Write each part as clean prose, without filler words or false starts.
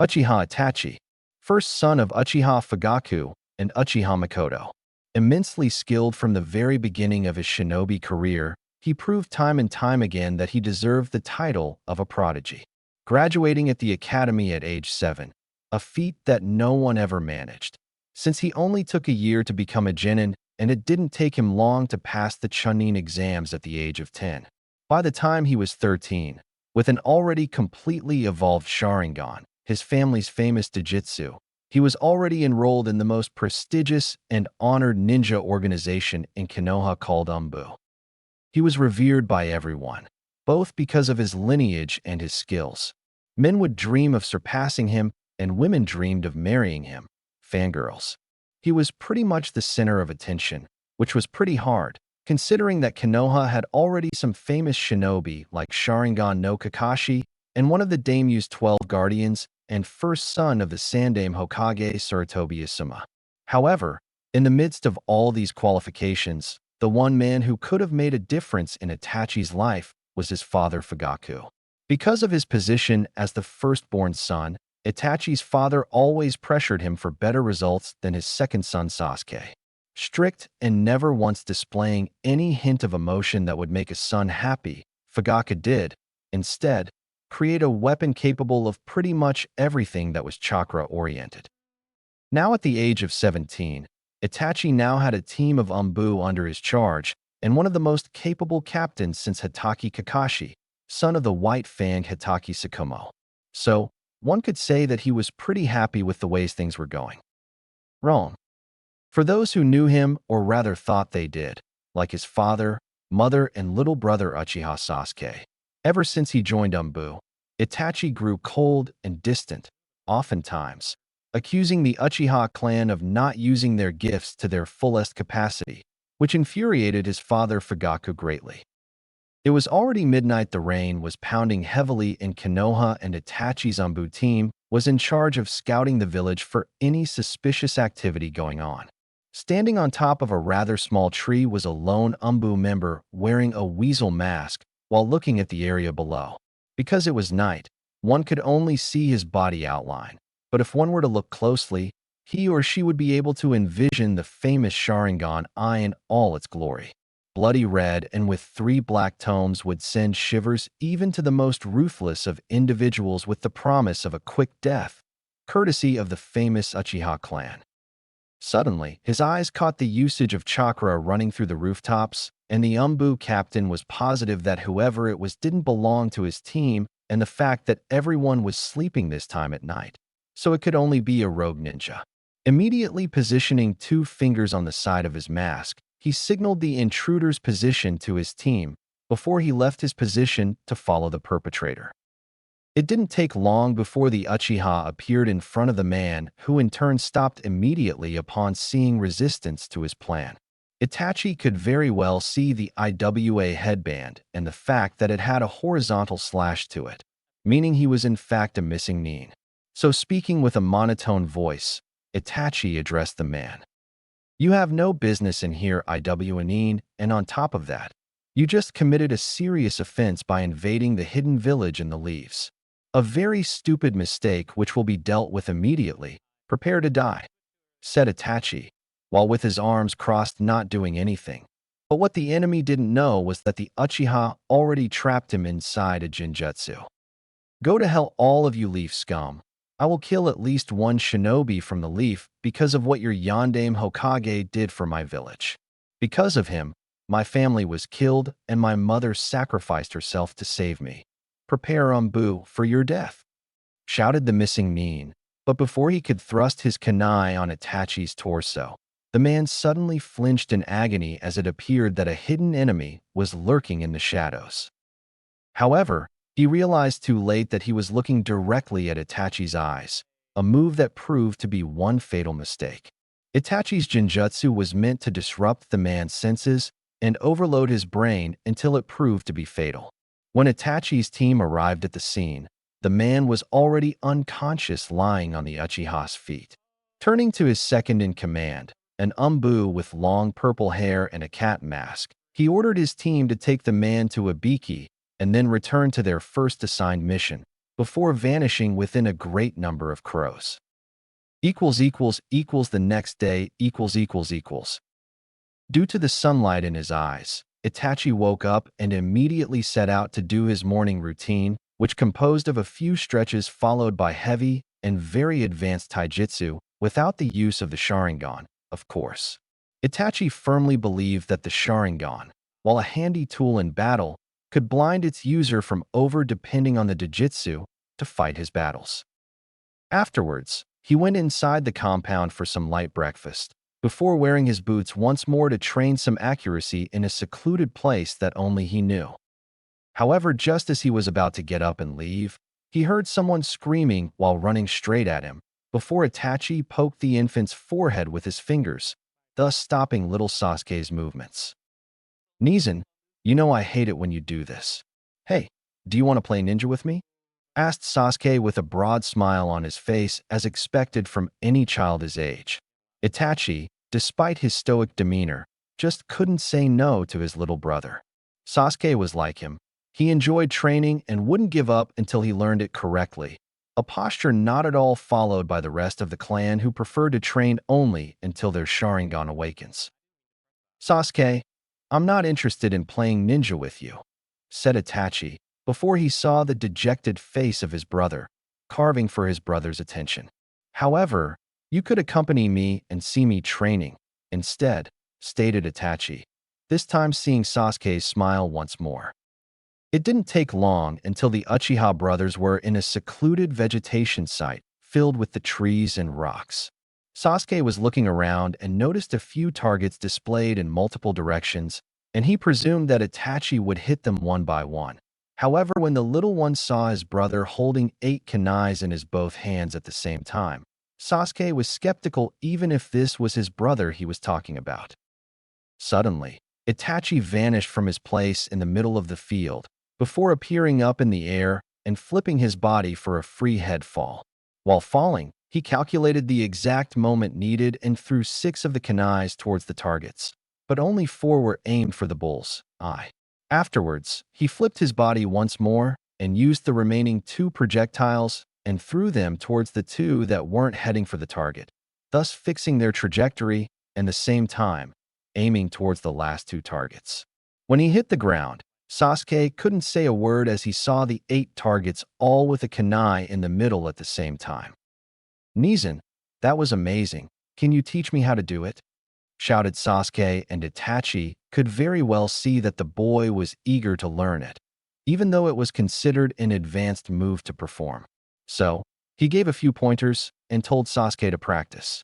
Uchiha Itachi, first son of Uchiha Fugaku and Uchiha Makoto. Immensely skilled from the very beginning of his shinobi career, he proved time and time again that he deserved the title of a prodigy. Graduating at the academy at age 7, a feat that no one ever managed, since he only took a year to become a genin, and it didn't take him long to pass the Chunin exams at the age of 10. By the time he was 13, with an already completely evolved Sharingan, his family's famous Jujutsu, he was already enrolled in the most prestigious and honored ninja organization in Konoha called Umbu. He was revered by everyone, both because of his lineage and his skills. Men would dream of surpassing him, and women dreamed of marrying him, fangirls. He was pretty much the center of attention, which was pretty hard, considering that Konoha had already some famous shinobi like Sharingan no Kakashi and one of the daimyo's 12 guardians and first son of the Sandaime Hokage Sarutobi Asuma. However, in the midst of all these qualifications, the one man who could have made a difference in Itachi's life was his father Fugaku. Because of his position as the firstborn son, Itachi's father always pressured him for better results than his second son Sasuke. Strict and never once displaying any hint of emotion that would make a son happy, Fugaku did, instead, create a weapon capable of pretty much everything that was chakra-oriented. Now at the age of 17, Itachi now had a team of Umbu under his charge and one of the most capable captains since Hitaki Kakashi, son of the White Fang Hitaki Tsukumo. So, one could say that he was pretty happy with the ways things were going. Wrong. For those who knew him, or rather thought they did, like his father, mother, and little brother Uchiha Sasuke, ever since he joined Umbu, Itachi grew cold and distant, oftentimes, accusing the Uchiha clan of not using their gifts to their fullest capacity, which infuriated his father Fugaku greatly. It was already midnight. The rain was pounding heavily in Konoha, and Itachi's Umbu team was in charge of scouting the village for any suspicious activity going on. Standing on top of a rather small tree was a lone Umbu member wearing a weasel mask while looking at the area below. Because it was night, one could only see his body outline, but if one were to look closely, he or she would be able to envision the famous Sharingan eye in all its glory. Bloody red and with 3 black tones would send shivers even to the most ruthless of individuals with the promise of a quick death, courtesy of the famous Uchiha clan. Suddenly, his eyes caught the usage of chakra running through the rooftops, and the Umbu captain was positive that whoever it was didn't belong to his team, and the fact that everyone was sleeping this time at night, so it could only be a rogue ninja. Immediately positioning 2 fingers on the side of his mask, he signaled the intruder's position to his team before he left his position to follow the perpetrator. It didn't take long before the Uchiha appeared in front of the man, who in turn stopped immediately upon seeing resistance to his plan. Itachi could very well see the IWA headband and the fact that it had a horizontal slash to it, meaning he was in fact a missing nin. So speaking with a monotone voice, Itachi addressed the man. "You have no business in here, IWA nin, and on top of that, you just committed a serious offense by invading the hidden village in the leaves. A very stupid mistake which will be dealt with immediately. Prepare to die," said Itachi, while with his arms crossed not doing anything. But what the enemy didn't know was that the Uchiha already trapped him inside a Genjutsu. "Go to hell, all of you leaf scum. I will kill at least 1 shinobi from the leaf because of what your Yondaime Hokage did for my village. Because of him, my family was killed and my mother sacrificed herself to save me. Prepare, Umbu, for your death," shouted the missing nin. But before he could thrust his kunai on Itachi's torso, the man suddenly flinched in agony as it appeared that a hidden enemy was lurking in the shadows. However, he realized too late that he was looking directly at Itachi's eyes, a move that proved to be one fatal mistake. Itachi's Genjutsu was meant to disrupt the man's senses and overload his brain until it proved to be fatal. When Itachi's team arrived at the scene, the man was already unconscious, lying on the Uchiha's feet. Turning to his second in command, an Umbu with long purple hair and a cat mask, he ordered his team to take the man to Ibiki and then return to their first assigned mission, before vanishing within a great number of crows. The next day ===. Due to the sunlight in his eyes, Itachi woke up and immediately set out to do his morning routine, which composed of a few stretches followed by heavy and very advanced taijutsu without the use of the Sharingan, of course. Itachi firmly believed that the Sharingan, while a handy tool in battle, could blind its user from over-depending on the Jujutsu to fight his battles. Afterwards, he went inside the compound for some light breakfast, before wearing his boots once more to train some accuracy in a secluded place that only he knew. However, just as he was about to get up and leave, he heard someone screaming while running straight at him, before Itachi poked the infant's forehead with his fingers, thus stopping little Sasuke's movements. "Nizan, you know I hate it when you do this. Hey, do you want to play ninja with me?" asked Sasuke with a broad smile on his face as expected from any child his age. Itachi, despite his stoic demeanor, just couldn't say no to his little brother. Sasuke was like him. He enjoyed training and wouldn't give up until he learned it correctly, a posture not at all followed by the rest of the clan who preferred to train only until their Sharingan awakens. "Sasuke, I'm not interested in playing ninja with you," said Itachi, before he saw the dejected face of his brother, carving for his brother's attention. "However, you could accompany me and see me training instead," stated Itachi, this time seeing Sasuke smile once more. It didn't take long until the Uchiha brothers were in a secluded vegetation site filled with the trees and rocks. Sasuke was looking around and noticed a few targets displayed in multiple directions, and he presumed that Itachi would hit them one by one. However, when the little one saw his brother holding 8 kunais in his both hands at the same time, Sasuke was skeptical even if this was his brother he was talking about. Suddenly, Itachi vanished from his place in the middle of the field, before appearing up in the air and flipping his body for a free head fall. While falling, he calculated the exact moment needed and threw 6 of the kunais towards the targets, but only 4 were aimed for the bull's eye. Afterwards, he flipped his body once more and used the remaining 2 projectiles and threw them towards the 2 that weren't heading for the target, thus fixing their trajectory and the same time, aiming towards the last 2 targets. When he hit the ground, Sasuke couldn't say a word as he saw the 8 targets all with a kunai in the middle at the same time. "Nizan, that was amazing. Can you teach me how to do it?" shouted Sasuke, and Itachi could very well see that the boy was eager to learn it, even though it was considered an advanced move to perform. So, he gave a few pointers and told Sasuke to practice.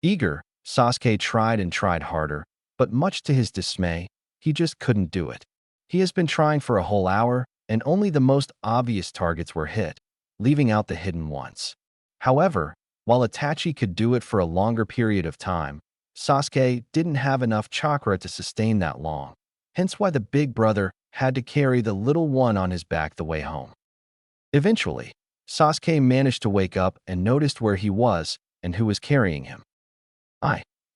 Eager, Sasuke tried and tried harder, but much to his dismay, he just couldn't do it. He has been trying for a whole hour, and only the most obvious targets were hit, leaving out the hidden ones. However, while Itachi could do it for a longer period of time, Sasuke didn't have enough chakra to sustain that long, hence why the big brother had to carry the little one on his back the way home. Eventually, Sasuke managed to wake up and noticed where he was and who was carrying him.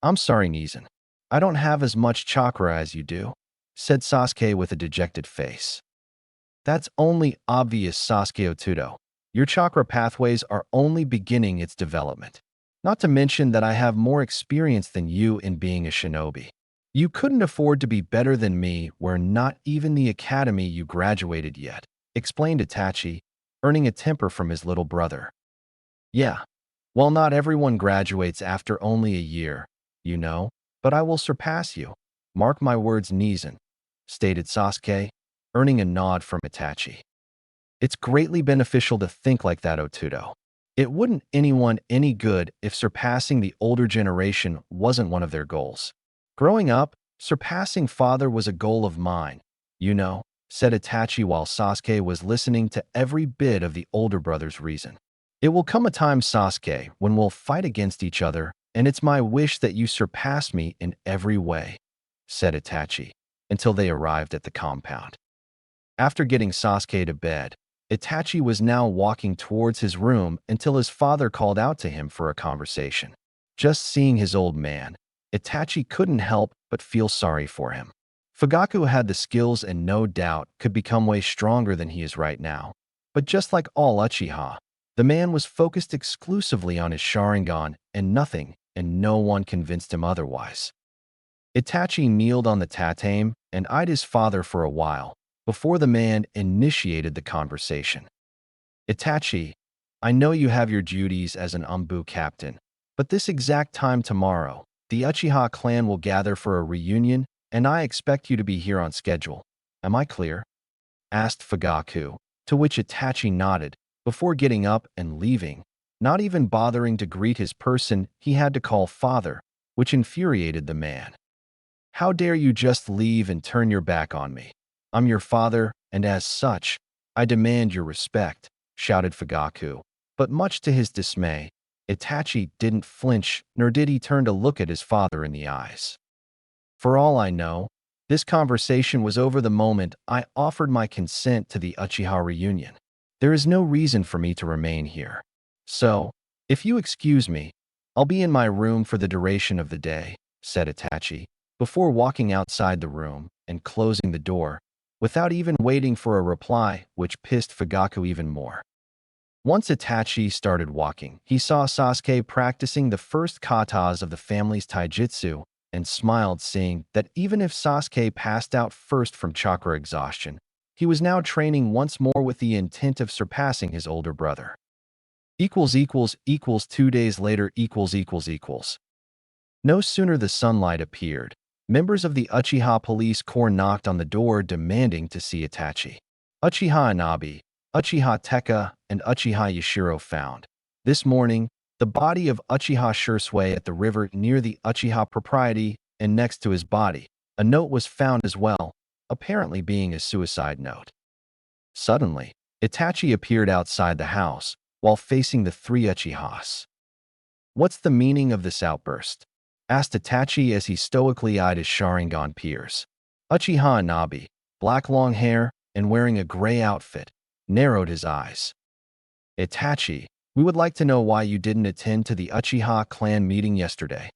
I'm sorry, Nizan. I don't have as much chakra as you do," said Sasuke with a dejected face. "That's only obvious, Sasuke Otudo. Your chakra pathways are only beginning its development. Not to mention that I have more experience than you in being a shinobi. You couldn't afford to be better than me where not even the academy you graduated yet," explained Itachi, earning a temper from his little brother. "Yeah, well, not everyone graduates after only a year, you know, but I will surpass you. Mark my words, Nizan," stated Sasuke, earning a nod from Itachi. "It's greatly beneficial to think like that, Otudo. It wouldn't anyone any good if surpassing the older generation wasn't one of their goals. Growing up, surpassing father was a goal of mine, you know," said Itachi while Sasuke was listening to every bit of the older brother's reason. "It will come a time, Sasuke, when we'll fight against each other, and it's my wish that you surpass me in every way," said Itachi, until they arrived at the compound. After getting Sasuke to bed, Itachi was now walking towards his room until his father called out to him for a conversation. Just seeing his old man, Itachi couldn't help but feel sorry for him. Fugaku had the skills and no doubt could become way stronger than he is right now, But just like all Uchiha, the man was focused exclusively on his Sharingan and nothing, and no one convinced him otherwise. Itachi kneeled on the tatame and eyed his father for a while before the man initiated the conversation. Itachi, I know you have your duties as an Umbu captain, but this exact time tomorrow, the Uchiha clan will gather for a reunion, and I expect you to be here on schedule. Am I clear? Asked Fugaku, to which Itachi nodded, before getting up and leaving, not even bothering to greet his person he had to call father, which infuriated the man. How dare you just leave and turn your back on me? I'm your father, and as such, I demand your respect, shouted Fugaku. But much to his dismay, Itachi didn't flinch, nor did he turn to look at his father in the eyes. For all I know, this conversation was over the moment I offered my consent to the Uchiha reunion. There is no reason for me to remain here. So, if you excuse me, I'll be in my room for the duration of the day, said Itachi, before walking outside the room and closing the door, without even waiting for a reply, which pissed Fugaku even more. Once Itachi started walking, he saw Sasuke practicing the first katas of the family's taijutsu and smiled, seeing that even if Sasuke passed out first from chakra exhaustion, he was now training once more with the intent of surpassing his older brother. 2 days later. No sooner the sunlight appeared, members of the Uchiha police corps knocked on the door demanding to see Itachi. Uchiha Inabi, Uchiha Tekka, and Uchiha Yashiro found, this morning, the body of Uchiha Shisui'S at the river near the Uchiha propriety, and next to his body, a note was found as well, apparently being a suicide note. Suddenly, Itachi appeared outside the house, while facing the three Uchihas. What's the meaning of this outburst? Asked Itachi as he stoically eyed his Sharingan peers. Uchiha Inabi, black long hair and wearing a gray outfit, narrowed his eyes. Itachi, we would like to know why you didn't attend to the Uchiha clan meeting yesterday,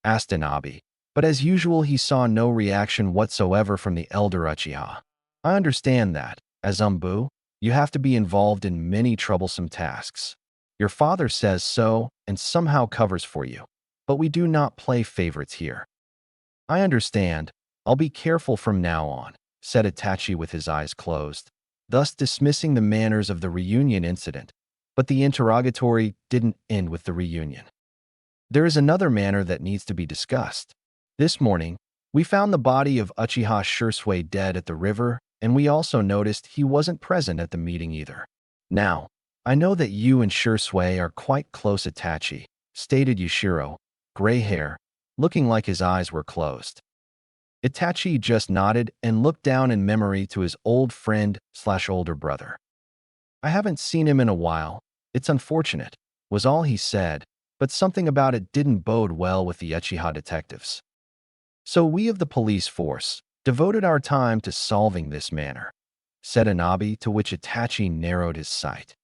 asked Inabi, but as usual he saw no reaction whatsoever from the elder Uchiha. I understand that, as Umbu, you have to be involved in many troublesome tasks. Your father says so and somehow covers for you, but we do not play favorites here. I understand, I'll be careful from now on, said Itachi with his eyes closed, thus dismissing the manners of the reunion incident. But the interrogatory didn't end with the reunion. There is another matter that needs to be discussed. This morning, we found the body of Uchiha Shisui'S dead at the river, and we also noticed he wasn't present at the meeting either. Now, I know that you and Shisui'S are quite close, Itachi, stated Yashiro, gray hair, looking like his eyes were closed. Itachi just nodded and looked down in memory to his old friend/older brother. I haven't seen him in a while. It's unfortunate, was all he said, but something about it didn't bode well with the Uchiha detectives. So we of the police force devoted our time to solving this matter, said Inabi, to which Itachi narrowed his sight.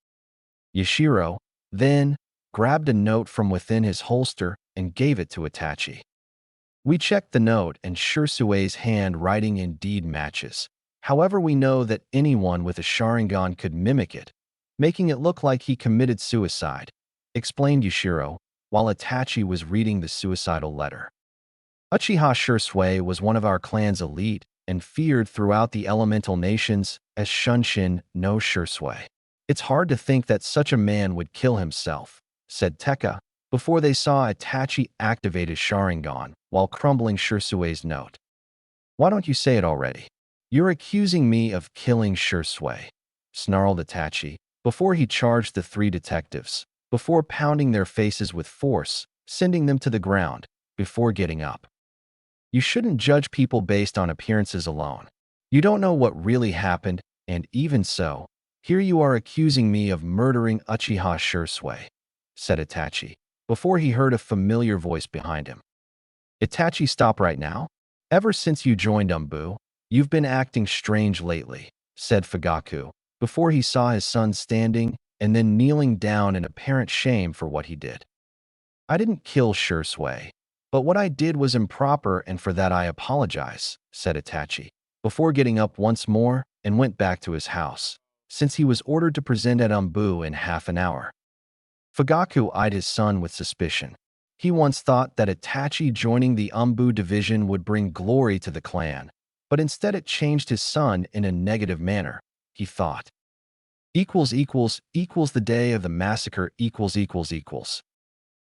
Yashiro, then, grabbed a note from within his holster and gave it to Itachi. We checked the note and Shisui'S handwriting indeed matches. However, we know that anyone with a Sharingan could mimic it, making it look like he committed suicide, explained Yashiro, while Itachi was reading the suicidal letter. Uchiha Shisui'S was one of our clan's elite and feared throughout the elemental nations as Shunshin no Shisui'S. It's hard to think that such a man would kill himself, said Tekka, before they saw Itachi activate his Sharingan while crumbling Shisui'S note. Why don't you say it already? You're accusing me of killing Shisui'S, snarled Itachi, before he charged the three detectives, before pounding their faces with force, sending them to the ground, before getting up. You shouldn't judge people based on appearances alone. You don't know what really happened, and even so, here you are accusing me of murdering Uchiha Shisui'S, said Itachi, before he heard a familiar voice behind him. Itachi, stop right now. Ever since you joined Umbu, you've been acting strange lately, said Fugaku, before he saw his son standing and then kneeling down in apparent shame for what he did. I didn't kill Shisui'S, but what I did was improper and for that I apologize, said Itachi, before getting up once more and went back to his house. since he was ordered to present at Umbu in half an hour. Fugaku eyed his son with suspicion. He once thought that Itachi joining the Umbu division would bring glory to the clan, but instead it changed his son in a negative manner. He thought, equals the day of the massacre equals.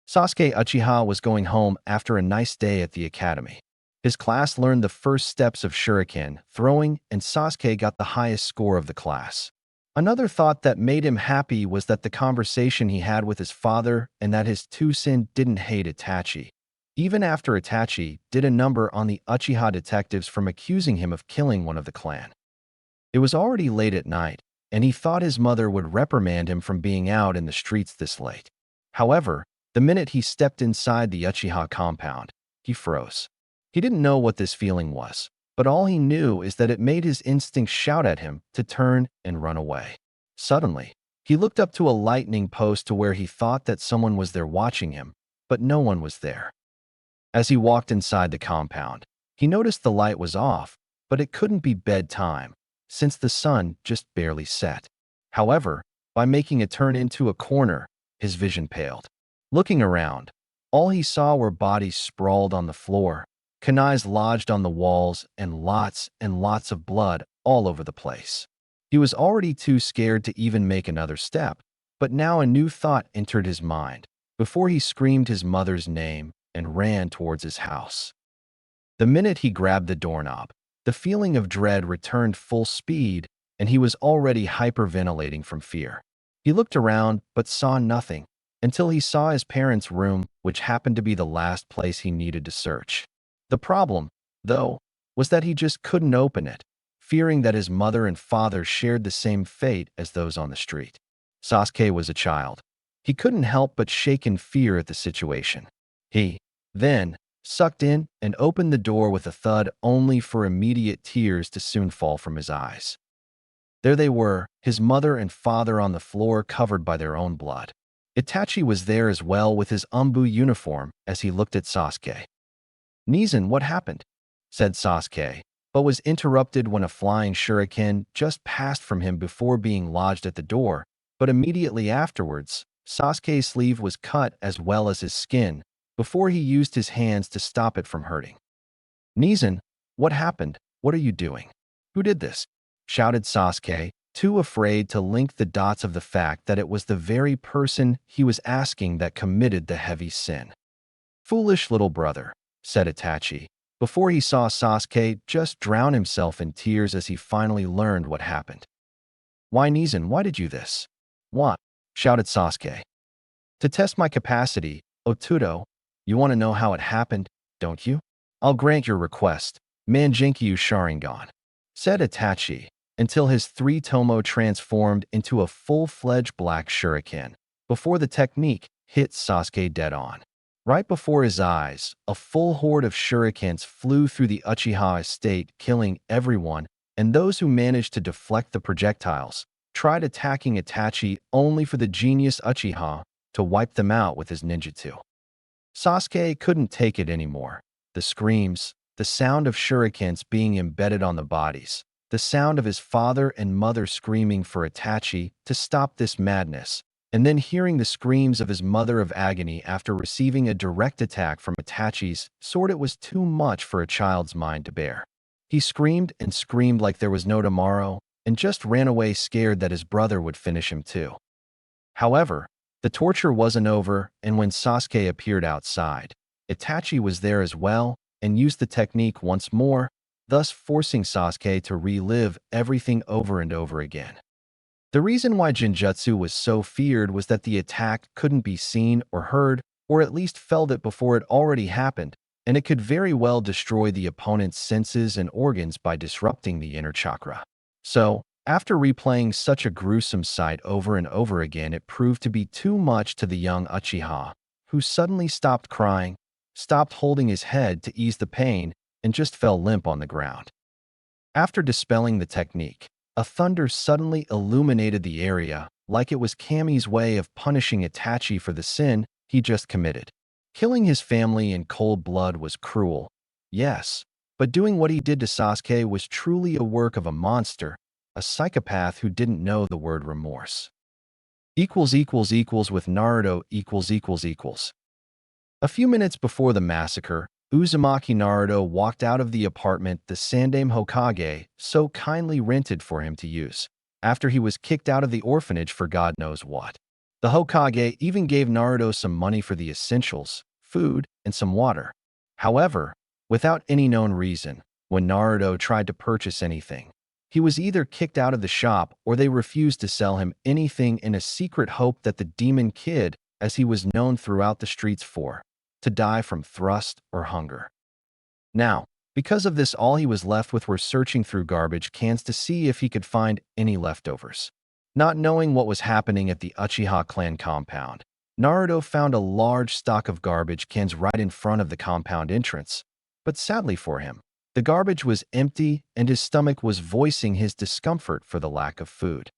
Sasuke Uchiha was going home after a nice day at the academy. His class learned the first steps of shuriken throwing, and Sasuke got the highest score of the class. Another thought that made him happy was that the conversation he had with his father and that his two-sin didn't hate Itachi. Even after Itachi did a number on the Uchiha detectives from accusing him of killing one of the clan. It was already late at night, and he thought his mother would reprimand him from being out in the streets this late. However, the minute he stepped inside the Uchiha compound, he froze. He didn't know what this feeling was, but all he knew is that it made his instincts shout at him to turn and run away. Suddenly, he looked up to a lightning post to where he thought that someone was there watching him, but no one was there. As he walked inside the compound, he noticed the light was off, but it couldn't be bedtime, since the sun just barely set. However, by making a turn into a corner, his vision paled. Looking around, all he saw were bodies sprawled on the floor, kunais lodged on the walls, and lots of blood all over the place. He was already too scared to even make another step, but now a new thought entered his mind before he screamed his mother's name and ran towards his house. The minute he grabbed the doorknob, the feeling of dread returned full speed, and he was already hyperventilating from fear. He looked around but saw nothing until he saw his parents' room, which happened to be the last place he needed to search. The problem, though, was that he just couldn't open it, fearing that his mother and father shared the same fate as those on the street. Sasuke was a child. He couldn't help but shake in fear at the situation. He, then, sucked in and opened the door with a thud only for immediate tears to soon fall from his eyes. There they were, his mother and father on the floor covered by their own blood. Itachi was there as well with his Umbu uniform as he looked at Sasuke. "Nizan, what happened?" said Sasuke, but was interrupted when a flying shuriken just passed from him before being lodged at the door, but immediately afterwards, Sasuke's sleeve was cut as well as his skin, before he used his hands to stop it from hurting. "Nizan, what happened? What are you doing? Who did this?" shouted Sasuke, too afraid to link the dots of the fact that it was the very person he was asking that committed the heavy sin. "Foolish little brother," said Itachi, before he saw Sasuke just drown himself in tears as he finally learned what happened. "Why, Nizan, why did you this?" "What?" shouted Sasuke. "To test my capacity, Otudo. You want to know how it happened, don't you? I'll grant your request, Manjinkyu Sharingan," said Itachi, until his three tomo transformed into a full-fledged black shuriken, before the technique hit Sasuke dead on. Right before his eyes, a full horde of shurikens flew through the Uchiha estate, killing everyone, and those who managed to deflect the projectiles tried attacking Itachi only for the genius Uchiha to wipe them out with his ninjutsu. Sasuke couldn't take it anymore. The screams, the sound of shurikens being embedded on the bodies, the sound of his father and mother screaming for Itachi to stop this madness, and then hearing the screams of his mother of agony after receiving a direct attack from Itachi's sword, it was too much for a child's mind to bear. He screamed and screamed like there was no tomorrow, and just ran away scared that his brother would finish him too. However, the torture wasn't over, and when Sasuke appeared outside, Itachi was there as well and used the technique once more, thus forcing Sasuke to relive everything over and over again. The reason why Genjutsu was so feared was that the attack couldn't be seen or heard, or at least felt it before it already happened, and it could very well destroy the opponent's senses and organs by disrupting the inner chakra. So, after replaying such a gruesome sight over and over again, it proved to be too much to the young Uchiha, who suddenly stopped crying, stopped holding his head to ease the pain, and just fell limp on the ground. After dispelling the technique, a thunder suddenly illuminated the area, like it was Kami's way of punishing Itachi for the sin he just committed. Killing his family in cold blood was cruel, yes, but doing what he did to Sasuke was truly a work of a monster, a psychopath who didn't know the word remorse. With Naruto. A few minutes before the massacre, Uzumaki Naruto walked out of the apartment the Sandaime Hokage so kindly rented for him to use, after he was kicked out of the orphanage for God knows what. The Hokage even gave Naruto some money for the essentials, food, and some water. However, without any known reason, when Naruto tried to purchase anything, he was either kicked out of the shop or they refused to sell him anything in a secret hope that the Demon Kid, as he was known throughout the streets for, to die from thirst or hunger. Now, because of this, all he was left with were searching through garbage cans to see if he could find any leftovers. Not knowing what was happening at the Uchiha clan compound, Naruto found a large stock of garbage cans right in front of the compound entrance. But sadly for him, the garbage was empty and his stomach was voicing his discomfort for the lack of food.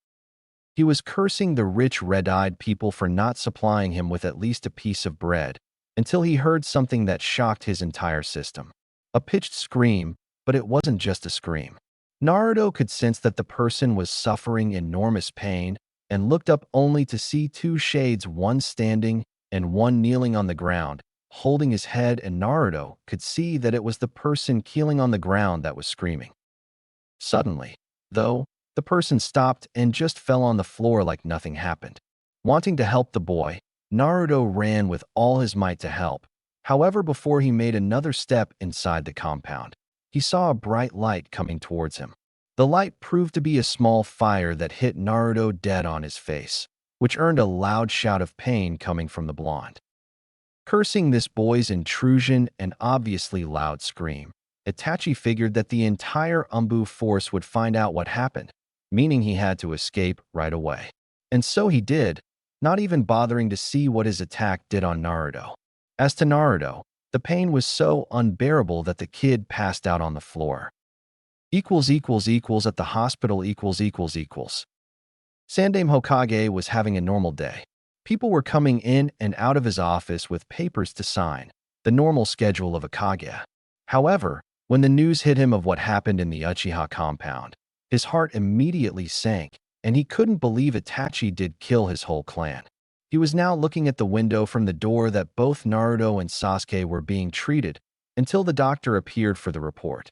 He was cursing the rich red-eyed people for not supplying him with at least a piece of bread, until he heard something that shocked his entire system. A pitched scream, but it wasn't just a scream. Naruto could sense that the person was suffering enormous pain and looked up only to see two shades, one standing and one kneeling on the ground, holding his head, and Naruto could see that it was the person kneeling on the ground that was screaming. Suddenly, though, the person stopped and just fell on the floor like nothing happened. Wanting to help the boy, Naruto ran with all his might to help. However, before he made another step inside the compound, he saw a bright light coming towards him. The light proved to be a small fire that hit Naruto dead on his face, which earned a loud shout of pain coming from the blonde. Cursing this boy's intrusion and obviously loud scream, Itachi figured that the entire Umbu force would find out what happened, meaning he had to escape right away. And so he did, not even bothering to see what his attack did on Naruto. As to Naruto, the pain was so unbearable that the kid passed out on the floor. At the hospital. Sandaime Hokage was having a normal day. People were coming in and out of his office with papers to sign, the normal schedule of a Kage. However, when the news hit him of what happened in the Uchiha compound, his heart immediately sank, and he couldn't believe Itachi did kill his whole clan. He was now looking at the window from the door that both Naruto and Sasuke were being treated until the doctor appeared for the report.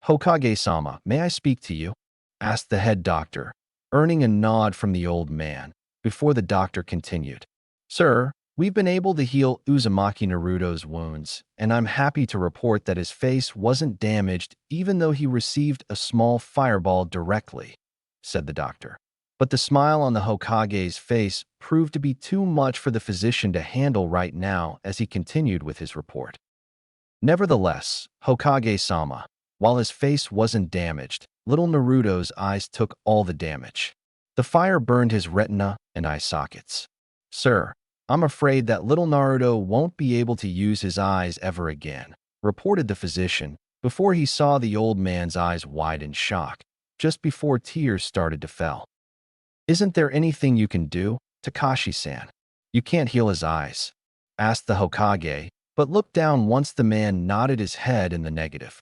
"Hokage-sama, may I speak to you?" asked the head doctor, earning a nod from the old man, before the doctor continued. "Sir, we've been able to heal Uzumaki Naruto's wounds, and I'm happy to report that his face wasn't damaged even though he received a small fireball directly," said the doctor. But the smile on the Hokage's face proved to be too much for the physician to handle right now as he continued with his report. "Nevertheless, Hokage-sama, while his face wasn't damaged, little Naruto's eyes took all the damage. The fire burned his retina and eye sockets. Sir, I'm afraid that little Naruto won't be able to use his eyes ever again," reported the physician, before he saw the old man's eyes wide in shock, just before tears started to fall. "Isn't there anything you can do, Takashi-san? You can't heal his eyes?" asked the Hokage, but looked down once the man nodded his head in the negative.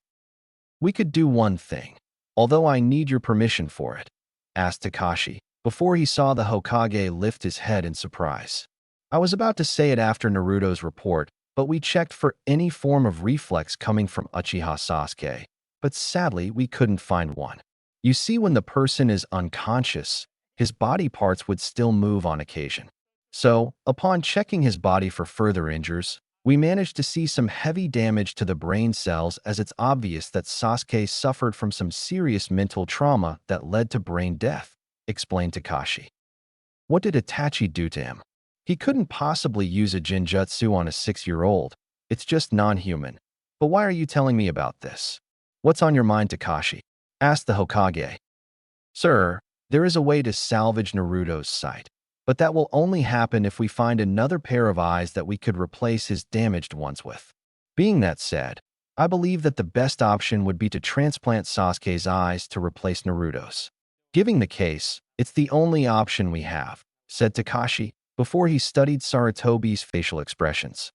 "We could do one thing, although I need your permission for it," asked Takashi, before he saw the Hokage lift his head in surprise. "I was about to say it after Naruto's report, but we checked for any form of reflex coming from Uchiha Sasuke, but sadly we couldn't find one. You see, when the person is unconscious, his body parts would still move on occasion. So, upon checking his body for further injuries, we managed to see some heavy damage to the brain cells, as it's obvious that Sasuke suffered from some serious mental trauma that led to brain death," explained Takashi. "What did Itachi do to him? He couldn't possibly use a genjutsu on a 6-year-old. It's just non-human. But why are you telling me about this? What's on your mind, Takashi?" asked the Hokage. "Sir, there is a way to salvage Naruto's sight, but that will only happen if we find another pair of eyes that we could replace his damaged ones with. Being that said, I believe that the best option would be to transplant Sasuke's eyes to replace Naruto's. Given the case, it's the only option we have," said Takashi, before he studied Sarutobi's facial expressions.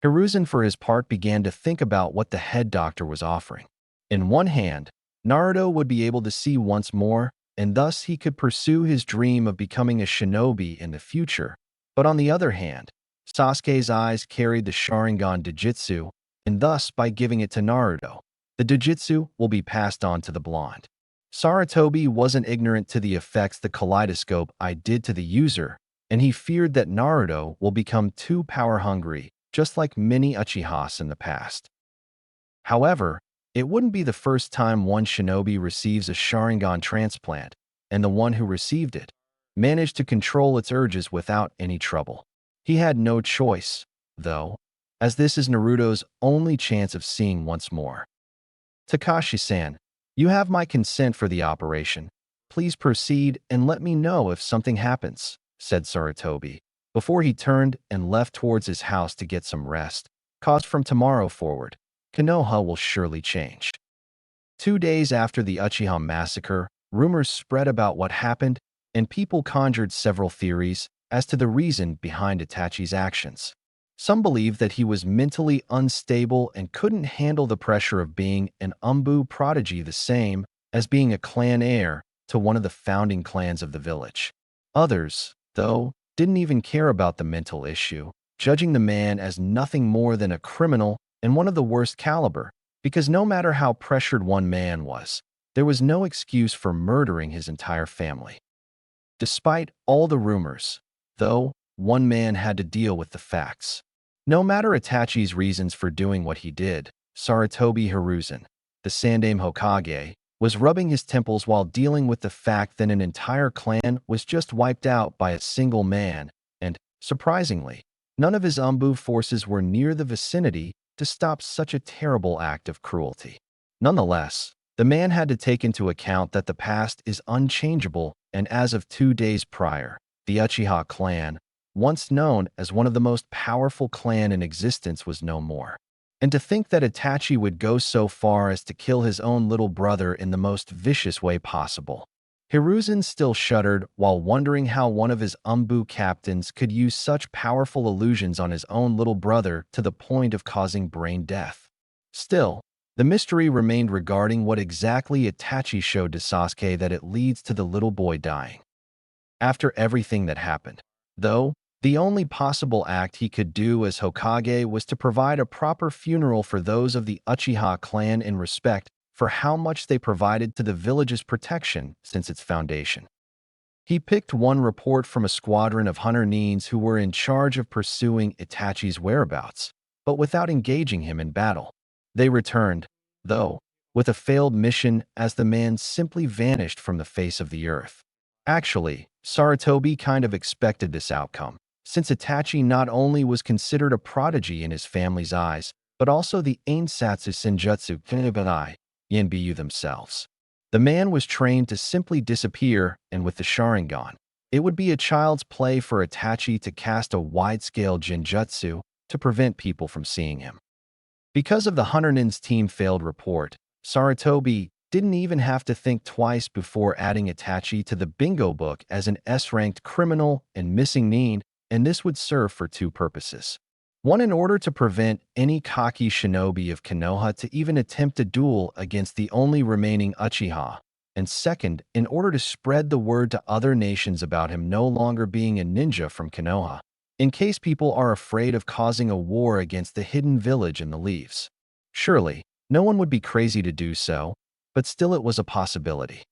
Hiruzen, for his part, began to think about what the head doctor was offering. In one hand, Naruto would be able to see once more, and thus he could pursue his dream of becoming a shinobi in the future. But on the other hand, Sasuke's eyes carried the Sharingan Dojutsu, and thus, by giving it to Naruto, the Dojutsu will be passed on to the blonde. Sarutobi wasn't ignorant to the effects the kaleidoscope eye did to the user, and he feared that Naruto will become too power-hungry, just like many Uchihas in the past. However, it wouldn't be the first time one shinobi receives a Sharingan transplant, and the one who received it managed to control its urges without any trouble. He had no choice, though, as this is Naruto's only chance of seeing once more. Takashi-san, you have my consent for the operation. Please proceed and let me know if something happens, said Sarutobi, before he turned and left towards his house to get some rest. Cause from tomorrow forward, Konoha will surely change. 2 days after the Uchiha massacre, rumors spread about what happened, and people conjured several theories as to the reason behind Itachi's actions. Some believed that he was mentally unstable and couldn't handle the pressure of being an Umbu prodigy, the same as being a clan heir to one of the founding clans of the village. Others, though, didn't even care about the mental issue, judging the man as nothing more than a criminal and one of the worst caliber, because no matter how pressured one man was, there was no excuse for murdering his entire family. Despite all the rumors, though, one man had to deal with the facts. No matter Itachi's reasons for doing what he did, Sarutobi Hiruzen, the Sandaime Hokage, was rubbing his temples while dealing with the fact that an entire clan was just wiped out by a single man, and, surprisingly, none of his Umbu forces were near the vicinity to stop such a terrible act of cruelty. Nonetheless, the man had to take into account that the past is unchangeable, and as of 2 days prior, the Uchiha clan, once known as one of the most powerful clan in existence, was no more. And to think that Itachi would go so far as to kill his own little brother in the most vicious way possible. Hiruzen still shuddered while wondering how one of his Umbu captains could use such powerful illusions on his own little brother to the point of causing brain death. Still, the mystery remained regarding what exactly Itachi showed to Sasuke that it leads to the little boy dying. After everything that happened, though, the only possible act he could do as Hokage was to provide a proper funeral for those of the Uchiha clan in respect for how much they provided to the village's protection since its foundation. He picked one report from a squadron of hunter nins who were in charge of pursuing Itachi's whereabouts, but without engaging him in battle. They returned, though, with a failed mission as the man simply vanished from the face of the earth. Actually, Sarutobi kind of expected this outcome, since Itachi not only was considered a prodigy in his family's eyes, but also the Ainsatsu Senjutsu Kinibanai, Yanbiyu themselves. The man was trained to simply disappear, and with the Sharingan, it would be a child's play for Itachi to cast a wide-scale Genjutsu to prevent people from seeing him. Because of the Hunter Nin's team failed report, Sarutobi didn't even have to think twice before adding Itachi to the bingo book as an S-ranked criminal and missing nin, and this would serve for 2 purposes. One, in order to prevent any cocky shinobi of Konoha to even attempt a duel against the only remaining Uchiha, and second, in order to spread the word to other nations about him no longer being a ninja from Konoha, in case people are afraid of causing a war against the hidden village in the leaves. Surely, no one would be crazy to do so, but still it was a possibility.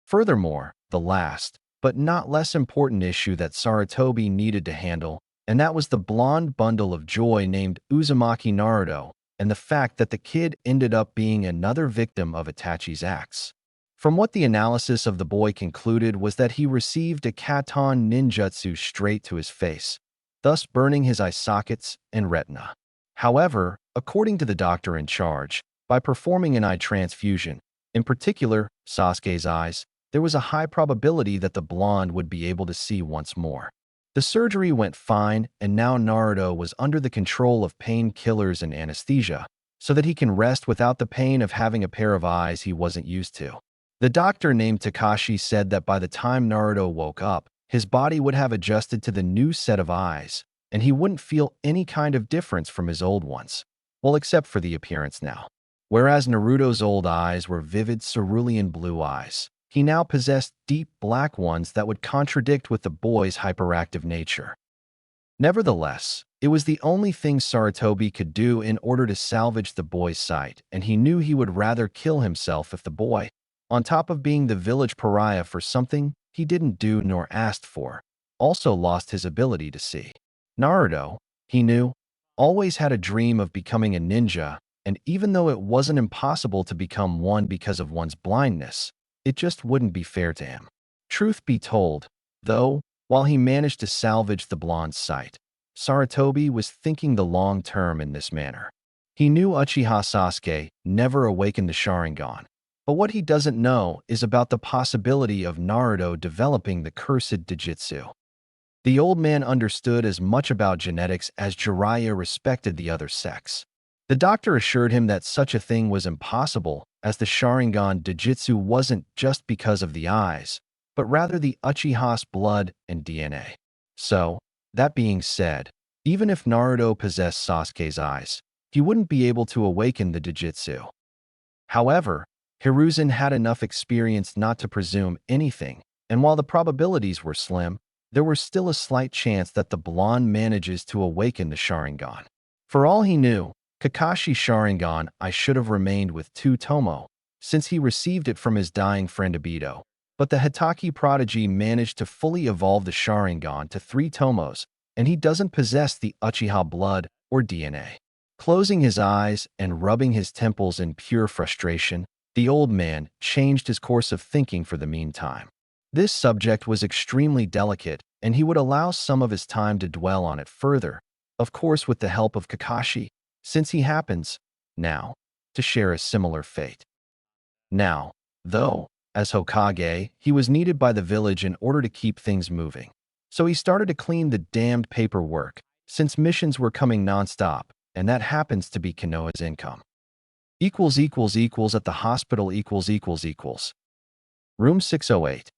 Furthermore, the last, but not less important issue that Sarutobi needed to handle, and that was the blonde bundle of joy named Uzumaki Naruto, and the fact that the kid ended up being another victim of Itachi's acts. From what the analysis of the boy concluded was that he received a Katon ninjutsu straight to his face, thus burning his eye sockets and retina. However, according to the doctor in charge, by performing an eye transfusion, in particular Sasuke's eyes, there was a high probability that the blonde would be able to see once more. The surgery went fine, and now Naruto was under the control of painkillers and anesthesia, so that he can rest without the pain of having a pair of eyes he wasn't used to. The doctor named Takashi said that by the time Naruto woke up, his body would have adjusted to the new set of eyes, and he wouldn't feel any kind of difference from his old ones, well, except for the appearance now. Whereas Naruto's old eyes were vivid cerulean blue eyes, he now possessed deep black ones that would contradict with the boy's hyperactive nature. Nevertheless, it was the only thing Sarutobi could do in order to salvage the boy's sight, and he knew he would rather kill himself if the boy, on top of being the village pariah for something he didn't do nor asked for, also lost his ability to see. Naruto, he knew, always had a dream of becoming a ninja, and even though it wasn't impossible to become one because of one's blindness, it just wouldn't be fair to him. Truth be told, though, while he managed to salvage the blonde's sight, Sarutobi was thinking the long term in this manner. He knew Uchiha Sasuke never awakened the Sharingan, but what he doesn't know is about the possibility of Naruto developing the cursed Dijitsu. The old man understood as much about genetics as Jiraiya respected the other sex. The doctor assured him that such a thing was impossible, as the Sharingan Dijitsu wasn't just because of the eyes, but rather the Uchiha's blood and DNA. So, that being said, even if Naruto possessed Sasuke's eyes, he wouldn't be able to awaken the Dijitsu. However, Hiruzen had enough experience not to presume anything, and while the probabilities were slim, there was still a slight chance that the blonde manages to awaken the Sharingan. For all he knew, Kakashi's Sharingan I should have remained with 2 Tomo, since he received it from his dying friend Obito. But the Hitaki prodigy managed to fully evolve the Sharingan to 3 Tomos, and he doesn't possess the Uchiha blood or DNA. Closing his eyes and rubbing his temples in pure frustration, the old man changed his course of thinking for the meantime. This subject was extremely delicate, and he would allow some of his time to dwell on it further, of course with the help of Kakashi, since he happens, now, to share a similar fate. Now, though, as Hokage, he was needed by the village in order to keep things moving. So he started to clean the damned paperwork, since missions were coming nonstop, and that happens to be Konoha's income. At the hospital Room 608.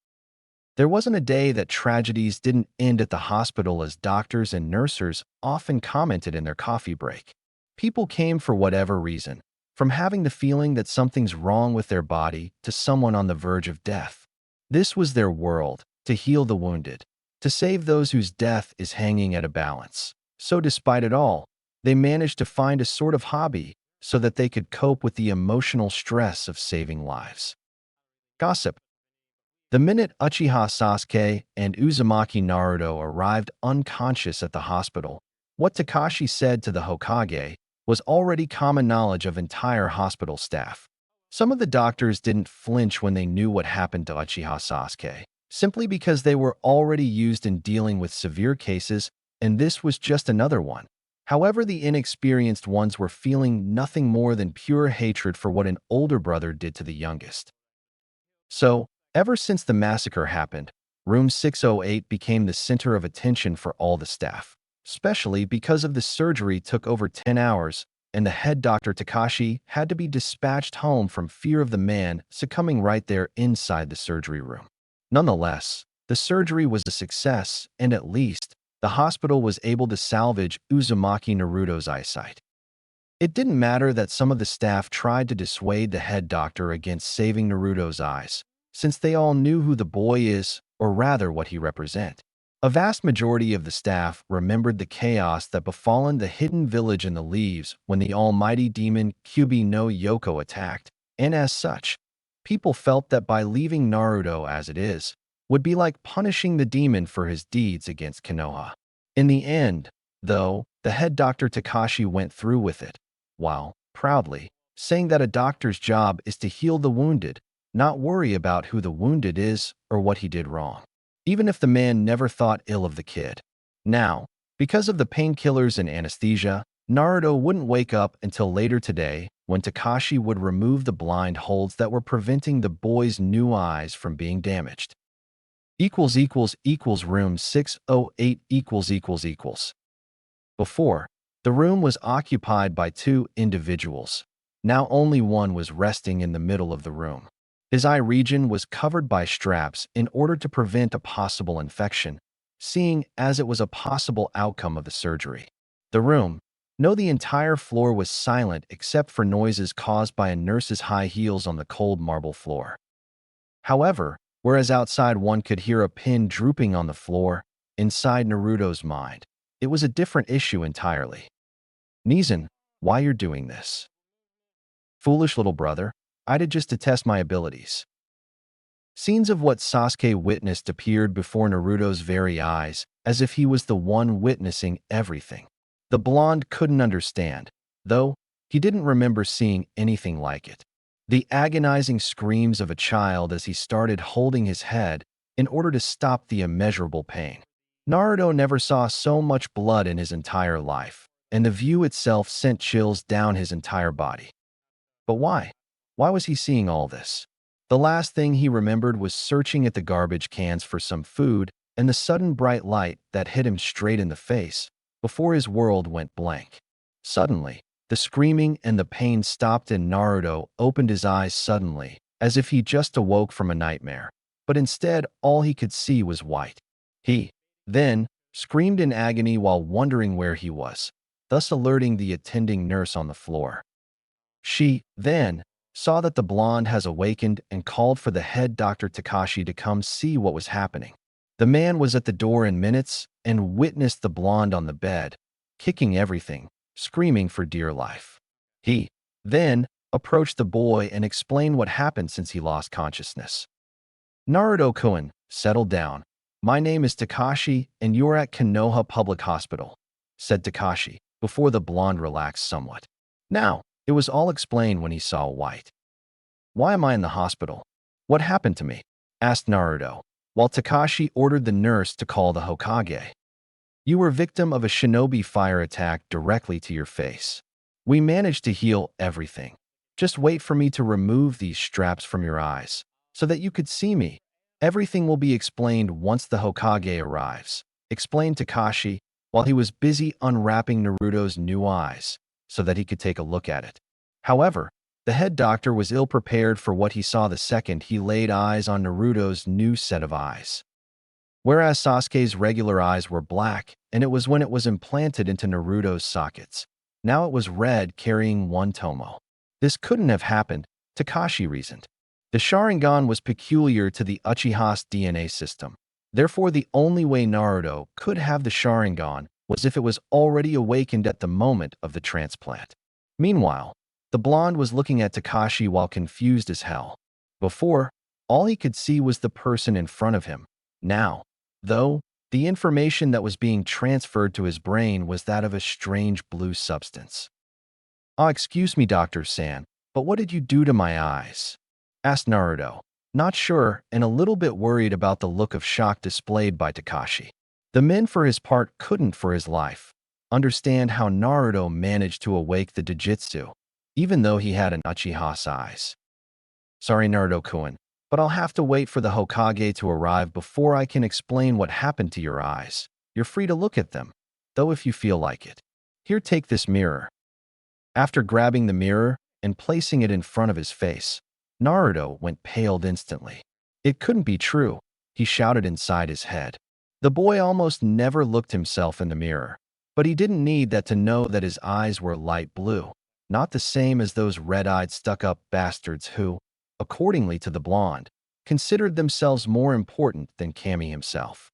There wasn't a day that tragedies didn't end at the hospital, as doctors and nurses often commented in their coffee break. People came for whatever reason, from having the feeling that something's wrong with their body to someone on the verge of death. This was their world, to heal the wounded, to save those whose death is hanging at a balance. So despite it all, they managed to find a sort of hobby so that they could cope with the emotional stress of saving lives. Gossip. The minute Uchiha Sasuke and Uzumaki Naruto arrived unconscious at the hospital, what Takashi said to the Hokage was already common knowledge of entire hospital staff. Some of the doctors didn't flinch when they knew what happened to Uchiha Sasuke, simply because they were already used in dealing with severe cases, and this was just another one. However, the inexperienced ones were feeling nothing more than pure hatred for what an older brother did to the youngest. So, ever since the massacre happened, Room 608 became the center of attention for all the staff, especially because of the surgery took over 10 hours, and the head doctor Takashi had to be dispatched home from fear of the man succumbing right there inside the surgery room. Nonetheless, the surgery was a success, and at least, the hospital was able to salvage Uzumaki Naruto's eyesight. It didn't matter that some of the staff tried to dissuade the head doctor against saving Naruto's eyes, since they all knew who the boy is, or rather what he represents. A vast majority of the staff remembered the chaos that befallen the hidden village in the leaves when the almighty demon Kyubi no Yoko attacked, and as such, people felt that by leaving Naruto as it is, would be like punishing the demon for his deeds against Konoha. In the end, though, the head doctor Takashi went through with it, while, proudly, saying that a doctor's job is to heal the wounded, not worry about who the wounded is or what he did wrong. Even if the man never thought ill of the kid. Now, because of the painkillers and anesthesia, Naruto wouldn't wake up until later today, when Takashi would remove the blind holds that were preventing the boy's new eyes from being damaged. Room 608 . Before, the room was occupied by 2 individuals. Now only one was resting in the middle of the room. His eye region was covered by straps in order to prevent a possible infection, seeing as it was a possible outcome of the surgery. The room, No, the entire floor was silent except for noises caused by a nurse's high heels on the cold marble floor. However, whereas outside one could hear a pin drooping on the floor, inside Naruto's mind, it was a different issue entirely. Nizan, why you're doing this? Foolish little brother, I did just to test my abilities. Scenes of what Sasuke witnessed appeared before Naruto's very eyes, as if he was the one witnessing everything. The blonde couldn't understand, though he didn't remember seeing anything like it. The agonizing screams of a child as he started holding his head in order to stop the immeasurable pain. Naruto never saw so much blood in his entire life, and the view itself sent chills down his entire body. But why? Why was he seeing all this? The last thing he remembered was searching at the garbage cans for some food and the sudden bright light that hit him straight in the face before his world went blank. Suddenly, the screaming and the pain stopped and Naruto opened his eyes suddenly, as if he just awoke from a nightmare. But instead, all he could see was white. He, then, screamed in agony while wondering where he was, thus alerting the attending nurse on the floor. She, then, saw that the blonde has awakened and called for the head doctor Takashi to come see what was happening. The man was at the door in minutes and witnessed the blonde on the bed, kicking everything, screaming for dear life. He, then, approached the boy and explained what happened since he lost consciousness. Naruto-kun, settle down. My name is Takashi and you're at Konoha Public Hospital, said Takashi, before the blonde relaxed somewhat. Now, it was all explained when he saw white. Why am I in the hospital? What happened to me? Asked Naruto, while Takashi ordered the nurse to call the Hokage. You were victim of a shinobi fire attack directly to your face. We managed to heal everything. Just wait for me to remove these straps from your eyes, so that you could see me. Everything will be explained once the Hokage arrives, explained Takashi while he was busy unwrapping Naruto's new eyes, so that he could take a look at it. However, the head doctor was ill-prepared for what he saw the second he laid eyes on Naruto's new set of eyes. Whereas Sasuke's regular eyes were black, and it was when it was implanted into Naruto's sockets. Now it was red, carrying one tomo. This couldn't have happened, Takashi reasoned. The Sharingan was peculiar to the Uchiha's DNA system. Therefore, the only way Naruto could have the Sharingan was if it was already awakened at the moment of the transplant. Meanwhile, the blonde was looking at Takashi while confused as hell. Before, all he could see was the person in front of him. Now, though, the information that was being transferred to his brain was that of a strange blue substance. Excuse me, Dr. San, but what did you do to my eyes? Asked Naruto, not sure and a little bit worried about the look of shock displayed by Takashi. The men, for his part, couldn't for his life understand how Naruto managed to awake the Jujutsu, even though he had an Uchiha's eyes. Sorry, Naruto-kun, but I'll have to wait for the Hokage to arrive before I can explain what happened to your eyes. You're free to look at them, though if you feel like it. Here, take this mirror. After grabbing the mirror and placing it in front of his face, Naruto went pale instantly. It couldn't be true, he shouted inside his head. The boy almost never looked himself in the mirror, but he didn't need that to know that his eyes were light blue, not the same as those red-eyed stuck-up bastards who, accordingly to the blonde, considered themselves more important than Kami himself.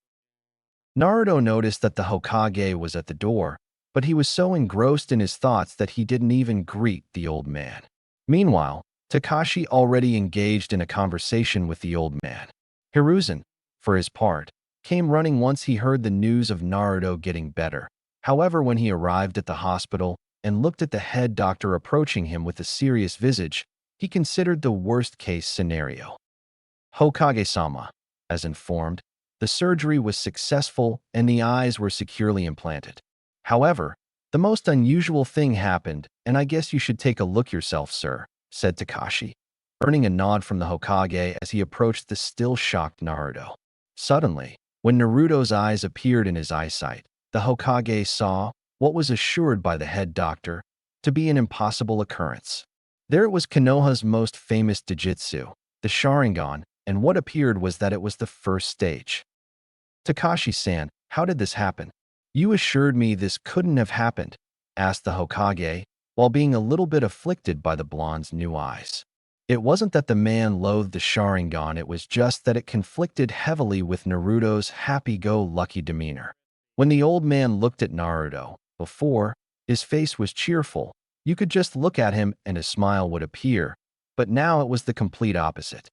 Naruto noticed that the Hokage was at the door, but he was so engrossed in his thoughts that he didn't even greet the old man. Meanwhile, Takashi already engaged in a conversation with the old man. Hiruzen, for his part, came running once he heard the news of Naruto getting better. However, when he arrived at the hospital and looked at the head doctor approaching him with a serious visage, he considered the worst-case scenario. Hokage-sama, as informed, the surgery was successful and the eyes were securely implanted. However, the most unusual thing happened, and I guess you should take a look yourself, sir, said Takashi, earning a nod from the Hokage as he approached the still-shocked Naruto. Suddenly, when Naruto's eyes appeared in his eyesight, the Hokage saw what was assured by the head doctor to be an impossible occurrence. There it was, Konoha's most famous Jujutsu, the Sharingan, and what appeared was that it was the first stage. Takashi-san, how did this happen? You assured me this couldn't have happened, asked the Hokage, while being a little bit afflicted by the blonde's new eyes. It wasn't that the man loathed the Sharingan, it was just that it conflicted heavily with Naruto's happy-go-lucky demeanor. When the old man looked at Naruto, before, his face was cheerful. You could just look at him and a smile would appear, but now it was the complete opposite.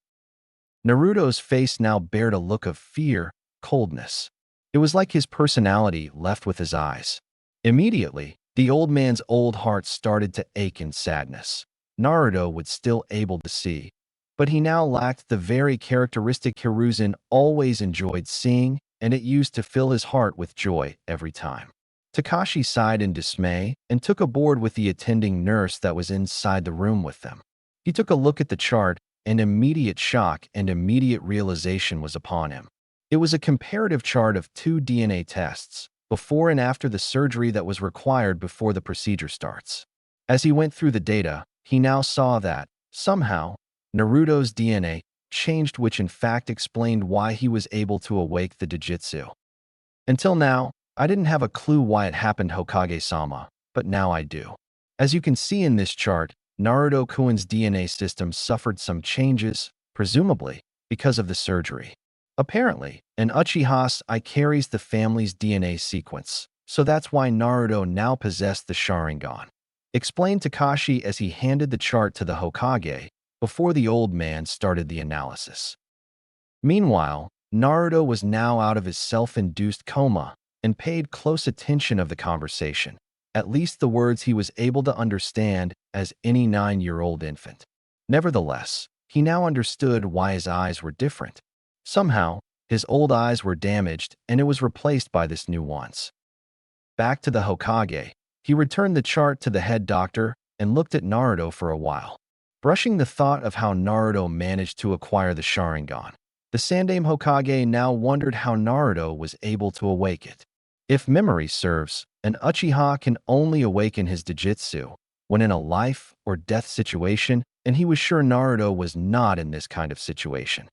Naruto's face now bared a look of fear, coldness. It was like his personality left with his eyes. Immediately, the old man's old heart started to ache in sadness. Naruto was still able to see, but he now lacked the very characteristic Hiruzen always enjoyed seeing, and it used to fill his heart with joy every time. Takashi sighed in dismay and took a board with the attending nurse that was inside the room with them. He took a look at the chart, and immediate shock and immediate realization was upon him. It was a comparative chart of 2 DNA tests, before and after the surgery that was required before the procedure starts. As he went through the data, he now saw that, somehow, Naruto's DNA changed, which in fact explained why he was able to awake the Jujutsu. Until now, I didn't have a clue why it happened, Hokage-sama, but now I do. As you can see in this chart, Naruto-kun's DNA system suffered some changes, presumably because of the surgery. Apparently, an Uchiha's carries the family's DNA sequence, so that's why Naruto now possessed the Sharingan, explained Takashi as he handed the chart to the Hokage before the old man started the analysis. Meanwhile, Naruto was now out of his self-induced coma and paid close attention of the conversation, at least the words he was able to understand as any 9-year-old infant. Nevertheless, he now understood why his eyes were different. Somehow, his old eyes were damaged and it was replaced by this new ones. Back to the Hokage, he returned the chart to the head doctor and looked at Naruto for a while, brushing the thought of how Naruto managed to acquire the Sharingan. The Sandaime Hokage now wondered how Naruto was able to awake it. If memory serves, an Uchiha can only awaken his Jujutsu when in a life or death situation, and he was sure Naruto was not in this kind of situation.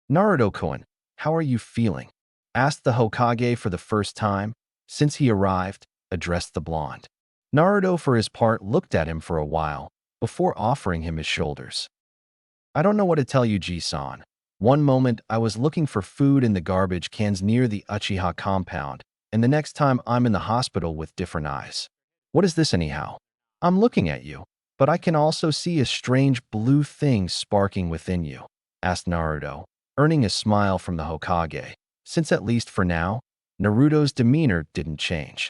Naruto-kun, how are you feeling? Asked the Hokage for the first time since he arrived, addressed the blonde. Naruto, for his part, looked at him for a while before offering him his shoulders. I don't know what to tell you, Ji-san. One moment, I was looking for food in the garbage cans near the Uchiha compound, and the next time I'm in the hospital with different eyes. What is this anyhow? I'm looking at you, but I can also see a strange blue thing sparking within you, asked Naruto, earning a smile from the Hokage, since at least for now, Naruto's demeanor didn't change.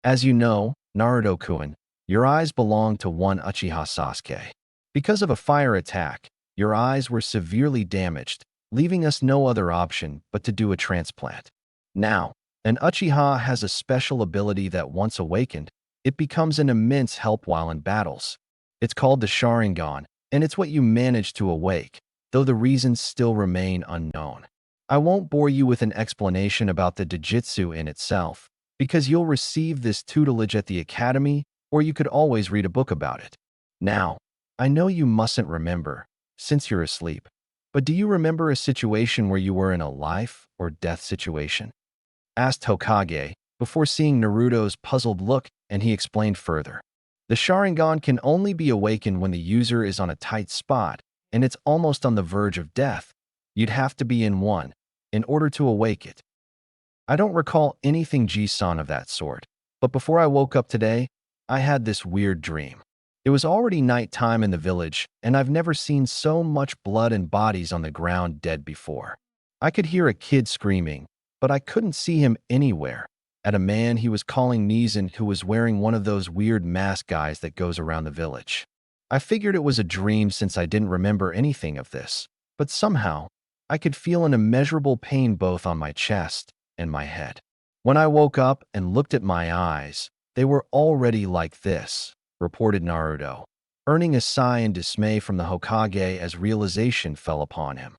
As you know, Naruto-kun, your eyes belong to one Uchiha Sasuke. Because of a fire attack, your eyes were severely damaged, leaving us no other option but to do a transplant. Now, an Uchiha has a special ability that once awakened, it becomes an immense help while in battles. It's called the Sharingan, and it's what you manage to awake, though the reasons still remain unknown. I won't bore you with an explanation about the Jujutsu in itself, because you'll receive this tutelage at the academy, or you could always read a book about it. Now, I know you mustn't remember, since you're asleep, but do you remember a situation where you were in a life or death situation? Asked Hokage, before seeing Naruto's puzzled look, and he explained further. The Sharingan can only be awakened when the user is on a tight spot, and it's almost on the verge of death. You'd have to be in one, in order to awake it. I don't recall anything Ji-san of that sort, but before I woke up today, I had this weird dream. It was already nighttime in the village, and I've never seen so much blood and bodies on the ground dead before. I could hear a kid screaming, but I couldn't see him anywhere. At a man he was calling Nizan who was wearing one of those weird mask guys that goes around the village. I figured it was a dream since I didn't remember anything of this, but somehow, I could feel an immeasurable pain both on my chest and my head. When I woke up and looked at my eyes, they were already like this, reported Naruto, earning a sigh in dismay from the Hokage as realization fell upon him.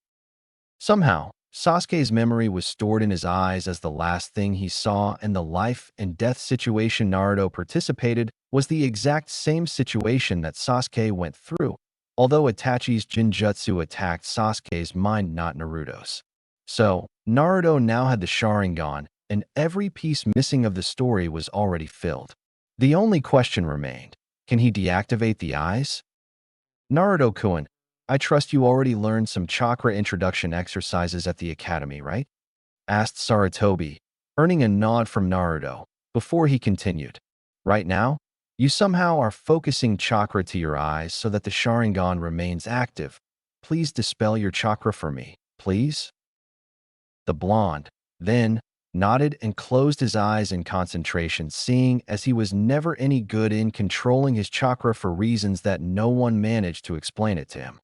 Somehow, Sasuke's memory was stored in his eyes as the last thing he saw, and the life and death situation Naruto participated was the exact same situation that Sasuke went through, although Itachi's Jinjutsu attacked Sasuke's mind, not Naruto's. So, Naruto now had the Sharingan, and every piece missing of the story was already filled. The only question remained, can he deactivate the eyes? Naruto-kun, I trust you already learned some chakra introduction exercises at the academy, right? Asked Saratobi, earning a nod from Naruto, before he continued. Right now, you somehow are focusing chakra to your eyes so that the Sharingan remains active. Please dispel your chakra for me, please? The blonde, then, nodded and closed his eyes in concentration, seeing as he was never any good in controlling his chakra for reasons that no one managed to explain it to him.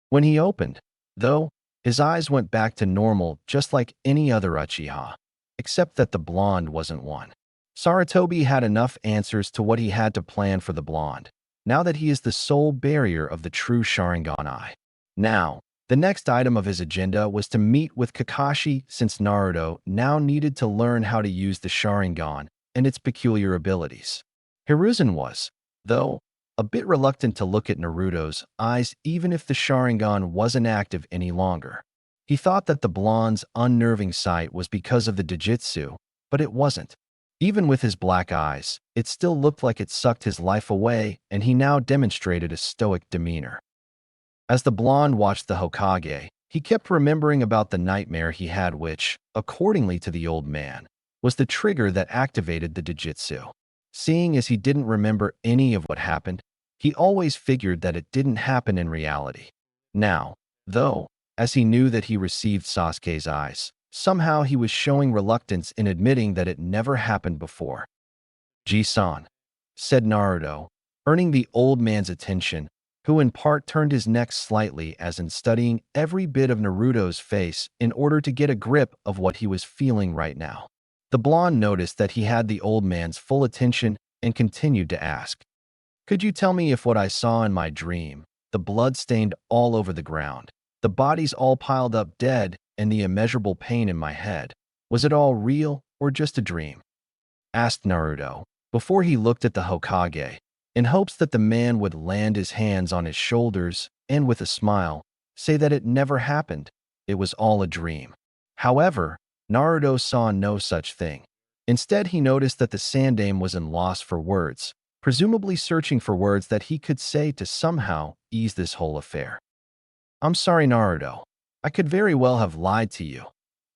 When he opened, though, his eyes went back to normal just like any other Uchiha, except that the blonde wasn't one. Saratobi had enough answers to what he had to plan for the blonde, now that he is the sole barrier of the true Sharingan eye. Now, the next item of his agenda was to meet with Kakashi since Naruto now needed to learn how to use the Sharingan and its peculiar abilities. Hiruzen was, though, a bit reluctant to look at Naruto's eyes even if the Sharingan wasn't active any longer. He thought that the blonde's unnerving sight was because of the Jujutsu, but it wasn't. Even with his black eyes, it still looked like it sucked his life away, and he now demonstrated a stoic demeanor. As the blonde watched the Hokage, he kept remembering about the nightmare he had which, accordingly to the old man, was the trigger that activated the Jujutsu. Seeing as he didn't remember any of what happened, he always figured that it didn't happen in reality. Now, though, as he knew that he received Sasuke's eyes, somehow he was showing reluctance in admitting that it never happened before. Ji-san, said Naruto, earning the old man's attention, who in part turned his neck slightly as in studying every bit of Naruto's face in order to get a grip of what he was feeling right now. The blonde noticed that he had the old man's full attention and continued to ask, "Could you tell me if what I saw in my dream, the blood stained all over the ground, the bodies all piled up dead, and the immeasurable pain in my head, was it all real or just a dream?" asked Naruto, before he looked at the Hokage, in hopes that the man would land his hands on his shoulders and with a smile, say that it never happened, it was all a dream. However, Naruto saw no such thing. Instead, he noticed that the Sandaime was in loss for words, presumably searching for words that he could say to somehow ease this whole affair. "I'm sorry, Naruto. I could very well have lied to you,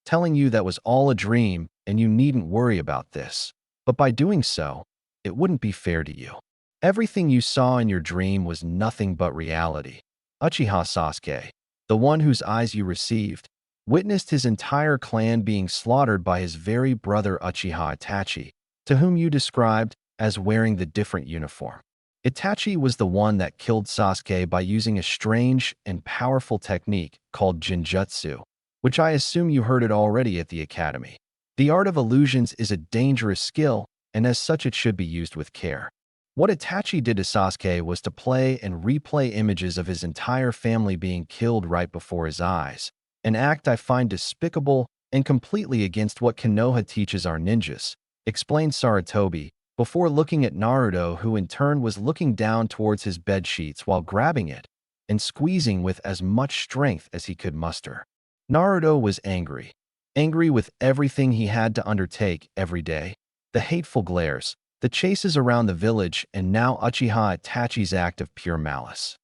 telling you that was all a dream and you needn't worry about this. But by doing so, it wouldn't be fair to you. Everything you saw in your dream was nothing but reality. Uchiha Sasuke, the one whose eyes you received, witnessed his entire clan being slaughtered by his very brother Uchiha Itachi, to whom you described as wearing the different uniform. Itachi was the one that killed Sasuke by using a strange and powerful technique called Jinjutsu, which I assume you heard it already at the academy. The art of illusions is a dangerous skill, and as such it should be used with care. What Itachi did to Sasuke was to play and replay images of his entire family being killed right before his eyes, an act I find despicable and completely against what Konoha teaches our ninjas," explained Saratobi, before looking at Naruto, who in turn was looking down towards his bed sheets while grabbing it and squeezing with as much strength as he could muster. Naruto was angry. Angry with everything he had to undertake every day, the hateful glares, the chases around the village, and now Uchiha Itachi's act of pure malice.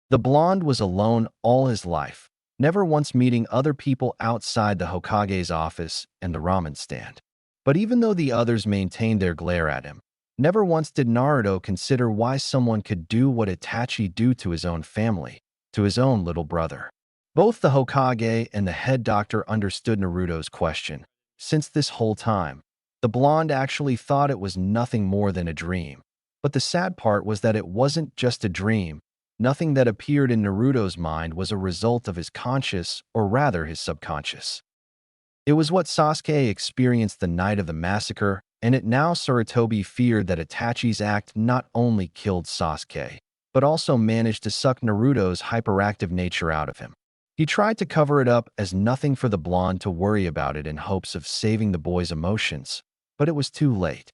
The blonde was alone all his life, never once meeting other people outside the Hokage's office and the ramen stand. But even though the others maintained their glare at him, never once did Naruto consider why someone could do what Itachi do to his own family, to his own little brother. Both the Hokage and the head doctor understood Naruto's question, since this whole time, the blonde actually thought it was nothing more than a dream. But the sad part was that it wasn't just a dream. Nothing that appeared in Naruto's mind was a result of his conscious, or rather his subconscious. It was what Sasuke experienced the night of the massacre, and it now Saratobi feared that Itachi's act not only killed Sasuke, but also managed to suck Naruto's hyperactive nature out of him. He tried to cover it up as nothing for the blonde to worry about it in hopes of saving the boy's emotions, but it was too late.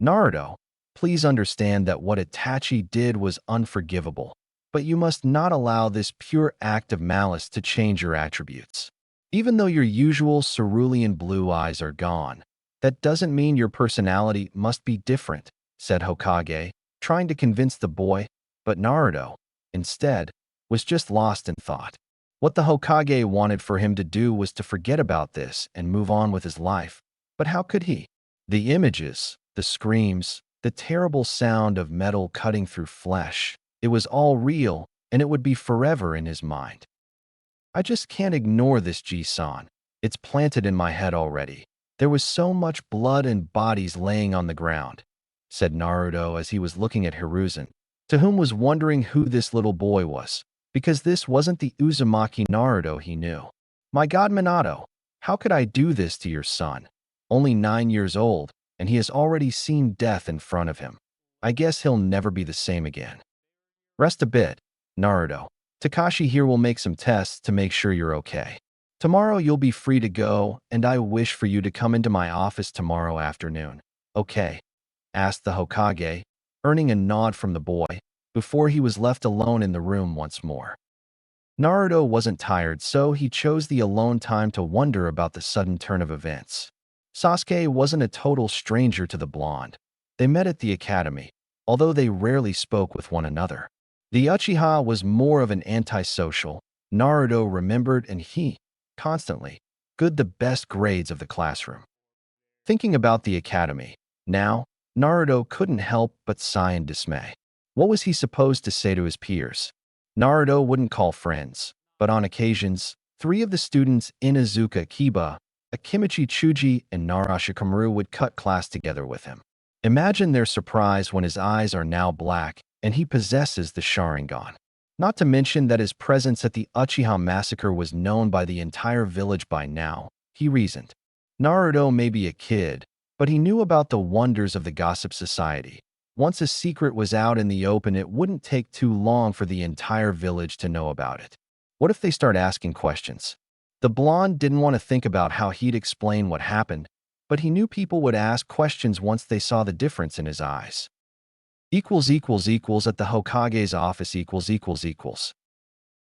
"Naruto, please understand that what Itachi did was unforgivable, but you must not allow this pure act of malice to change your attributes. Even though your usual cerulean blue eyes are gone, That doesn't mean your personality must be different, said Hokage, trying to convince the boy, but Naruto, instead, was just lost in thought. What the Hokage wanted for him to do was to forget about this and move on with his life. But how could he? The images, the screams, the terrible sound of metal cutting through flesh, it was all real, and it would be forever in his mind. I just can't ignore this, Ji-san. It's planted in my head already. There was so much blood and bodies laying on the ground, said Naruto as he was looking at Hiruzen, to whom was wondering who this little boy was, because this wasn't the Uzumaki Naruto he knew. My God, Minato, how could I do this to your son? Only 9 years old, and he has already seen death in front of him. I guess he'll never be the same again. Rest a bit, Naruto. Takashi here will make some tests to make sure you're okay. Tomorrow you'll be free to go, and I wish for you to come into my office tomorrow afternoon. Okay? Asked the Hokage, earning a nod from the boy, before he was left alone in the room once more. Naruto wasn't tired, so he chose the alone time to wonder about the sudden turn of events. Sasuke wasn't a total stranger to the blonde. They met at the academy, although they rarely spoke with one another. The Uchiha was more of an antisocial, Naruto remembered, and he, constantly, good the best grades of the classroom. Thinking about the academy, now, Naruto couldn't help but sigh in dismay. What was he supposed to say to his peers? Naruto wouldn't call friends, but on occasions, 3 of the students, Inuzuka Kiba, Akimichi Chuji, and Narashikamaru would cut class together with him. Imagine their surprise when his eyes are now black and he possesses the Sharingan. Not to mention that his presence at the Uchiha massacre was known by the entire village by now, he reasoned. Naruto may be a kid, but he knew about the wonders of the gossip society. Once a secret was out in the open, it wouldn't take too long for the entire village to know about it. What if they start asking questions? The blonde didn't want to think about how he'd explain what happened, but he knew people would ask questions once they saw the difference in his eyes. At the Hokage's office .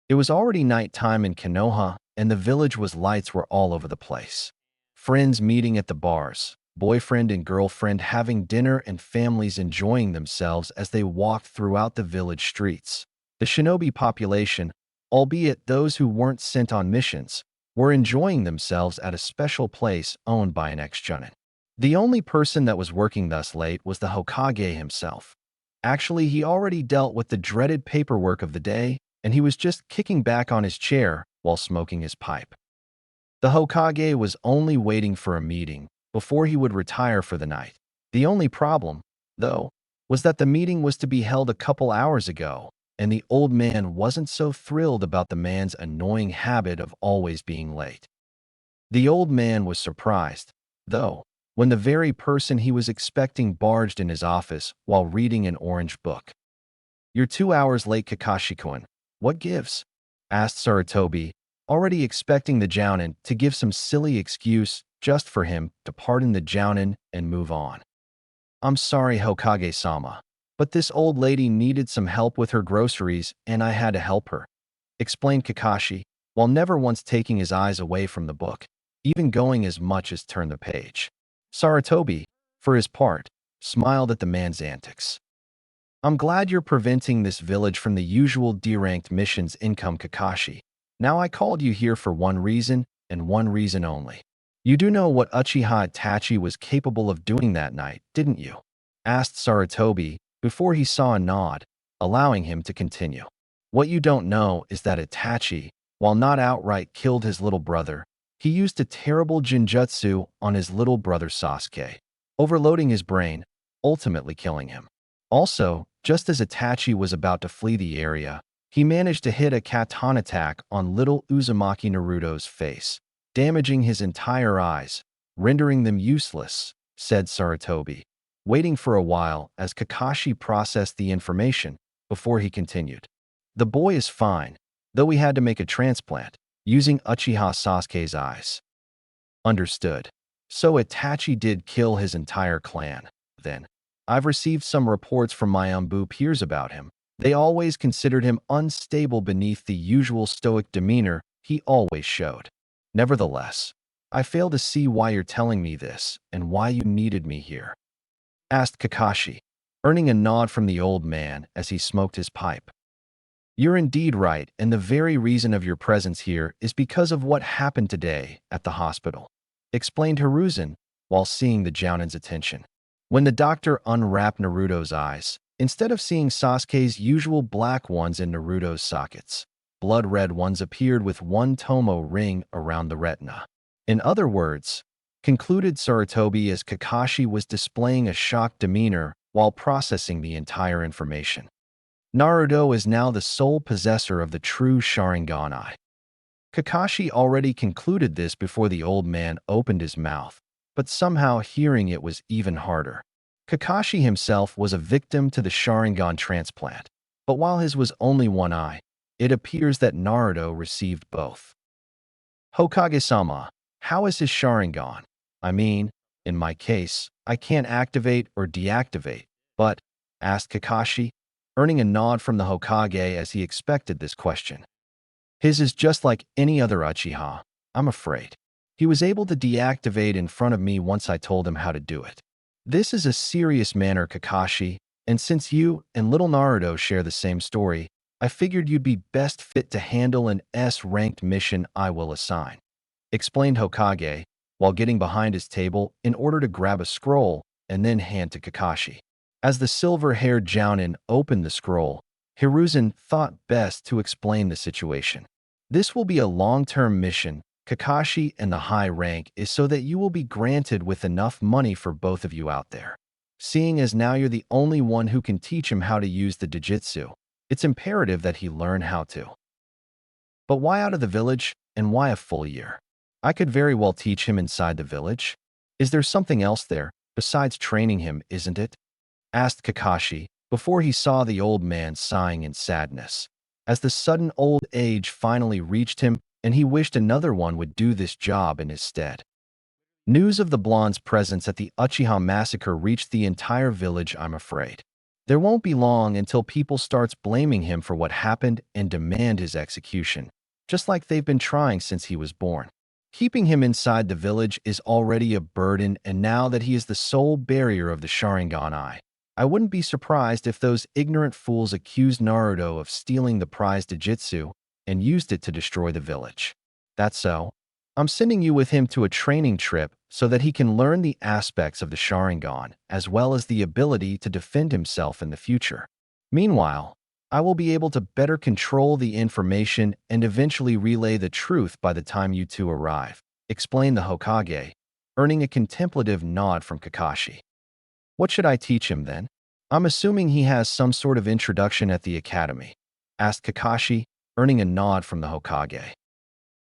It was already nighttime in Konoha, and the village was lights were all over the place. Friends meeting at the bars, boyfriend and girlfriend having dinner, and families enjoying themselves as they walked throughout the village streets. The shinobi population, albeit those who weren't sent on missions, were enjoying themselves at a special place owned by an ex-junin. The only person that was working thus late was the Hokage himself. Actually, he already dealt with the dreaded paperwork of the day, and he was just kicking back on his chair while smoking his pipe. The Hokage was only waiting for a meeting before he would retire for the night. The only problem, though, was that the meeting was to be held a couple hours ago, and the old man wasn't so thrilled about the man's annoying habit of always being late. The old man was surprised, though, when the very person he was expecting barged in his office while reading an orange book. "You're 2 hours late, Kakashi-kun. What gives?" asked Sarutobi, already expecting the Jounin to give some silly excuse just for him to pardon the Jounin and move on. "I'm sorry, Hokage-sama, but this old lady needed some help with her groceries and I had to help her," explained Kakashi, while never once taking his eyes away from the book, even going as much as turn the page. Sarutobi, for his part, smiled at the man's antics. "I'm glad you're preventing this village from the usual D-ranked missions income, Kakashi. Now I called you here for one reason, and one reason only. You do know what Uchiha Itachi was capable of doing that night, didn't you?" asked Sarutobi, before he saw a nod, allowing him to continue. "What you don't know is that Itachi, while not outright killed his little brother, he used a terrible genjutsu on his little brother Sasuke, overloading his brain, ultimately killing him. Also, just as Itachi was about to flee the area, he managed to hit a katon attack on little Uzumaki Naruto's face, damaging his entire eyes, rendering them useless," said Sarutobi, waiting for a while as Kakashi processed the information before he continued. "The boy is fine, though we had to make a transplant, using Uchiha Sasuke's eyes." "Understood. So Itachi did kill his entire clan, then. I've received some reports from my Umbu peers about him. They always considered him unstable beneath the usual stoic demeanor he always showed. Nevertheless, I fail to see why you're telling me this and why you needed me here, asked Kakashi, earning a nod from the old man as he smoked his pipe. You're indeed right, and the very reason of your presence here is because of what happened today at the hospital, explained Hiruzen while seeing the Jounin's attention. When the doctor unwrapped Naruto's eyes, instead of seeing Sasuke's usual black ones in Naruto's sockets, blood-red ones appeared with one Tomo ring around the retina. In other words, concluded Sarutobi as Kakashi was displaying a shocked demeanor while processing the entire information. Naruto is now the sole possessor of the true Sharingan eye. Kakashi already concluded this before the old man opened his mouth, but somehow hearing it was even harder. Kakashi himself was a victim to the Sharingan transplant, but while his was only one eye, it appears that Naruto received both. Hokage-sama, how is his Sharingan? I mean, in my case, I can't activate or deactivate, but, asked Kakashi, earning a nod from the Hokage as he expected this question. His is just like any other Uchiha, I'm afraid. He was able to deactivate in front of me once I told him how to do it. This is a serious matter, Kakashi, and since you and little Naruto share the same story, I figured you'd be best fit to handle an S-ranked mission I will assign, explained Hokage, while getting behind his table in order to grab a scroll and then hand to Kakashi. As the silver-haired Jounin opened the scroll, Hiruzen thought best to explain the situation. This will be a long-term mission, Kakashi, and the high rank is so that you will be granted with enough money for both of you out there. Seeing as now you're the only one who can teach him how to use the Jujutsu, it's imperative that he learn how to. But why out of the village, and why a full year? I could very well teach him inside the village. Is there something else there, besides training him, isn't it? Asked Kakashi, before he saw the old man sighing in sadness, as the sudden old age finally reached him and he wished another one would do this job in his stead. News of the blonde's presence at the Uchiha massacre reached the entire village, I'm afraid. There won't be long until people starts blaming him for what happened and demand his execution, just like they've been trying since he was born. Keeping him inside the village is already a burden, and now that he is the sole barrier of the Sharingan eye, I wouldn't be surprised if those ignorant fools accused Naruto of stealing the prized Jujutsu and used it to destroy the village. That's so. I'm sending you with him to a training trip so that he can learn the aspects of the Sharingan as well as the ability to defend himself in the future. Meanwhile, I will be able to better control the information and eventually relay the truth by the time you two arrive, explained the Hokage, earning a contemplative nod from Kakashi. What should I teach him then? I'm assuming he has some sort of introduction at the academy, asked Kakashi, earning a nod from the Hokage.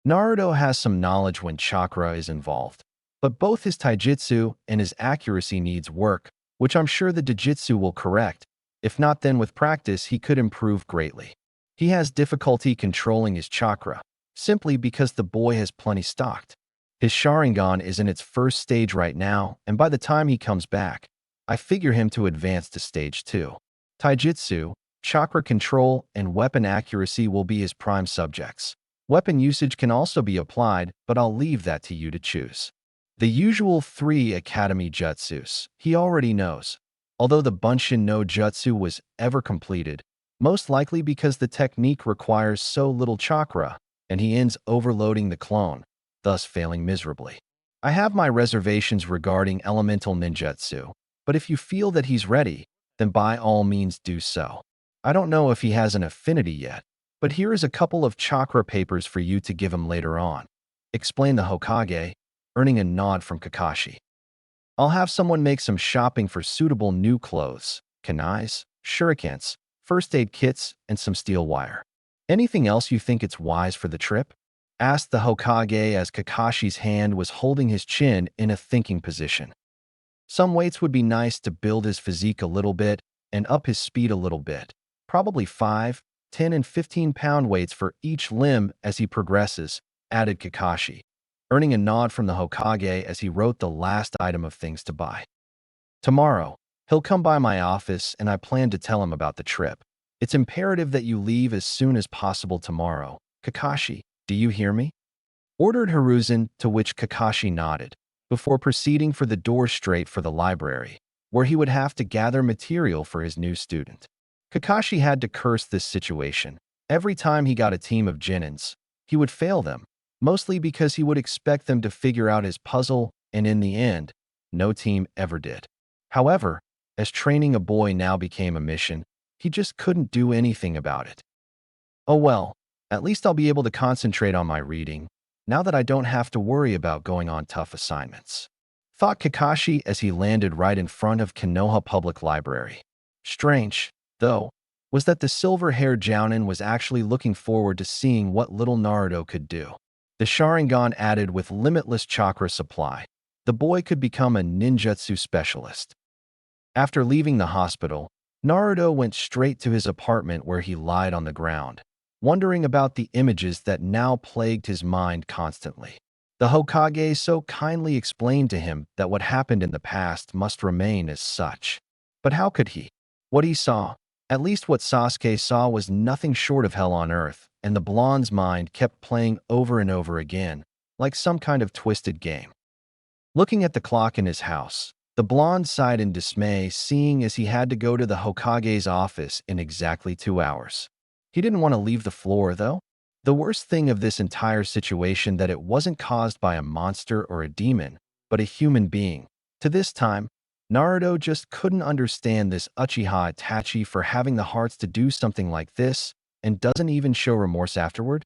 Naruto has some knowledge when chakra is involved, but both his taijutsu and his accuracy needs work, which I'm sure the Jujutsu will correct. If not, then with practice he could improve greatly. He has difficulty controlling his chakra, simply because the boy has plenty stocked. His Sharingan is in its first stage right now, and by the time he comes back, I figure him to advance to stage 2. Taijutsu, chakra control, and weapon accuracy will be his prime subjects. Weapon usage can also be applied, but I'll leave that to you to choose. The usual 3 academy jutsus, he already knows, although the Bunshin no Jutsu was ever completed, most likely because the technique requires so little chakra, and he ends overloading the clone, thus failing miserably. I have my reservations regarding elemental ninjutsu, but if you feel that he's ready, then by all means do so. I don't know if he has an affinity yet, but here is a couple of chakra papers for you to give him later on, explained the Hokage, earning a nod from Kakashi. I'll have someone make some shopping for suitable new clothes, kunais, shurikens, first aid kits, and some steel wire. Anything else you think it's wise for the trip? Asked the Hokage as Kakashi's hand was holding his chin in a thinking position. Some weights would be nice to build his physique a little bit and up his speed a little bit. Probably 5, 10, and 15-pound weights for each limb as he progresses, added Kakashi, earning a nod from the Hokage as he wrote the last item of things to buy. Tomorrow, he'll come by my office and I plan to tell him about the trip. It's imperative that you leave as soon as possible tomorrow. Kakashi, do you hear me? ordered Hiruzen, to which Kakashi nodded, before proceeding for the door straight for the library, where he would have to gather material for his new student. Kakashi had to curse this situation. Every time he got a team of Genins, he would fail them, mostly because he would expect them to figure out his puzzle, and in the end, no team ever did. However, as training a boy now became a mission, he just couldn't do anything about it. Oh well, at least I'll be able to concentrate on my reading, now that I don't have to worry about going on tough assignments, thought Kakashi as he landed right in front of Konoha Public Library. Strange, though, was that the silver-haired Jounin was actually looking forward to seeing what little Naruto could do. The Sharingan added with limitless chakra supply, the boy could become a ninjutsu specialist. After leaving the hospital, Naruto went straight to his apartment where he lied on the ground, wondering about the images that now plagued his mind constantly. The Hokage so kindly explained to him that what happened in the past must remain as such. But how could he? What he saw, at least what Sasuke saw, was nothing short of hell on earth, and the blonde's mind kept playing over and over again, like some kind of twisted game. Looking at the clock in his house, the blonde sighed in dismay, seeing as he had to go to the Hokage's office in exactly 2 hours. He didn't want to leave the floor, though. The worst thing of this entire situation that it wasn't caused by a monster or a demon, but a human being. To this time, Naruto just couldn't understand this Uchiha Itachi for having the hearts to do something like this, and doesn't even show remorse afterward.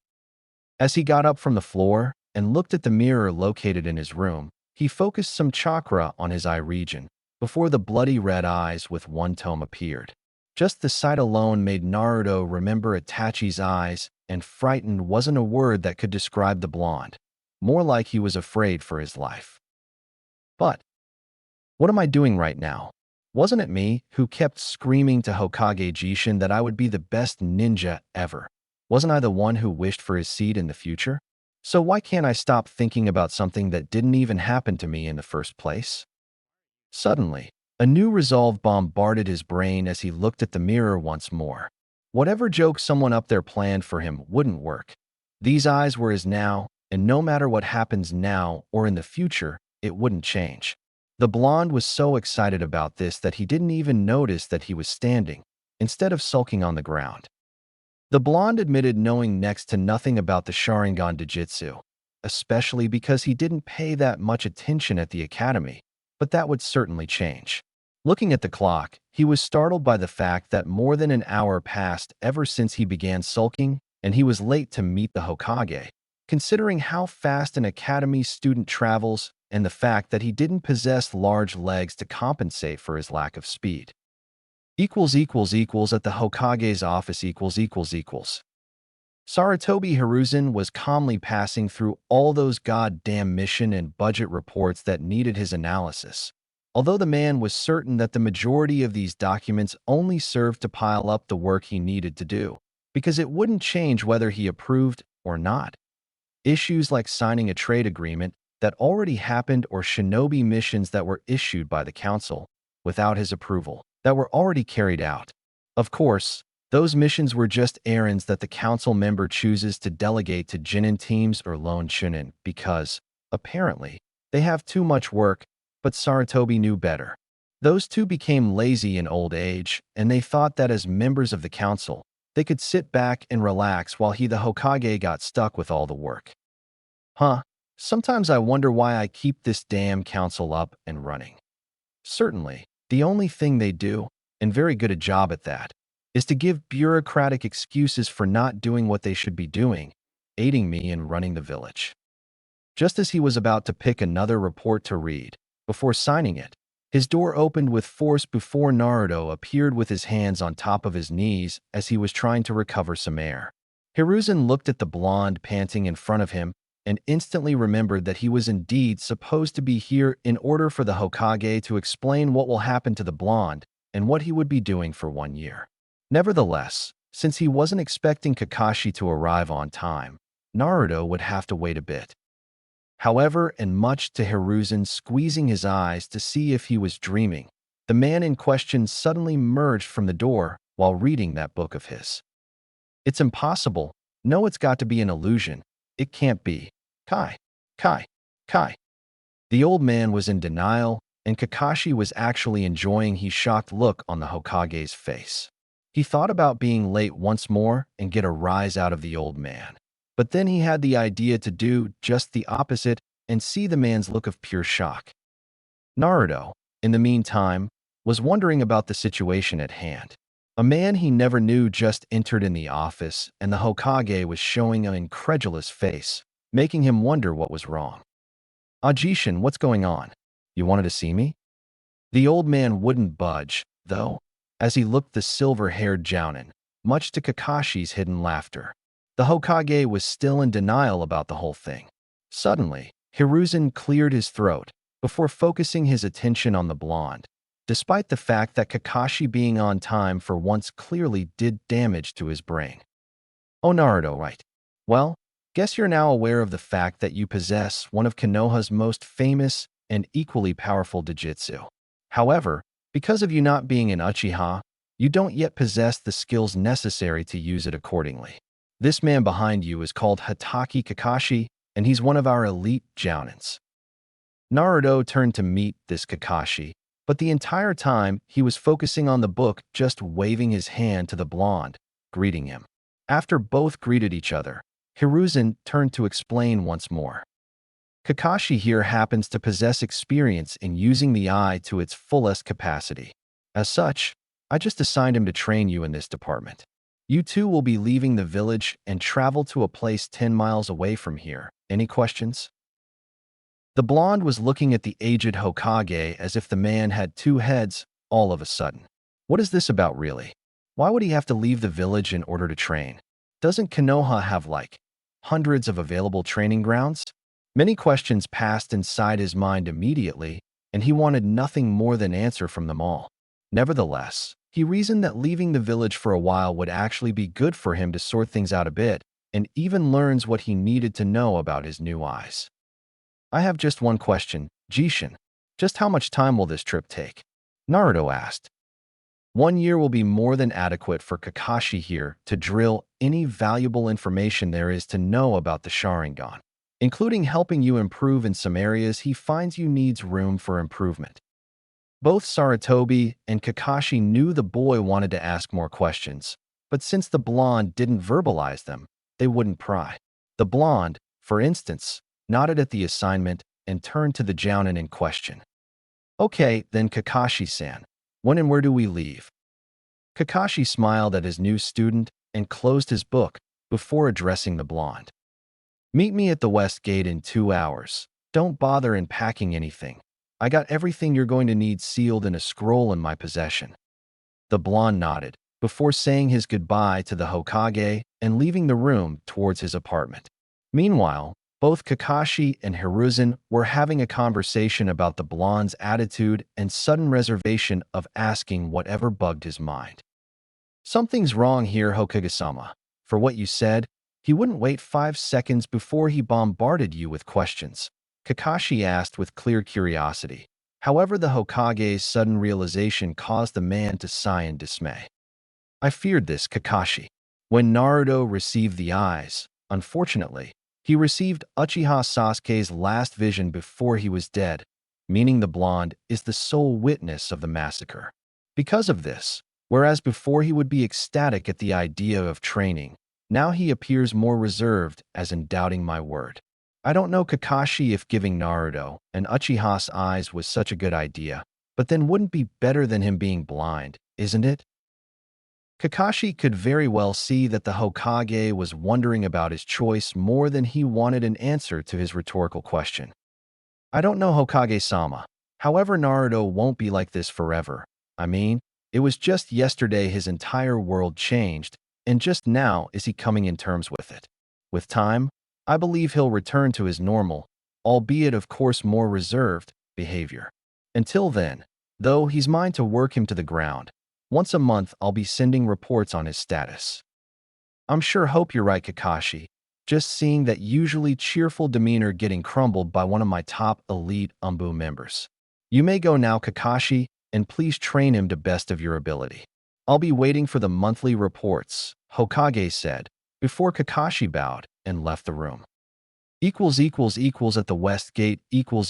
As he got up from the floor and looked at the mirror located in his room, he focused some chakra on his eye region, before the bloody red eyes with one tome appeared. Just the sight alone made Naruto remember Itachi's eyes, and frightened wasn't a word that could describe the blonde. More like he was afraid for his life. But what am I doing right now? Wasn't it me who kept screaming to Hokage Jishin that I would be the best ninja ever? Wasn't I the one who wished for his seat in the future? So why can't I stop thinking about something that didn't even happen to me in the first place? Suddenly, a new resolve bombarded his brain as he looked at the mirror once more. Whatever joke someone up there planned for him wouldn't work. These eyes were his now, and no matter what happens now or in the future, it wouldn't change. The blonde was so excited about this that he didn't even notice that he was standing, instead of sulking on the ground. The blonde admitted knowing next to nothing about the Sharingan Jujutsu, especially because he didn't pay that much attention at the academy, but that would certainly change. Looking at the clock, he was startled by the fact that more than an hour passed ever since he began sulking, and he was late to meet the Hokage. Considering how fast an academy student travels and the fact that he didn't possess large legs to compensate for his lack of speed. At the Hokage's office . Sarutobi Hiruzen was calmly passing through all those goddamn mission and budget reports that needed his analysis, although the man was certain that the majority of these documents only served to pile up the work he needed to do, because it wouldn't change whether he approved or not. Issues like signing a trade agreement that already happened or shinobi missions that were issued by the council without his approval, that were already carried out. Of course, those missions were just errands that the council member chooses to delegate to Jinin teams or lone Chunin because, apparently, they have too much work, but Sarutobi knew better. Those two became lazy in old age, and they thought that as members of the council, they could sit back and relax while he, the Hokage, got stuck with all the work. Sometimes I wonder why I keep this damn council up and running. Certainly, the only thing they do, and very good a job at that, is to give bureaucratic excuses for not doing what they should be doing, aiding me in running the village. Just as he was about to pick another report to read, before signing it, his door opened with force before Naruto appeared with his hands on top of his knees as he was trying to recover some air. Hiruzen looked at the blonde panting in front of him and instantly remembered that he was indeed supposed to be here in order for the Hokage to explain what will happen to the blonde and what he would be doing for 1 year. Nevertheless, since he wasn't expecting Kakashi to arrive on time, Naruto would have to wait a bit. However, and much to Hiruzen squeezing his eyes to see if he was dreaming, the man in question suddenly emerged from the door while reading that book of his. It's impossible. No, it's got to be an illusion. It can't be. Kai, Kai, Kai. The old man was in denial, and Kakashi was actually enjoying his shocked look on the Hokage's face. He thought about being late once more and get a rise out of the old man. But then he had the idea to do just the opposite and see the man's look of pure shock. Naruto, in the meantime, was wondering about the situation at hand. A man he never knew just entered in the office, and the Hokage was showing an incredulous face, making him wonder what was wrong. Ajishin, what's going on? You wanted to see me? The old man wouldn't budge, though, as he looked the silver-haired Jounin, much to Kakashi's hidden laughter. The Hokage was still in denial about the whole thing. Suddenly, Hiruzen cleared his throat before focusing his attention on the blonde, despite the fact that Kakashi being on time for once clearly did damage to his brain. Oh, Naruto, right. Well, guess you're now aware of the fact that you possess one of Konoha's most famous and equally powerful Jujutsu. However, because of you not being an Uchiha, you don't yet possess the skills necessary to use it accordingly. This man behind you is called Hatake Kakashi, and he's one of our elite Jounins. Naruto turned to meet this Kakashi, but the entire time he was focusing on the book, just waving his hand to the blonde, greeting him. After both greeted each other, Hiruzen turned to explain once more. Kakashi here happens to possess experience in using the eye to its fullest capacity. As such, I just assigned him to train you in this department. You two will be leaving the village and travel to a place 10 miles away from here. Any questions? The blonde was looking at the aged Hokage as if the man had two heads all of a sudden. What is this about really? Why would he have to leave the village in order to train? Doesn't Konoha have hundreds of available training grounds? Many questions passed inside his mind immediately, and he wanted nothing more than answer from them all. Nevertheless, he reasoned that leaving the village for a while would actually be good for him to sort things out a bit, and even learns what he needed to know about his new eyes. I have just one question, Jishin. Just how much time will this trip take? Naruto asked. 1 year will be more than adequate for Kakashi here to drill any valuable information there is to know about the Sharingan, including helping you improve in some areas he finds you needs room for improvement. Both Sarutobi and Kakashi knew the boy wanted to ask more questions, but since the blonde didn't verbalize them, they wouldn't pry. The blonde, for instance, nodded at the assignment and turned to the Jounin in question. Okay, then Kakashi-san, when and where do we leave? Kakashi smiled at his new student and closed his book before addressing the blonde. Meet me at the West Gate in 2 hours. Don't bother in packing anything. I got everything you're going to need sealed in a scroll in my possession. The blonde nodded before saying his goodbye to the Hokage and leaving the room towards his apartment. Meanwhile, both Kakashi and Hiruzen were having a conversation about the blonde's attitude and sudden reservation of asking whatever bugged his mind. Something's wrong here, Hokage-sama. For what you said, he wouldn't wait 5 seconds before he bombarded you with questions, Kakashi asked with clear curiosity. However, the Hokage's sudden realization caused the man to sigh in dismay. I feared this, Kakashi. When Naruto received the eyes, unfortunately, he received Uchiha Sasuke's last vision before he was dead, meaning the blonde is the sole witness of the massacre. Because of this, whereas before he would be ecstatic at the idea of training, now he appears more reserved as in doubting my word. I don't know, Kakashi, if giving Naruto an Uchiha's eyes was such a good idea, but then wouldn't be better than him being blind, isn't it? Kakashi could very well see that the Hokage was wondering about his choice more than he wanted an answer to his rhetorical question. I don't know, Hokage-sama. However, Naruto won't be like this forever. I mean, it was just yesterday his entire world changed, and just now is he coming in terms with it. With time, I believe he'll return to his normal, albeit of course more reserved, behavior. Until then, though, he's mine to work him to the ground. Once a month, I'll be sending reports on his status. I'm sure hope you're right, Kakashi. Just seeing that usually cheerful demeanor getting crumbled by one of my top elite Umbu members. You may go now, Kakashi, and please train him to best of your ability. I'll be waiting for the monthly reports, Hokage said, before Kakashi bowed and left the room. Equals at the West Gate equals.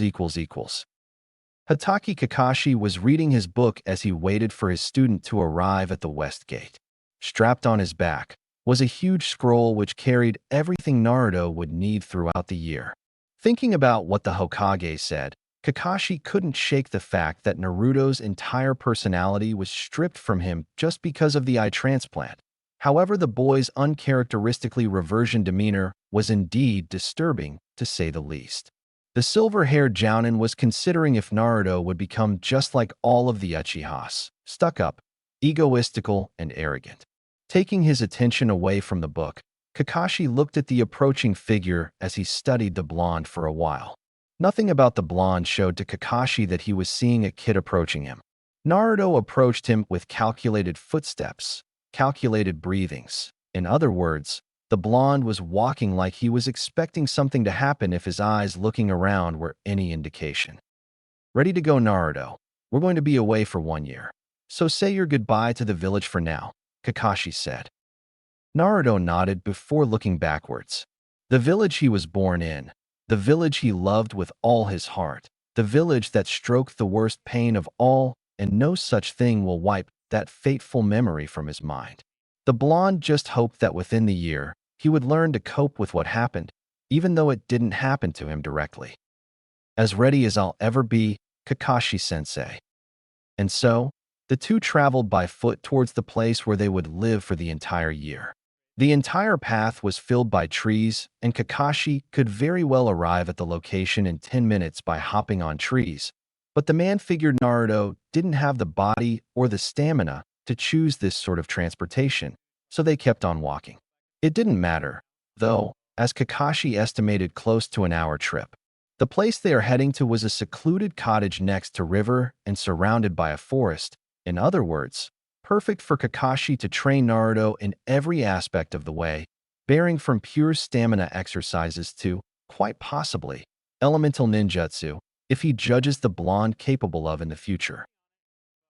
Hatake Kakashi was reading his book as he waited for his student to arrive at the West Gate. Strapped on his back was a huge scroll which carried everything Naruto would need throughout the year. Thinking about what the Hokage said, Kakashi couldn't shake the fact that Naruto's entire personality was stripped from him just because of the eye transplant. However, the boy's uncharacteristically reversion demeanor was indeed disturbing, to say the least. The silver-haired Jounin was considering if Naruto would become just like all of the Uchihas, stuck-up, egoistical, and arrogant. Taking his attention away from the book, Kakashi looked at the approaching figure as he studied the blonde for a while. Nothing about the blonde showed to Kakashi that he was seeing a kid approaching him. Naruto approached him with calculated footsteps, calculated breathings. In other words, the blonde was walking like he was expecting something to happen if his eyes looking around were any indication. Ready to go, Naruto. We're going to be away for 1 year. So say your goodbye to the village for now, Kakashi said. Naruto nodded before looking backwards. The village he was born in, the village he loved with all his heart, the village that stroked the worst pain of all, and no such thing will wipe that fateful memory from his mind. The blonde just hoped that within the year, he would learn to cope with what happened, even though it didn't happen to him directly. As ready as I'll ever be, Kakashi-sensei. And so, the two traveled by foot towards the place where they would live for the entire year. The entire path was filled by trees, and Kakashi could very well arrive at the location in 10 minutes by hopping on trees. But the man figured Naruto didn't have the body or the stamina to choose this sort of transportation, so they kept on walking. It didn't matter, though, as Kakashi estimated close to an hour trip. The place they are heading to was a secluded cottage next to river and surrounded by a forest. In other words, perfect for Kakashi to train Naruto in every aspect of the way, bearing from pure stamina exercises to, quite possibly, elemental ninjutsu, if he judges the blonde capable of in the future.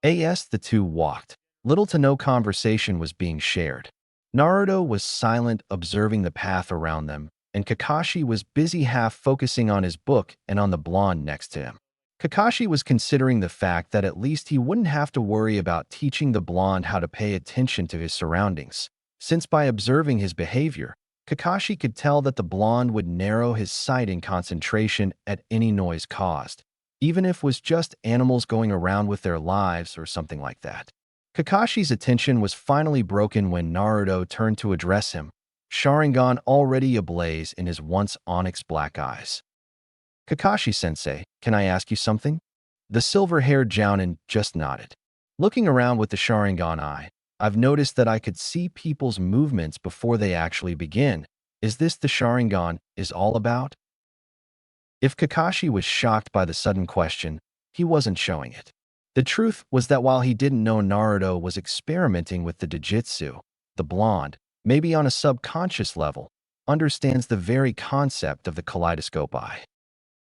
As the two walked, little to no conversation was being shared. Naruto was silent, observing the path around them, and Kakashi was busy half focusing on his book and on the blonde next to him. Kakashi was considering the fact that at least he wouldn't have to worry about teaching the blonde how to pay attention to his surroundings, since by observing his behavior, Kakashi could tell that the blonde would narrow his sight and concentration at any noise caused, even if it was just animals going around with their lives or something like that. Kakashi's attention was finally broken when Naruto turned to address him, Sharingan already ablaze in his once onyx black eyes. Kakashi-sensei, can I ask you something? The silver-haired Jounin just nodded. Looking around with the Sharingan eye, I've noticed that I could see people's movements before they actually begin. Is this the Sharingan is all about? If Kakashi was shocked by the sudden question, he wasn't showing it. The truth was that while he didn't know Naruto was experimenting with the Jujutsu, the blonde, maybe on a subconscious level, understands the very concept of the kaleidoscope eye.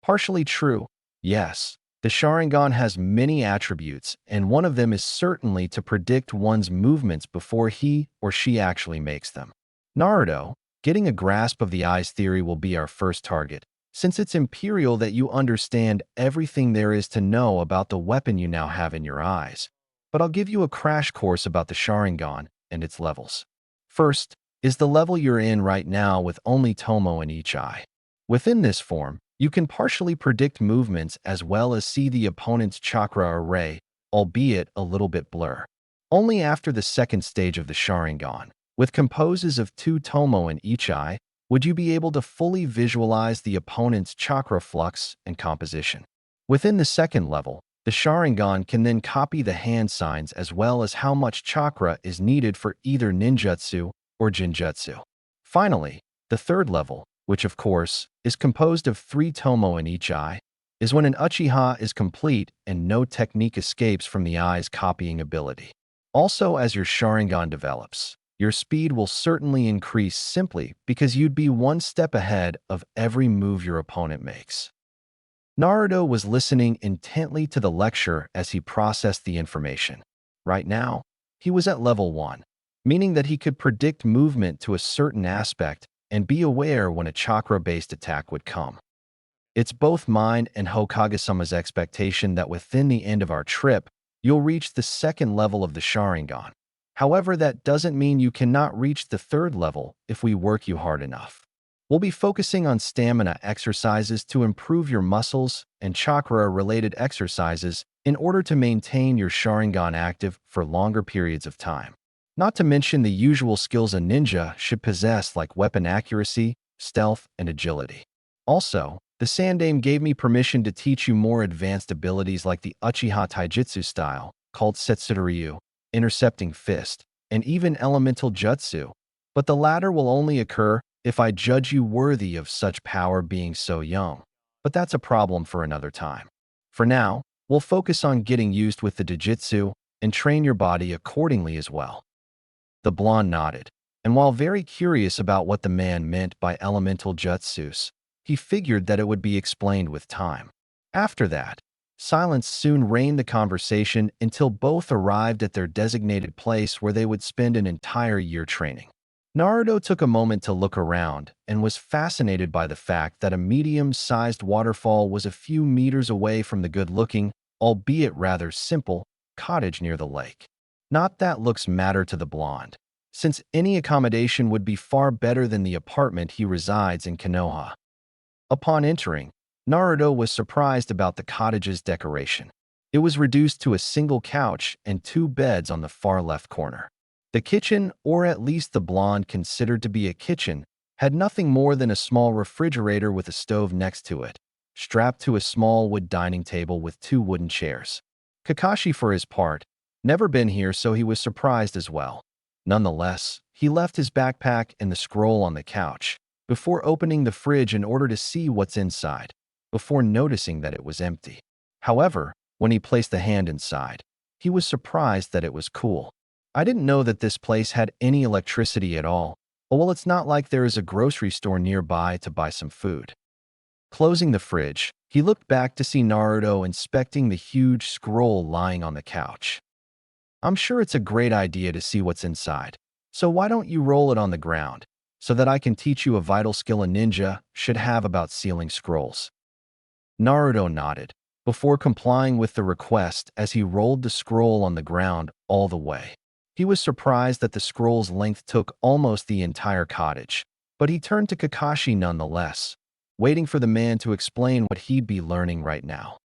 Partially true, yes. The Sharingan has many attributes, and one of them is certainly to predict one's movements before he or she actually makes them. Naruto, getting a grasp of the eye's theory will be our first target, since it's imperial that you understand everything there is to know about the weapon you now have in your eyes. But I'll give you a crash course about the Sharingan and its levels. First is the level you're in right now with only Tomo in each eye. Within this form, you can partially predict movements as well as see the opponent's chakra array, albeit a little bit blur. Only after the second stage of the Sharingan, with composes of 2 Tomo in each eye, would you be able to fully visualize the opponent's chakra flux and composition. Within the second level, the Sharingan can then copy the hand signs as well as how much chakra is needed for either ninjutsu or jinjutsu. Finally, the third level, which of course is composed of 3 Tomo in each eye, is when an Uchiha is complete and no technique escapes from the eye's copying ability. Also, as your Sharingan develops, your speed will certainly increase simply because you'd be one step ahead of every move your opponent makes. Naruto was listening intently to the lecture as he processed the information. Right now, he was at level 1, meaning that he could predict movement to a certain aspect and be aware when a chakra-based attack would come. It's both mine and Hokage-sama's expectation that within the end of our trip, you'll reach the second level of the Sharingan. However, that doesn't mean you cannot reach the third level if we work you hard enough. We'll be focusing on stamina exercises to improve your muscles and chakra-related exercises in order to maintain your Sharingan active for longer periods of time. Not to mention the usual skills a ninja should possess like weapon accuracy, stealth, and agility. Also, the Sandaime gave me permission to teach you more advanced abilities like the Uchiha Taijutsu style, called Setsuryu, Intercepting Fist, and even Elemental Jutsu, but the latter will only occur if I judge you worthy of such power being so young. But that's a problem for another time. For now, we'll focus on getting used with the Jujutsu and train your body accordingly as well. The blonde nodded, and while very curious about what the man meant by elemental jutsus, he figured that it would be explained with time. After that, silence soon reigned the conversation until both arrived at their designated place where they would spend an entire year training. Naruto took a moment to look around and was fascinated by the fact that a medium-sized waterfall was a few meters away from the good-looking, albeit rather simple, cottage near the lake. Not that looks matter to the blonde, since any accommodation would be far better than the apartment he resides in Konoha. Upon entering, Naruto was surprised about the cottage's decoration. It was reduced to a single couch and 2 beds on the far left corner. The kitchen, or at least the blonde considered to be a kitchen, had nothing more than a small refrigerator with a stove next to it, strapped to a small wood dining table with 2 wooden chairs. Kakashi, for his part, never been here, so he was surprised as well. Nonetheless, he left his backpack and the scroll on the couch before opening the fridge in order to see what's inside, before noticing that it was empty. However, when he placed the hand inside, he was surprised that it was cool. I didn't know that this place had any electricity at all. Well, it's not like there is a grocery store nearby to buy some food. Closing the fridge, he looked back to see Naruto inspecting the huge scroll lying on the couch. I'm sure it's a great idea to see what's inside, so why don't you roll it on the ground, so that I can teach you a vital skill a ninja should have about sealing scrolls. Naruto nodded, before complying with the request as he rolled the scroll on the ground all the way. He was surprised that the scroll's length took almost the entire cottage, but he turned to Kakashi nonetheless, waiting for the man to explain what he'd be learning right now.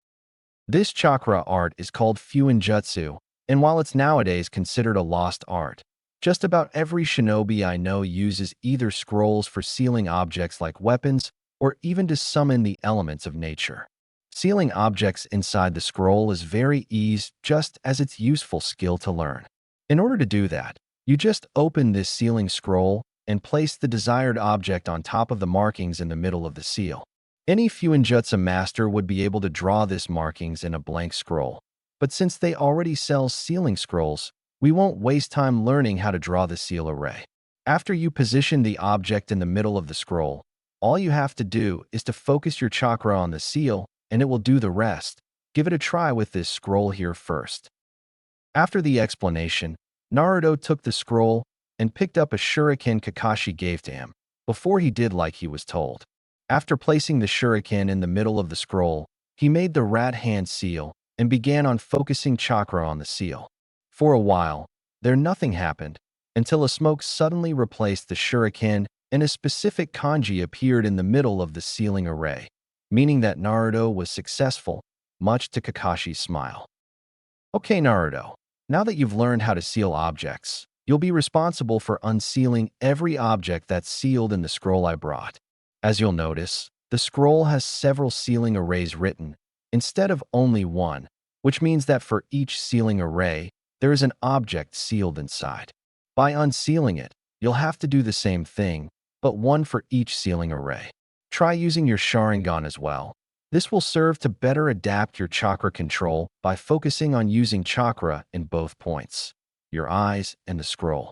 This chakra art is called Fuinjutsu, and while it's nowadays considered a lost art, just about every shinobi I know uses either scrolls for sealing objects like weapons or even to summon the elements of nature. Sealing objects inside the scroll is very easy, just as it's useful skill to learn. In order to do that, you just open this sealing scroll and place the desired object on top of the markings in the middle of the seal. Any Fuinjutsu master would be able to draw this markings in a blank scroll, but since they already sell sealing scrolls, we won't waste time learning how to draw the seal array. After you position the object in the middle of the scroll, all you have to do is to focus your chakra on the seal, and it will do the rest. Give it a try with this scroll here first. After the explanation, Naruto took the scroll and picked up a shuriken Kakashi gave to him, before he did like he was told. After placing the shuriken in the middle of the scroll, he made the rat hand seal and began on focusing chakra on the seal. For a while, nothing happened, until a smoke suddenly replaced the shuriken and a specific kanji appeared in the middle of the sealing array, meaning that Naruto was successful, much to Kakashi's smile. Okay, Naruto, now that you've learned how to seal objects, you'll be responsible for unsealing every object that's sealed in the scroll I brought. As you'll notice, the scroll has several sealing arrays written, instead of only one, which means that for each sealing array, there is an object sealed inside. By unsealing it, you'll have to do the same thing, but one for each sealing array. Try using your Sharingan as well. This will serve to better adapt your chakra control by focusing on using chakra in both points, your eyes and the scroll.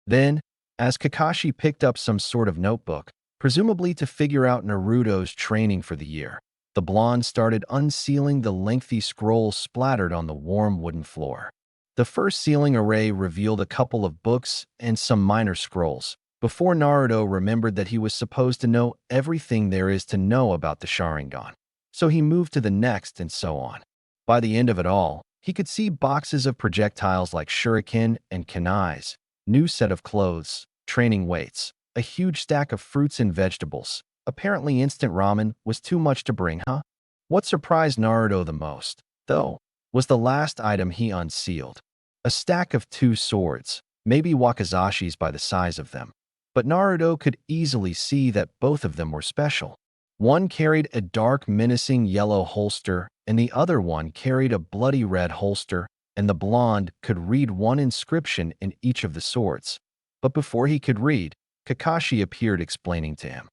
Then, as Kakashi picked up some sort of notebook, presumably to figure out Naruto's training for the year, the blonde started unsealing the lengthy scroll splattered on the warm wooden floor. The first sealing array revealed a couple of books and some minor scrolls, before Naruto remembered that he was supposed to know everything there is to know about the Sharingan. So he moved to the next and so on. By the end of it all, he could see boxes of projectiles like shuriken and kunais, new set of clothes, training weights, a huge stack of fruits and vegetables. Apparently instant ramen was too much to bring, huh? What surprised Naruto the most, though, was the last item he unsealed. A stack of 2 swords, maybe wakizashis by the size of them. But Naruto could easily see that both of them were special. One carried a dark, menacing yellow holster, and the other one carried a bloody red holster, and the blonde could read one inscription in each of the swords. But before he could read, Kakashi appeared explaining to him.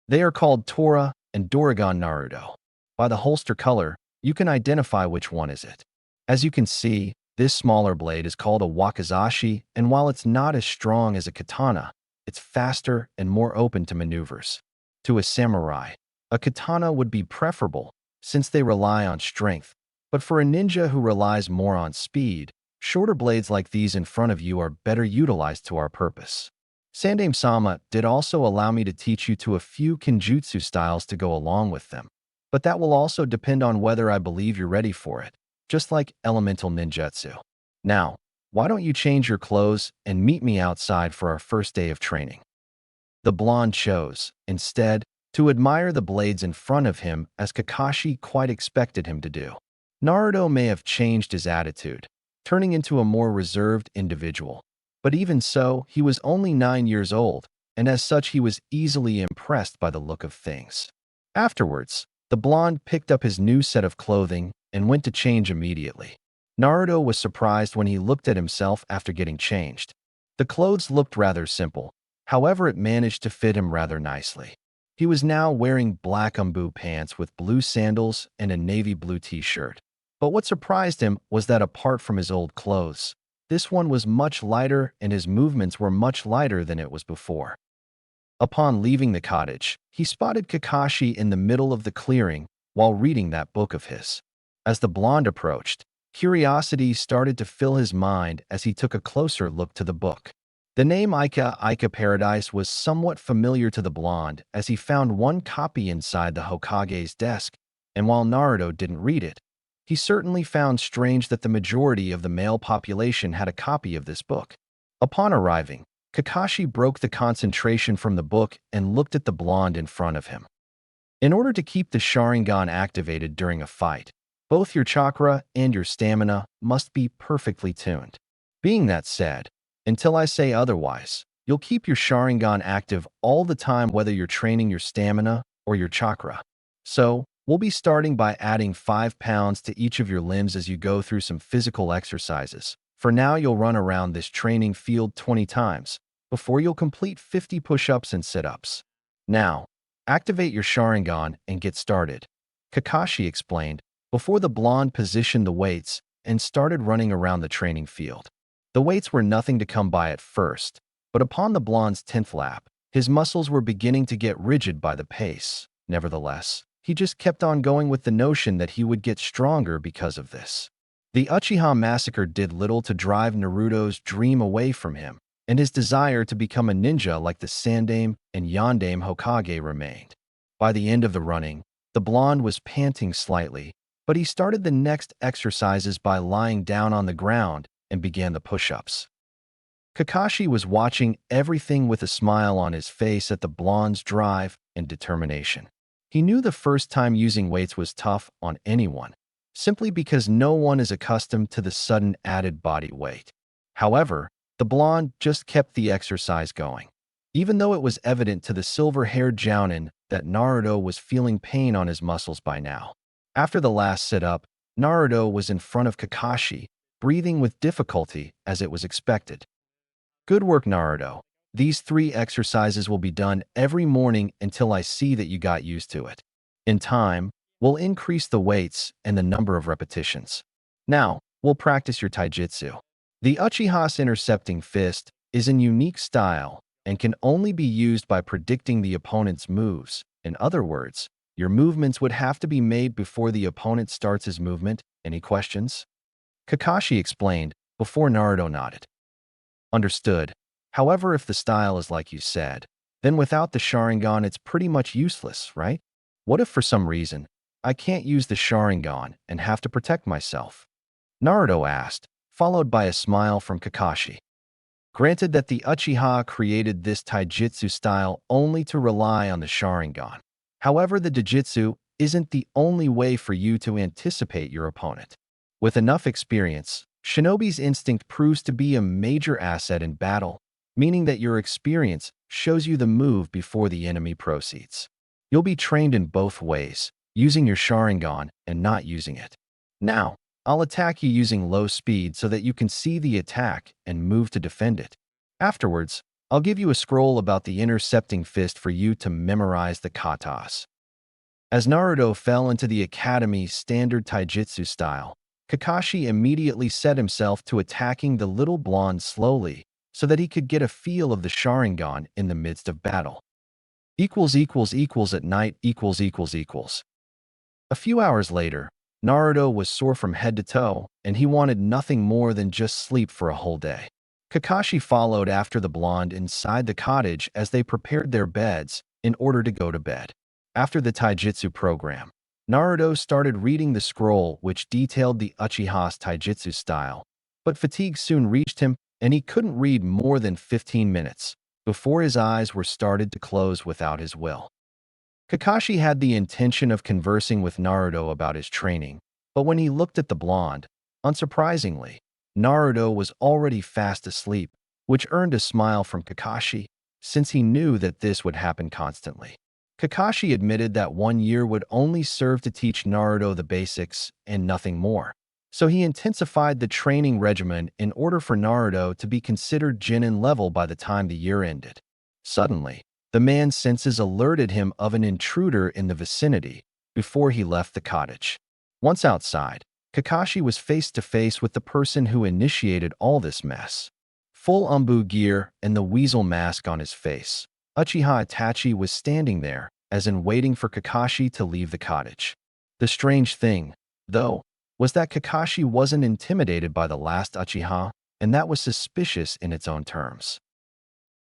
They are called Tora and Doragon Naruto. By the holster color, you can identify which one is it. As you can see, this smaller blade is called a wakizashi, and while it's not as strong as a katana, it's faster and more open to maneuvers. To a samurai, a katana would be preferable since they rely on strength, but for a ninja who relies more on speed, shorter blades like these in front of you are better utilized to our purpose. Sandaime-sama did also allow me to teach you to a few kenjutsu styles to go along with them, but that will also depend on whether I believe you're ready for it, just like elemental ninjutsu. Now, why don't you change your clothes and meet me outside for our first day of training? The blonde chose, instead, to admire the blades in front of him as Kakashi quite expected him to do. Naruto may have changed his attitude, turning into a more reserved individual. But even so, he was only 9 years old, and as such he was easily impressed by the look of things. Afterwards, the blonde picked up his new set of clothing and went to change immediately. Naruto was surprised when he looked at himself after getting changed. The clothes looked rather simple, however it managed to fit him rather nicely. He was now wearing black umbu pants with blue sandals and a navy blue t-shirt. But what surprised him was that apart from his old clothes, this one was much lighter and his movements were much lighter than it was before. Upon leaving the cottage, he spotted Kakashi in the middle of the clearing while reading that book of his. As the blonde approached, curiosity started to fill his mind as he took a closer look to the book. The name Ika Paradise was somewhat familiar to the blonde as he found one copy inside the Hokage's desk, and while Naruto didn't read it, he certainly found strange that the majority of the male population had a copy of this book. Upon arriving, Kakashi broke the concentration from the book and looked at the blonde in front of him. In order to keep the Sharingan activated during a fight, both your chakra and your stamina must be perfectly tuned. Being that said, until I say otherwise, you'll keep your Sharingan active all the time whether you're training your stamina or your chakra. So, we'll be starting by adding 5 pounds to each of your limbs as you go through some physical exercises. For now, you'll run around this training field 20 times, before you'll complete 50 push-ups and sit-ups. Now, activate your Sharingan and get started, Kakashi explained, before the blonde positioned the weights and started running around the training field. The weights were nothing to come by at first, but upon the blonde's 10th lap, his muscles were beginning to get rigid by the pace. Nevertheless, he just kept on going with the notion that he would get stronger because of this. The Uchiha massacre did little to drive Naruto's dream away from him, and his desire to become a ninja like the Sandaime and Yondaime Hokage remained. By the end of the running, the blonde was panting slightly, but he started the next exercises by lying down on the ground and began the push-ups. Kakashi was watching everything with a smile on his face at the blonde's drive and determination. He knew the first time using weights was tough on anyone, simply because no one is accustomed to the sudden added body weight. However, the blonde just kept the exercise going. Even though it was evident to the silver-haired Jounin that Naruto was feeling pain on his muscles by now. After the last sit-up, Naruto was in front of Kakashi, breathing with difficulty as it was expected. Good work, Naruto. These 3 exercises will be done every morning until I see that you got used to it. In time, we'll increase the weights and the number of repetitions. Now, we'll practice your taijutsu. The Uchiha's intercepting fist is a unique style and can only be used by predicting the opponent's moves. In other words, your movements would have to be made before the opponent starts his movement. Any questions? Kakashi explained before Naruto nodded. Understood. However, if the style is like you said, then without the Sharingan it's pretty much useless, right? What if for some reason, I can't use the Sharingan and have to protect myself? Naruto asked, followed by a smile from Kakashi. Granted that the Uchiha created this taijutsu style only to rely on the Sharingan. However, the Jujutsu isn't the only way for you to anticipate your opponent. With enough experience, Shinobi's instinct proves to be a major asset in battle, meaning that your experience shows you the move before the enemy proceeds. You'll be trained in both ways, using your Sharingan and not using it. Now, I'll attack you using low speed so that you can see the attack and move to defend it. Afterwards, I'll give you a scroll about the intercepting fist for you to memorize the katas. As Naruto fell into the academy's standard taijutsu style, Kakashi immediately set himself to attacking the little blonde slowly so that he could get a feel of the Sharingan in the midst of battle. At night. A few hours later, Naruto was sore from head to toe, and he wanted nothing more than just sleep for a whole day. Kakashi followed after the blonde inside the cottage as they prepared their beds in order to go to bed. After the taijutsu program, Naruto started reading the scroll which detailed the Uchiha's taijutsu style, but fatigue soon reached him and he couldn't read more than 15 minutes before his eyes were started to close without his will. Kakashi had the intention of conversing with Naruto about his training, but when he looked at the blonde, unsurprisingly, Naruto was already fast asleep, which earned a smile from Kakashi, since he knew that this would happen constantly. Kakashi admitted that 1 year would only serve to teach Naruto the basics and nothing more, so he intensified the training regimen in order for Naruto to be considered Genin level by the time the year ended. Suddenly, the man's senses alerted him of an intruder in the vicinity before he left the cottage. Once outside, Kakashi was face to face with the person who initiated all this mess. Full Umbu gear and the weasel mask on his face, Uchiha Itachi was standing there, as in waiting for Kakashi to leave the cottage. The strange thing, though, was that Kakashi wasn't intimidated by the last Uchiha, and that was suspicious in its own terms.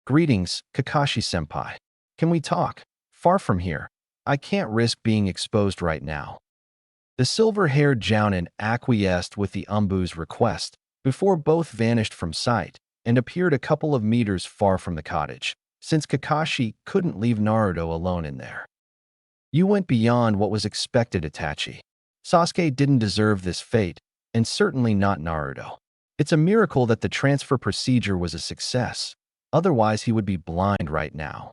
Greetings, Kakashi-senpai. Can we talk? Far from here. I can't risk being exposed right now. The silver-haired Jounin acquiesced with the Umbu's request before both vanished from sight and appeared a couple of meters far from the cottage, since Kakashi couldn't leave Naruto alone in there. You went beyond what was expected, Itachi. Sasuke didn't deserve this fate, and certainly not Naruto. It's a miracle that the transfer procedure was a success. Otherwise, he would be blind right now.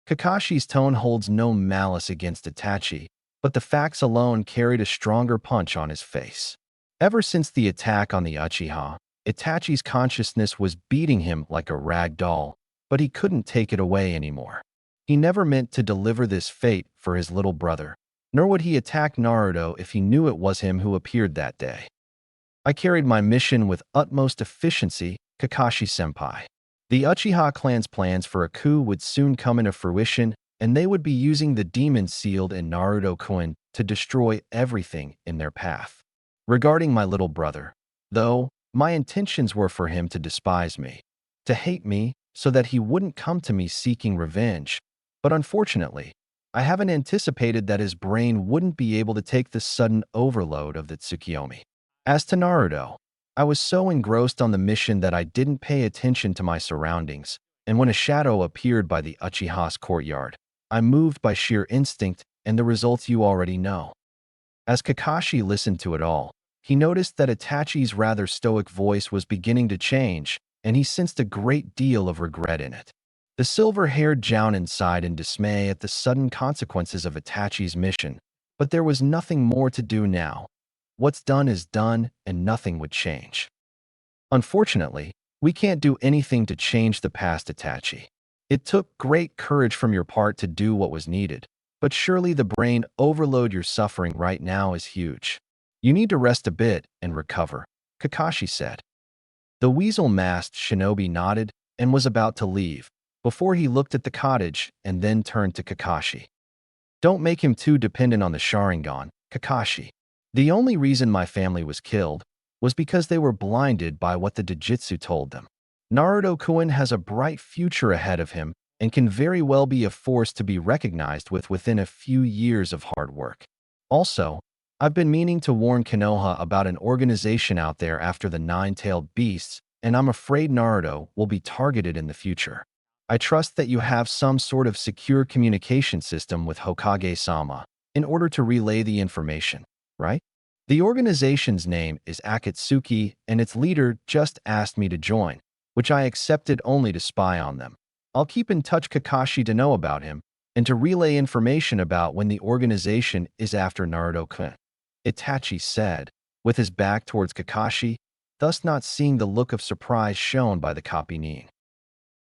Kakashi's tone holds no malice against Itachi, but the facts alone carried a stronger punch on his face. Ever since the attack on the Uchiha, Itachi's consciousness was beating him like a rag doll, but he couldn't take it away anymore. He never meant to deliver this fate for his little brother, nor would he attack Naruto if he knew it was him who appeared that day. I carried my mission with utmost efficiency, Kakashi-senpai. The Uchiha clan's plans for a coup would soon come into fruition, and they would be using the demon sealed in Naruto-kun to destroy everything in their path. Regarding my little brother, though, my intentions were for him to despise me, to hate me so that he wouldn't come to me seeking revenge. But unfortunately, I haven't anticipated that his brain wouldn't be able to take the sudden overload of the Tsukiyomi. As to Naruto, I was so engrossed on the mission that I didn't pay attention to my surroundings, and when a shadow appeared by the Uchiha's courtyard, I moved by sheer instinct, and the results you already know. As Kakashi listened to it all, he noticed that Itachi's rather stoic voice was beginning to change, and he sensed a great deal of regret in it. The silver-haired Jounin sighed in dismay at the sudden consequences of Itachi's mission, but there was nothing more to do now. What's done is done, and nothing would change. Unfortunately, we can't do anything to change the past, Itachi. It took great courage from your part to do what was needed, but surely the brain overload you're suffering right now is huge. You need to rest a bit and recover, Kakashi said. The weasel-masked shinobi nodded and was about to leave, before he looked at the cottage and then turned to Kakashi. Don't make him too dependent on the Sharingan, Kakashi. The only reason my family was killed was because they were blinded by what the Jujutsu told them. Naruto-kun has a bright future ahead of him and can very well be a force to be recognized within a few years of hard work. Also, I've been meaning to warn Konoha about an organization out there after the nine-tailed beasts, and I'm afraid Naruto will be targeted in the future. I trust that you have some sort of secure communication system with Hokage-sama in order to relay the information, right? The organization's name is Akatsuki, and its leader just asked me to join, which I accepted only to spy on them. I'll keep in touch Kakashi to know about him and to relay information about when the organization is after Naruto-kun, Itachi said, with his back towards Kakashi, thus not seeing the look of surprise shown by the copy.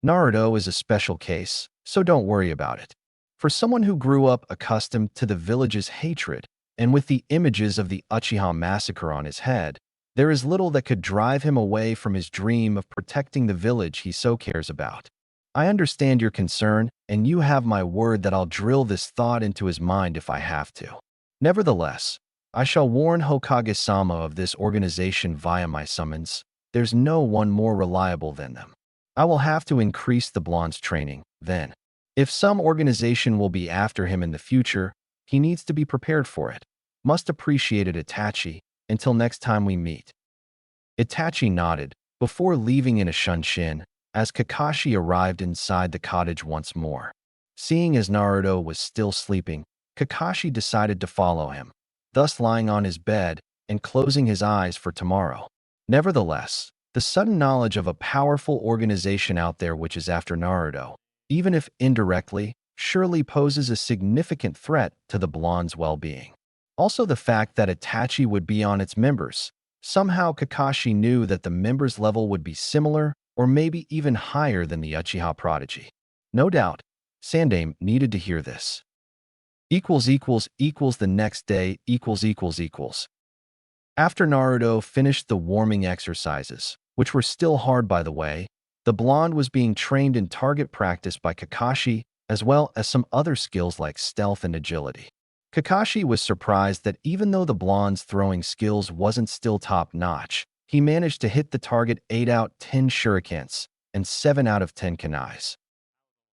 Naruto is a special case, so don't worry about it. For someone who grew up accustomed to the village's hatred and with the images of the Uchiha massacre on his head, there is little that could drive him away from his dream of protecting the village he so cares about. I understand your concern, and you have my word that I'll drill this thought into his mind if I have to. Nevertheless, I shall warn Hokage-sama of this organization via my summons. There's no one more reliable than them. I will have to increase the blonde's training, then. If some organization will be after him in the future, he needs to be prepared for it. Must appreciate it, Itachi. Until next time we meet. Itachi nodded, before leaving in a shunshin, as Kakashi arrived inside the cottage once more. Seeing as Naruto was still sleeping, Kakashi decided to follow him, thus lying on his bed and closing his eyes for tomorrow. Nevertheless, the sudden knowledge of a powerful organization out there which is after Naruto, even if indirectly, surely poses a significant threat to the blonde's well-being. Also the fact that Itachi would be on its members. Somehow Kakashi knew that the members' level would be similar or maybe even higher than the Uchiha prodigy. No doubt, Sandaime needed to hear this. The next day, After Naruto finished the warming exercises, which were still hard by the way, the blonde was being trained in target practice by Kakashi, as well as some other skills like stealth and agility. Kakashi was surprised that even though the blonde's throwing skills wasn't still top-notch, he managed to hit the target 8 out of 10 shurikens and 7 out of 10 kunais.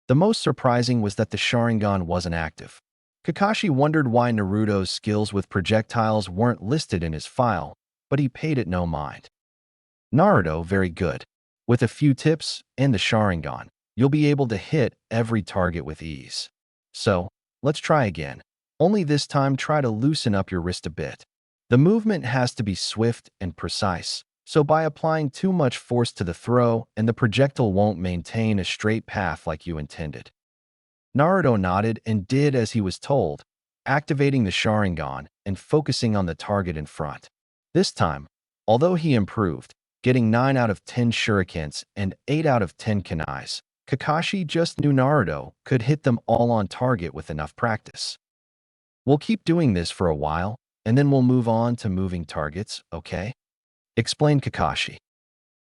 The most surprising was that the Sharingan wasn't active. Kakashi wondered why Naruto's skills with projectiles weren't listed in his file, but he paid it no mind. Naruto, very good. With a few tips and the Sharingan, you'll be able to hit every target with ease. So, let's try again. Only this time try to loosen up your wrist a bit. The movement has to be swift and precise, so by applying too much force to the throw and the projectile won't maintain a straight path like you intended. Naruto nodded and did as he was told, activating the Sharingan and focusing on the target in front. This time, although he improved, getting 9 out of 10 shurikens and 8 out of 10 kunais, Kakashi just knew Naruto could hit them all on target with enough practice. We'll keep doing this for a while, and then we'll move on to moving targets, okay? Explained Kakashi.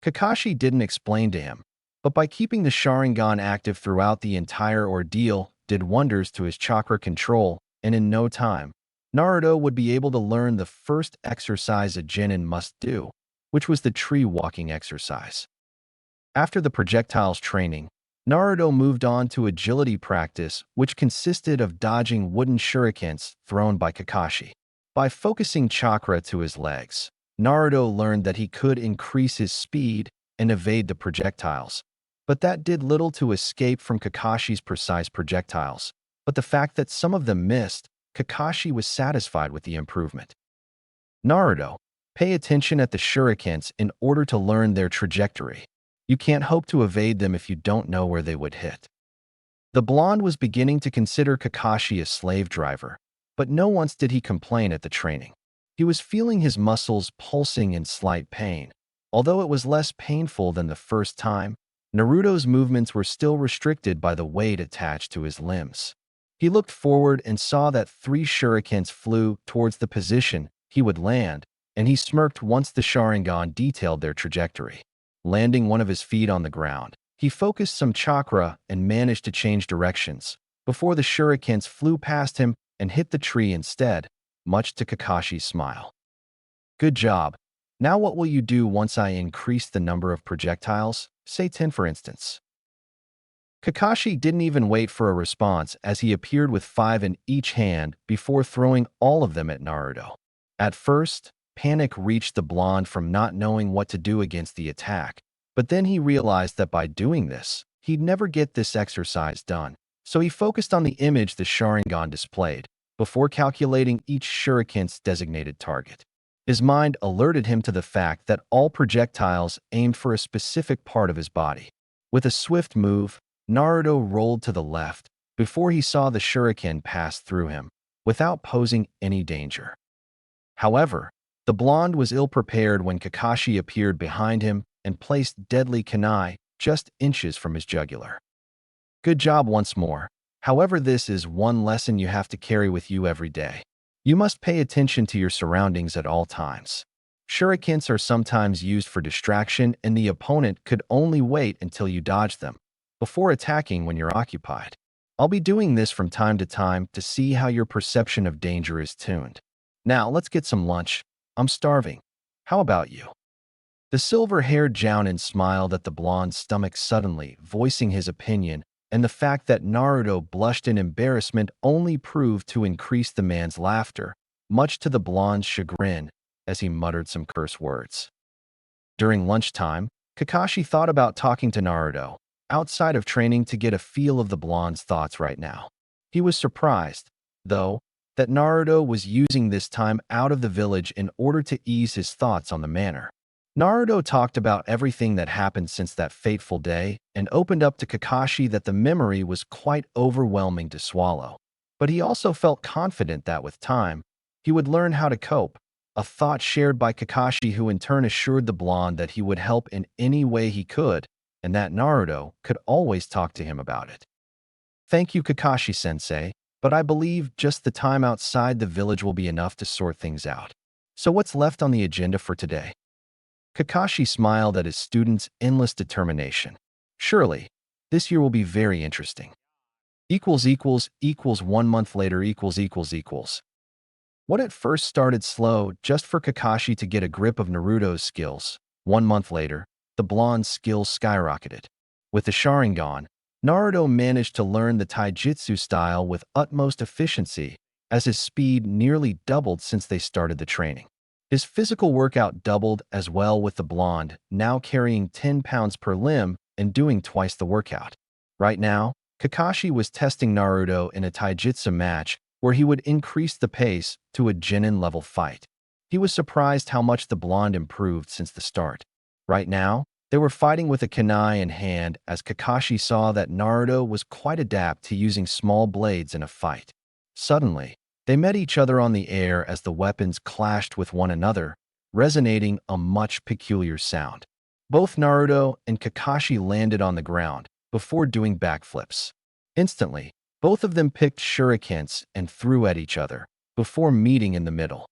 Kakashi didn't explain to him, but by keeping the Sharingan active throughout the entire ordeal did wonders to his chakra control, and in no time, Naruto would be able to learn the first exercise a genin must do, which was the tree walking exercise. After the projectiles training, Naruto moved on to agility practice, which consisted of dodging wooden shurikens thrown by Kakashi. By focusing chakra to his legs, Naruto learned that he could increase his speed and evade the projectiles. But that did little to escape from Kakashi's precise projectiles. But the fact that some of them missed, Kakashi was satisfied with the improvement. Naruto, pay attention at the shurikens in order to learn their trajectory. You can't hope to evade them if you don't know where they would hit. The blonde was beginning to consider Kakashi a slave driver, but no once did he complain at the training. He was feeling his muscles pulsing in slight pain. Although it was less painful than the first time, Naruto's movements were still restricted by the weight attached to his limbs. He looked forward and saw that 3 shurikens flew towards the position he would land, and he smirked once the Sharingan detailed their trajectory. Landing one of his feet on the ground, he focused some chakra and managed to change directions, before the shurikens flew past him and hit the tree instead, much to Kakashi's smile. Good job. Now what will you do once I increase the number of projectiles? Say 10 for instance. Kakashi didn't even wait for a response as he appeared with 5 in each hand before throwing all of them at Naruto. At first, panic reached the blonde from not knowing what to do against the attack, but then he realized that by doing this, he'd never get this exercise done, so he focused on the image the Sharingan displayed, before calculating each shuriken's designated target. His mind alerted him to the fact that all projectiles aimed for a specific part of his body. With a swift move, Naruto rolled to the left before he saw the shuriken pass through him, without posing any danger. However, the blonde was ill-prepared when Kakashi appeared behind him and placed deadly kunai just inches from his jugular. Good job once more. However, this is one lesson you have to carry with you every day. You must pay attention to your surroundings at all times. Shurikens are sometimes used for distraction, and the opponent could only wait until you dodge them before attacking when you're occupied. I'll be doing this from time to time to see how your perception of danger is tuned. Now, let's get some lunch. I'm starving. How about you? The silver-haired Jounin smiled at the blonde's stomach suddenly, voicing his opinion, and the fact that Naruto blushed in embarrassment only proved to increase the man's laughter, much to the blonde's chagrin, as he muttered some curse words. During lunchtime, Kakashi thought about talking to Naruto, outside of training, to get a feel of the blonde's thoughts right now. He was surprised, though, that Naruto was using this time out of the village in order to ease his thoughts on the matter. Naruto talked about everything that happened since that fateful day and opened up to Kakashi that the memory was quite overwhelming to swallow. But he also felt confident that with time, he would learn how to cope, a thought shared by Kakashi, who in turn assured the blonde that he would help in any way he could and that Naruto could always talk to him about it. Thank you, Kakashi-sensei, but I believe just the time outside the village will be enough to sort things out. So what's left on the agenda for today? Kakashi smiled at his student's endless determination. Surely, this year will be very interesting. Equals 1 month later equals. What at first started slow just for Kakashi to get a grip of Naruto's skills, 1 month later, the blonde's skills skyrocketed. With the Sharingan, Naruto managed to learn the taijutsu style with utmost efficiency, as his speed nearly doubled since they started the training. His physical workout doubled as well, with the blonde now carrying 10 pounds per limb and doing twice the workout. Right now, Kakashi was testing Naruto in a taijutsu match where he would increase the pace to a genin-level fight. He was surprised how much the blonde improved since the start. Right now, they were fighting with a kunai in hand as Kakashi saw that Naruto was quite adept to using small blades in a fight. Suddenly, they met each other on the air as the weapons clashed with one another, resonating a much peculiar sound. Both Naruto and Kakashi landed on the ground before doing backflips. Instantly, both of them picked shurikens and threw at each other, before meeting in the middle.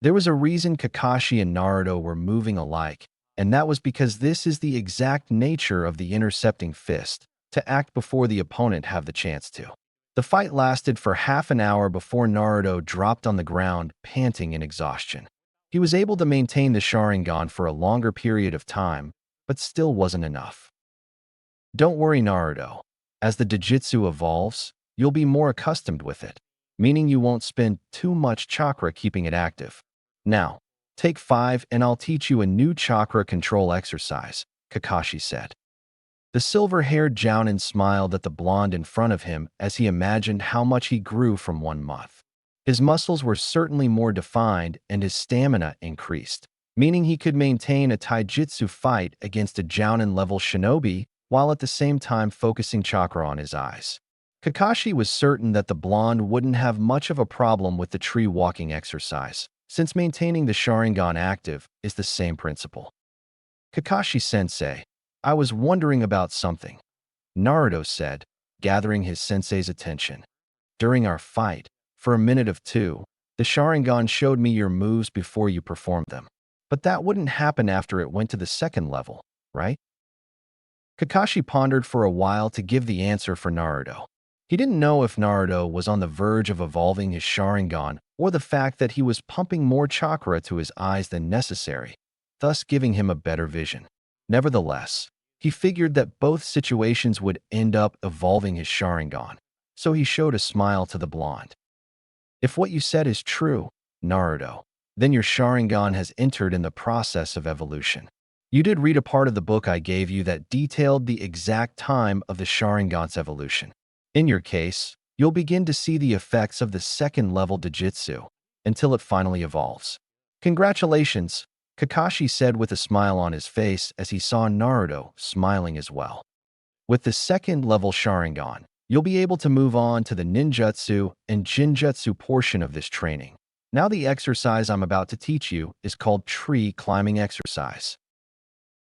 There was a reason Kakashi and Naruto were moving alike, and that was because this is the exact nature of the intercepting fist, to act before the opponent have the chance to. The fight lasted for half an hour before Naruto dropped on the ground, panting in exhaustion. He was able to maintain the Sharingan for a longer period of time, but still wasn't enough. Don't worry, Naruto. As the Jujutsu evolves, you'll be more accustomed with it, meaning you won't spend too much chakra keeping it active. Now, take 5 and I'll teach you a new chakra control exercise, Kakashi said. The silver-haired Jounin smiled at the blonde in front of him as he imagined how much he grew from 1 month. His muscles were certainly more defined and his stamina increased, meaning he could maintain a taijutsu fight against a Jounin-level shinobi while at the same time focusing chakra on his eyes. Kakashi was certain that the blonde wouldn't have much of a problem with the tree-walking exercise, since maintaining the Sharingan active is the same principle. Kakashi-sensei, I was wondering about something, Naruto said, gathering his sensei's attention. During our fight, for a minute of 2, the Sharingan showed me your moves before you performed them. But that wouldn't happen after it went to the 2nd level, right? Kakashi pondered for a while to give the answer for Naruto. He didn't know if Naruto was on the verge of evolving his Sharingan or the fact that he was pumping more chakra to his eyes than necessary, thus giving him a better vision. Nevertheless, he figured that both situations would end up evolving his Sharingan, so he showed a smile to the blonde. If what you said is true, Naruto, then your Sharingan has entered in the process of evolution. You did read a part of the book I gave you that detailed the exact time of the Sharingan's evolution. In your case, you'll begin to see the effects of the second-level Dojutsu until it finally evolves. Congratulations, Kakashi said with a smile on his face as he saw Naruto smiling as well. With the second-level Sharingan, you'll be able to move on to the ninjutsu and jinjutsu portion of this training. Now the exercise I'm about to teach you is called tree climbing exercise.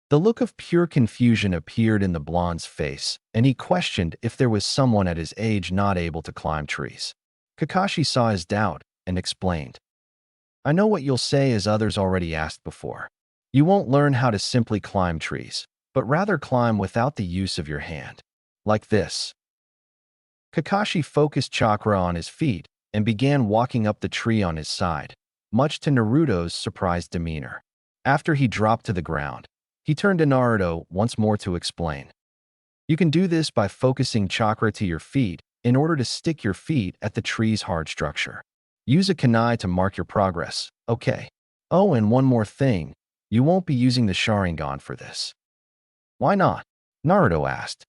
The look of pure confusion appeared in the blonde's face, and he questioned if there was someone at his age not able to climb trees. Kakashi saw his doubt and explained, I know what you'll say as others already asked before. You won't learn how to simply climb trees, but rather climb without the use of your hand. Like this. Kakashi focused chakra on his feet and began walking up the tree on his side, much to Naruto's surprised demeanor. After he dropped to the ground, he turned to Naruto once more to explain. You can do this by focusing chakra to your feet in order to stick your feet at the tree's hard structure. Use a kunai to mark your progress, okay? Oh, and one more thing, you won't be using the Sharingan for this. Why not? Naruto asked.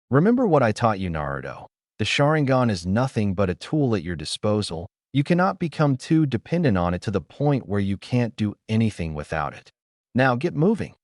Remember what I taught you, Naruto. The Sharingan is nothing but a tool at your disposal. You cannot become too dependent on it to the point where you can't do anything without it. Now get moving.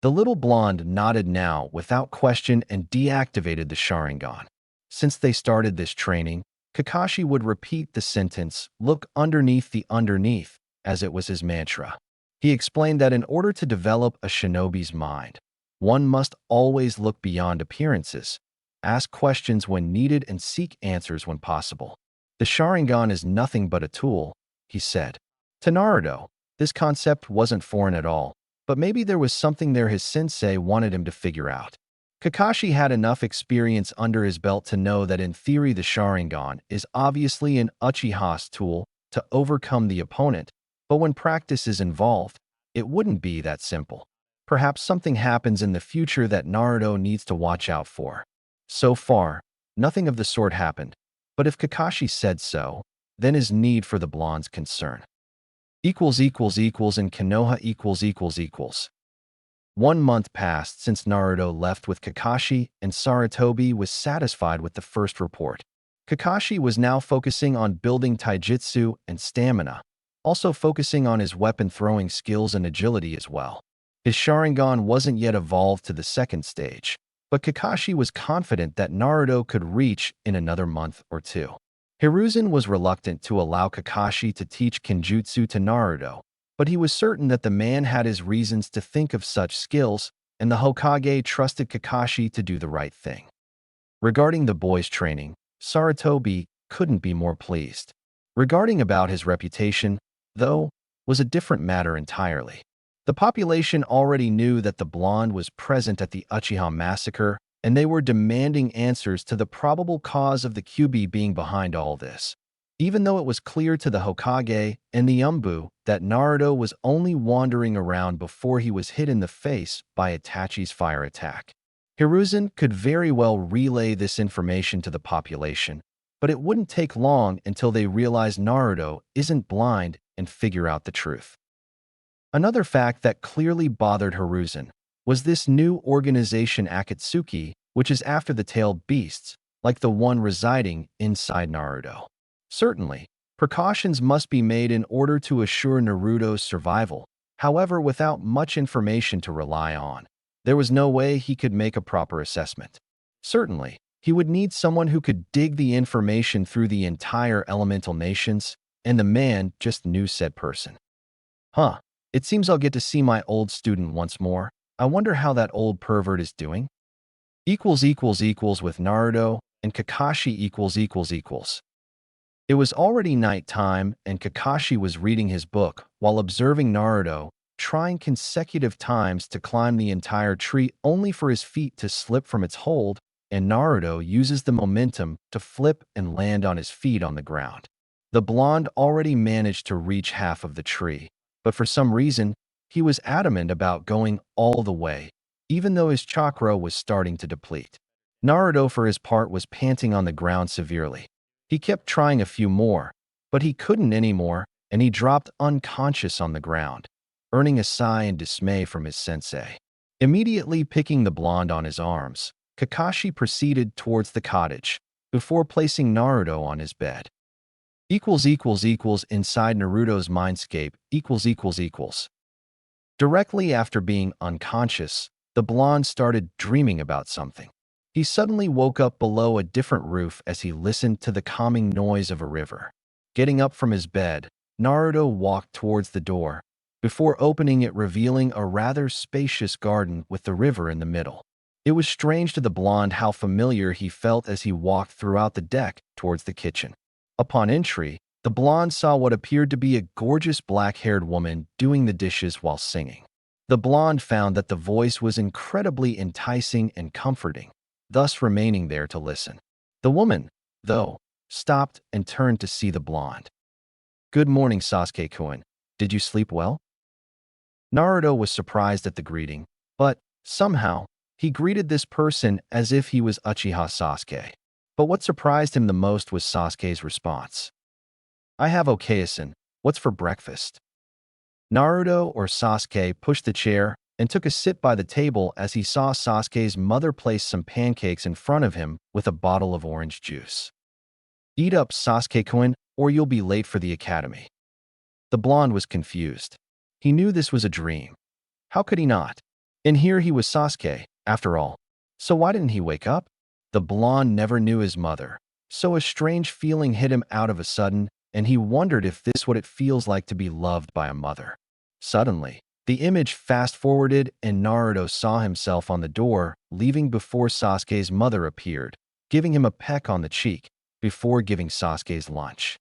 The little blonde nodded now without question and deactivated the Sharingan. Since they started this training, Kakashi would repeat the sentence, look underneath the underneath, as it was his mantra. He explained that in order to develop a shinobi's mind, one must always look beyond appearances, ask questions when needed and seek answers when possible. The Sharingan is nothing but a tool, he said. To Naruto, this concept wasn't foreign at all, but maybe there was something there his sensei wanted him to figure out. Kakashi had enough experience under his belt to know that in theory the Sharingan is obviously an Uchiha's tool to overcome the opponent, but when practice is involved, it wouldn't be that simple. Perhaps something happens in the future that Naruto needs to watch out for. So far, nothing of the sort happened, but if Kakashi said so, then his need for the blonde's concern. And Konoha . 1 month passed since Naruto left with Kakashi, and Sarutobi was satisfied with the first report. Kakashi was now focusing on building taijutsu and stamina, also focusing on his weapon-throwing skills and agility as well. His Sharingan wasn't yet evolved to the second stage, but Kakashi was confident that Naruto could reach in another month or two. Hiruzen was reluctant to allow Kakashi to teach Kenjutsu to Naruto, but he was certain that the man had his reasons to think of such skills, and the Hokage trusted Kakashi to do the right thing. Regarding the boy's training, Sarutobi couldn't be more pleased. Regarding about his reputation, though, was a different matter entirely. The population already knew that the blonde was present at the Uchiha massacre, and they were demanding answers to the probable cause of the QB being behind all this. Even though it was clear to the Hokage and the Umbu that Naruto was only wandering around before he was hit in the face by Itachi's fire attack. Hiruzen could very well relay this information to the population, but it wouldn't take long until they realized Naruto isn't blind and figure out the truth. Another fact that clearly bothered Hiruzen was this new organization Akatsuki, which is after the tailed beasts, like the one residing inside Naruto. Certainly, precautions must be made in order to assure Naruto's survival. However, without much information to rely on, there was no way he could make a proper assessment. Certainly, he would need someone who could dig the information through the entire elemental nations, and the man just knew said person. It seems I'll get to see my old student once more. I wonder how that old pervert is doing? With Naruto and Kakashi . It was already nighttime, and Kakashi was reading his book while observing Naruto, trying consecutive times to climb the entire tree only for his feet to slip from its hold, and Naruto uses the momentum to flip and land on his feet on the ground. The blonde already managed to reach half of the tree, but for some reason, He was adamant about going all the way, even though his chakra was starting to deplete. Naruto, for his part, was panting on the ground severely. He kept trying a few more, but he couldn't anymore, and he dropped unconscious on the ground, earning a sigh in dismay from his sensei. Immediately picking the blonde on his arms, Kakashi proceeded towards the cottage, before placing Naruto on his bed. Inside Naruto's mindscape ===. Directly after being unconscious, the blonde started dreaming about something. He suddenly woke up below a different roof as he listened to the calming noise of a river. Getting up from his bed, Naruto walked towards the door, before opening it, revealing a rather spacious garden with the river in the middle. It was strange to the blonde how familiar he felt as he walked throughout the deck towards the kitchen. Upon entry, the blonde saw what appeared to be a gorgeous black-haired woman doing the dishes while singing. The blonde found that the voice was incredibly enticing and comforting, thus remaining there to listen. The woman, though, stopped and turned to see the blonde. "Good morning, Sasuke-kun. Did you sleep well?" Naruto was surprised at the greeting, but, somehow, he greeted this person as if he was Uchiha Sasuke. But what surprised him the most was Sasuke's response. "I have okayasen. What's for breakfast?" Naruto, or Sasuke, pushed the chair and took a sit by the table as he saw Sasuke's mother place some pancakes in front of him with a bottle of orange juice. "Eat up, Sasuke-kun, or you'll be late for the academy." The blonde was confused. He knew this was a dream. How could he not? And here he was Sasuke, after all. So why didn't he wake up? The blonde never knew his mother, so a strange feeling hit him out of a sudden, and he wondered if this what it feels like to be loved by a mother. Suddenly, the image fast-forwarded and Naruto saw himself on the door, leaving before Sasuke's mother appeared, giving him a peck on the cheek, before giving Sasuke's lunch.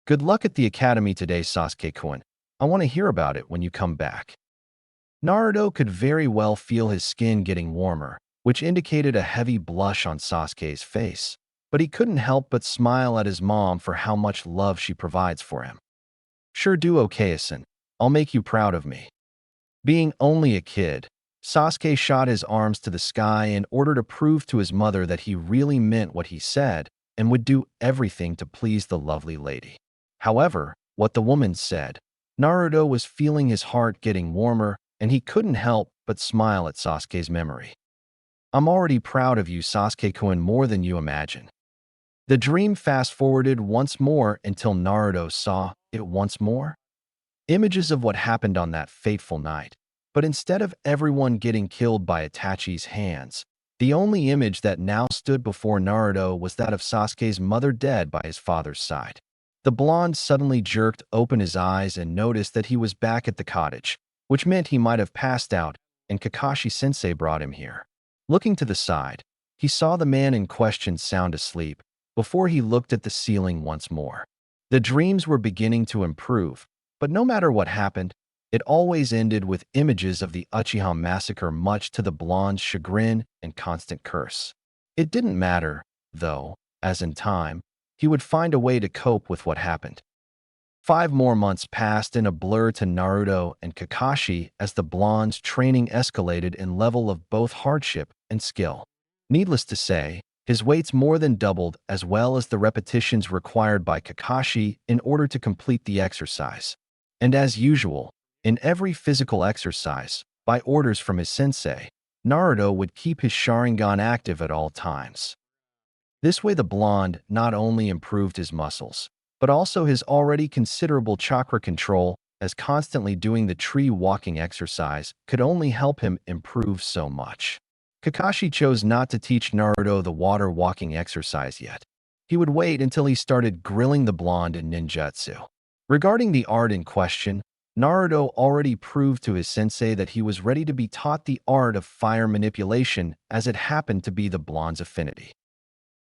"Good luck at the academy today, Sasuke-kun. I want to hear about it when you come back." Naruto could very well feel his skin getting warmer, which indicated a heavy blush on Sasuke's face, but he couldn't help but smile at his mom for how much love she provides for him. "Sure do, okayasen. I'll make you proud of me." Being only a kid, Sasuke shot his arms to the sky in order to prove to his mother that he really meant what he said and would do everything to please the lovely lady. However, what the woman said, Naruto was feeling his heart getting warmer, and he couldn't help but smile at Sasuke's memory. "I'm already proud of you, Sasuke-kun, more than you imagine." The dream fast-forwarded once more until Naruto saw it once more. Images of what happened on that fateful night. But instead of everyone getting killed by Itachi's hands, the only image that now stood before Naruto was that of Sasuke's mother dead by his father's side. The blonde suddenly jerked open his eyes and noticed that he was back at the cottage, which meant he might have passed out, and Kakashi-sensei brought him here. Looking to the side, he saw the man in question sound asleep, before he looked at the ceiling once more. The dreams were beginning to improve, but no matter what happened, it always ended with images of the Uchiha massacre, much to the blonde's chagrin and constant curse. It didn't matter, though, as in time, he would find a way to cope with what happened. 5 more months passed in a blur to Naruto and Kakashi as the blonde's training escalated in level of both hardship and skill. Needless to say, his weights more than doubled, as well as the repetitions required by Kakashi in order to complete the exercise. And as usual, in every physical exercise, by orders from his sensei, Naruto would keep his Sharingan active at all times. This way the blonde not only improved his muscles, but also his already considerable chakra control, as constantly doing the tree walking exercise could only help him improve so much. Kakashi chose not to teach Naruto the water walking exercise yet. He would wait until he started grilling the blonde in ninjutsu. Regarding the art in question, Naruto already proved to his sensei that he was ready to be taught the art of fire manipulation, as it happened to be the blonde's affinity.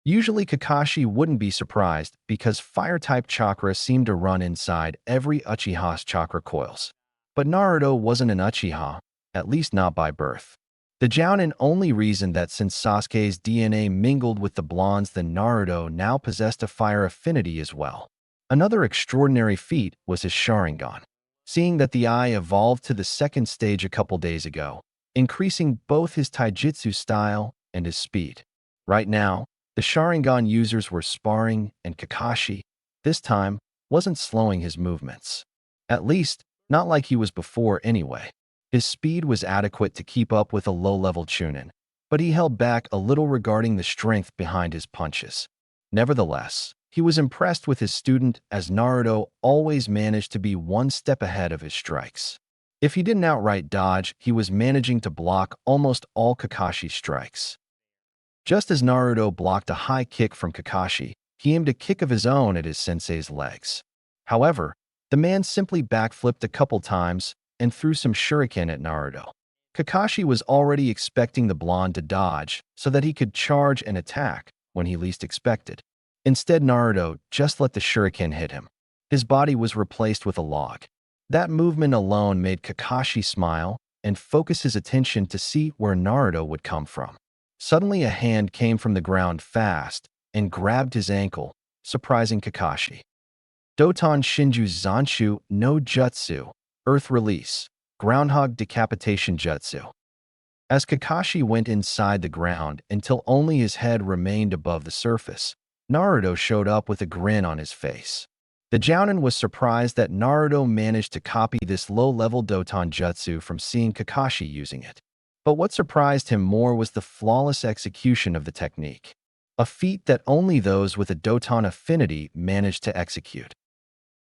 Usually Kakashi wouldn't be surprised because fire-type chakra seemed to run inside every Uchiha's chakra coils. But Naruto wasn't an Uchiha, at least not by birth. The jounin only reasoned that since Sasuke's DNA mingled with the blonde's, then Naruto now possessed a fire affinity as well. Another extraordinary feat was his Sharingan. seeing that the eye evolved to the second stage a couple days ago, increasing both his taijutsu style and his speed. Right now, the Sharingan users were sparring, and Kakashi, this time, wasn't slowing his movements. At least, not like he was before anyway. His speed was adequate to keep up with a low-level Chunin, but he held back a little regarding the strength behind his punches. Nevertheless, he was impressed with his student as Naruto always managed to be one step ahead of his strikes. If he didn't outright dodge, he was managing to block almost all Kakashi's strikes. Just as Naruto blocked a high kick from Kakashi, he aimed a kick of his own at his sensei's legs. However, the man simply backflipped a couple times and threw some shuriken at Naruto. Kakashi was already expecting the blonde to dodge so that he could charge and attack when he least expected. Instead, Naruto just let the shuriken hit him. His body was replaced with a log. That movement alone made Kakashi smile and focus his attention to see where Naruto would come from. Suddenly, a hand came from the ground fast and grabbed his ankle, surprising Kakashi. Doton Shinju's Zanshu no Jutsu, Earth Release, Groundhog Decapitation Jutsu. As Kakashi went inside the ground until only his head remained above the surface, Naruto showed up with a grin on his face. The Jounin was surprised that Naruto managed to copy this low-level Doton Jutsu from seeing Kakashi using it. But what surprised him more was the flawless execution of the technique, a feat that only those with a Doton affinity managed to execute.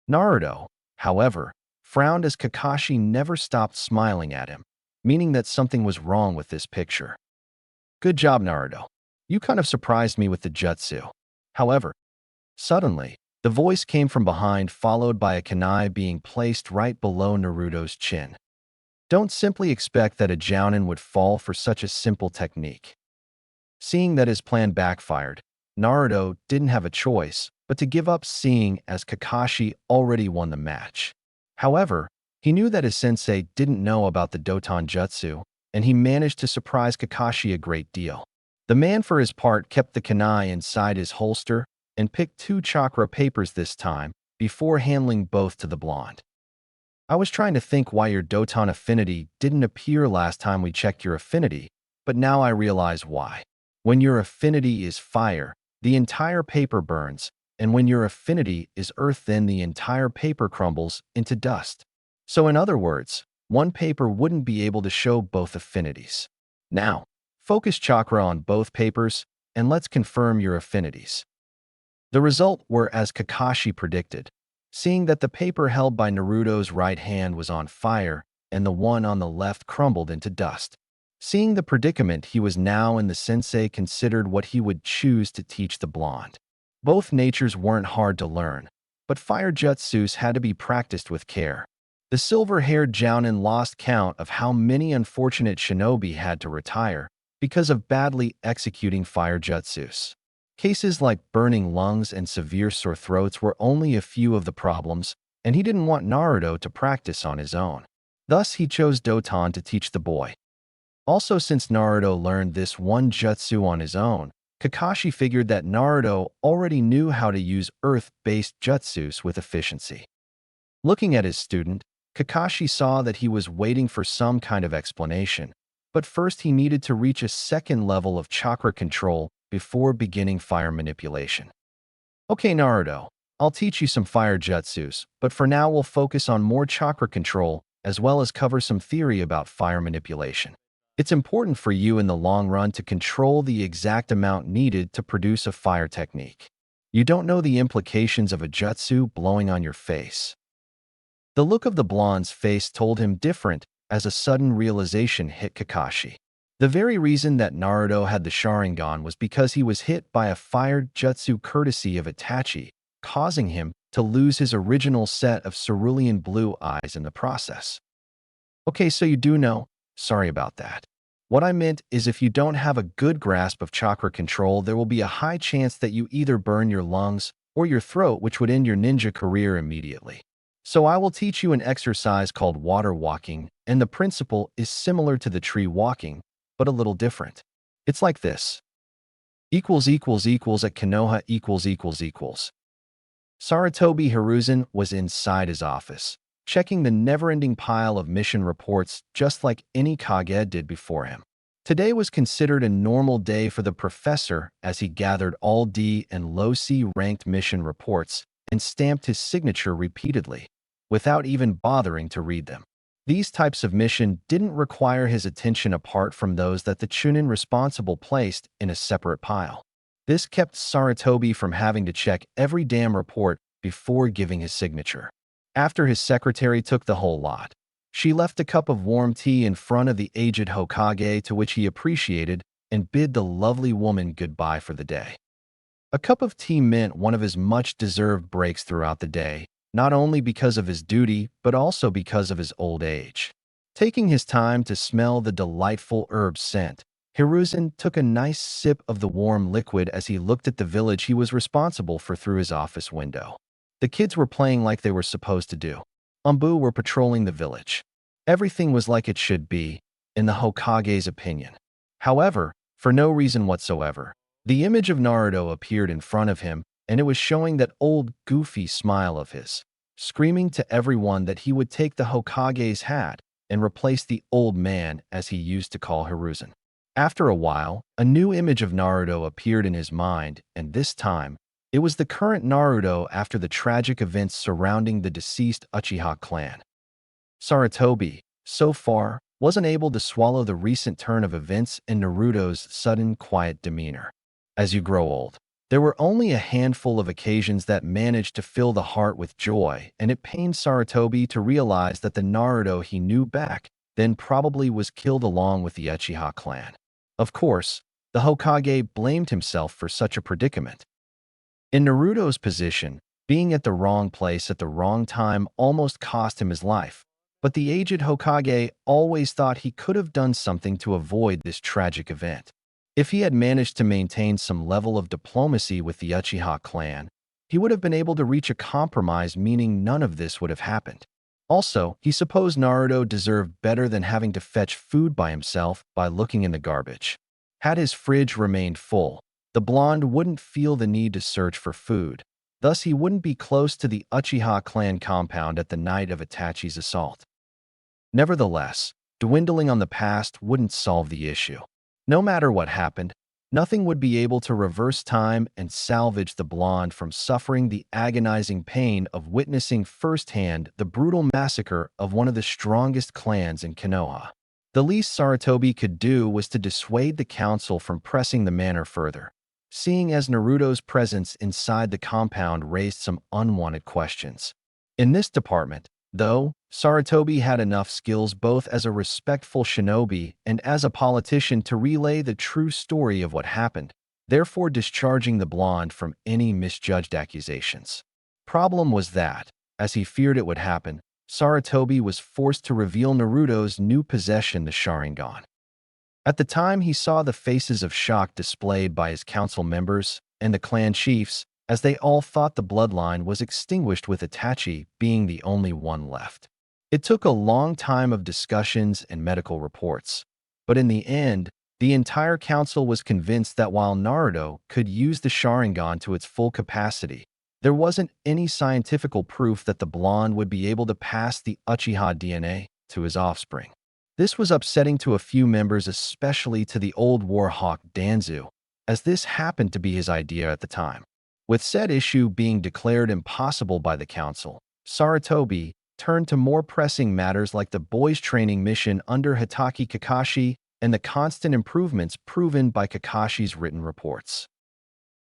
Naruto, however, frowned as Kakashi never stopped smiling at him, meaning that something was wrong with this picture. Good job, Naruto. You kind of surprised me with the jutsu. However, suddenly, the voice came from behind, followed by a kunai being placed right below Naruto's chin. Don't simply expect that a Jounin would fall for such a simple technique. Seeing that his plan backfired, Naruto didn't have a choice but to give up, seeing as Kakashi already won the match. However, he knew that his sensei didn't know about the Doton Jutsu, and he managed to surprise Kakashi a great deal. The man, for his part, kept the kunai inside his holster and picked 2 chakra papers this time before handling both to the blonde. I was trying to think why your Doton affinity didn't appear last time we checked your affinity, but now I realize why. When your affinity is fire, the entire paper burns, and when your affinity is earth, then the entire paper crumbles into dust. So in other words, one paper wouldn't be able to show both affinities. Now, focus chakra on both papers, and let's confirm your affinities. The result were as Kakashi predicted, seeing that the paper held by Naruto's right hand was on fire and the one on the left crumbled into dust. Seeing the predicament he was now in, the sensei considered what he would choose to teach the blonde. Both natures weren't hard to learn, but fire jutsus had to be practiced with care. The silver-haired Jounin lost count of how many unfortunate shinobi had to retire because of badly executing fire jutsus. Cases like burning lungs and severe sore throats were only a few of the problems, and he didn't want Naruto to practice on his own. Thus, he chose Doton to teach the boy. Also, since Naruto learned this one jutsu on his own, Kakashi figured that Naruto already knew how to use earth-based jutsus with efficiency. Looking at his student, Kakashi saw that he was waiting for some kind of explanation, but first he needed to reach a second level of chakra control before beginning fire manipulation. Okay, Naruto, I'll teach you some fire jutsus, but for now we'll focus on more chakra control as well as cover some theory about fire manipulation. It's important for you in the long run to control the exact amount needed to produce a fire technique. You don't know the implications of a jutsu blowing on your face. The look of the blonde's face told him different as a sudden realization hit Kakashi. The very reason that Naruto had the Sharingan was because he was hit by a fire jutsu courtesy of Itachi, causing him to lose his original set of cerulean blue eyes in the process. Okay, so you do know. Sorry about that. What I meant is, if you don't have a good grasp of chakra control, there will be a high chance that you either burn your lungs or your throat, which would end your ninja career immediately. So I will teach you an exercise called water walking, and the principle is similar to the tree walking, but a little different. It's like this. At Konoha . Sarutobi Hiruzen was inside his office. checking the never-ending pile of mission reports just like any Kage did before him. Today was considered a normal day for the professor as he gathered all D and low C ranked mission reports and stamped his signature repeatedly, without even bothering to read them. These types of mission didn't require his attention apart from those that the Chunin responsible placed in a separate pile. This kept Saratobi from having to check every damn report before giving his signature. After his secretary took the whole lot, she left a cup of warm tea in front of the aged Hokage, to which he appreciated, and bid the lovely woman goodbye for the day. A cup of tea meant one of his much-deserved breaks throughout the day, not only because of his duty, but also because of his old age. Taking his time to smell the delightful herb scent, Hiruzen took a nice sip of the warm liquid as he looked at the village he was responsible for through his office window. The kids were playing like they were supposed to do. Umbu were patrolling the village. Everything was like it should be, in the Hokage's opinion. However, for no reason whatsoever, the image of Naruto appeared in front of him, and it was showing that old, goofy smile of his, screaming to everyone that he would take the Hokage's hat and replace the old man, as he used to call Hiruzen. After a while, a new image of Naruto appeared in his mind, and this time, it was the current Naruto after the tragic events surrounding the deceased Uchiha clan. Saratobi, so far, wasn't able to swallow the recent turn of events and Naruto's sudden, quiet demeanor. As you grow old, there were only a handful of occasions that managed to fill the heart with joy, and it pained Saratobi to realize that the Naruto he knew back then probably was killed along with the Uchiha clan. Of course, the Hokage blamed himself for such a predicament. In Naruto's position, being at the wrong place at the wrong time almost cost him his life, but the aged Hokage always thought he could have done something to avoid this tragic event. If he had managed to maintain some level of diplomacy with the Uchiha clan, he would have been able to reach a compromise, meaning none of this would have happened. Also, he supposed Naruto deserved better than having to fetch food by himself by looking in the garbage. Had his fridge remained full, the blonde wouldn't feel the need to search for food. Thus, he wouldn't be close to the Uchiha clan compound at the night of Itachi's assault. Nevertheless, dwindling on the past wouldn't solve the issue. No matter what happened, nothing would be able to reverse time and salvage the blonde from suffering the agonizing pain of witnessing firsthand the brutal massacre of one of the strongest clans in Konoha. The least Saratobi could do was to dissuade the council from pressing the matter further, seeing as Naruto's presence inside the compound raised some unwanted questions. In this department, though, Saratobi had enough skills both as a respectful shinobi and as a politician to relay the true story of what happened, therefore discharging the blonde from any misjudged accusations. Problem was that, as he feared it would happen, Saratobi was forced to reveal Naruto's new possession, the Sharingan. At the time, he saw the faces of shock displayed by his council members and the clan chiefs, as they all thought the bloodline was extinguished, with Itachi being the only one left. It took a long time of discussions and medical reports, but in the end, the entire council was convinced that while Naruto could use the Sharingan to its full capacity, there wasn't any scientific proof that the blonde would be able to pass the Uchiha DNA to his offspring. This was upsetting to a few members, especially to the old warhawk Danzu, as this happened to be his idea at the time. With said issue being declared impossible by the council, Saratobi turned to more pressing matters like the boys' training mission under Hitaki Kakashi and the constant improvements proven by Kakashi's written reports.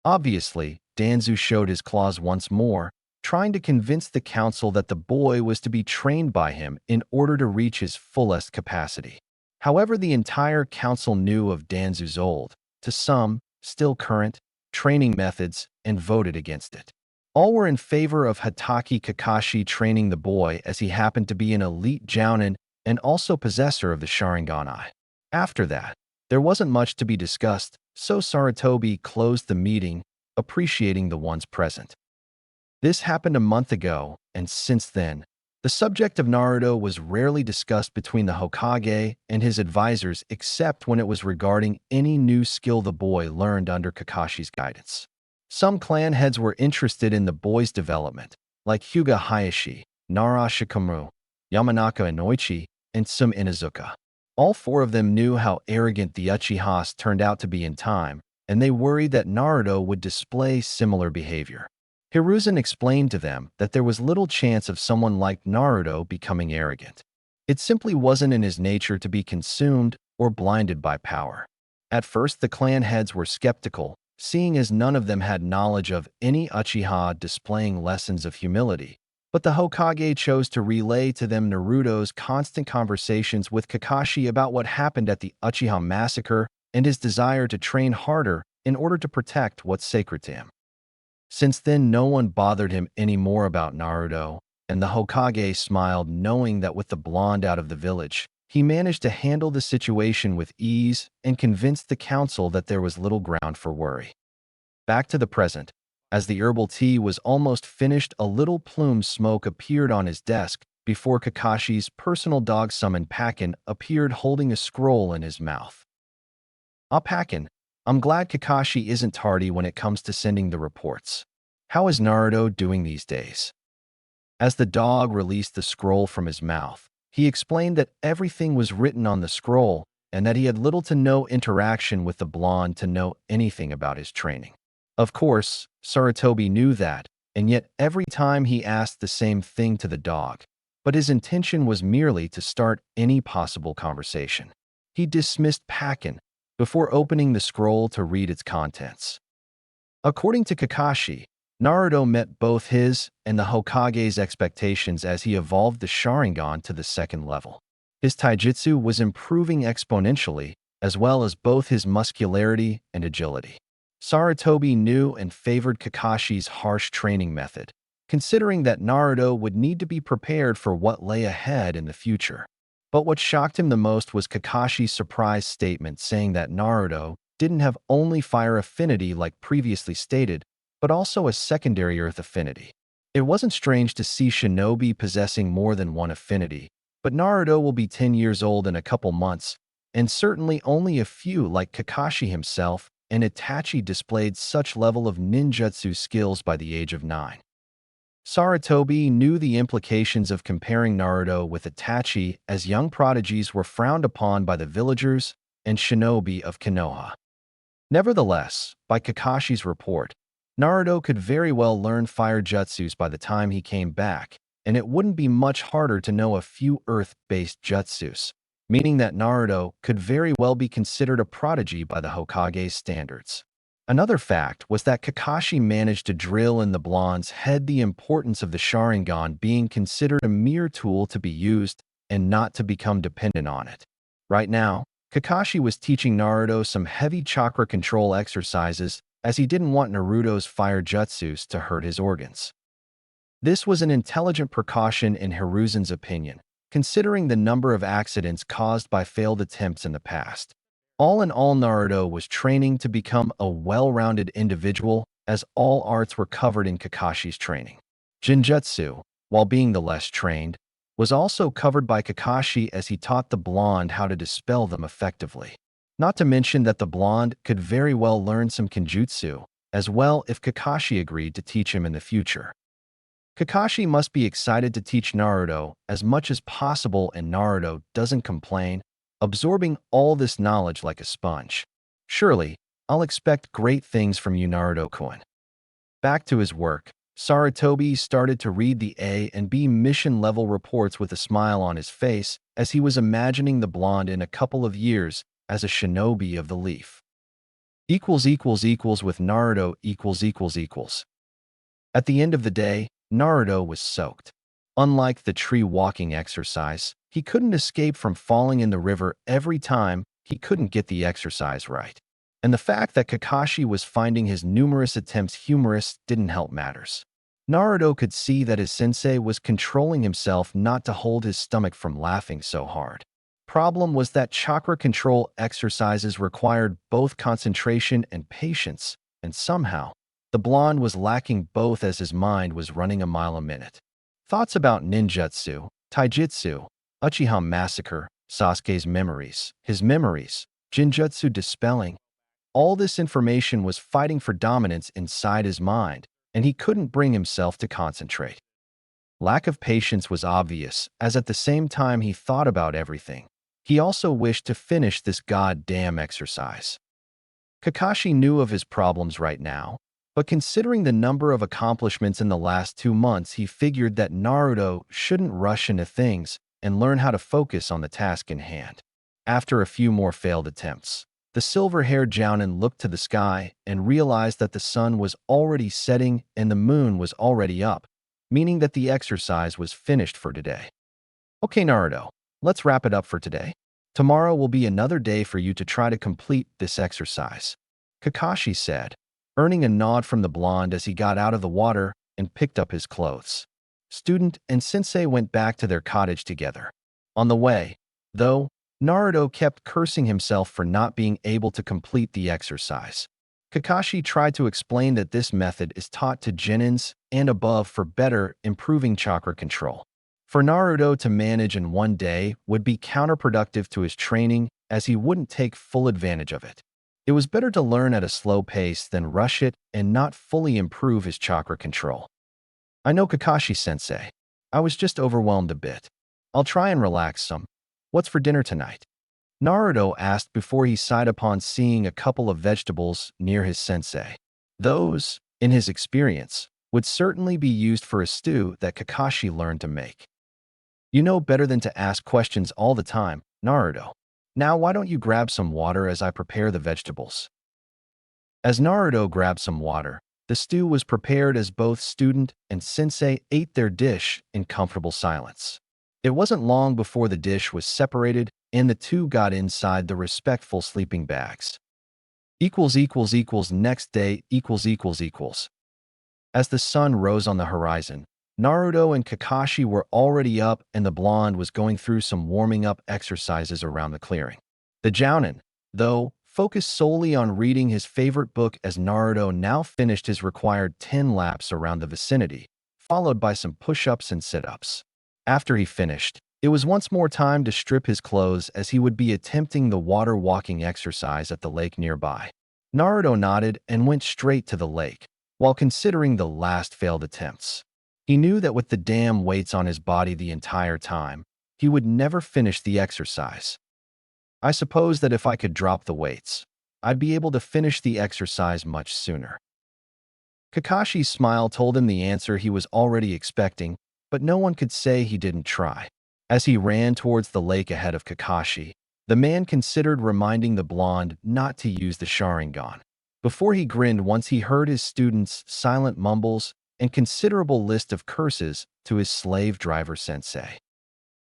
Obviously, Danzu showed his claws once more, trying to convince the council that the boy was to be trained by him in order to reach his fullest capacity. However, the entire council knew of Danzu's old, to some, still current, training methods and voted against it. All were in favor of Hitaki Kakashi training the boy, as he happened to be an elite jounin and also possessor of the Sharingan eye. After that, there wasn't much to be discussed, so Saratobi closed the meeting, appreciating the ones present. This happened a month ago, and since then, the subject of Naruto was rarely discussed between the Hokage and his advisors, except when it was regarding any new skill the boy learned under Kakashi's guidance. Some clan heads were interested in the boy's development, like Hyuga Hayashi, Nara Shikamaru, Yamanaka Inoichi, and Sum Inazuka. All four of them knew how arrogant the Uchihas turned out to be in time, and they worried that Naruto would display similar behavior. Hiruzen explained to them that there was little chance of someone like Naruto becoming arrogant. It simply wasn't in his nature to be consumed or blinded by power. At first, the clan heads were skeptical, seeing as none of them had knowledge of any Uchiha displaying lessons of humility. But the Hokage chose to relay to them Naruto's constant conversations with Kakashi about what happened at the Uchiha massacre and his desire to train harder in order to protect what's sacred to him. Since then, no one bothered him anymore about Naruto, and the Hokage smiled knowing that with the blonde out of the village, he managed to handle the situation with ease and convinced the council that there was little ground for worry. Back to the present. As the herbal tea was almost finished, a little plume smoke appeared on his desk before Kakashi's personal dog summoned Pakin appeared holding a scroll in his mouth. "Ah, Pakin, I'm glad Kakashi isn't tardy when it comes to sending the reports. How is Naruto doing these days?" As the dog released the scroll from his mouth, he explained that everything was written on the scroll and that he had little to no interaction with the blonde to know anything about his training. Of course, Sarutobi knew that, and yet every time he asked the same thing to the dog, but his intention was merely to start any possible conversation. He dismissed Pakin before opening the scroll to read its contents. According to Kakashi, Naruto met both his and the Hokage's expectations as he evolved the Sharingan to the second level. His taijutsu was improving exponentially, as well as both his muscularity and agility. Sarutobi knew and favored Kakashi's harsh training method, considering that Naruto would need to be prepared for what lay ahead in the future. But what shocked him the most was Kakashi's surprise statement saying that Naruto didn't have only fire affinity like previously stated, but also a secondary earth affinity. It wasn't strange to see shinobi possessing more than one affinity, but Naruto will be 10 years old in a couple months, and certainly only a few like Kakashi himself and Itachi displayed such level of ninjutsu skills by the age of 9. Sarutobi knew the implications of comparing Naruto with Itachi as young prodigies were frowned upon by the villagers and shinobi of Konoha. Nevertheless, by Kakashi's report, Naruto could very well learn fire jutsus by the time he came back, and it wouldn't be much harder to know a few earth-based jutsus, meaning that Naruto could very well be considered a prodigy by the Hokage's standards. Another fact was that Kakashi managed to drill in the blonde's head the importance of the Sharingan being considered a mere tool to be used and not to become dependent on it. Right now, Kakashi was teaching Naruto some heavy chakra control exercises as he didn't want Naruto's fire jutsus to hurt his organs. This was an intelligent precaution in Hiruzen's opinion, considering the number of accidents caused by failed attempts in the past. All in all, Naruto was training to become a well-rounded individual as all arts were covered in Kakashi's training. Jinjutsu, while being the less trained, was also covered by Kakashi as he taught the blonde how to dispel them effectively. Not to mention that the blonde could very well learn some Kenjutsu as well if Kakashi agreed to teach him in the future. Kakashi must be excited to teach Naruto as much as possible, and Naruto doesn't complain, absorbing all this knowledge like a sponge. "Surely, I'll expect great things from you, Naruto-kun." Back to his work, Sarutobi started to read the A and B mission-level reports with a smile on his face as he was imagining the blonde in a couple of years as a shinobi of the leaf. With Naruto . At the end of the day, Naruto was soaked. Unlike the tree walking exercise, he couldn't escape from falling in the river every time he couldn't get the exercise right. And the fact that Kakashi was finding his numerous attempts humorous didn't help matters. Naruto could see that his sensei was controlling himself not to hold his stomach from laughing so hard. Problem was that chakra control exercises required both concentration and patience, and somehow, the blonde was lacking both as his mind was running a mile a minute. Thoughts about ninjutsu, taijutsu, Uchiha massacre, Sasuke's memories, his memories, Jinjutsu dispelling. All this information was fighting for dominance inside his mind, and he couldn't bring himself to concentrate. Lack of patience was obvious, as at the same time he thought about everything. He also wished to finish this goddamn exercise. Kakashi knew of his problems right now, but considering the number of accomplishments in the last 2 months, he figured that Naruto shouldn't rush into things and learn how to focus on the task in hand. After a few more failed attempts, the silver-haired Jounin looked to the sky and realized that the sun was already setting and the moon was already up, meaning that the exercise was finished for today. Okay, Naruto, let's wrap it up for today. Tomorrow will be another day for you to try to complete this exercise, Kakashi said, earning a nod from the blonde as he got out of the water and picked up his clothes. Student and sensei went back to their cottage together. On the way, though, Naruto kept cursing himself for not being able to complete the exercise. Kakashi tried to explain that this method is taught to genins and above for better improving chakra control. For Naruto to manage in one day would be counterproductive to his training, as he wouldn't take full advantage of it. It was better to learn at a slow pace than rush it and not fully improve his chakra control. I know, Kakashi-sensei. I was just overwhelmed a bit. I'll try and relax some. What's for dinner tonight? Naruto asked before he sighed upon seeing a couple of vegetables near his sensei. Those, in his experience, would certainly be used for a stew that Kakashi learned to make. You know better than to ask questions all the time, Naruto. Now why don't you grab some water as I prepare the vegetables? As Naruto grabbed some water, the stew was prepared as both student and sensei ate their dish in comfortable silence. It wasn't long before the dish was separated and the two got inside the respectful sleeping bags. Next day. As the sun rose on the horizon, Naruto and Kakashi were already up and the blonde was going through some warming-up exercises around the clearing. The Jounin, though, focused solely on reading his favorite book as Naruto now finished his required 10 laps around the vicinity, followed by some push-ups and sit-ups. After he finished, it was once more time to strip his clothes as he would be attempting the water walking exercise at the lake nearby. Naruto nodded and went straight to the lake, while considering the last failed attempts. He knew that with the damn weights on his body the entire time, he would never finish the exercise. I suppose that if I could drop the weights, I'd be able to finish the exercise much sooner. Kakashi's smile told him the answer he was already expecting, but no one could say he didn't try. As he ran towards the lake ahead of Kakashi, the man considered reminding the blonde not to use the Sharingan, before he grinned once he heard his student's silent mumbles and considerable list of curses to his slave driver sensei.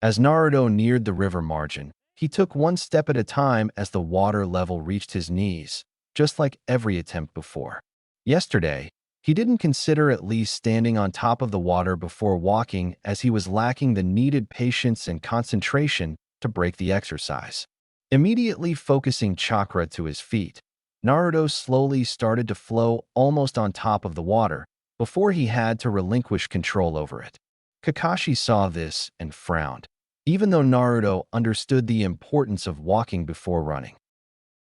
As Naruto neared the river margin, he took one step at a time as the water level reached his knees, just like every attempt before. Yesterday, he didn't consider at least standing on top of the water before walking, as he was lacking the needed patience and concentration to break the exercise. Immediately focusing chakra to his feet, Naruto slowly started to flow almost on top of the water before he had to relinquish control over it. Kakashi saw this and frowned, even though Naruto understood the importance of walking before running.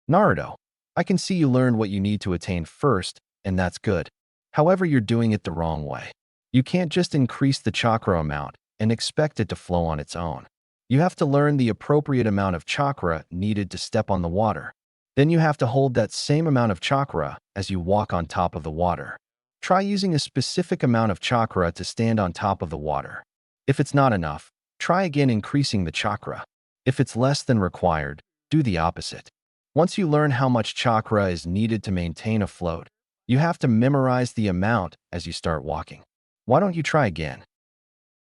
Naruto, I can see you learned what you need to attain first, and that's good. However, you're doing it the wrong way. You can't just increase the chakra amount and expect it to flow on its own. You have to learn the appropriate amount of chakra needed to step on the water. Then you have to hold that same amount of chakra as you walk on top of the water. Try using a specific amount of chakra to stand on top of the water. If it's not enough, try again increasing the chakra. If it's less than required, do the opposite. Once you learn how much chakra is needed to maintain a float, you have to memorize the amount as you start walking. Why don't you try again?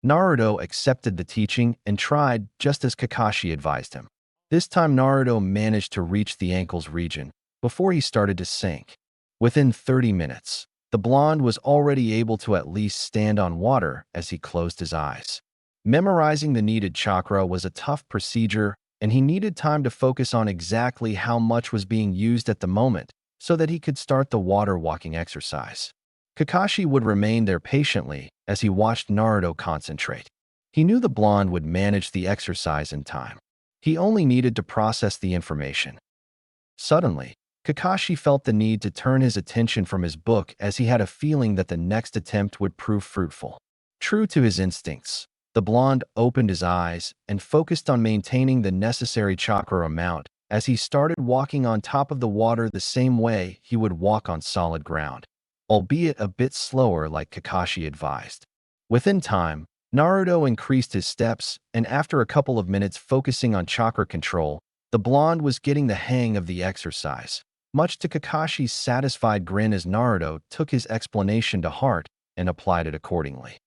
Naruto accepted the teaching and tried just as Kakashi advised him. This time Naruto managed to reach the ankles region before he started to sink. Within 30 minutes, the blonde was already able to at least stand on water as he closed his eyes. Memorizing the needed chakra was a tough procedure, and he needed time to focus on exactly how much was being used at the moment so that he could start the water walking exercise. Kakashi would remain there patiently as he watched Naruto concentrate. He knew the blonde would manage the exercise in time. He only needed to process the information. Suddenly, Kakashi felt the need to turn his attention from his book as he had a feeling that the next attempt would prove fruitful. True to his instincts, the blonde opened his eyes and focused on maintaining the necessary chakra amount as he started walking on top of the water the same way he would walk on solid ground, albeit a bit slower like Kakashi advised. Within time, Naruto increased his steps, and after a couple of minutes focusing on chakra control, the blonde was getting the hang of the exercise, much to Kakashi's satisfied grin as Naruto took his explanation to heart and applied it accordingly.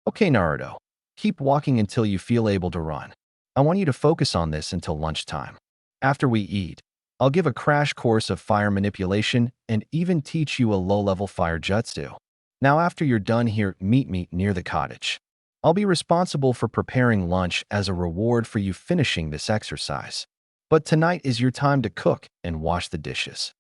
Okay, Naruto, keep walking until you feel able to run. I want you to focus on this until lunchtime. After we eat, I'll give a crash course of fire manipulation and even teach you a low-level fire jutsu. Now after you're done here, meet me near the cottage. I'll be responsible for preparing lunch as a reward for you finishing this exercise. But tonight is your time to cook and wash the dishes.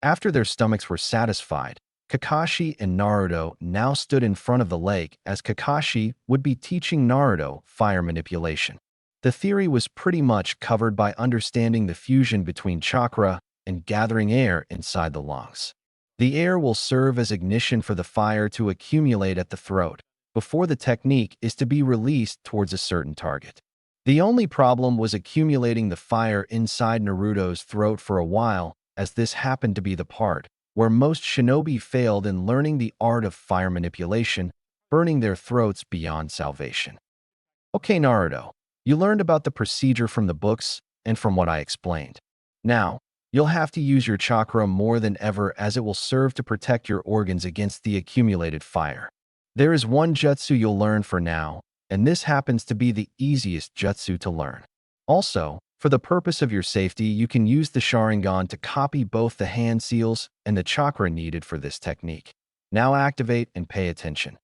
After their stomachs were satisfied, Kakashi and Naruto now stood in front of the lake as Kakashi would be teaching Naruto fire manipulation. The theory was pretty much covered by understanding the fusion between chakra and gathering air inside the lungs. The air will serve as ignition for the fire to accumulate at the throat before the technique is to be released towards a certain target. The only problem was accumulating the fire inside Naruto's throat for a while, as this happened to be the part where most shinobi failed in learning the art of fire manipulation, burning their throats beyond salvation. Okay, Naruto, you learned about the procedure from the books and from what I explained. Now, you'll have to use your chakra more than ever as it will serve to protect your organs against the accumulated fire. There is one jutsu you'll learn for now, and this happens to be the easiest jutsu to learn. Also, for the purpose of your safety, you can use the Sharingan to copy both the hand seals and the chakra needed for this technique. Now activate and pay attention.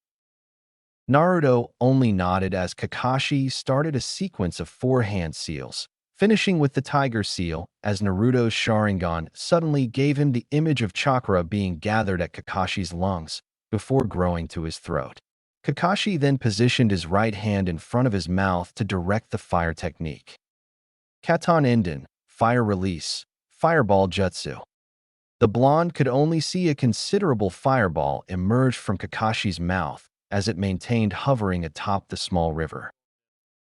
Naruto only nodded as Kakashi started a sequence of 4 hand seals, finishing with the tiger seal as Naruto's Sharingan suddenly gave him the image of chakra being gathered at Kakashi's lungs before growing to his throat. Kakashi then positioned his right hand in front of his mouth to direct the fire technique. Katon Enden, Fire Release, Fireball Jutsu. The blonde could only see a considerable fireball emerge from Kakashi's mouth as it maintained hovering atop the small river.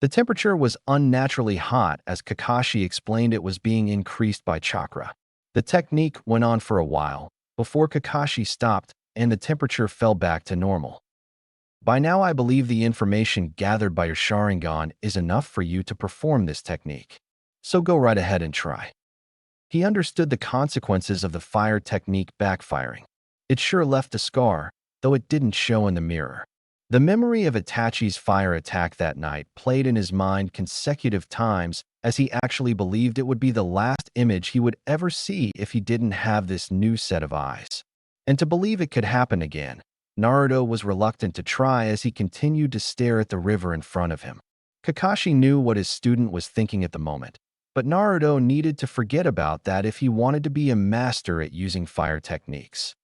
The temperature was unnaturally hot as Kakashi explained it was being increased by chakra. The technique went on for a while before Kakashi stopped and the temperature fell back to normal. By now I believe the information gathered by your Sharingan is enough for you to perform this technique. So go right ahead and try. He understood the consequences of the fire technique backfiring. It sure left a scar, though it didn't show in the mirror. The memory of Itachi's fire attack that night played in his mind consecutive times as he actually believed it would be the last image he would ever see if he didn't have this new set of eyes. And to believe it could happen again, Naruto was reluctant to try as he continued to stare at the river in front of him. Kakashi knew what his student was thinking at the moment, but Naruto needed to forget about that if he wanted to be a master at using fire techniques.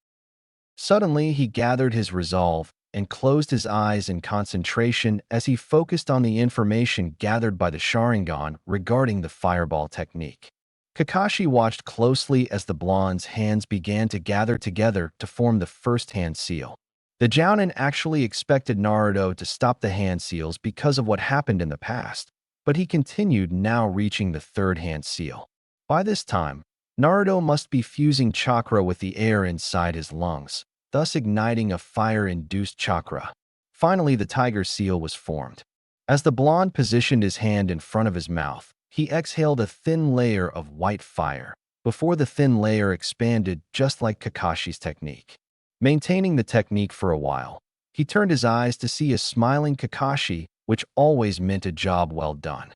Suddenly, he gathered his resolve and closed his eyes in concentration as he focused on the information gathered by the Sharingan regarding the fireball technique. Kakashi watched closely as the blonde's hands began to gather together to form the first hand seal. The Jounin actually expected Naruto to stop the hand seals because of what happened in the past, but he continued, now reaching the third hand seal. By this time, Naruto must be fusing chakra with the air inside his lungs, thus igniting a fire-induced chakra. Finally, the tiger seal was formed. As the blonde positioned his hand in front of his mouth, he exhaled a thin layer of white fire, before the thin layer expanded just like Kakashi's technique. Maintaining the technique for a while, he turned his eyes to see a smiling Kakashi, which always meant a job well done.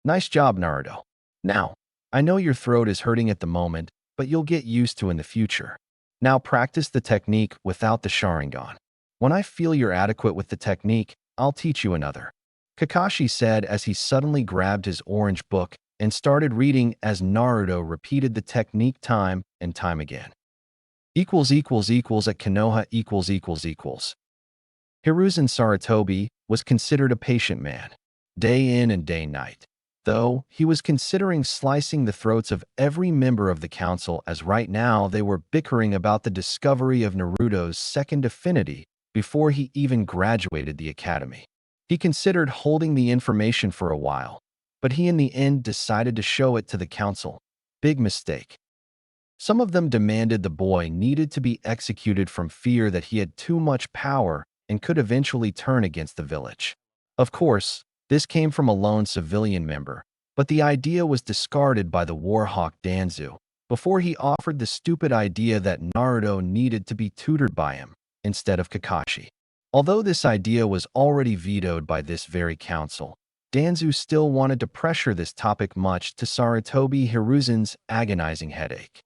Nice job, Naruto. Now, I know your throat is hurting at the moment, but you'll get used to in the future. Now practice the technique without the Sharingan. When I feel you're adequate with the technique, I'll teach you another. Kakashi said as he suddenly grabbed his orange book and started reading as Naruto repeated the technique time and time again. At Konoha . Hiruzen Sarutobi was considered a patient man, day in and day night. Though he was considering slicing the throats of every member of the council as right now they were bickering about the discovery of Naruto's second affinity before he even graduated the academy. He considered holding the information for a while, but he in the end decided to show it to the council. Big mistake. Some of them demanded the boy needed to be executed from fear that he had too much power and could eventually turn against the village. Of course, this came from a lone civilian member, but the idea was discarded by the warhawk Danzu before he offered the stupid idea that Naruto needed to be tutored by him instead of Kakashi. Although this idea was already vetoed by this very council, Danzu still wanted to pressure this topic much to Sarutobi Hiruzen's agonizing headache.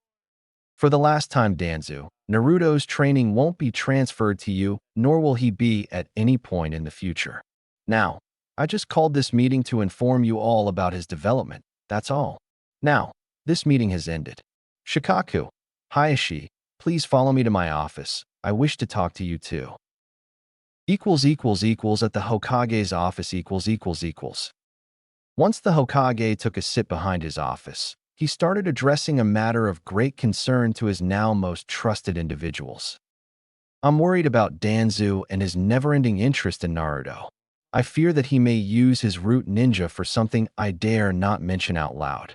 For the last time, Danzu, Naruto's training won't be transferred to you, nor will he be at any point in the future. Now, I just called this meeting to inform you all about his development, that's all. Now, this meeting has ended. Shikaku, Hayashi, please follow me to my office. I wish to talk to you too. At the Hokage's office . Once the Hokage took a sit behind his office, he started addressing a matter of great concern to his now most trusted individuals. I'm worried about Danzu and his never-ending interest in Naruto. I fear that he may use his root ninja for something I dare not mention out loud.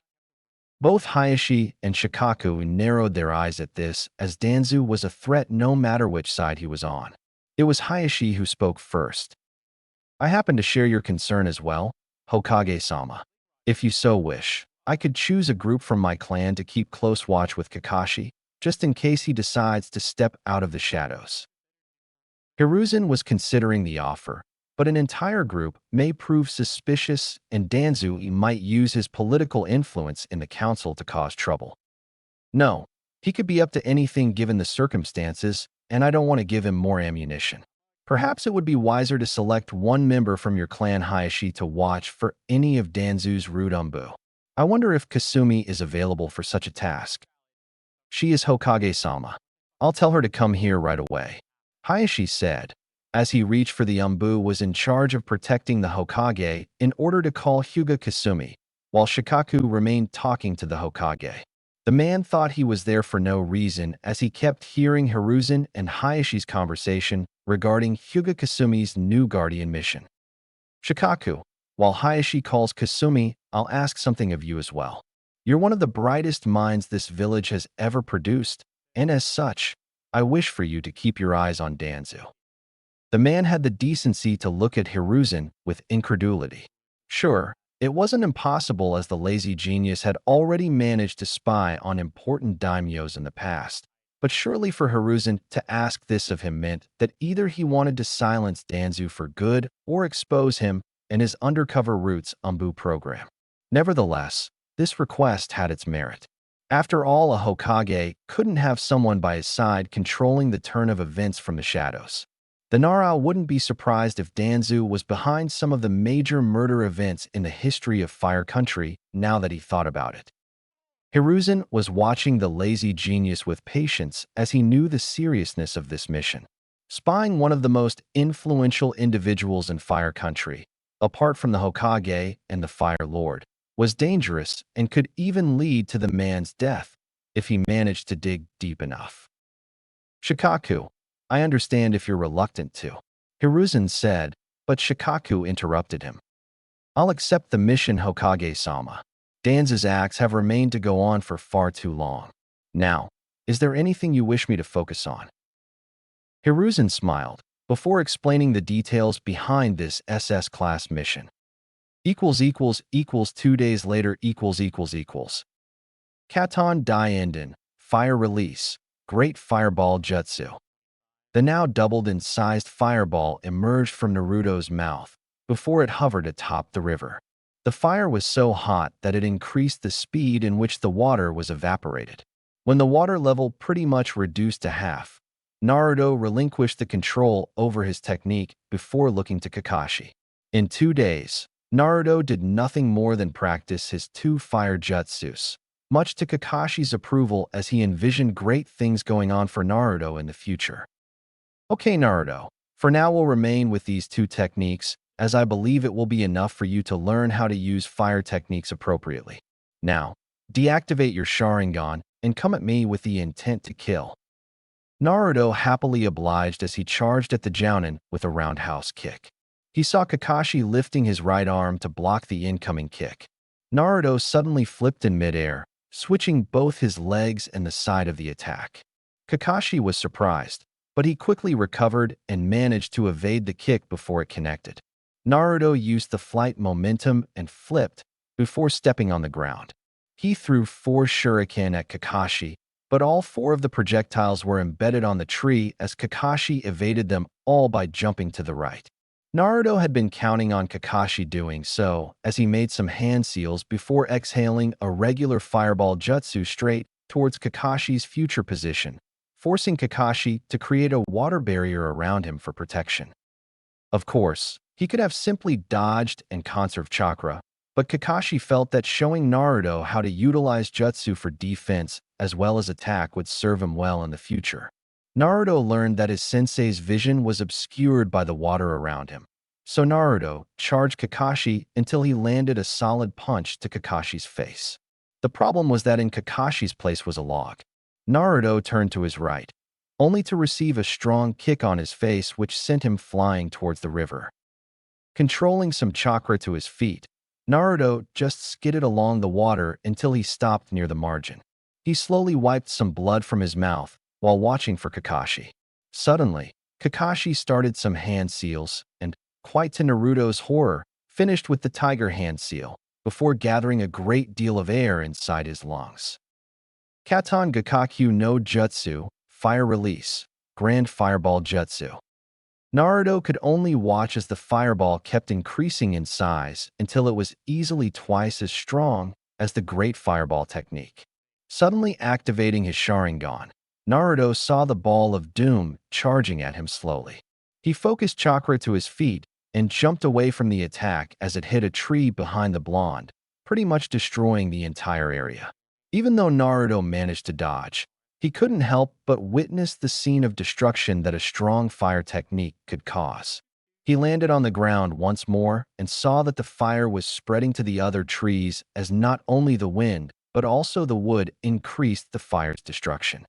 Both Hayashi and Shikaku narrowed their eyes at this, as Danzu was a threat no matter which side he was on. It was Hayashi who spoke first. I happen to share your concern as well, Hokage-sama. If you so wish, I could choose a group from my clan to keep close watch with Kakashi, just in case he decides to step out of the shadows. Hiruzen was considering the offer, but an entire group may prove suspicious and Danzu might use his political influence in the council to cause trouble. No, he could be up to anything given the circumstances, and I don't want to give him more ammunition. Perhaps it would be wiser to select one member from your clan Hayashi to watch for any of Danzu's rude umbu. I wonder if Kasumi is available for such a task. She is Hokage-sama. I'll tell her to come here right away, Hayashi said, as he reached for the umbu was in charge of protecting the Hokage in order to call Hyuga Kasumi, while Shikaku remained talking to the Hokage. The man thought he was there for no reason as he kept hearing Hiruzen and Hayashi's conversation regarding Hyuga Kasumi's new guardian mission. Shikaku, while Hayashi calls Kasumi, I'll ask something of you as well. You're one of the brightest minds this village has ever produced, and as such, I wish for you to keep your eyes on Danzu. The man had the decency to look at Hiruzen with incredulity. Sure, it wasn't impossible as the lazy genius had already managed to spy on important daimyos in the past, but surely for Hiruzen to ask this of him meant that either he wanted to silence Danzu for good or expose him and his undercover roots umbu program. Nevertheless, this request had its merit. After all, a Hokage couldn't have someone by his side controlling the turn of events from the shadows. The Nara wouldn't be surprised if Danzu was behind some of the major murder events in the history of Fire Country now that he thought about it. Hiruzen was watching the lazy genius with patience as he knew the seriousness of this mission. Spying one of the most influential individuals in Fire Country, apart from the Hokage and the Fire Lord, was dangerous and could even lead to the man's death if he managed to dig deep enough. Shikaku, I understand if you're reluctant to, Hiruzen said, but Shikaku interrupted him. I'll accept the mission, Hokage-sama. Danzu's acts have remained to go on for far too long. Now, is there anything you wish me to focus on? Hiruzen smiled, before explaining the details behind this SS-class mission. 2 days later Katon Daienden, Fire Release, Great Fireball Jutsu. The now doubled in sized fireball emerged from Naruto's mouth before it hovered atop the river. The fire was so hot that it increased the speed in which the water was evaporated. When the water level pretty much reduced to half, Naruto relinquished the control over his technique before looking to Kakashi. In 2 days, Naruto did nothing more than practice his 2 fire jutsus, much to Kakashi's approval as he envisioned great things going on for Naruto in the future. Okay, Naruto, for now we'll remain with these 2 techniques, as I believe it will be enough for you to learn how to use fire techniques appropriately. Now, deactivate your Sharingan and come at me with the intent to kill. Naruto happily obliged as he charged at the Jounin with a roundhouse kick. He saw Kakashi lifting his right arm to block the incoming kick. Naruto suddenly flipped in midair, switching both his legs and the side of the attack. Kakashi was surprised, but he quickly recovered and managed to evade the kick before it connected. Naruto used the flight momentum and flipped before stepping on the ground. He threw 4 shuriken at Kakashi, but all 4 of the projectiles were embedded on the tree as Kakashi evaded them all by jumping to the right. Naruto had been counting on Kakashi doing so, as he made some hand seals before exhaling a regular fireball jutsu straight towards Kakashi's future position, forcing Kakashi to create a water barrier around him for protection. Of course, he could have simply dodged and conserved chakra, but Kakashi felt that showing Naruto how to utilize jutsu for defense as well as attack would serve him well in the future. Naruto learned that his sensei's vision was obscured by the water around him. So Naruto charged Kakashi until he landed a solid punch to Kakashi's face. The problem was that in Kakashi's place was a log. Naruto turned to his right, only to receive a strong kick on his face which sent him flying towards the river. Controlling some chakra to his feet, Naruto just skidded along the water until he stopped near the margin. He slowly wiped some blood from his mouth while watching for Kakashi. Suddenly, Kakashi started some hand seals and, quite to Naruto's horror, finished with the tiger hand seal before gathering a great deal of air inside his lungs. Katon Gakakyu no Jutsu, Fire Release, Grand Fireball Jutsu. Naruto could only watch as the fireball kept increasing in size until it was easily twice as strong as the Great Fireball technique. Suddenly activating his Sharingan, Naruto saw the ball of doom charging at him slowly. He focused chakra to his feet and jumped away from the attack as it hit a tree behind the blonde, pretty much destroying the entire area. Even though Naruto managed to dodge, he couldn't help but witness the scene of destruction that a strong fire technique could cause. He landed on the ground once more and saw that the fire was spreading to the other trees as not only the wind, but also the wood increased the fire's destruction.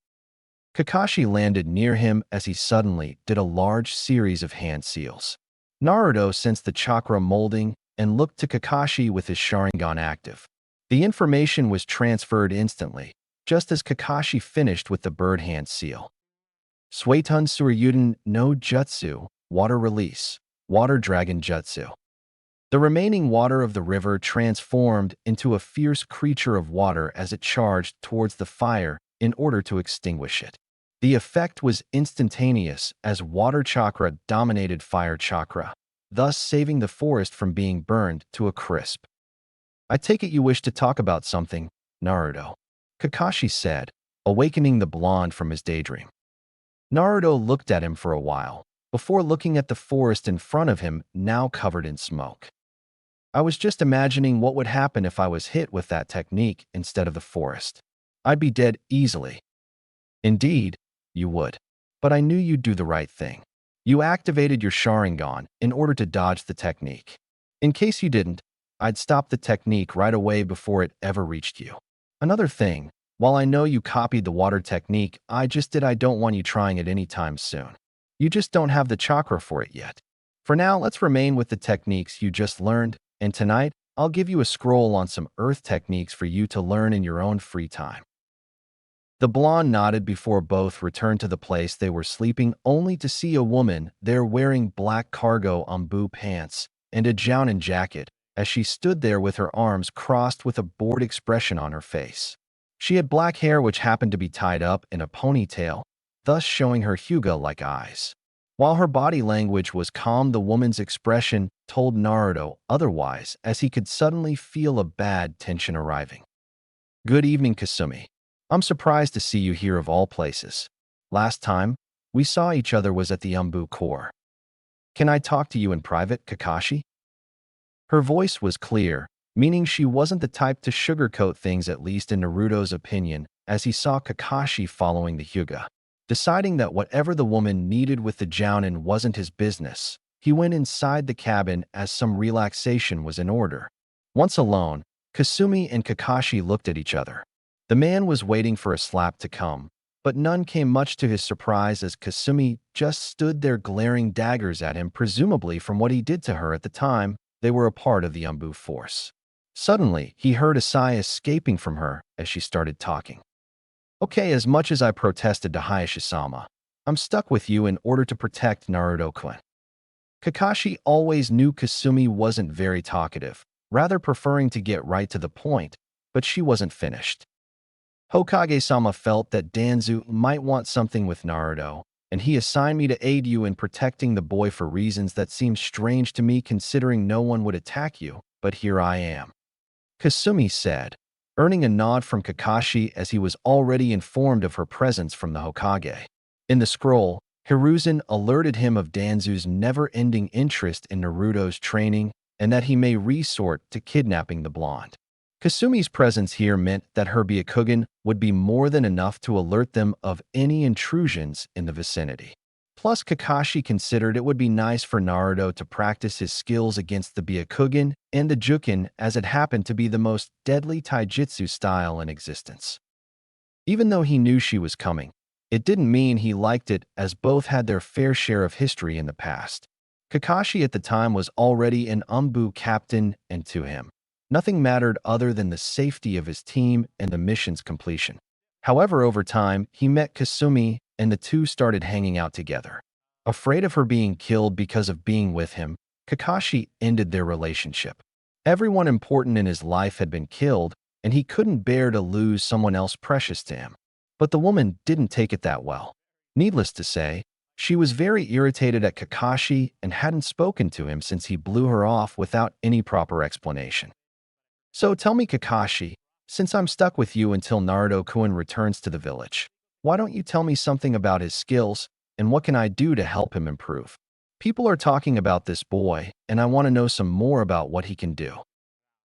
Kakashi landed near him as he suddenly did a large series of hand seals. Naruto sensed the chakra molding and looked to Kakashi with his Sharingan active. The information was transferred instantly, just as Kakashi finished with the bird hand seal. Suetun Suryuden no Jutsu, Water Release, Water Dragon Jutsu. The remaining water of the river transformed into a fierce creature of water as it charged towards the fire in order to extinguish it. The effect was instantaneous as water chakra dominated fire chakra, thus saving the forest from being burned to a crisp. I take it you wish to talk about something, Naruto, Kakashi said, awakening the blonde from his daydream. Naruto looked at him for a while, before looking at the forest in front of him now covered in smoke. I was just imagining what would happen if I was hit with that technique instead of the forest. I'd be dead easily. Indeed, you would. But I knew you'd do the right thing. You activated your Sharingan in order to dodge the technique. In case you didn't, I'd stop the technique right away before it ever reached you. Another thing, while I know you copied the water technique, I don't want you trying it anytime soon. You just don't have the chakra for it yet. For now, let's remain with the techniques you just learned, and tonight, I'll give you a scroll on some earth techniques for you to learn in your own free time. The blonde nodded before both returned to the place they were sleeping only to see a woman there wearing black cargo ombu pants and a jounin jacket as she stood there with her arms crossed with a bored expression on her face. She had black hair which happened to be tied up in a ponytail, thus showing her Hyuga-like eyes. While her body language was calm, the woman's expression told Naruto otherwise as he could suddenly feel a bad tension arriving. Good evening, Kasumi. I'm surprised to see you here of all places. Last time we saw each other was at the Umbu Core. Can I talk to you in private, Kakashi? Her voice was clear, meaning she wasn't the type to sugarcoat things, at least in Naruto's opinion, as he saw Kakashi following the Hyuga. Deciding that whatever the woman needed with the jounin wasn't his business, he went inside the cabin as some relaxation was in order. Once alone, Kasumi and Kakashi looked at each other. The man was waiting for a slap to come, but none came much to his surprise as Kasumi just stood there glaring daggers at him, presumably from what he did to her at the time they were a part of the Umbu force. Suddenly, he heard a sigh escaping from her as she started talking. Okay, as much as I protested to Hayashi-sama, I'm stuck with you in order to protect Naruto-kun. Kakashi always knew Kasumi wasn't very talkative, rather preferring to get right to the point, but she wasn't finished. Hokage-sama felt that Danzu might want something with Naruto, and he assigned me to aid you in protecting the boy for reasons that seem strange to me considering no one would attack you, but here I am. Kasumi said, earning a nod from Kakashi as he was already informed of her presence from the Hokage. In the scroll, Hiruzen alerted him of Danzu's never-ending interest in Naruto's training and that he may resort to kidnapping the blonde. Kasumi's presence here meant that her Byakugan would be more than enough to alert them of any intrusions in the vicinity. Plus, Kakashi considered it would be nice for Naruto to practice his skills against the Byakugan and the Jukin, as it happened to be the most deadly taijutsu style in existence. Even though he knew she was coming, it didn't mean he liked it, as both had their fair share of history in the past. Kakashi at the time was already an Umbu captain, and to him, nothing mattered other than the safety of his team and the mission's completion. However, over time, he met Kasumi, and the two started hanging out together. Afraid of her being killed because of being with him, Kakashi ended their relationship. Everyone important in his life had been killed, and he couldn't bear to lose someone else precious to him. But the woman didn't take it that well. Needless to say, she was very irritated at Kakashi and hadn't spoken to him since he blew her off without any proper explanation. So tell me, Kakashi, since I'm stuck with you until Naruto-kun returns to the village, why don't you tell me something about his skills, and what can I do to help him improve? People are talking about this boy, and I want to know some more about what he can do.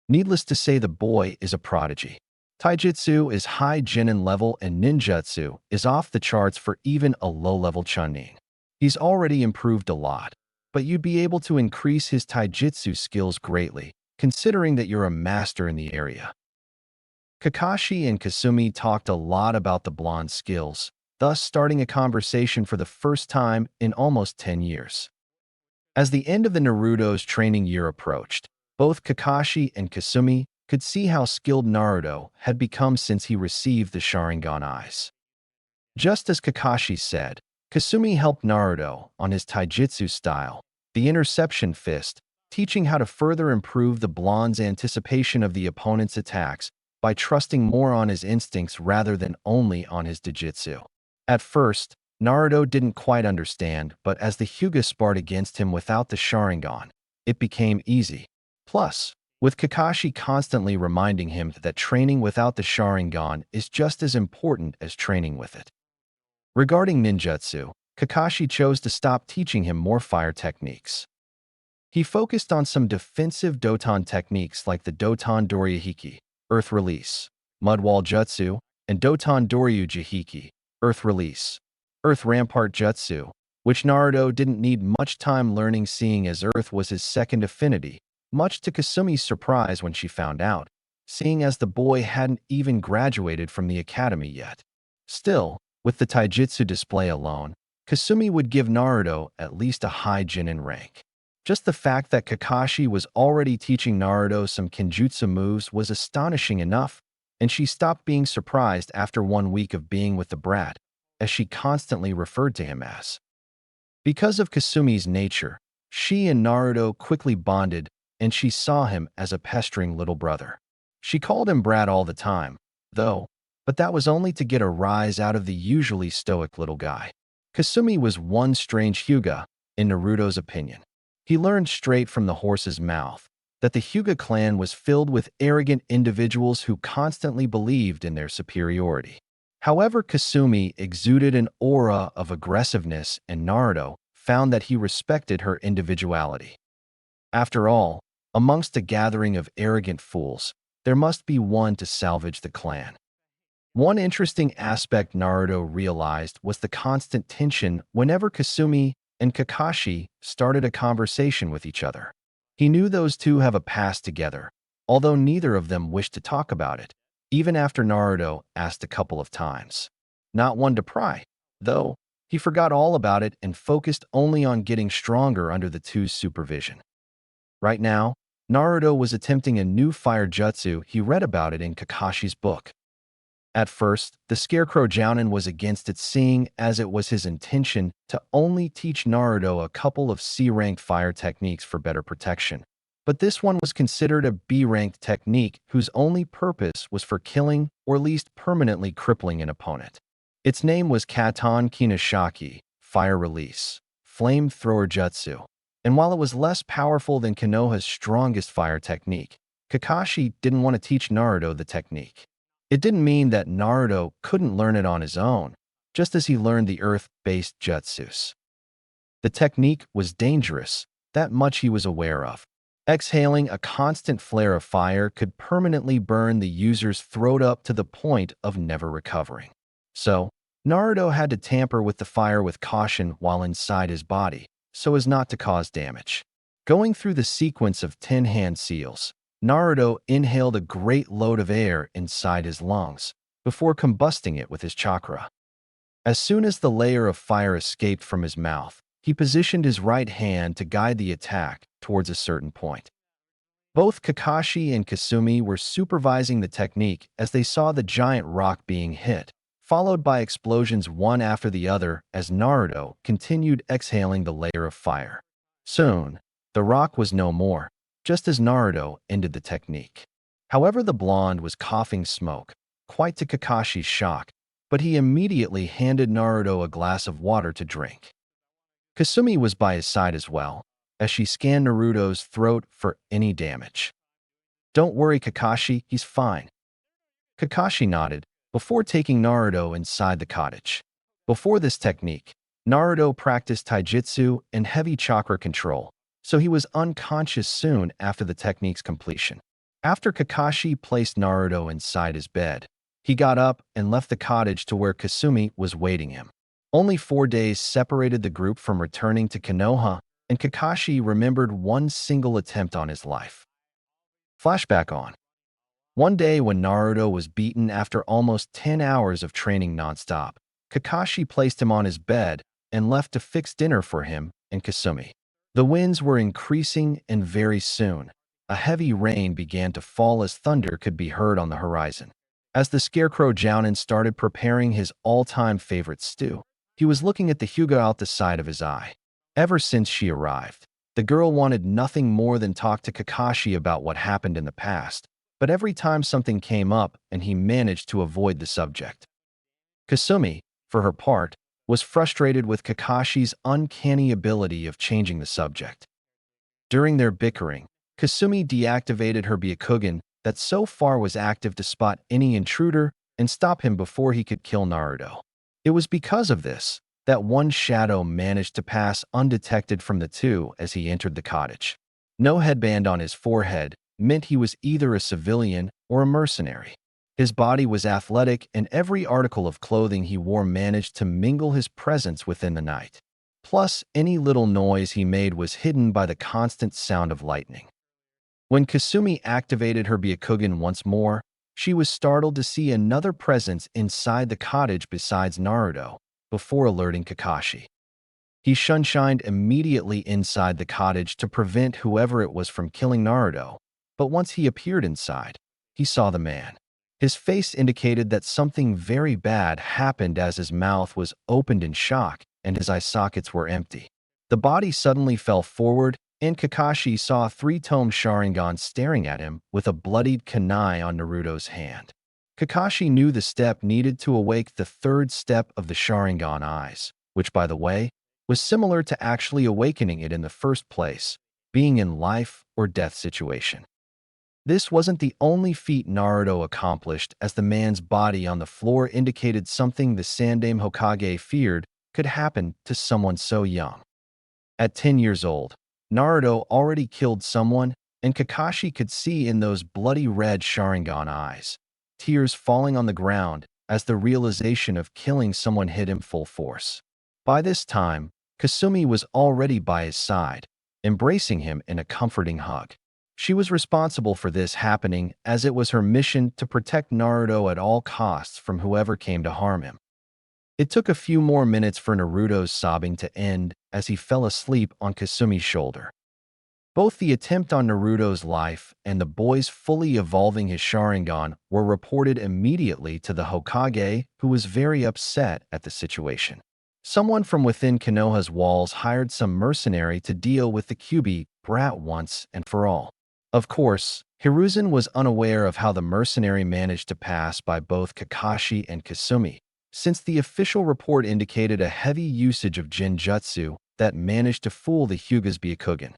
Needless to say, the boy is a prodigy. Taijutsu is high Genin level and ninjutsu is off the charts for even a low-level Chunin. He's already improved a lot, but you'd be able to increase his taijutsu skills greatly, considering that you're a master in the area. Kakashi and Kasumi talked a lot about the blonde's skills, thus starting a conversation for the first time in almost 10 years. As the end of the Naruto's training year approached, both Kakashi and Kasumi could see how skilled Naruto had become since he received the Sharingan eyes. Just as Kakashi said, Kasumi helped Naruto on his taijutsu style, the interception fist, teaching how to further improve the blonde's anticipation of the opponent's attacks by trusting more on his instincts rather than only on his Jujutsu. At first, Naruto didn't quite understand, but as the Hyuga sparred against him without the Sharingan, it became easy. Plus, with Kakashi constantly reminding him that training without the Sharingan is just as important as training with it. Regarding ninjutsu, Kakashi chose to stop teaching him more fire techniques. He focused on some defensive Doton techniques like the Doton Doryuhiki, Earth Release, Mud Wall Jutsu, and Doton Doryujihiki, Earth Release, Earth Rampart Jutsu, which Naruto didn't need much time learning seeing as Earth was his second affinity, much to Kasumi's surprise when she found out, seeing as the boy hadn't even graduated from the academy yet. Still, with the taijutsu display alone, Kasumi would give Naruto at least a high Genin rank. Just the fact that Kakashi was already teaching Naruto some kenjutsu moves was astonishing enough, and she stopped being surprised after 1 week of being with the brat, as she constantly referred to him as. Because of Kasumi's nature, she and Naruto quickly bonded, and she saw him as a pestering little brother. She called him brat all the time, though, but that was only to get a rise out of the usually stoic little guy. Kasumi was one strange Hyuga, in Naruto's opinion. He learned straight from the horse's mouth that the Hyuga clan was filled with arrogant individuals who constantly believed in their superiority. However, Kasumi exuded an aura of aggressiveness, and Naruto found that he respected her individuality. After all, amongst a gathering of arrogant fools, there must be one to salvage the clan. One interesting aspect Naruto realized was the constant tension whenever Kasumi and Kakashi started a conversation with each other. He knew those two have a past together, although neither of them wished to talk about it, even after Naruto asked a couple of times. not one to pry. Though, he forgot all about it and focused only on getting stronger under the two's supervision. Right now, Naruto was attempting a new fire jutsu. He read about it in Kakashi's book. At first, the Scarecrow Jounin was against it, seeing as it was his intention to only teach Naruto a couple of C-ranked fire techniques for better protection. But this one was considered a B-ranked technique whose only purpose was for killing or at least permanently crippling an opponent. Its name was Katon Kinashaki, Fire Release, Flamethrower Jutsu. And while it was less powerful than Konoha's strongest fire technique, Kakashi didn't want to teach Naruto the technique. It didn't mean that Naruto couldn't learn it on his own, just as he learned the earth-based jutsus. The technique was dangerous, that much he was aware of. Exhaling a constant flare of fire could permanently burn the user's throat up to the point of never recovering. So, Naruto had to tamper with the fire with caution while inside his body, so as not to cause damage. Going through the sequence of 10 hand seals, Naruto inhaled a great load of air inside his lungs before combusting it with his chakra. As soon as the layer of fire escaped from his mouth, he positioned his right hand to guide the attack towards a certain point. Both Kakashi and Kasumi were supervising the technique as they saw the giant rock being hit, followed by explosions one after the other as Naruto continued exhaling the layer of fire. Soon, the rock was no more, just as Naruto ended the technique. However, the blonde was coughing smoke, quite to Kakashi's shock, but he immediately handed Naruto a glass of water to drink. Kasumi was by his side as well, as she scanned Naruto's throat for any damage. "Don't worry, Kakashi, he's fine." Kakashi nodded, before taking Naruto inside the cottage. Before this technique, Naruto practiced taijutsu and heavy chakra control, so he was unconscious soon after the technique's completion. After Kakashi placed Naruto inside his bed, he got up and left the cottage to where Kasumi was waiting him. Only 4 days separated the group from returning to Konoha, and Kakashi remembered one single attempt on his life. Flashback on. One day when Naruto was beaten after almost 10 hours of training nonstop, Kakashi placed him on his bed and left to fix dinner for him and Kasumi. The winds were increasing, and very soon, a heavy rain began to fall as thunder could be heard on the horizon. As the Scarecrow Jounin started preparing his all-time favorite stew, he was looking at the Hyuga out the side of his eye. Ever since she arrived, the girl wanted nothing more than talk to Kakashi about what happened in the past, but every time something came up and he managed to avoid the subject. Kasumi, for her part, was frustrated with Kakashi's uncanny ability of changing the subject. During their bickering, Kasumi deactivated her Byakugan that so far was active to spot any intruder and stop him before he could kill Naruto. It was because of this that one shadow managed to pass undetected from the two as he entered the cottage. No headband on his forehead meant he was either a civilian or a mercenary. His body was athletic, and every article of clothing he wore managed to mingle his presence within the night. Plus, any little noise he made was hidden by the constant sound of lightning. When Kasumi activated her Byakugan once more, she was startled to see another presence inside the cottage besides Naruto, before alerting Kakashi. He shunshined immediately inside the cottage to prevent whoever it was from killing Naruto, but once he appeared inside, he saw the man. His face indicated that something very bad happened as his mouth was opened in shock and his eye sockets were empty. The body suddenly fell forward, and Kakashi saw a 3-tome Sharingan staring at him with a bloodied kunai on Naruto's hand. Kakashi knew the step needed to awake the 3rd step of the Sharingan eyes, which, by the way, was similar to actually awakening it in the first place, being in life or death situation. This wasn't the only feat Naruto accomplished, as the man's body on the floor indicated something the Sandaime Hokage feared could happen to someone so young. At 10 years old, Naruto already killed someone, and Kakashi could see in those bloody red Sharingan eyes, tears falling on the ground as the realization of killing someone hit him full force. By this time, Kasumi was already by his side, embracing him in a comforting hug. She was responsible for this happening, as it was her mission to protect Naruto at all costs from whoever came to harm him. It took a few more minutes for Naruto's sobbing to end as he fell asleep on Kasumi's shoulder. Both the attempt on Naruto's life and the boy's fully evolving his Sharingan were reported immediately to the Hokage, who was very upset at the situation. Someone from within Konoha's walls hired some mercenary to deal with the Kyuubi brat once and for all. Of course, Hiruzen was unaware of how the mercenary managed to pass by both Kakashi and Kasumi, since the official report indicated a heavy usage of Genjutsu that managed to fool the Hyuga's Byakugan.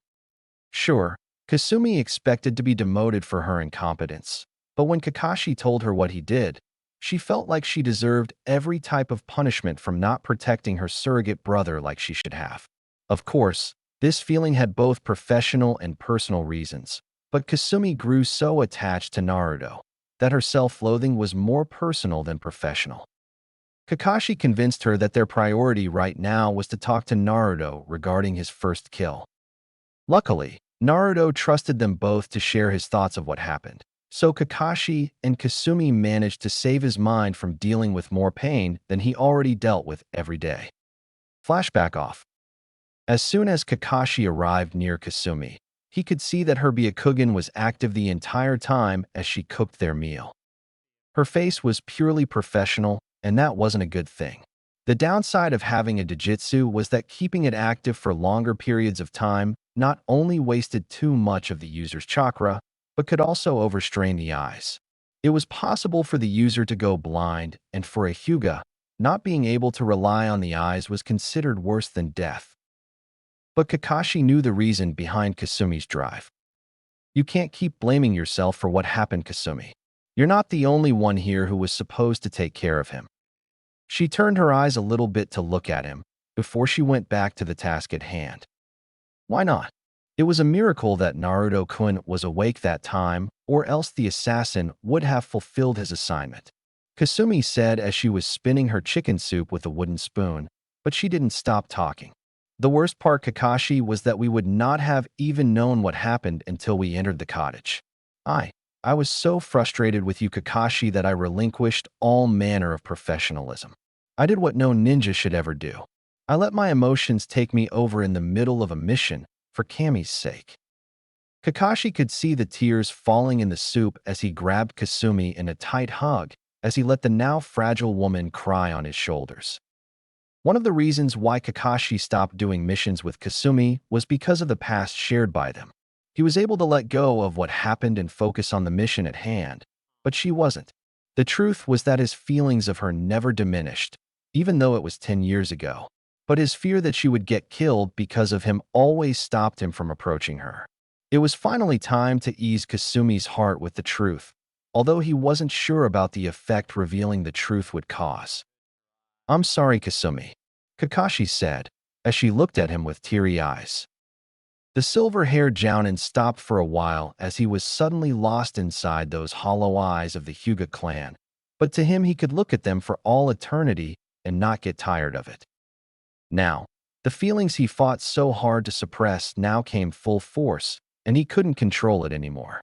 Sure, Kasumi expected to be demoted for her incompetence, but when Kakashi told her what he did, she felt like she deserved every type of punishment from not protecting her surrogate brother like she should have. Of course, this feeling had both professional and personal reasons, but Kasumi grew so attached to Naruto that her self-loathing was more personal than professional. Kakashi convinced her that their priority right now was to talk to Naruto regarding his first kill. Luckily, Naruto trusted them both to share his thoughts of what happened, so Kakashi and Kasumi managed to save his mind from dealing with more pain than he already dealt with every day. Flashback off. As soon as Kakashi arrived near Kasumi, he could see that her Byakugan was active the entire time as she cooked their meal. Her face was purely professional, and that wasn't a good thing. The downside of having a Jujutsu was that keeping it active for longer periods of time not only wasted too much of the user's chakra, but could also overstrain the eyes. It was possible for the user to go blind, and for a Hyuga, not being able to rely on the eyes was considered worse than death. But Kakashi knew the reason behind Kasumi's drive. You can't keep blaming yourself for what happened, Kasumi. You're not the only one here who was supposed to take care of him. She turned her eyes a little bit to look at him before she went back to the task at hand. Why not? It was a miracle that Naruto-kun was awake that time, or else the assassin would have fulfilled his assignment. Kasumi said as she was spinning her chicken soup with a wooden spoon, but she didn't stop talking. The worst part, Kakashi, was that we would not have even known what happened until we entered the cottage. I was so frustrated with you, Kakashi, that I relinquished all manner of professionalism. I did what no ninja should ever do. I let my emotions take me over in the middle of a mission for Kami's sake. Kakashi could see the tears falling in the soup as he grabbed Kasumi in a tight hug as he let the now fragile woman cry on his shoulders. One of the reasons why Kakashi stopped doing missions with Kasumi was because of the past shared by them. He was able to let go of what happened and focus on the mission at hand, but she wasn't. The truth was that his feelings of her never diminished, even though it was 10 years ago. But his fear that she would get killed because of him always stopped him from approaching her. It was finally time to ease Kasumi's heart with the truth, although he wasn't sure about the effect revealing the truth would cause. I'm sorry, Kasumi, Kakashi said, as she looked at him with teary eyes. The silver-haired Jounin stopped for a while as he was suddenly lost inside those hollow eyes of the Hyuga clan, but to him he could look at them for all eternity and not get tired of it. Now, the feelings he fought so hard to suppress now came full force, and he couldn't control it anymore.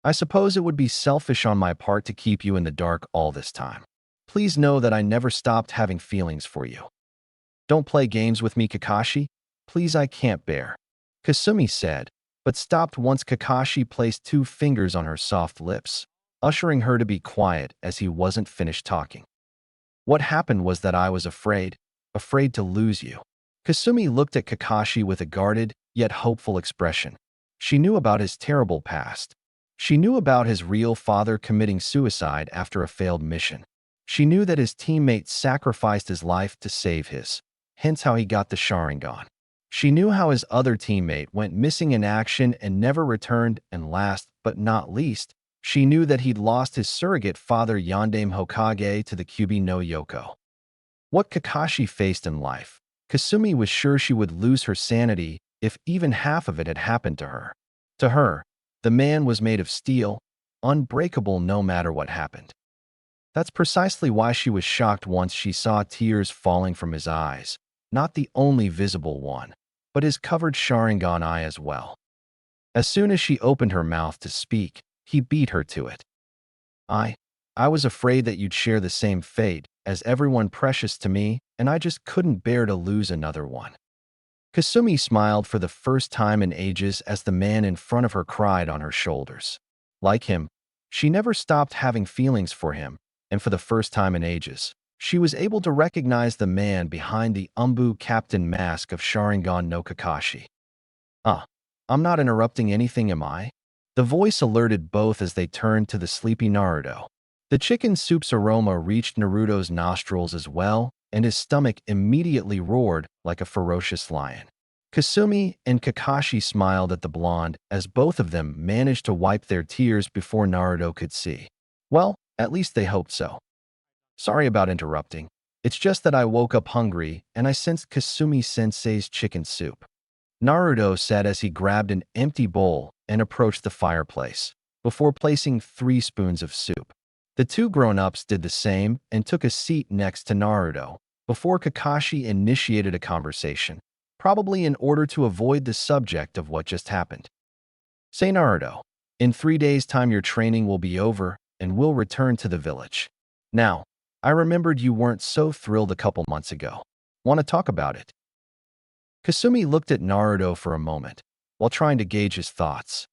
I suppose it would be selfish on my part to keep you in the dark all this time. Please know that I never stopped having feelings for you. Don't play games with me, Kakashi. Please, I can't bear. Kasumi said, but stopped once Kakashi placed 2 fingers on her soft lips, ushering her to be quiet as he wasn't finished talking. What happened was that I was afraid to lose you. Kasumi looked at Kakashi with a guarded, yet hopeful expression. She knew about his terrible past. She knew about his real father committing suicide after a failed mission. She knew that his teammate sacrificed his life to save his, hence how he got the Sharingan. She knew how his other teammate went missing in action and never returned, and last but not least, she knew that he'd lost his surrogate father Yondaime Hokage to the Kyuubi no Yoko. What Kakashi faced in life, Kasumi was sure she would lose her sanity if even half of it had happened to her. To her, the man was made of steel, unbreakable no matter what happened. That's precisely why she was shocked once she saw tears falling from his eyes, not the only visible one, but his covered Sharingan eye as well. As soon as she opened her mouth to speak, he beat her to it. I was afraid that you'd share the same fate as everyone precious to me, and I just couldn't bear to lose another one." Kasumi smiled for the first time in ages as the man in front of her cried on her shoulders. Like him, she never stopped having feelings for him, and for the first time in ages, she was able to recognize the man behind the Umbu captain mask of Sharingan no Kakashi. "Ah, I'm not interrupting anything, am I?" The voice alerted both as they turned to the sleepy Naruto. The chicken soup's aroma reached Naruto's nostrils as well, and his stomach immediately roared like a ferocious lion. Kasumi and Kakashi smiled at the blonde as both of them managed to wipe their tears before Naruto could see. Well, at least they hoped so. "Sorry about interrupting. It's just that I woke up hungry and I sensed Kasumi-sensei's chicken soup," Naruto said as he grabbed an empty bowl and approached the fireplace, before placing 3 spoons of soup. The two grown-ups did the same and took a seat next to Naruto, before Kakashi initiated a conversation, probably in order to avoid the subject of what just happened. "Say, Naruto, in 3 days' time your training will be over and we'll return to the village. Now, I remembered you weren't so thrilled a couple months ago. Want to talk about it?" Kasumi looked at Naruto for a moment, while trying to gauge his thoughts.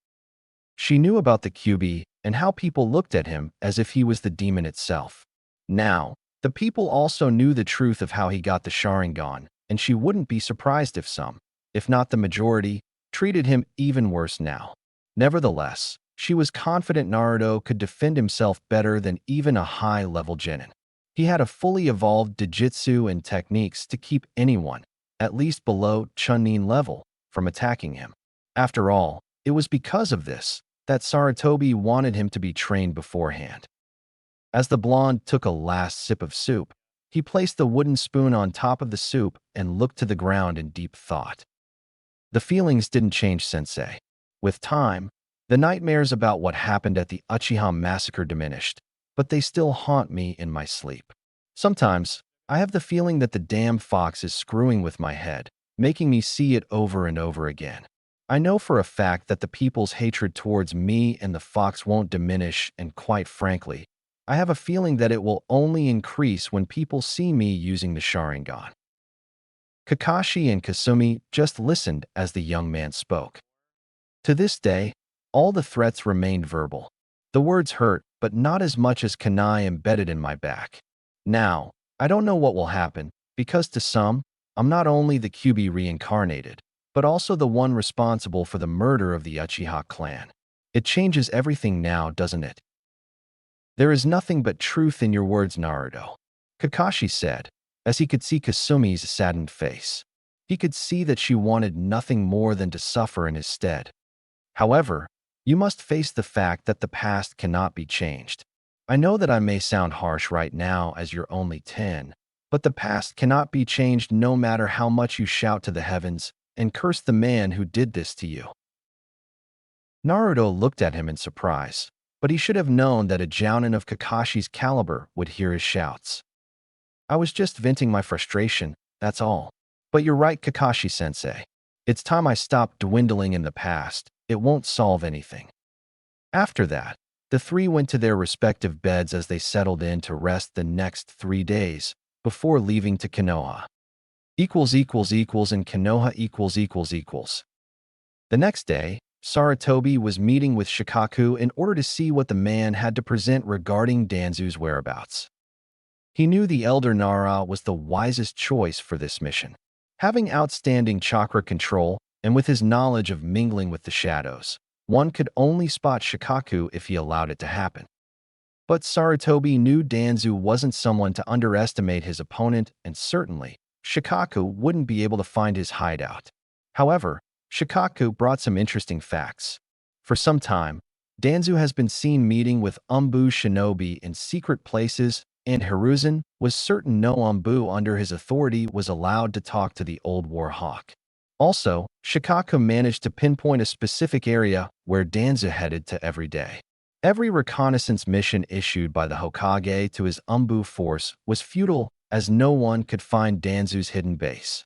She knew about the QB and how people looked at him as if he was the demon itself. Now, the people also knew the truth of how he got the Sharingan, and she wouldn't be surprised if some, if not the majority, treated him even worse now. Nevertheless, she was confident Naruto could defend himself better than even a high-level genin. He had a fully evolved Dijitsu and techniques to keep anyone, at least below Chunin level, from attacking him. After all, it was because of this that Sarutobi wanted him to be trained beforehand. As the blonde took a last sip of soup, he placed the wooden spoon on top of the soup and looked to the ground in deep thought. The feelings didn't change, Sensei. With time, the nightmares about what happened at the Uchiha massacre diminished, but they still haunt me in my sleep. Sometimes, I have the feeling that the damn fox is screwing with my head, making me see it over and over again. I know for a fact that the people's hatred towards me and the fox won't diminish, and quite frankly, I have a feeling that it will only increase when people see me using the Sharingan. Kakashi and Kasumi just listened as the young man spoke. To this day, all the threats remained verbal. The words hurt, but not as much as kunai embedded in my back. Now, I don't know what will happen, because to some, I'm not only the QB reincarnated, but also the one responsible for the murder of the Uchiha clan. It changes everything now, doesn't it? "There is nothing but truth in your words, Naruto," Kakashi said, as he could see Kasumi's saddened face. He could see that she wanted nothing more than to suffer in his stead. "However, you must face the fact that the past cannot be changed. I know that I may sound harsh right now as you're only 10, but the past cannot be changed no matter how much you shout to the heavens and curse the man who did this to you." Naruto looked at him in surprise, but he should have known that a jounin of Kakashi's caliber would hear his shouts. "I was just venting my frustration, that's all. But you're right, Kakashi-sensei. It's time I stopped dwindling in the past. It won't solve anything." After that, the three went to their respective beds as they settled in to rest the next 3 days before leaving to Konoha. And Konoha . The next day, Sarutobi was meeting with Shikaku in order to see what the man had to present regarding Danzu's whereabouts. He knew the elder Nara was the wisest choice for this mission. Having outstanding chakra control, and with his knowledge of mingling with the shadows, one could only spot Shikaku if he allowed it to happen. But Sarutobi knew Danzu wasn't someone to underestimate his opponent, and certainly, Shikaku wouldn't be able to find his hideout. However, Shikaku brought some interesting facts. For some time, Danzu has been seen meeting with Umbu shinobi in secret places, and Hiruzen was certain no Umbu under his authority was allowed to talk to the old war hawk. Also, Shikaku managed to pinpoint a specific area where Danzu headed to every day. Every reconnaissance mission issued by the Hokage to his Umbu force was futile, as no one could find Danzu's hidden base.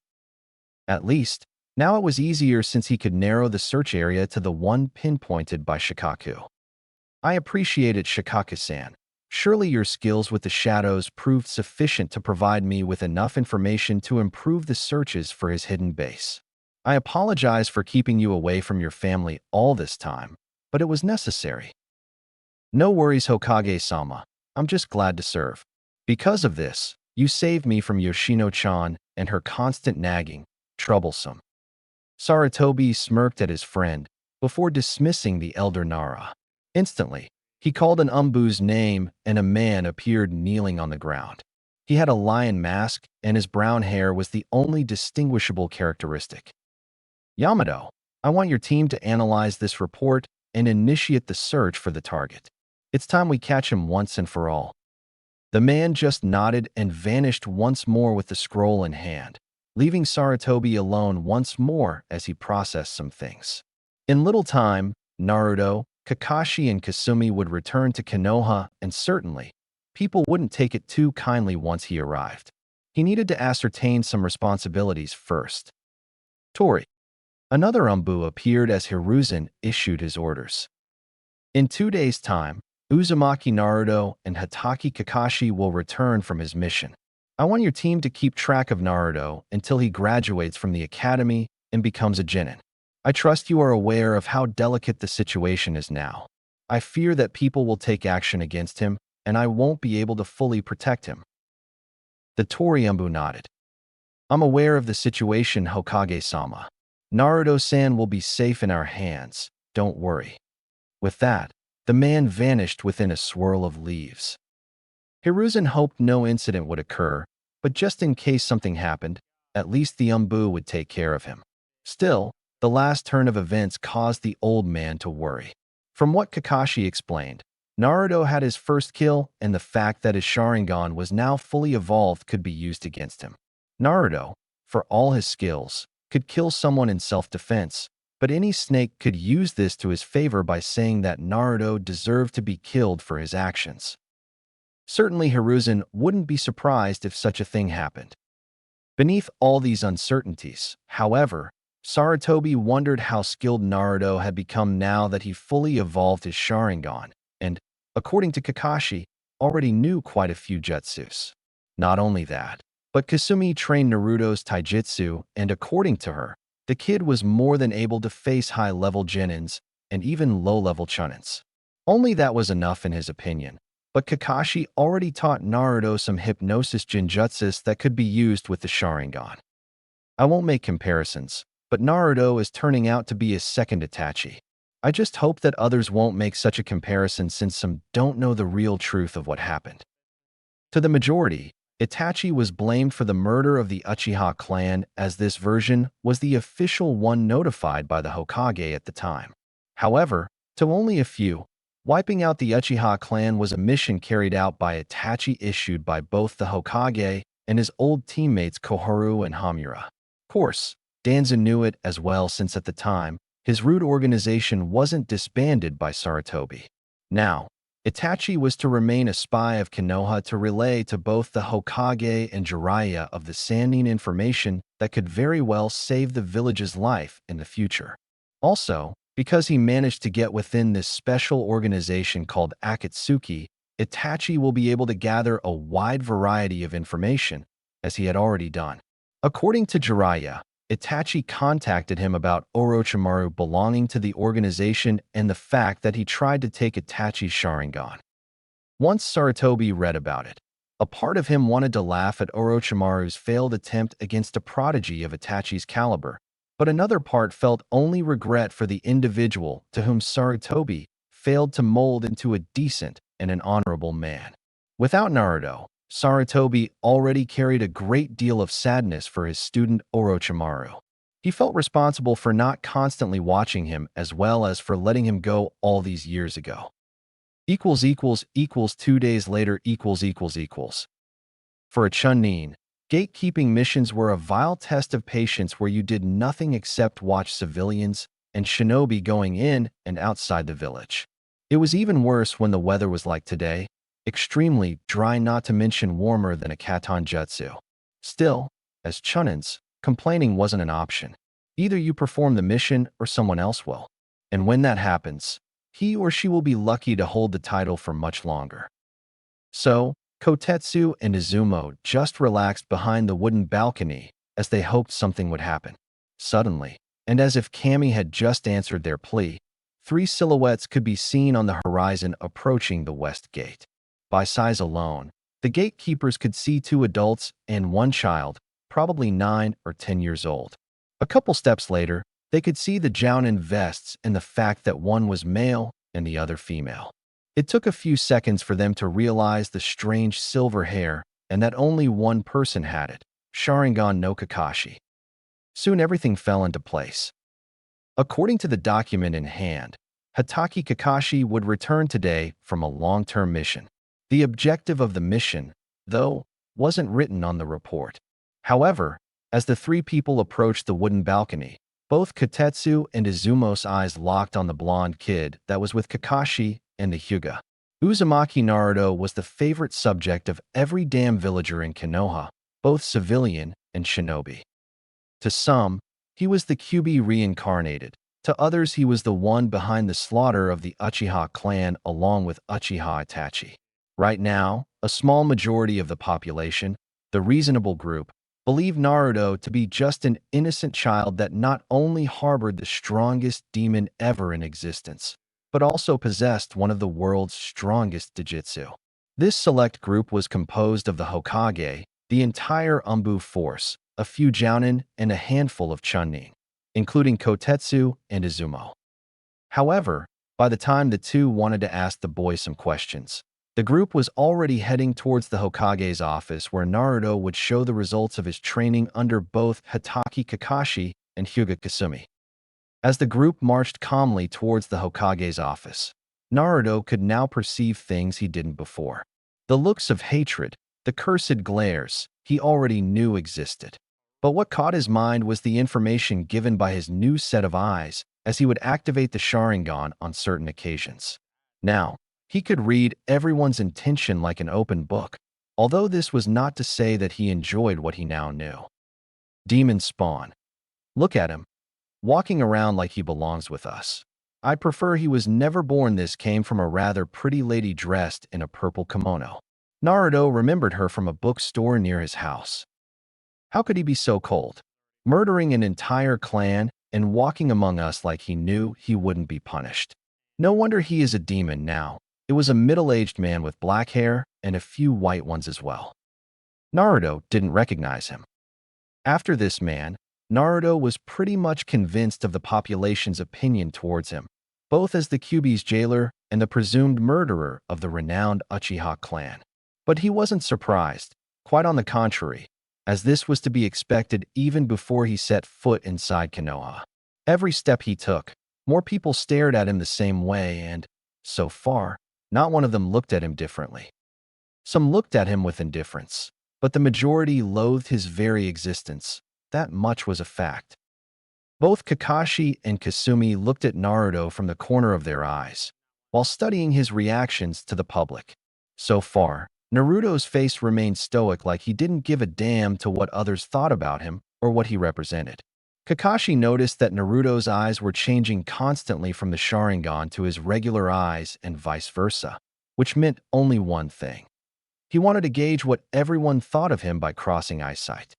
At least, now it was easier since he could narrow the search area to the one pinpointed by Shikaku. "I appreciate it, Shikaku-san," Surely your skills with the shadows proved sufficient to provide me with enough information to improve the searches for his hidden base. I apologize for keeping you away from your family all this time, but it was necessary. No worries, Hokage-sama. I'm just glad to serve. Because of this, you saved me from Yoshino-chan and her constant nagging. Troublesome. Sarutobi smirked at his friend before dismissing the elder Nara. Instantly, he called an Umbu's name and a man appeared kneeling on the ground. He had a lion mask and his brown hair was the only distinguishable characteristic. Yamato, I want your team to analyze this report and initiate the search for the target. It's time we catch him once and for all. The man just nodded and vanished once more with the scroll in hand, leaving Sarutobi alone once more as he processed some things. In little time, Naruto, Kakashi, and Kasumi would return to Konoha, and certainly, people wouldn't take it too kindly once he arrived. He needed to ascertain some responsibilities first. Tori. Another Umbu appeared as Hiruzen issued his orders. In 2 days' time, Uzumaki Naruto and Hatake Kakashi will return from his mission. I want your team to keep track of Naruto until he graduates from the academy and becomes a genin. I trust you are aware of how delicate the situation is now. I fear that people will take action against him, and I won't be able to fully protect him. The Tori Umbu nodded. I'm aware of the situation, Hokage-sama. Naruto-san will be safe in our hands, don't worry. With that, the man vanished within a swirl of leaves. Hiruzen hoped no incident would occur, but just in case something happened, at least the Umbu would take care of him. Still, the last turn of events caused the old man to worry. From what Kakashi explained, Naruto had his first kill, and the fact that his Sharingan was now fully evolved could be used against him. Naruto, for all his skills, could kill someone in self-defense, but any snake could use this to his favor by saying that Naruto deserved to be killed for his actions. Certainly Hiruzen wouldn't be surprised if such a thing happened. Beneath all these uncertainties, however, Sarutobi wondered how skilled Naruto had become now that he fully evolved his Sharingan, and, according to Kakashi, already knew quite a few jutsus. Not only that, but Kasumi trained Naruto's taijutsu, and according to her, the kid was more than able to face high-level genins and even low-level chunins. Only that was enough in his opinion, but Kakashi already taught Naruto some hypnosis genjutsus that could be used with the Sharingan. I won't make comparisons, but Naruto is turning out to be his second Itachi. I just hope that others won't make such a comparison since some don't know the real truth of what happened. To the majority, Itachi was blamed for the murder of the Uchiha clan, as this version was the official one notified by the Hokage at the time. However, to only a few, wiping out the Uchiha clan was a mission carried out by Itachi issued by both the Hokage and his old teammates Koharu and Hamura. Of course, Danza knew it as well since at the time, his rude organization wasn't disbanded by Sarutobi. Now, Itachi was to remain a spy of Konoha to relay to both the Hokage and Jiraiya of the Sannin information that could very well save the village's life in the future. Also, because he managed to get within this special organization called Akatsuki, Itachi will be able to gather a wide variety of information, as he had already done. According to Jiraiya, Itachi contacted him about Orochimaru belonging to the organization and the fact that he tried to take Itachi's Sharingan. Once Sarutobi read about it, a part of him wanted to laugh at Orochimaru's failed attempt against a prodigy of Itachi's caliber, but another part felt only regret for the individual to whom Sarutobi failed to mold into a decent and an honorable man. Without Naruto, Sarutobi already carried a great deal of sadness for his student Orochimaru. He felt responsible for not constantly watching him as well as for letting him go all these years ago. == 2 days later == For a Chunin, gatekeeping missions were a vile test of patience where you did nothing except watch civilians and shinobi going in and outside the village. It was even worse when the weather was like today, extremely dry, not to mention warmer than a Katon Jutsu. Still, as Chunins, complaining wasn't an option. Either you perform the mission or someone else will. And when that happens, he or she will be lucky to hold the title for much longer. So, Kotetsu and Izumo just relaxed behind the wooden balcony as they hoped something would happen. Suddenly, and as if Kami had just answered their plea, three silhouettes could be seen on the horizon approaching the west gate. By size alone, the gatekeepers could see two adults and one child, probably 9 or 10 years old. A couple steps later, they could see the Jounin vests and the fact that one was male and the other female. It took a few seconds for them to realize the strange silver hair and that only one person had it, Sharingan no Kakashi. Soon everything fell into place. According to the document in hand, Hatake Kakashi would return today from a long-term mission. The objective of the mission, though, wasn't written on the report. However, as the three people approached the wooden balcony, both Kotetsu and Izumo's eyes locked on the blonde kid that was with Kakashi and the Hyuga. Uzumaki Naruto was the favorite subject of every damn villager in Konoha, both civilian and shinobi. To some, he was the QB reincarnated. To others, he was the one behind the slaughter of the Uchiha clan along with Uchiha Itachi. Right now, a small majority of the population, the reasonable group, believed Naruto to be just an innocent child that not only harbored the strongest demon ever in existence, but also possessed one of the world's strongest Dijitsu. This select group was composed of the Hokage, the entire Umbu force, a few Jounin, and a handful of Chunin, including Kotetsu and Izumo. However, by the time the two wanted to ask the boy some questions, the group was already heading towards the Hokage's office where Naruto would show the results of his training under both Hatake Kakashi and Hyuga Kasumi. As the group marched calmly towards the Hokage's office, Naruto could now perceive things he didn't before. The looks of hatred, the cursed glares, he already knew existed. But what caught his mind was the information given by his new set of eyes as he would activate the Sharingan on certain occasions. Now, he could read everyone's intention like an open book, although this was not to say that he enjoyed what he now knew. Demon Spawn. Look at him, walking around like he belongs with us. I prefer he was never born. This came from a rather pretty lady dressed in a purple kimono. Naruto remembered her from a bookstore near his house. How could he be so cold, murdering an entire clan and walking among us like he knew he wouldn't be punished? No wonder he is a demon now. It was a middle-aged man with black hair and a few white ones as well. Naruto didn't recognize him. After this man, Naruto was pretty much convinced of the population's opinion towards him, both as the Kyuubi's jailer and the presumed murderer of the renowned Uchiha clan. But he wasn't surprised, quite on the contrary, as this was to be expected even before he set foot inside Konoha. Every step he took, more people stared at him the same way and, so far, not one of them looked at him differently. Some looked at him with indifference, but the majority loathed his very existence. That much was a fact. Both Kakashi and Kasumi looked at Naruto from the corner of their eyes, while studying his reactions to the public. So far, Naruto's face remained stoic, like he didn't give a damn to what others thought about him or what he represented. Kakashi noticed that Naruto's eyes were changing constantly from the Sharingan to his regular eyes and vice versa, which meant only one thing. He wanted to gauge what everyone thought of him by crossing eyesight.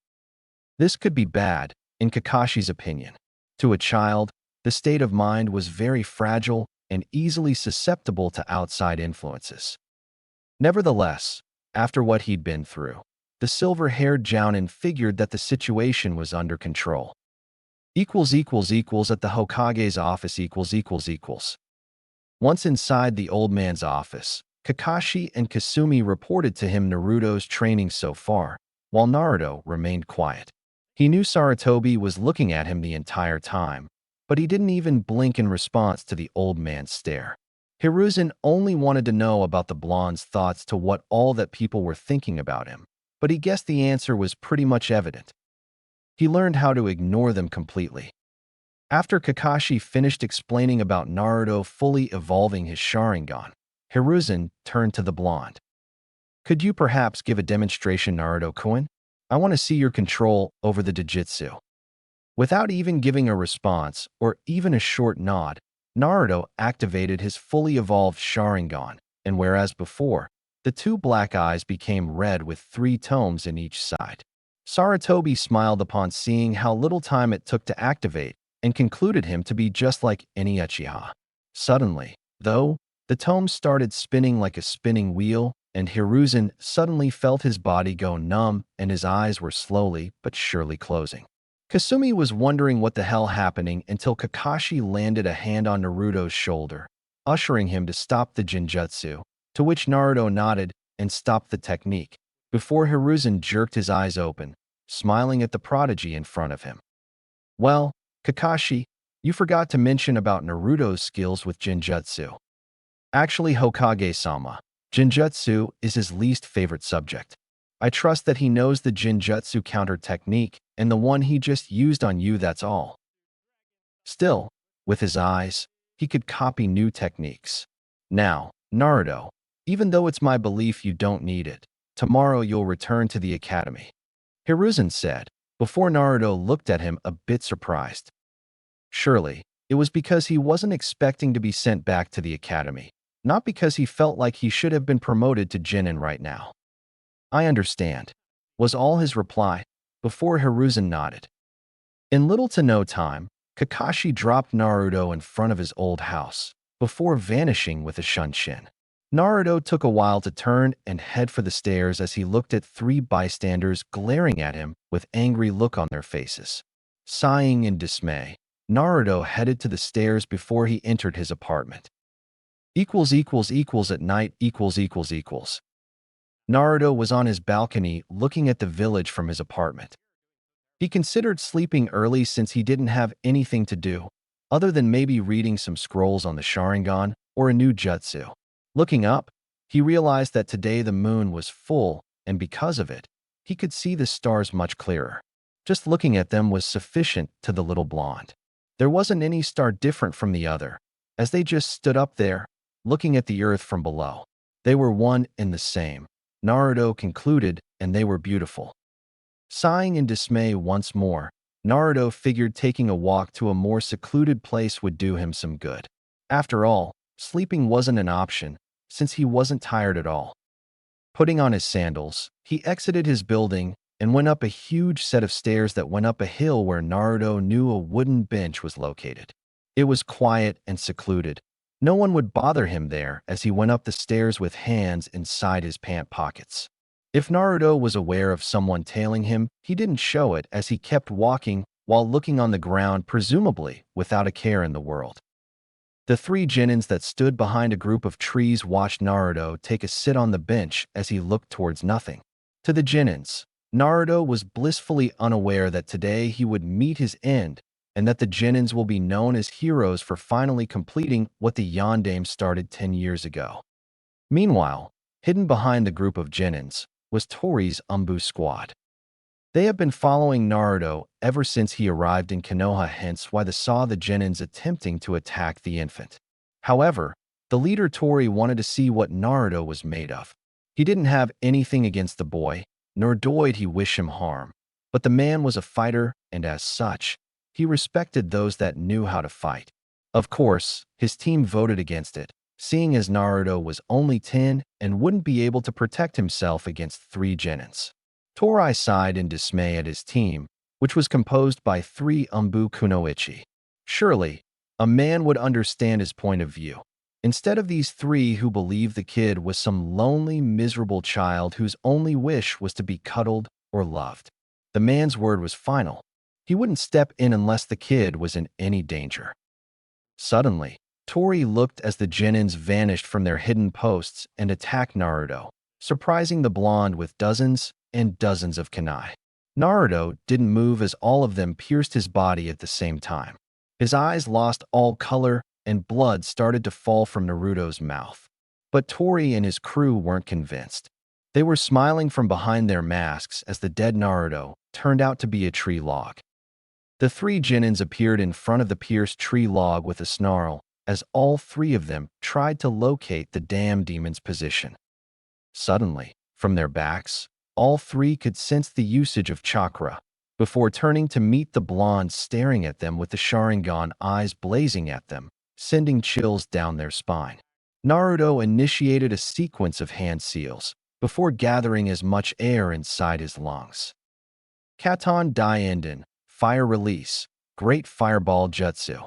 This could be bad, in Kakashi's opinion. To a child, the state of mind was very fragile and easily susceptible to outside influences. Nevertheless, after what he'd been through, the silver-haired Jounin figured that the situation was under control. At the Hokage's office . Once inside the old man's office, Kakashi and Kasumi reported to him Naruto's training so far, while Naruto remained quiet. He knew Sarutobi was looking at him the entire time, but he didn't even blink in response to the old man's stare. Hiruzen only wanted to know about the blonde's thoughts to what all that people were thinking about him, but he guessed the answer was pretty much evident. He learned how to ignore them completely. After Kakashi finished explaining about Naruto fully evolving his Sharingan, Hiruzen turned to the blonde. Could you perhaps give a demonstration, Naruto-kun? I want to see your control over the Dijitsu. Without even giving a response or even a short nod, Naruto activated his fully evolved Sharingan, and whereas before, The two black eyes became red with 3 tomes in each side. Sarutobi smiled upon seeing how little time it took to activate and concluded him to be just like any Uchiha. Suddenly, though, the tomes started spinning like a spinning wheel, and Hiruzen suddenly felt his body go numb and his eyes were slowly but surely closing. Kasumi was wondering what the hell happening until Kakashi landed a hand on Naruto's shoulder, ushering him to stop the Jinjutsu, to which Naruto nodded and stopped the technique, before Hiruzen jerked his eyes open, smiling at the prodigy in front of him. Well, Kakashi, you forgot to mention about Naruto's skills with Jinjutsu. Actually, Hokage-sama, Jinjutsu is his least favorite subject. I trust that he knows the Jinjutsu counter technique and the one he just used on you, that's all. Still, with his eyes, he could copy new techniques. Now, Naruto, even though it's my belief you don't need it, tomorrow you'll return to the academy, Hiruzen said, before Naruto looked at him a bit surprised. Surely, it was because he wasn't expecting to be sent back to the academy, not because he felt like he should have been promoted to Genin right now. I understand, was all his reply, before Hiruzen nodded. In little to no time, Kakashi dropped Naruto in front of his old house, before vanishing with a shunshin. Naruto took a while to turn and head for the stairs as he looked at 3 bystanders glaring at him with angry look on their faces. Sighing in dismay, Naruto headed to the stairs before he entered his apartment. At night. Naruto was on his balcony looking at the village from his apartment. He considered sleeping early since he didn't have anything to do, other than maybe reading some scrolls on the Sharingan or a new jutsu. Looking up, he realized that today the moon was full, and because of it, he could see the stars much clearer. Just looking at them was sufficient to the little blonde. There wasn't any star different from the other, as they just stood up there, looking at the earth from below. They were one and the same, Naruto concluded, and they were beautiful. Sighing in dismay once more, Naruto figured taking a walk to a more secluded place would do him some good. After all, sleeping wasn't an option, since he wasn't tired at all. Putting on his sandals, he exited his building and went up a huge set of stairs that went up a hill where Naruto knew a wooden bench was located. It was quiet and secluded. No one would bother him there as he went up the stairs with hands inside his pant pockets. If Naruto was aware of someone tailing him, he didn't show it as he kept walking while looking on the ground, presumably without a care in the world. The 3 Genins that stood behind a group of trees watched Naruto take a sit on the bench as he looked towards nothing. To the Genins, Naruto was blissfully unaware that today he would meet his end and that the Genins will be known as heroes for finally completing what the Yondaime started 10 years ago. Meanwhile, hidden behind the group of Genins was Tori's Umbu squad. They have been following Naruto ever since he arrived in Konoha, hence why they saw the Genins attempting to attack the infant. However, the leader Tori wanted to see what Naruto was made of. He didn't have anything against the boy, nor did he wish him harm, but the man was a fighter, and as such, he respected those that knew how to fight. Of course, his team voted against it, seeing as Naruto was only 10 and wouldn't be able to protect himself against 3 Genins. Tori sighed in dismay at his team, which was composed by 3 Umbu Kunoichi. Surely, a man would understand his point of view. Instead of these 3 who believed the kid was some lonely, miserable child whose only wish was to be cuddled or loved. The man's word was final. He wouldn't step in unless the kid was in any danger. Suddenly, Tori looked as the Genins vanished from their hidden posts and attacked Naruto, surprising the blonde with dozens and dozens of kunai. Naruto didn't move as all of them pierced his body at the same time. His eyes lost all color and blood started to fall from Naruto's mouth. But Tori and his crew weren't convinced. They were smiling from behind their masks as the dead Naruto turned out to be a tree log. The 3 Genins appeared in front of the pierced tree log with a snarl as all 3 of them tried to locate the damn demon's position. Suddenly, from their backs, all 3 could sense the usage of chakra, before turning to meet the blonde staring at them with the Sharingan eyes blazing at them, sending chills down their spine. Naruto initiated a sequence of hand seals before gathering as much air inside his lungs. Katon Daienden, Fire Release, Great Fireball Jutsu.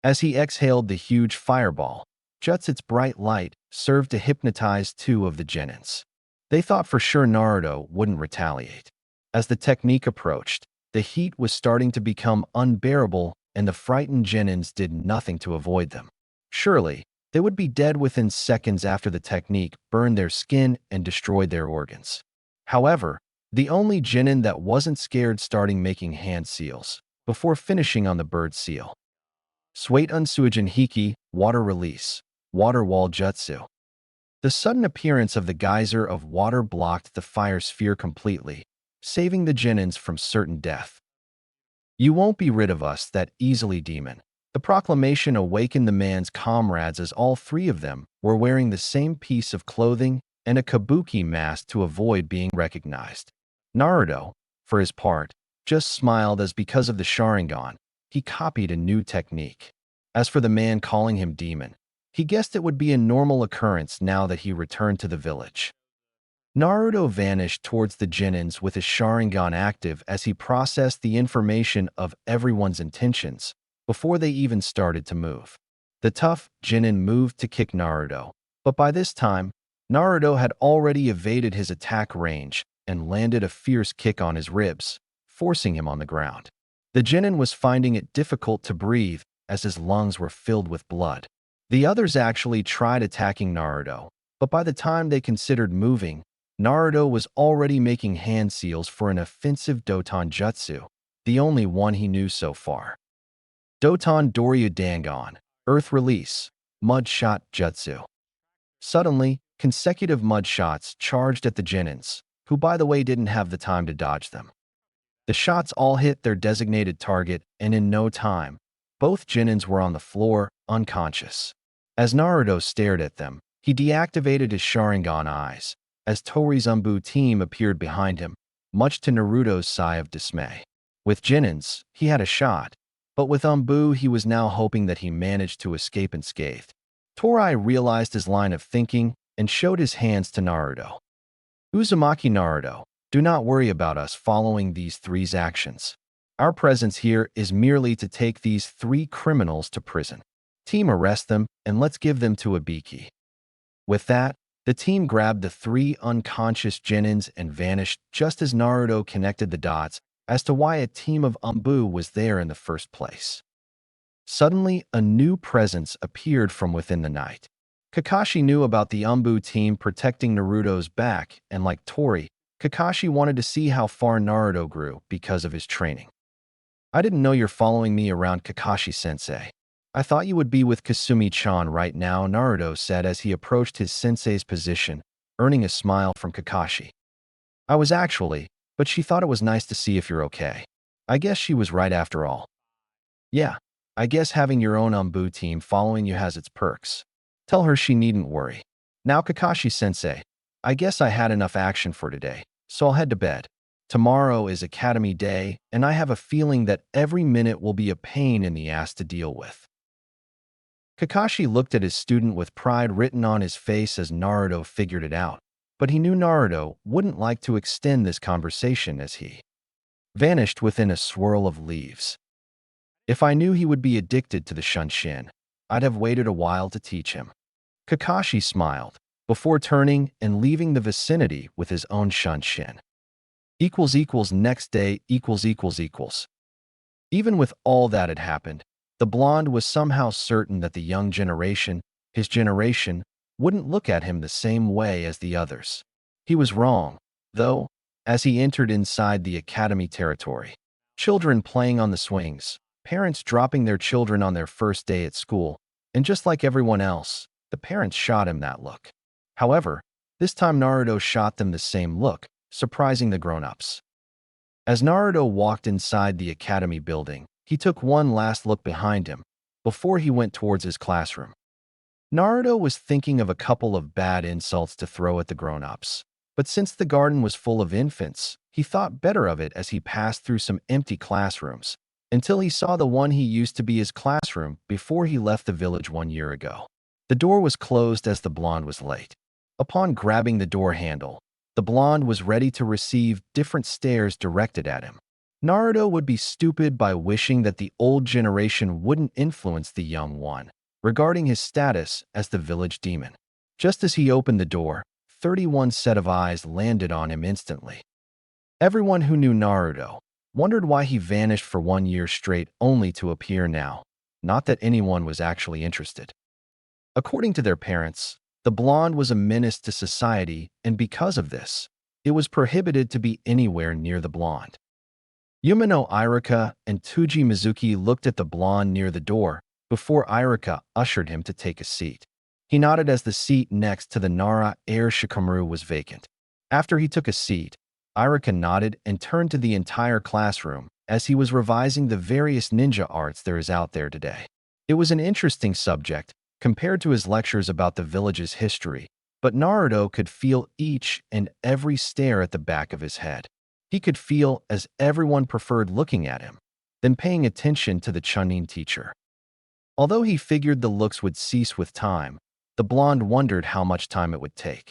As he exhaled the huge fireball, Jutsu's bright light served to hypnotize two of the genins. They thought for sure Naruto wouldn't retaliate. As the technique approached, the heat was starting to become unbearable and the frightened genins did nothing to avoid them. Surely, they would be dead within seconds after the technique burned their skin and destroyed their organs. However, the only genin that wasn't scared starting making hand seals before finishing on the bird seal. Sui'S Suijin Hiki, Water Release, Water Wall Jutsu. The sudden appearance of the geyser of water blocked the fire sphere completely, saving the genins from certain death. You won't be rid of us that easily, demon. The proclamation awakened the man's comrades as all three of them were wearing the same piece of clothing and a kabuki mask to avoid being recognized. Naruto, for his part, just smiled as because of the Sharingan, he copied a new technique. As for the man calling him demon, he guessed it would be a normal occurrence now that he returned to the village. Naruto vanished towards the genins with his Sharingan active as he processed the information of everyone's intentions before they even started to move. The tough genin moved to kick Naruto, but by this time, Naruto had already evaded his attack range and landed a fierce kick on his ribs, forcing him on the ground. The genin was finding it difficult to breathe as his lungs were filled with blood. The others actually tried attacking Naruto, but by the time they considered moving, Naruto was already making hand seals for an offensive Doton Jutsu, the only one he knew so far. Doton Doryu Dangon, Earth Release, Mud Shot Jutsu. Suddenly, consecutive mud shots charged at the genins, who by the way didn't have the time to dodge them. The shots all hit their designated target, and in no time, both genins were on the floor, unconscious. As Naruto stared at them, he deactivated his Sharingan eyes, as Tori's Umbu team appeared behind him, much to Naruto's sigh of dismay. With genins, he had a shot, but with Umbu he was now hoping that he managed to escape unscathed. Tori realized his line of thinking and showed his hands to Naruto. Uzumaki Naruto, do not worry about us following these three's actions. Our presence here is merely to take these three criminals to prison. Team, arrest them and let's give them to Ibiki. With that, the team grabbed the three unconscious genins and vanished just as Naruto connected the dots as to why a team of Umbu was there in the first place. Suddenly, a new presence appeared from within the night. Kakashi knew about the Umbu team protecting Naruto's back, and like Tori, Kakashi wanted to see how far Naruto grew because of his training. I didn't know you're following me around, Kakashi-sensei. I thought you would be with Kasumi-chan right now, Naruto said as he approached his sensei's position, earning a smile from Kakashi. I was actually, but she thought it was nice to see if you're okay. I guess she was right after all. Yeah, I guess having your own Umbu team following you has its perks. Tell her she needn't worry. Now Kakashi-sensei, I guess I had enough action for today, so I'll head to bed. Tomorrow is Academy Day, and I have a feeling that every minute will be a pain in the ass to deal with. Kakashi looked at his student with pride written on his face as Naruto figured it out, but he knew Naruto wouldn't like to extend this conversation as he vanished within a swirl of leaves. If I knew he would be addicted to the Shunshin, I'd have waited a while to teach him. Kakashi smiled, before turning and leaving the vicinity with his own Shunshin. Next day. Even with all that had happened, the blonde was somehow certain that the young generation, his generation, wouldn't look at him the same way as the others. He was wrong, though, as he entered inside the academy territory. Children playing on the swings, parents dropping their children on their first day at school, and just like everyone else, the parents shot him that look. However, this time Naruto shot them the same look, surprising the grown-ups. As Naruto walked inside the academy building, he took one last look behind him before he went towards his classroom. Naruto was thinking of a couple of bad insults to throw at the grown-ups, but since the garden was full of infants, he thought better of it as he passed through some empty classrooms until he saw the one he used to be his classroom before he left the village 1 year ago. The door was closed as the blonde was late. Upon grabbing the door handle, the blonde was ready to receive different stares directed at him. Naruto would be stupid by wishing that the old generation wouldn't influence the young one regarding his status as the village demon. Just as he opened the door, 31 set of eyes landed on him instantly. Everyone who knew Naruto wondered why he vanished for 1 year straight only to appear now. Not that anyone was actually interested. According to their parents, the blonde was a menace to society, and because of this, it was prohibited to be anywhere near the blonde. Yumino Iruka and Tuji Mizuki looked at the blonde near the door before Iruka ushered him to take a seat. He nodded as the seat next to the Nara Air Shikamaru was vacant. After he took a seat, Iruka nodded and turned to the entire classroom as he was revising the various ninja arts there is out there today. It was an interesting subject compared to his lectures about the village's history, but Naruto could feel each and every stare at the back of his head. He could feel as everyone preferred looking at him than paying attention to the Chunin teacher. Although he figured the looks would cease with time, the blonde wondered how much time it would take.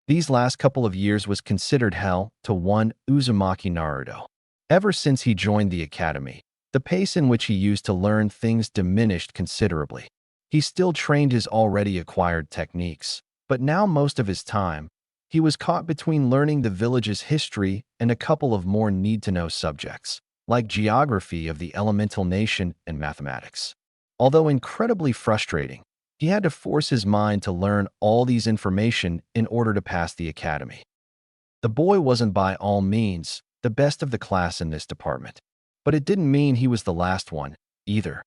These last couple of years was considered hell to one Uzumaki Naruto. Ever since he joined the academy, the pace in which he used to learn things diminished considerably. He still trained his already acquired techniques, but now most of his time, he was caught between learning the village's history and a couple of more need-to-know subjects, like geography of the elemental nation and mathematics. Although incredibly frustrating, he had to force his mind to learn all these information in order to pass the academy. The boy wasn't by all means the best of the class in this department, but it didn't mean he was the last one, either.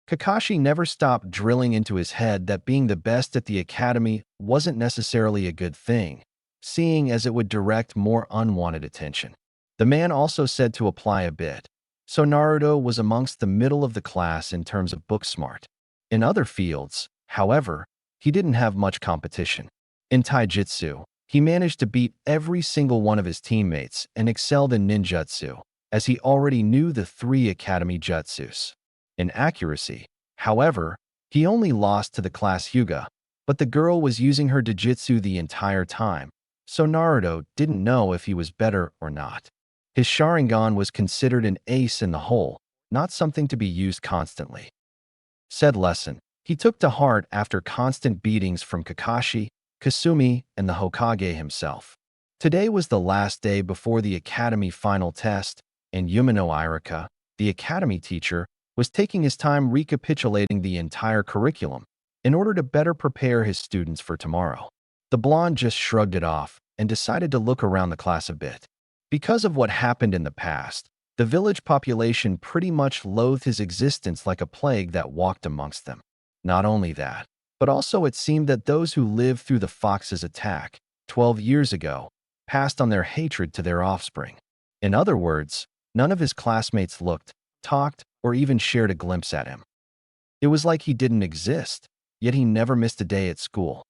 Kakashi never stopped drilling into his head that being the best at the academy wasn't necessarily a good thing, seeing as it would direct more unwanted attention. The man also said to apply a bit, so Naruto was amongst the middle of the class in terms of book smart. In other fields, however, he didn't have much competition. In taijutsu, he managed to beat every single one of his teammates and excelled in ninjutsu, as he already knew the 3 academy jutsus. In accuracy, however, he only lost to the class Hyuga, but the girl was using her Dojutsu the entire time, so Naruto didn't know if he was better or not. His Sharingan was considered an ace in the hole, not something to be used constantly. Said lesson, he took to heart after constant beatings from Kakashi, Kasumi, and the Hokage himself. Today was the last day before the academy final test, and Yumino Iruka, the academy teacher, was taking his time recapitulating the entire curriculum in order to better prepare his students for tomorrow. The blonde just shrugged it off and decided to look around the class a bit. Because of what happened in the past, the village population pretty much loathed his existence like a plague that walked amongst them. Not only that, but also it seemed that those who lived through the fox's attack 12 years ago passed on their hatred to their offspring. In other words, none of his classmates looked, talked, or even shared a glimpse at him. It was like he didn't exist, yet he never missed a day at school.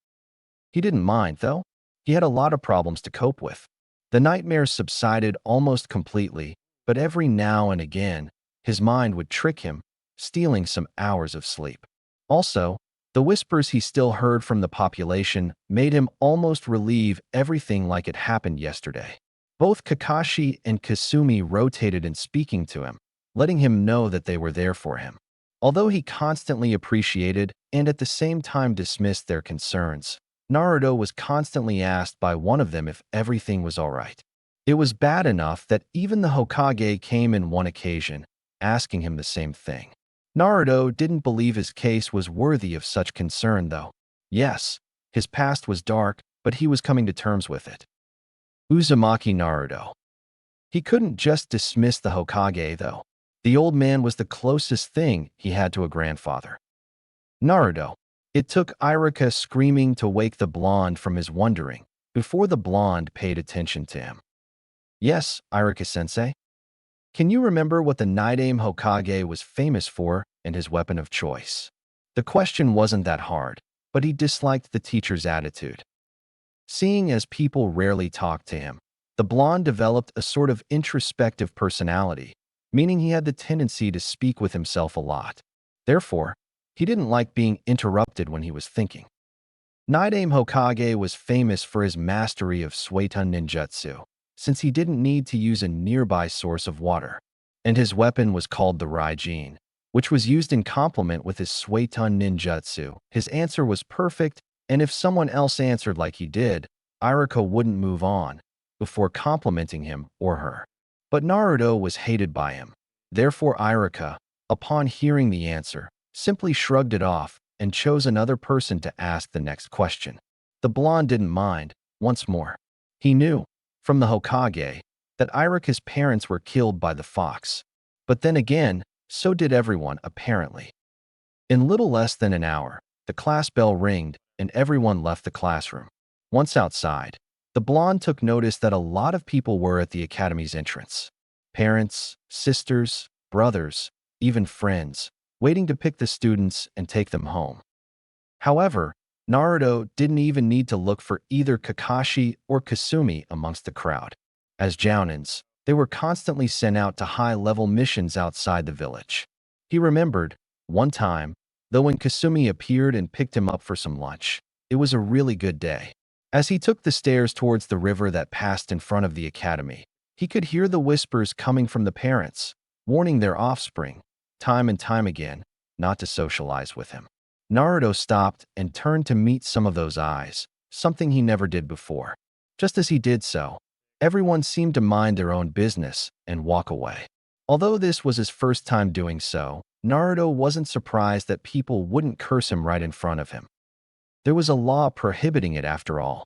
He didn't mind, though. He had a lot of problems to cope with. The nightmares subsided almost completely, but every now and again, his mind would trick him, stealing some hours of sleep. Also, the whispers he still heard from the population made him almost relieve everything like it happened yesterday. Both Kakashi and Kasumi rotated in speaking to him, letting him know that they were there for him. Although he constantly appreciated and at the same time dismissed their concerns, Naruto was constantly asked by one of them if everything was all right. It was bad enough that even the Hokage came in one occasion, asking him the same thing. Naruto didn't believe his case was worthy of such concern, though. Yes, his past was dark, but he was coming to terms with it. Uzumaki Naruto. He couldn't just dismiss the Hokage, though. The old man was the closest thing he had to a grandfather. Naruto. It took Iruka screaming to wake the blonde from his wondering before the blonde paid attention to him. Yes, Iruka-sensei. Can you remember what the Nidaime Hokage was famous for and his weapon of choice? The question wasn't that hard, but he disliked the teacher's attitude. Seeing as people rarely talked to him, the blonde developed a sort of introspective personality, meaning he had the tendency to speak with himself a lot. Therefore, He didn't like being interrupted when he was thinking. Nidaime Hokage was famous for his mastery of Suiton ninjutsu, since he didn't need to use a nearby source of water. And his weapon was called the Raijin, which was used in complement with his Suiton ninjutsu. His answer was perfect, and if someone else answered like he did, Iruka wouldn't move on before complimenting him or her. But Naruto was hated by him. Therefore Iruka, upon hearing the answer, simply shrugged it off and chose another person to ask the next question. The blonde didn't mind, once more. He knew, from the Hokage, that Iruka's parents were killed by the fox. But then again, so did everyone, apparently. In little less than an hour, the class bell ringed and everyone left the classroom. Once outside, the blonde took notice that a lot of people were at the academy's entrance. Parents, sisters, brothers, even friends, waiting to pick the students and take them home. However, Naruto didn't even need to look for either Kakashi or Kasumi amongst the crowd. As Jounins, they were constantly sent out to high-level missions outside the village. He remembered, one time, though when Kasumi appeared and picked him up for some lunch, it was a really good day. As he took the stairs towards the river that passed in front of the academy, he could hear the whispers coming from the parents, warning their offspring, time and time again, not to socialize with him. Naruto stopped and turned to meet some of those eyes, something he never did before. Just as he did so, everyone seemed to mind their own business and walk away. Although this was his first time doing so, Naruto wasn't surprised that people wouldn't curse him right in front of him. There was a law prohibiting it after all.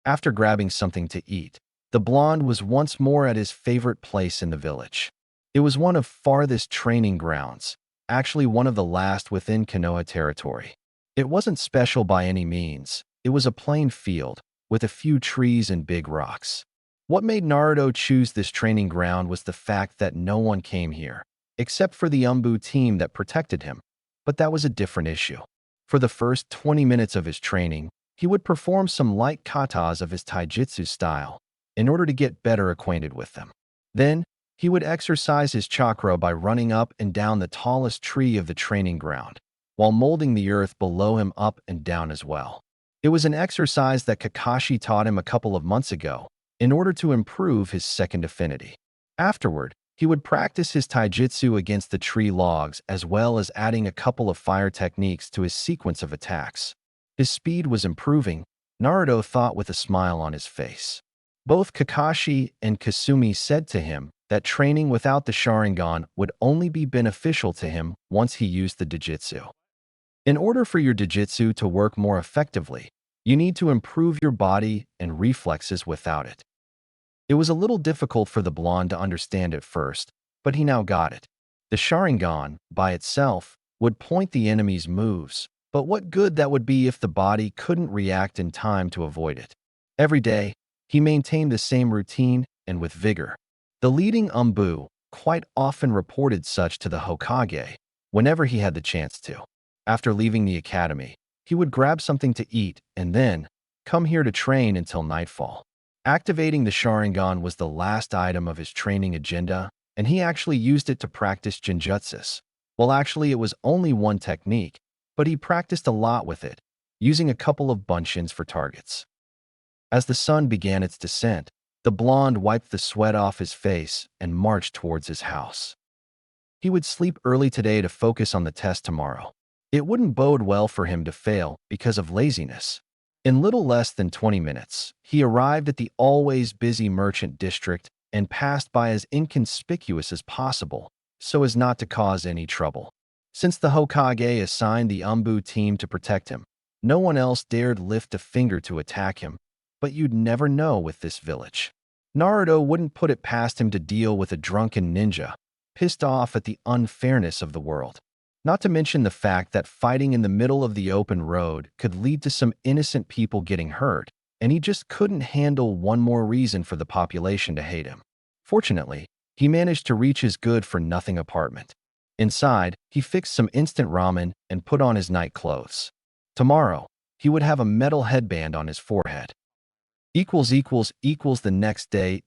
After grabbing something to eat, the blonde was once more at his favorite place in the village. It was one of farthest training grounds, actually one of the last within Konoha territory. It wasn't special by any means. It was a plain field, with a few trees and big rocks. What made Naruto choose this training ground was the fact that no one came here, except for the Umbu team that protected him. But that was a different issue. For the first 20 minutes of his training, he would perform some light katas of his taijutsu style, in order to get better acquainted with them. Then, he would exercise his chakra by running up and down the tallest tree of the training ground, while molding the earth below him up and down as well. It was an exercise that Kakashi taught him a couple of months ago, in order to improve his second affinity. Afterward, he would practice his taijutsu against the tree logs as well as adding a couple of fire techniques to his sequence of attacks. His speed was improving, Naruto thought with a smile on his face. Both Kakashi and Kasumi said to him that training without the Sharingan would only be beneficial to him once he used the Dijitsu. In order for your Dijitsu to work more effectively, you need to improve your body and reflexes without it. It was a little difficult for the blonde to understand at first, but he now got it. The Sharingan, by itself, would point the enemy's moves, but what good that would be if the body couldn't react in time to avoid it. Every day, he maintained the same routine and with vigor. The leading Umbu quite often reported such to the Hokage whenever he had the chance to. After leaving the academy, he would grab something to eat and then come here to train until nightfall. Activating the Sharingan was the last item of his training agenda, and he actually used it to practice Genjutsus. Well, actually, it was only one technique, but he practiced a lot with it, using a couple of bunshins for targets. As the sun began its descent, the blonde wiped the sweat off his face and marched towards his house. He would sleep early today to focus on the test tomorrow. It wouldn't bode well for him to fail because of laziness. In little less than 20 minutes, he arrived at the always busy merchant district and passed by as inconspicuous as possible, so as not to cause any trouble. Since the Hokage assigned the Umbu team to protect him, no one else dared lift a finger to attack him, but you'd never know with this village. Naruto wouldn't put it past him to deal with a drunken ninja, pissed off at the unfairness of the world. Not to mention the fact that fighting in the middle of the open road could lead to some innocent people getting hurt, and he just couldn't handle one more reason for the population to hate him. Fortunately, he managed to reach his good-for-nothing apartment. Inside, he fixed some instant ramen and put on his night clothes. Tomorrow, he would have a metal headband on his forehead. The next day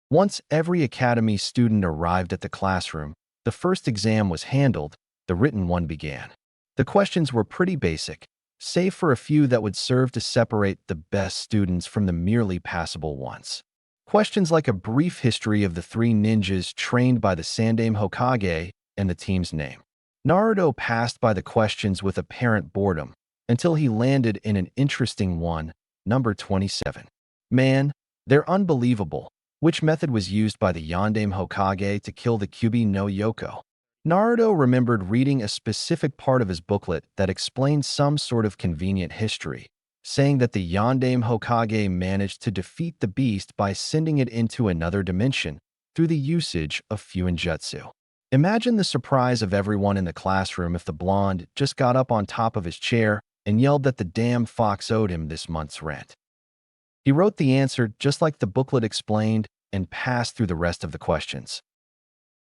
Once every academy student arrived at the classroom, the first exam was handled, the written one began. The questions were pretty basic, save for a few that would serve to separate the best students from the merely passable ones. Questions like a brief history of the three ninjas trained by the Sandaime Hokage and the team's name. Naruto passed by the questions with apparent boredom until he landed in an interesting one, number 27. Man, they're unbelievable. Which method was used by the Yondaime Hokage to kill the Kyuubi no Yoko? Naruto remembered reading a specific part of his booklet that explained some sort of convenient history, saying that the Yondaime Hokage managed to defeat the beast by sending it into another dimension through the usage of Fuinjutsu. Imagine the surprise of everyone in the classroom if the blonde just got up on top of his chair and yelled that the damn fox owed him this month's rent. He wrote the answer just like the booklet explained and passed through the rest of the questions.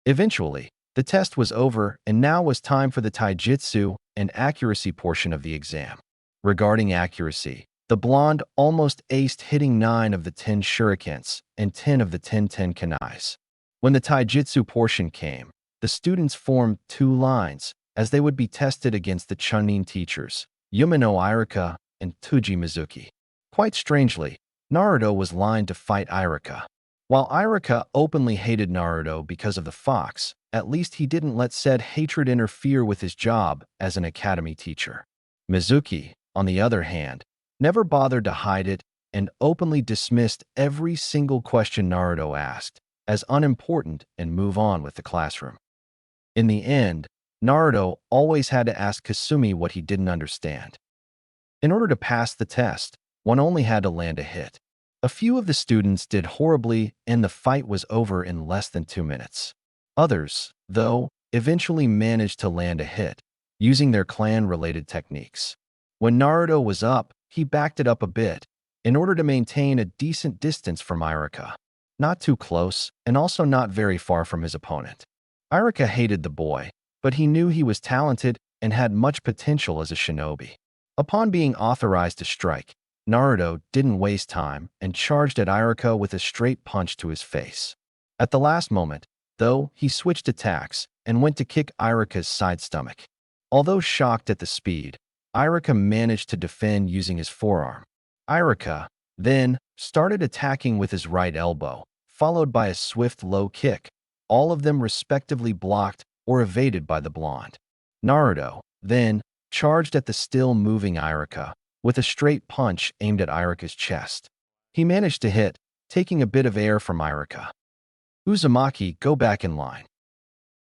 Eventually, the test was over and now was time for the taijutsu and accuracy portion of the exam. Regarding accuracy, the blonde almost aced hitting 9 of the 10 shurikens and 10 of the 10 tenkanais. When the taijutsu portion came, the students formed 2 lines as they would be tested against the Chunin teachers, Yumino Iruka and Tuji Mizuki. Quite strangely, Naruto was lined to fight Iruka. While Iruka openly hated Naruto because of the fox, at least he didn't let said hatred interfere with his job as an academy teacher. Mizuki, on the other hand, never bothered to hide it and openly dismissed every single question Naruto asked as unimportant and move on with the classroom. In the end, Naruto always had to ask Kasumi what he didn't understand. In order to pass the test, one only had to land a hit. A few of the students did horribly and the fight was over in less than 2 minutes. Others, though, eventually managed to land a hit, using their clan-related techniques. When Naruto was up, he backed it up a bit, in order to maintain a decent distance from Iruka. Not too close, and also not very far from his opponent. Iruka hated the boy, but he knew he was talented and had much potential as a shinobi. Upon being authorized to strike, Naruto didn't waste time and charged at Iruka with a straight punch to his face. At the last moment, though, he switched attacks and went to kick Iruka's side stomach. Although shocked at the speed, Iruka managed to defend using his forearm. Iruka, then, started attacking with his right elbow, followed by a swift low kick, all of them respectively blocked or evaded by the blonde. Naruto, then, charged at the still-moving Iruka with a straight punch aimed at Iruka's chest. He managed to hit, taking a bit of air from Iruka. Uzumaki, go back in line.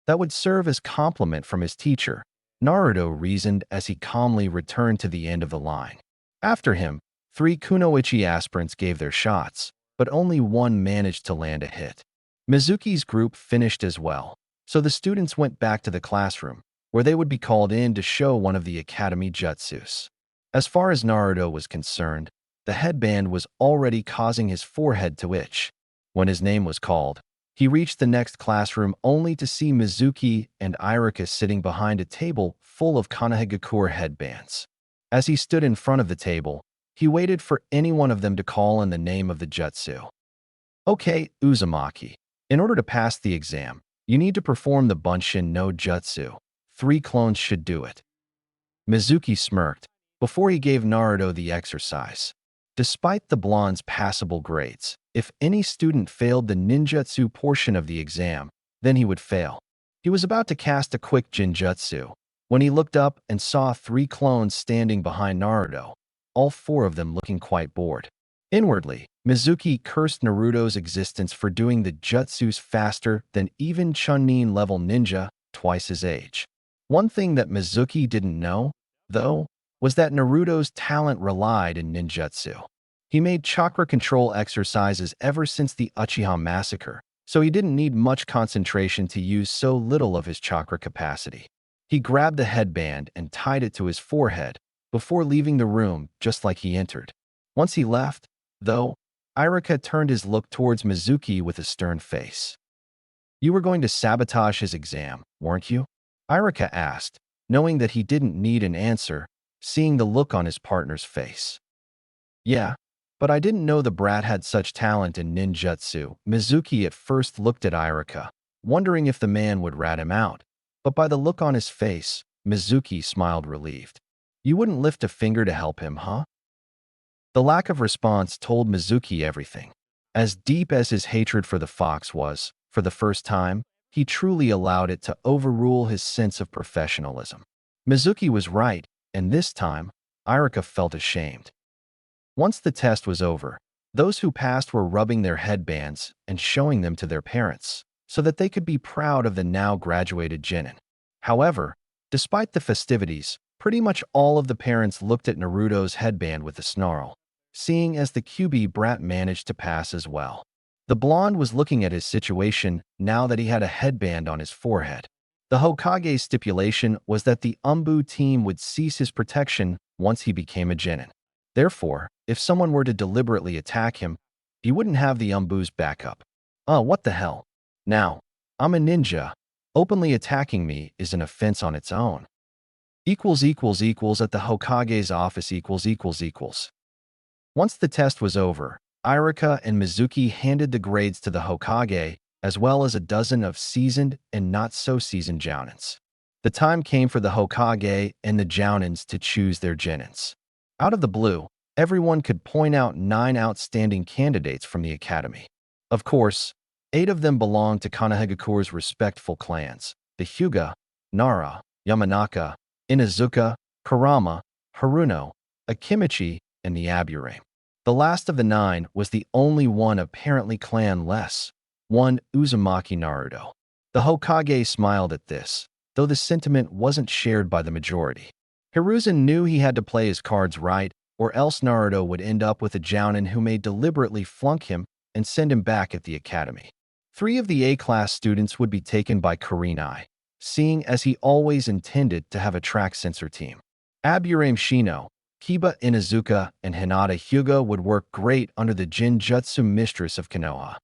That would serve as compliment from his teacher, Naruto reasoned as he calmly returned to the end of the line. After him, 3 kunoichi aspirants gave their shots, but only one managed to land a hit. Mizuki's group finished as well, so the students went back to the classroom, where they would be called in to show one of the academy jutsus. As far as Naruto was concerned, the headband was already causing his forehead to itch. When his name was called, he reached the next classroom only to see Mizuki and Iruka sitting behind a table full of Konohagakure headbands. As he stood in front of the table, he waited for any one of them to call in the name of the jutsu. Okay, Uzumaki. In order to pass the exam, you need to perform the Bunshin no Jutsu. 3 clones should do it. Mizuki smirked before he gave Naruto the exercise. Despite the blonde's passable grades, if any student failed the ninjutsu portion of the exam, then he would fail. He was about to cast a quick jinjutsu when he looked up and saw 3 clones standing behind Naruto, all 4 of them looking quite bored. Inwardly, Mizuki cursed Naruto's existence for doing the jutsus faster than even Chunin-level ninja twice his age. One thing that Mizuki didn't know, though, was that Naruto's talent relied in ninjutsu. He made chakra control exercises ever since the Uchiha massacre, so he didn't need much concentration to use so little of his chakra capacity. He grabbed the headband and tied it to his forehead before leaving the room just like he entered. Once he left, though, Iruka turned his look towards Mizuki with a stern face. You were going to sabotage his exam, weren't you? Iruka asked, knowing that he didn't need an answer, seeing the look on his partner's face. Yeah, but I didn't know the brat had such talent in ninjutsu. Mizuki at first looked at Iruka, wondering if the man would rat him out, But by the look on his face, Mizuki smiled relieved. You wouldn't lift a finger to help him, huh? The lack of response told Mizuki everything. As deep as his hatred for the fox was, for the first time, he truly allowed it to overrule his sense of professionalism. Mizuki was right, and this time, Irika felt ashamed. Once the test was over, those who passed were rubbing their headbands and showing them to their parents, so that they could be proud of the now graduated Jinin. However, despite the festivities, pretty much all of the parents looked at Naruto's headband with a snarl, seeing as the QB brat managed to pass as well. The blonde was looking at his situation now that he had a headband on his forehead. The Hokage's stipulation was that the Umbu team would cease his protection once he became a Genin. Therefore, if someone were to deliberately attack him, he wouldn't have the Umbu's backup. What the hell? Now, I'm a ninja. Openly attacking me is an offense on its own. At the Hokage's office . Once the test was over, Irika and Mizuki handed the grades to the Hokage, as well as a dozen of seasoned and not-so-seasoned jounins. The time came for the Hokage and the jounins to choose their genins. Out of the blue, everyone could point out 9 outstanding candidates from the academy. Of course, 8 of them belonged to Konohagakure's respectful clans: the Hyuga, Nara, Yamanaka, Inuzuka, Kurama, Haruno, Akimichi, and the Aburame. The last of the 9 was the only one apparently clan-less, one Uzumaki Naruto. The Hokage smiled at this, though the sentiment wasn't shared by the majority. Hiruzen knew he had to play his cards right, or else Naruto would end up with a jounin who may deliberately flunk him and send him back at the academy. 3 of the A-class students would be taken by Kurenai, seeing as he always intended to have a track sensor team. Aburame Shino, Kiba Inuzuka, and Hinata Hyuga would work great under the Jinjutsu mistress of Konoha.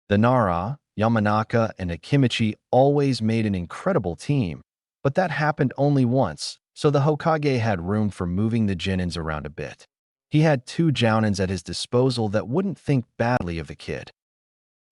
The Nara, Yamanaka, and Akimichi always made an incredible team, but that happened only once, so the Hokage had room for moving the Genins around a bit. He had 2 jounins at his disposal that wouldn't think badly of the kid.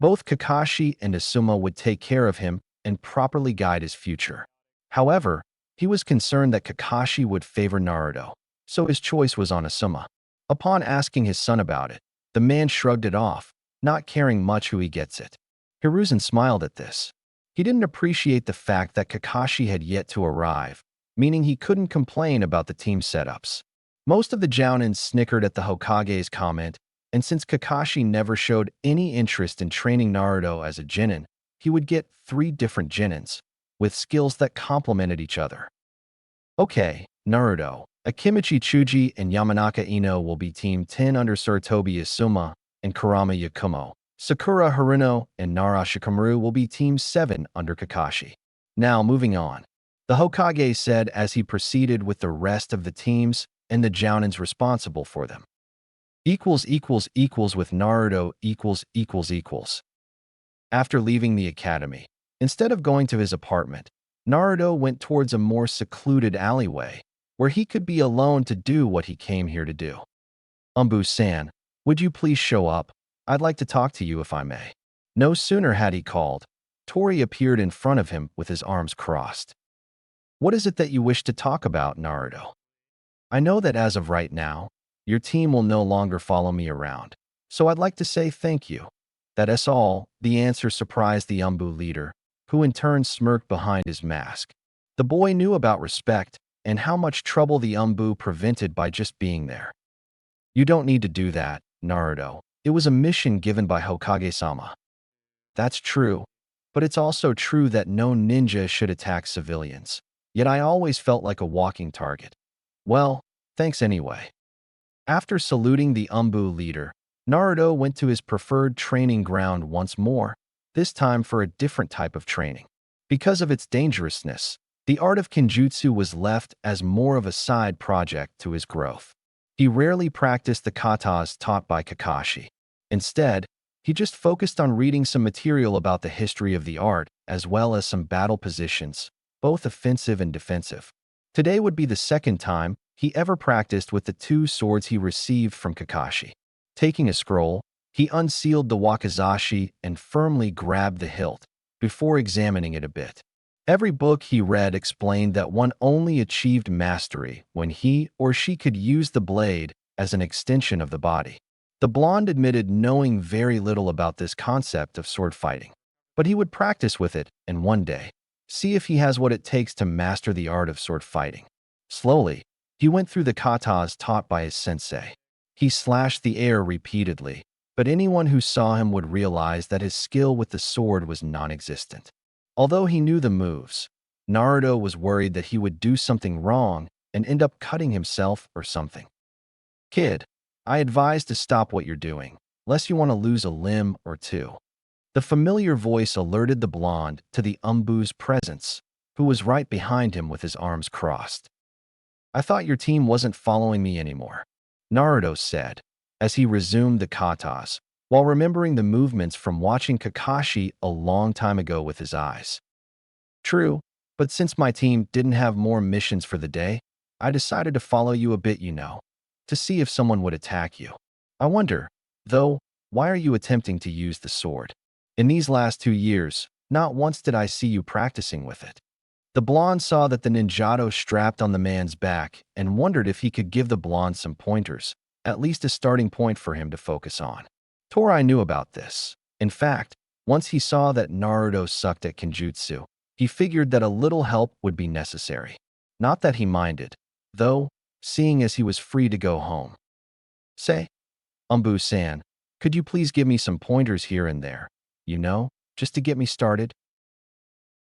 Both Kakashi and Asuma would take care of him and properly guide his future. However, he was concerned that Kakashi would favor Naruto, so his choice was on Asuma. Upon asking his son about it, the man shrugged it off, not caring much who he gets it. Hiruzen smiled at this. He didn't appreciate the fact that Kakashi had yet to arrive, meaning he couldn't complain about the team setups. Most of the jounins snickered at the Hokage's comment, and since Kakashi never showed any interest in training Naruto as a Genin, he would get 3 different Genins, with skills that complemented each other. Okay, Naruto, Akimichi Chuji, and Yamanaka Ino will be Team 10 under Sarutobi Asuma and Kurama Yakumo. Sakura Haruno and Nara Shikamaru will be Team 7 under Kakashi. Now, moving on. The Hokage said as he proceeded with the rest of the teams and the jounins responsible for them. With Naruto . After leaving the academy, instead of going to his apartment, Naruto went towards a more secluded alleyway, where he could be alone to do what he came here to do. Umbu-san, would you please show up? I'd like to talk to you if I may. No sooner had he called, Tori appeared in front of him with his arms crossed. What is it that you wish to talk about, Naruto? I know that as of right now, your team will no longer follow me around, so I'd like to say thank you. That is all. The answer surprised the Umbu leader, who in turn smirked behind his mask. The boy knew about respect and how much trouble the Umbu prevented by just being there. You don't need to do that, Naruto. It was a mission given by Hokage-sama. That's true, but it's also true that no ninja should attack civilians. Yet I always felt like a walking target. Well, thanks anyway. After saluting the Umbu leader, Naruto went to his preferred training ground once more, this time for a different type of training. Because of its dangerousness, the art of Kenjutsu was left as more of a side project to his growth. He rarely practiced the katas taught by Kakashi. Instead, he just focused on reading some material about the history of the art, as well as some battle positions, both offensive and defensive. Today would be the second time he ever practiced with the 2 swords he received from Kakashi. Taking a scroll, he unsealed the wakizashi and firmly grabbed the hilt, before examining it a bit. Every book he read explained that one only achieved mastery when he or she could use the blade as an extension of the body. The blonde admitted knowing very little about this concept of sword fighting, but he would practice with it and one day see if he has what it takes to master the art of sword fighting. Slowly, he went through the katas taught by his sensei. He slashed the air repeatedly, but anyone who saw him would realize that his skill with the sword was non-existent. Although he knew the moves, Naruto was worried that he would do something wrong and end up cutting himself or something. Kid, I advise to stop what you're doing, lest you want to lose a limb or two. The familiar voice alerted the blonde to the Umbu's presence, who was right behind him with his arms crossed. I thought your team wasn't following me anymore, Naruto said, as he resumed the katas, while remembering the movements from watching Kakashi a long time ago with his eyes. True, but since my team didn't have more missions for the day, I decided to follow you a bit, to see if someone would attack you. I wonder, though, why are you attempting to use the sword? In these last 2 years, not once did I see you practicing with it. The blonde saw that the ninjato strapped on the man's back and wondered if he could give the blonde some pointers, at least a starting point for him to focus on. Torai knew about this. In fact, once he saw that Naruto sucked at Kenjutsu, he figured that a little help would be necessary. Not that he minded, though, seeing as he was free to go home. Say, Umbu-san, could you please give me some pointers here and there, just to get me started?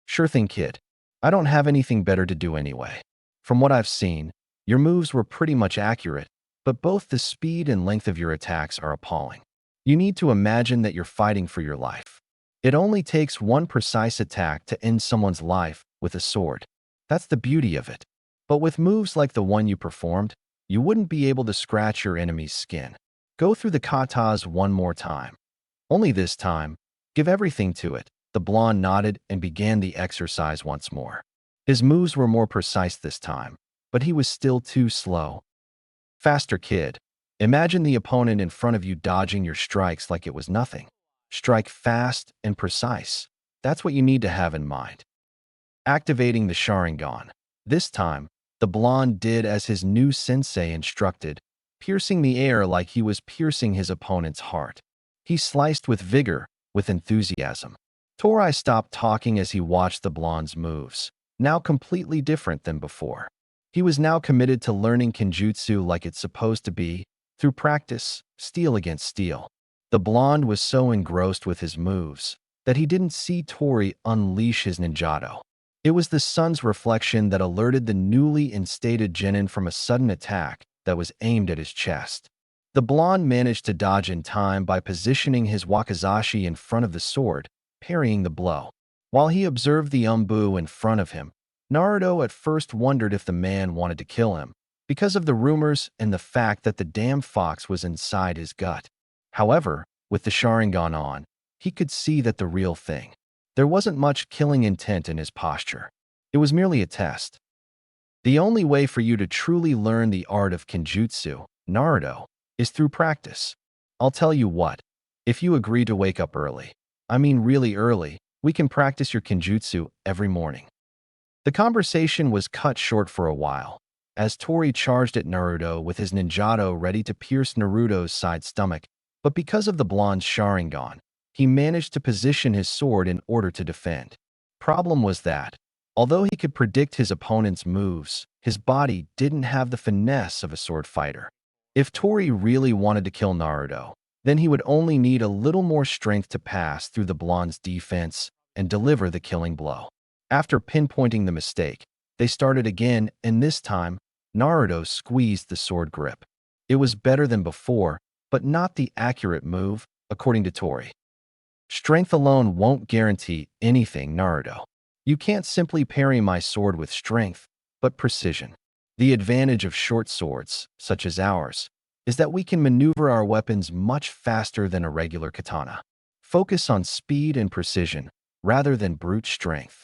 Sure thing, kid. I don't have anything better to do anyway. From what I've seen, your moves were pretty much accurate, but both the speed and length of your attacks are appalling. You need to imagine that you're fighting for your life. It only takes one precise attack to end someone's life with a sword. That's the beauty of it. But with moves like the one you performed, you wouldn't be able to scratch your enemy's skin. Go through the katas one more time. Only this time, give everything to it. The blonde nodded and began the exercise once more. His moves were more precise this time, but he was still too slow. Faster, kid. Imagine the opponent in front of you dodging your strikes like it was nothing. Strike fast and precise. That's what you need to have in mind. Activating the Sharingan. This time, the blonde did as his new sensei instructed, piercing the air like he was piercing his opponent's heart. He sliced with vigor, with enthusiasm. Torai stopped talking as he watched the blonde's moves, now completely different than before. He was now committed to learning Kenjutsu like it's supposed to be, through practice, steel against steel. The blonde was so engrossed with his moves that he didn't see Tori unleash his ninjato. It was the sun's reflection that alerted the newly instated genin from a sudden attack that was aimed at his chest. The blonde managed to dodge in time by positioning his wakizashi in front of the sword, parrying the blow. While he observed the Umbu in front of him, Naruto at first wondered if the man wanted to kill him, because of the rumors and the fact that the damn fox was inside his gut. However, with the Sharingan on, he could see that the real thing. There wasn't much killing intent in his posture. It was merely a test. The only way for you to truly learn the art of Kenjutsu, Naruto, is through practice. I'll tell you what, if you agree to wake up early, I mean really early, we can practice your Kenjutsu every morning. The conversation was cut short for a while, as Tori charged at Naruto with his ninjato ready to pierce Naruto's side stomach, but because of the blonde's Sharingan, he managed to position his sword in order to defend. Problem was that, although he could predict his opponent's moves, his body didn't have the finesse of a sword fighter. If Tori really wanted to kill Naruto, then he would only need a little more strength to pass through the blonde's defense and deliver the killing blow. After pinpointing the mistake, they started again, and this time, Naruto squeezed the sword grip. It was better than before, but not the accurate move, according to Tori. Strength alone won't guarantee anything, Naruto. You can't simply parry my sword with strength, but precision. The advantage of short swords, such as ours, is that we can maneuver our weapons much faster than a regular katana. Focus on speed and precision, rather than brute strength.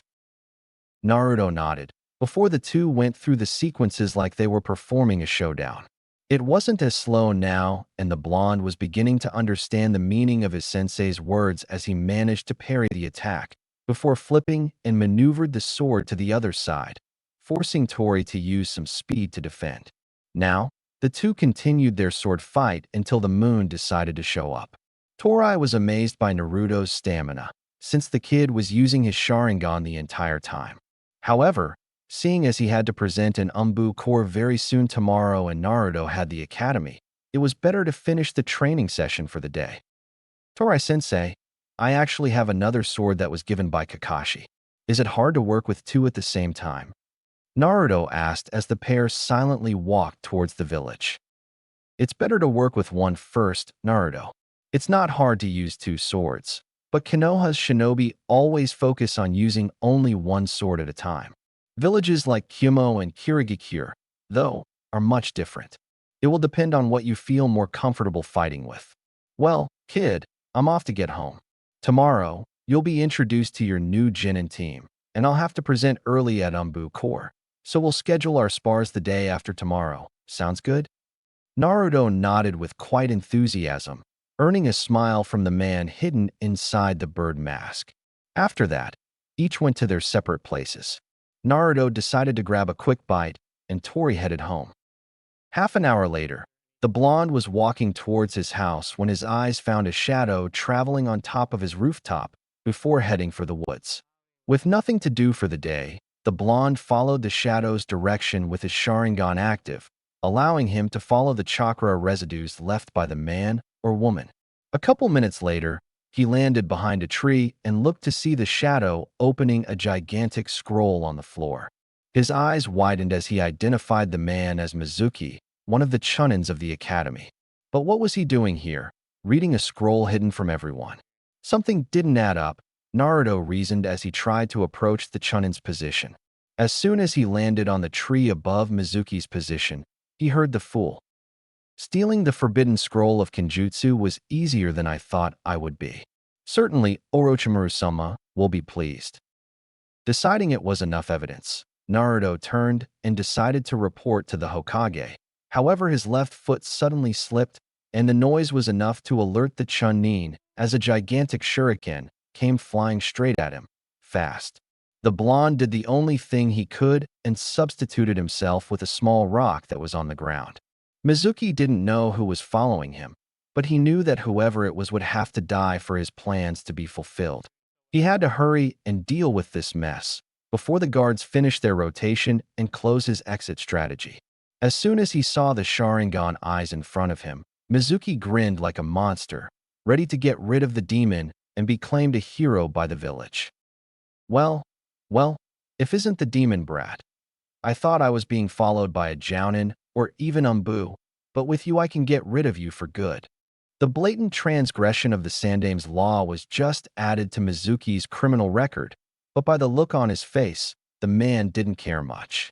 Naruto nodded, before the two went through the sequences like they were performing a showdown. It wasn't as slow now, and the blonde was beginning to understand the meaning of his sensei's words as he managed to parry the attack, before flipping and maneuvered the sword to the other side, forcing Tori to use some speed to defend. Now, the two continued their sword fight until the moon decided to show up. Tori was amazed by Naruto's stamina, since the kid was using his Sharingan the entire time. However, seeing as he had to present an Umbu core very soon tomorrow and Naruto had the academy, it was better to finish the training session for the day. Tori-sensei, I actually have another sword that was given by Kakashi. Is it hard to work with two at the same time? Naruto asked as the pair silently walked towards the village. It's better to work with one first, Naruto. It's not hard to use two swords, but Konoha's shinobi always focus on using only one sword at a time. Villages like Kyumo and Kirigikure, though, are much different. It will depend on what you feel more comfortable fighting with. Well, kid, I'm off to get home. Tomorrow, you'll be introduced to your new Genin team, and I'll have to present early at Umbu Core, so we'll schedule our spars the day after tomorrow. Sounds good? Naruto nodded with quite enthusiasm, earning a smile from the man hidden inside the bird mask. After that, each went to their separate places. Naruto decided to grab a quick bite, and Tori headed home. Half an hour later, the blonde was walking towards his house when his eyes found a shadow traveling on top of his rooftop before heading for the woods. With nothing to do for the day, the blonde followed the shadow's direction with his Sharingan active, allowing him to follow the chakra residues left by the man or woman. A couple minutes later, he landed behind a tree and looked to see the shadow opening a gigantic scroll on the floor. His eyes widened as he identified the man as Mizuki, one of the Chunins of the academy. But what was he doing here, reading a scroll hidden from everyone? Something didn't add up, Naruto reasoned as he tried to approach the Chunin's position. As soon as he landed on the tree above Mizuki's position, he heard the fool. Stealing the forbidden scroll of Kenjutsu was easier than I thought I would be. Certainly, Orochimaru-sama will be pleased. Deciding it was enough evidence, Naruto turned and decided to report to the Hokage. However, his left foot suddenly slipped, and the noise was enough to alert the Chunin as a gigantic shuriken came flying straight at him, fast. The blonde did the only thing he could and substituted himself with a small rock that was on the ground. Mizuki didn't know who was following him, but he knew that whoever it was would have to die for his plans to be fulfilled. He had to hurry and deal with this mess before the guards finished their rotation and close his exit strategy. As soon as he saw the Sharingan eyes in front of him, Mizuki grinned like a monster, ready to get rid of the demon and be claimed a hero by the village. Well, if isn't the demon brat. I thought I was being followed by a Jounin or even Umbu, but with you I can get rid of you for good. The blatant transgression of the Sandame's law was just added to Mizuki's criminal record, but by the look on his face, the man didn't care much.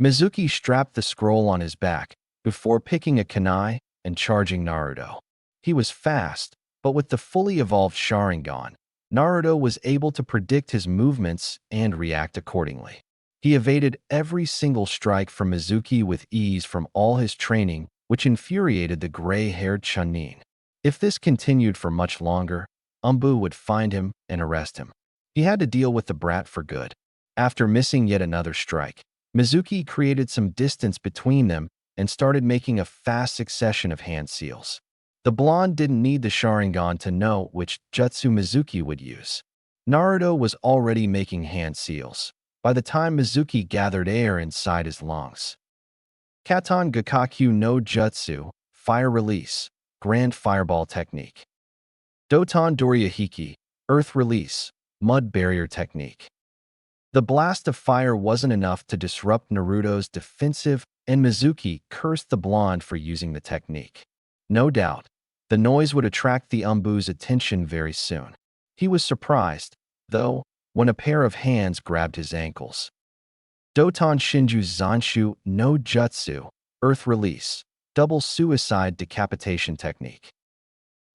Mizuki strapped the scroll on his back before picking a kunai and charging Naruto. He was fast, but with the fully evolved Sharingan, Naruto was able to predict his movements and react accordingly. He evaded every single strike from Mizuki with ease from all his training, which infuriated the gray-haired Chunin. If this continued for much longer, Umbu would find him and arrest him. He had to deal with the brat for good. After missing yet another strike, Mizuki created some distance between them and started making a fast succession of hand seals. The blonde didn't need the Sharingan to know which jutsu Mizuki would use. Naruto was already making hand seals by the time Mizuki gathered air inside his lungs. Katon Gakakyu no Jutsu, Fire Release, Grand Fireball Technique. Doton Doryahiki, Earth Release, Mud Barrier Technique. The blast of fire wasn't enough to disrupt Naruto's defensive, and Mizuki cursed the blonde for using the technique. No doubt, the noise would attract the Umbu's attention very soon. He was surprised, though, when a pair of hands grabbed his ankles. Doton Shinju Zanshu no Jutsu, Earth Release, Double Suicide Decapitation Technique.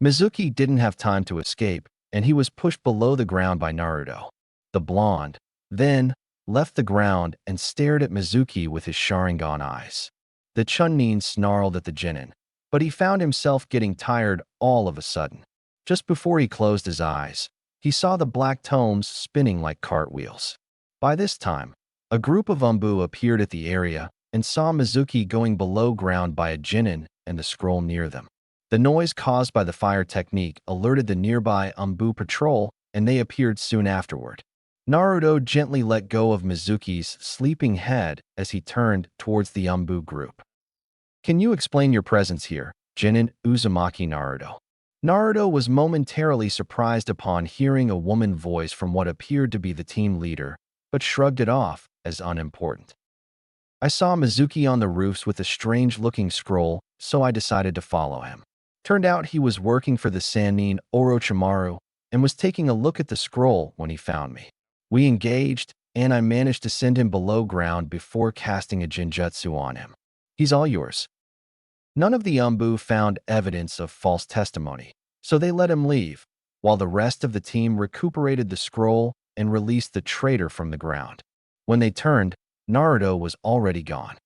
Mizuki didn't have time to escape, and he was pushed below the ground by Naruto. The blonde, then, left the ground and stared at Mizuki with his Sharingan eyes. The Chunin snarled at the Genin, but he found himself getting tired all of a sudden. Just before he closed his eyes, He saw the black tomes spinning like cartwheels. By this time, a group of Umbu appeared at the area and saw Mizuki going below ground by a Jinin and the scroll near them. The noise caused by the fire technique alerted the nearby Umbu patrol, and they appeared soon afterward. Naruto gently let go of Mizuki's sleeping head as he turned towards the Umbu group. "Can you explain your presence here, Jinin Uzumaki Naruto?" Naruto was momentarily surprised upon hearing a woman voice from what appeared to be the team leader, but shrugged it off as unimportant. "I saw Mizuki on the roofs with a strange-looking scroll, so I decided to follow him. Turned out he was working for the Sannin Orochimaru and was taking a look at the scroll when he found me. We engaged, and I managed to send him below ground before casting a Jinjutsu on him. He's all yours." None of the Umbu found evidence of false testimony, so they let him leave, while the rest of the team recuperated the scroll and released the traitor from the ground. When they turned, Naruto was already gone.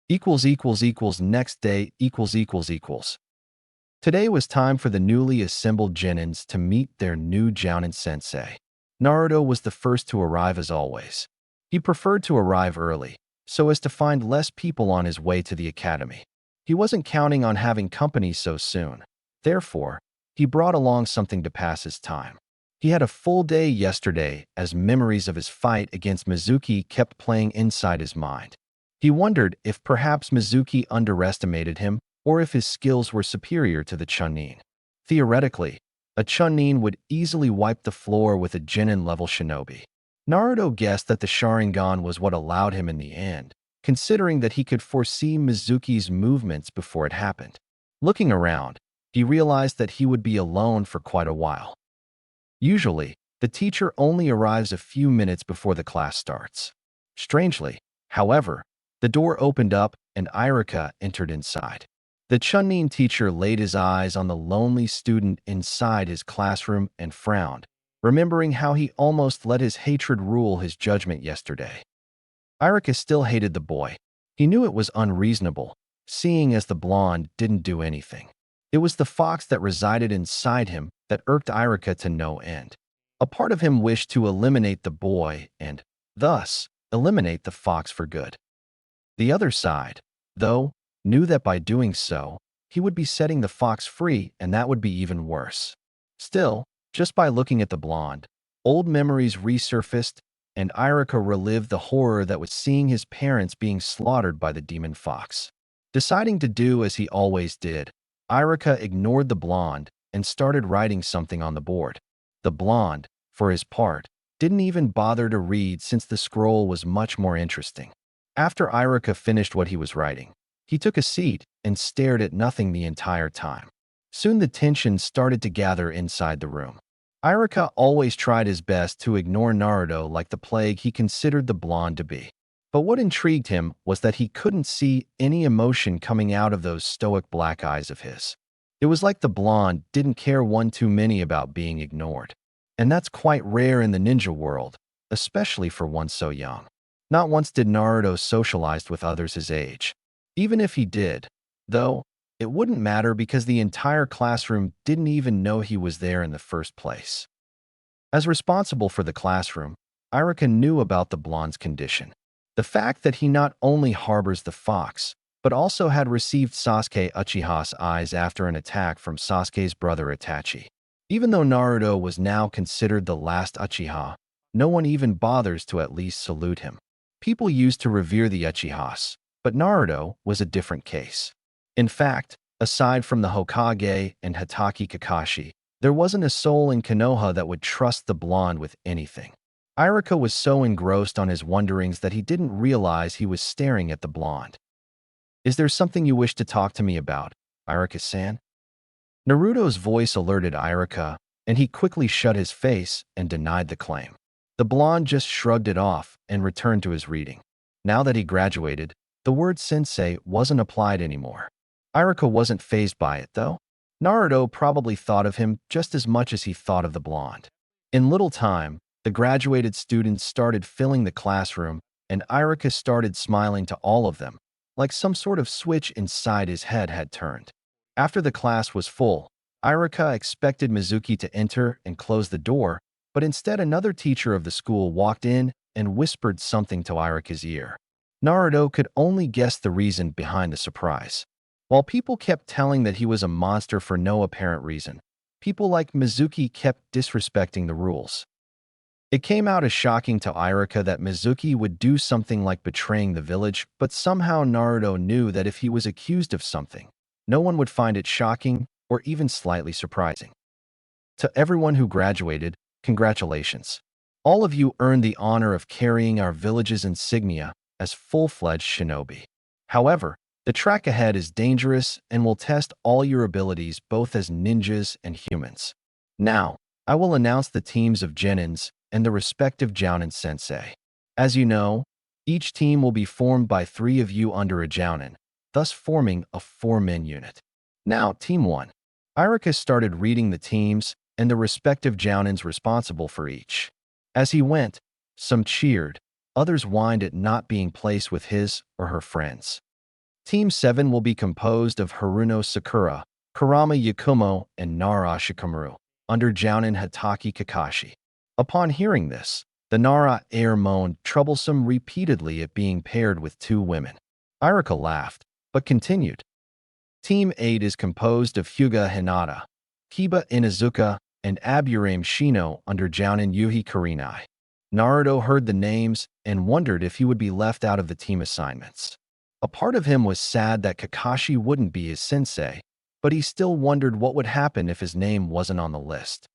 Next day. Today was time for the newly assembled Genins to meet their new Jounin sensei. Naruto was the first to arrive as always. He preferred to arrive early, so as to find less people on his way to the academy. He wasn't counting on having company so soon. Therefore, he brought along something to pass his time. He had a full day yesterday as memories of his fight against Mizuki kept playing inside his mind. He wondered if perhaps Mizuki underestimated him or if his skills were superior to the Chunin. Theoretically, a Chunin would easily wipe the floor with a Genin-level shinobi. Naruto guessed that the Sharingan was what allowed him in the end, considering that he could foresee Mizuki's movements before it happened. Looking around, he realized that he would be alone for quite a while. Usually, the teacher only arrives a few minutes before the class starts. Strangely, however, the door opened up and Irika entered inside. The Chunin teacher laid his eyes on the lonely student inside his classroom and frowned, remembering how he almost let his hatred rule his judgment yesterday. Irika still hated the boy. He knew it was unreasonable, seeing as the blonde didn't do anything. It was the fox that resided inside him that irked Irika to no end. A part of him wished to eliminate the boy and, thus, eliminate the fox for good. The other side, though, knew that by doing so, he would be setting the fox free, and that would be even worse. Still, just by looking at the blonde, old memories resurfaced, and Irika relived the horror that was seeing his parents being slaughtered by the demon fox. Deciding to do as he always did, Irika ignored the blonde and started writing something on the board. The blonde, for his part, didn't even bother to read since the scroll was much more interesting. After Irika finished what he was writing, he took a seat and stared at nothing the entire time. Soon the tension started to gather inside the room. Irika always tried his best to ignore Naruto like the plague he considered the blonde to be. But what intrigued him was that he couldn't see any emotion coming out of those stoic black eyes of his. It was like the blonde didn't care one too many about being ignored. And that's quite rare in the ninja world, especially for one so young. Not once did Naruto socialize with others his age. Even if he did, though, it wouldn't matter because the entire classroom didn't even know he was there in the first place. As responsible for the classroom, Irika knew about the blonde's condition. The fact that he not only harbors the fox, but also had received Sasuke Uchiha's eyes after an attack from Sasuke's brother Itachi. Even though Naruto was now considered the last Uchiha, no one even bothers to at least salute him. People used to revere the Uchihas, but Naruto was a different case. In fact, aside from the Hokage and Hatake Kakashi, there wasn't a soul in Konoha that would trust the blonde with anything. Irika was so engrossed on his wonderings that he didn't realize he was staring at the blonde. "Is there something you wish to talk to me about, Irika-san?" Naruto's voice alerted Irika, and he quickly shut his face and denied the claim. The blonde just shrugged it off and returned to his reading. Now that he graduated, the word sensei wasn't applied anymore. Irika wasn't fazed by it, though. Naruto probably thought of him just as much as he thought of the blonde. In little time, the graduated students started filling the classroom, and Irika started smiling to all of them, like some sort of switch inside his head had turned. After the class was full, Irika expected Mizuki to enter and close the door, but instead another teacher of the school walked in and whispered something to Irika's ear. Naruto could only guess the reason behind the surprise. While people kept telling that he was a monster for no apparent reason, people like Mizuki kept disrespecting the rules. It came out as shocking to Irika that Mizuki would do something like betraying the village, but somehow Naruto knew that if he was accused of something, no one would find it shocking or even slightly surprising. To everyone who graduated, congratulations. All of you earned the honor of carrying our village's insignia as full-fledged shinobi. However, the track ahead is dangerous and will test all your abilities both as ninjas and humans. Now, I will announce the teams of Genins and the respective Jounin sensei. As you know, each team will be formed by 3 of you under a Jounin, thus forming a 4-man unit. Now, Team 1. Irika started reading the teams and the respective Jounins responsible for each. As he went, some cheered, others whined at not being placed with his or her friends. Team 7 will be composed of Haruno Sakura, Kurama Yakumo, and Nara Shikamaru, under Jounin Hataki Kakashi. Upon hearing this, the Nara heir moaned troublesome repeatedly at being paired with 2 women. Irika laughed, but continued. Team 8 is composed of Hyuga Hinata, Kiba Inazuka, and Aburame Shino under Jounin Yuhi Kurenai. Naruto heard the names and wondered if he would be left out of the team assignments. A part of him was sad that Kakashi wouldn't be his sensei, but he still wondered what would happen if his name wasn't on the list.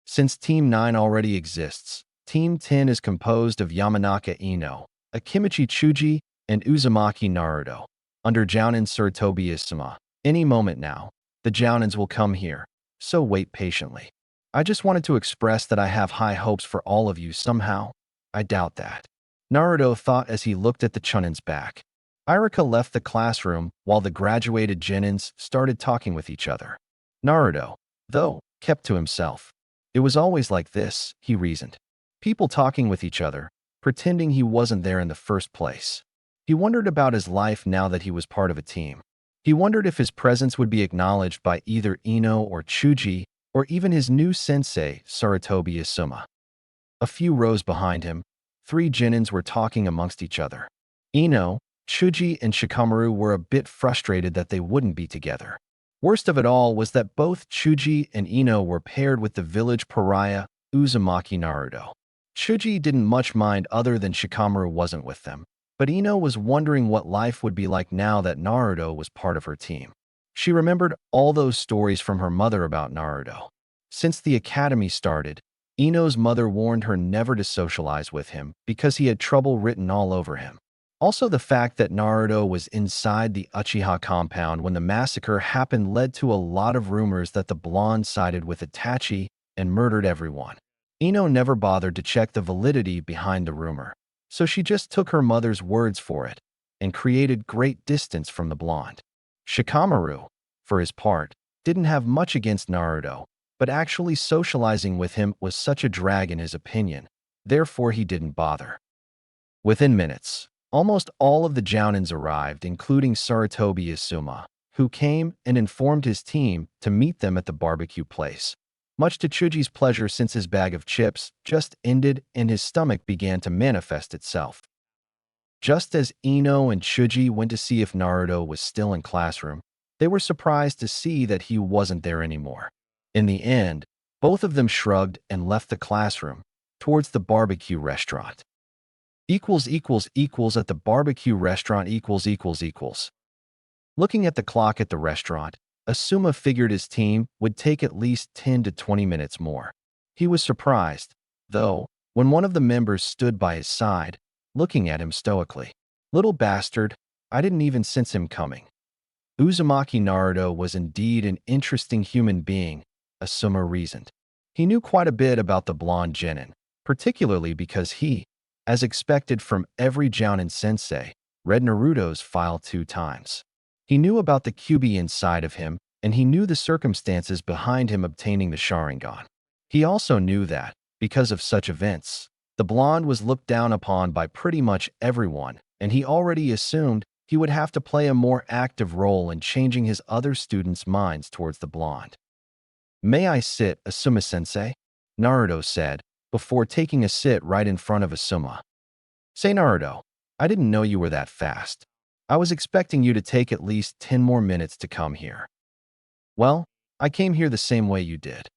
Since Team 9 already exists, Team 10 is composed of Yamanaka Ino, Akimichi Chuji, and Uzumaki Naruto, under Jounin Sarutobi-sama. Any moment now, the Jounins will come here, so wait patiently. I just wanted to express that I have high hopes for all of you somehow. I doubt that. Naruto thought as he looked at the Chunin's back. Irika left the classroom while the graduated Genins started talking with each other. Naruto, though, kept to himself. It was always like this, he reasoned. People talking with each other, pretending he wasn't there in the first place. He wondered about his life now that he was part of a team. He wondered if his presence would be acknowledged by either Ino or Chuji, or even his new sensei, Sarutobi Asuma. A few rows behind him, 3 Genins were talking amongst each other. Ino, Chuji, and Shikamaru were a bit frustrated that they wouldn't be together. Worst of it all was that both Chuji and Ino were paired with the village pariah, Uzumaki Naruto. Chuji didn't much mind other than Shikamaru wasn't with them, but Ino was wondering what life would be like now that Naruto was part of her team. She remembered all those stories from her mother about Naruto. Since the academy started, Ino's mother warned her never to socialize with him because he had trouble written all over him. Also, the fact that Naruto was inside the Uchiha compound when the massacre happened led to a lot of rumors that the blonde sided with Itachi and murdered everyone. Ino never bothered to check the validity behind the rumor, so she just took her mother's words for it and created great distance from the blonde. Shikamaru, for his part, didn't have much against Naruto, but actually socializing with him was such a drag in his opinion, therefore he didn't bother. Within minutes, almost all of the Jounins arrived, including Sarutobi Asuma, who came and informed his team to meet them at the barbecue place. Much to Chuji's pleasure since his bag of chips just ended and his stomach began to manifest itself. Just as Ino and Chuji went to see if Naruto was still in classroom, they were surprised to see that he wasn't there anymore. In the end, both of them shrugged and left the classroom towards the barbecue restaurant. At the barbecue restaurant . Looking at the clock at the restaurant, Asuma figured his team would take at least 10 to 20 minutes more. He was surprised, though, when one of the members stood by his side, looking at him stoically. Little bastard, I didn't even sense him coming. Uzumaki Naruto was indeed an interesting human being, Asuma reasoned. He knew quite a bit about the blonde genin, particularly because he, as expected from every Jounin sensei, read Naruto's file 2 times. He knew about the Kyuubi inside of him, and he knew the circumstances behind him obtaining the Sharingan. He also knew that, because of such events, the blonde was looked down upon by pretty much everyone, and he already assumed he would have to play a more active role in changing his other students' minds towards the blonde. May I sit, Asuma-sensei? Naruto said, before taking a sit right in front of Asuma. Say, Naruto, I didn't know you were that fast. I was expecting you to take at least 10 more minutes to come here. Well, I came here the same way you did.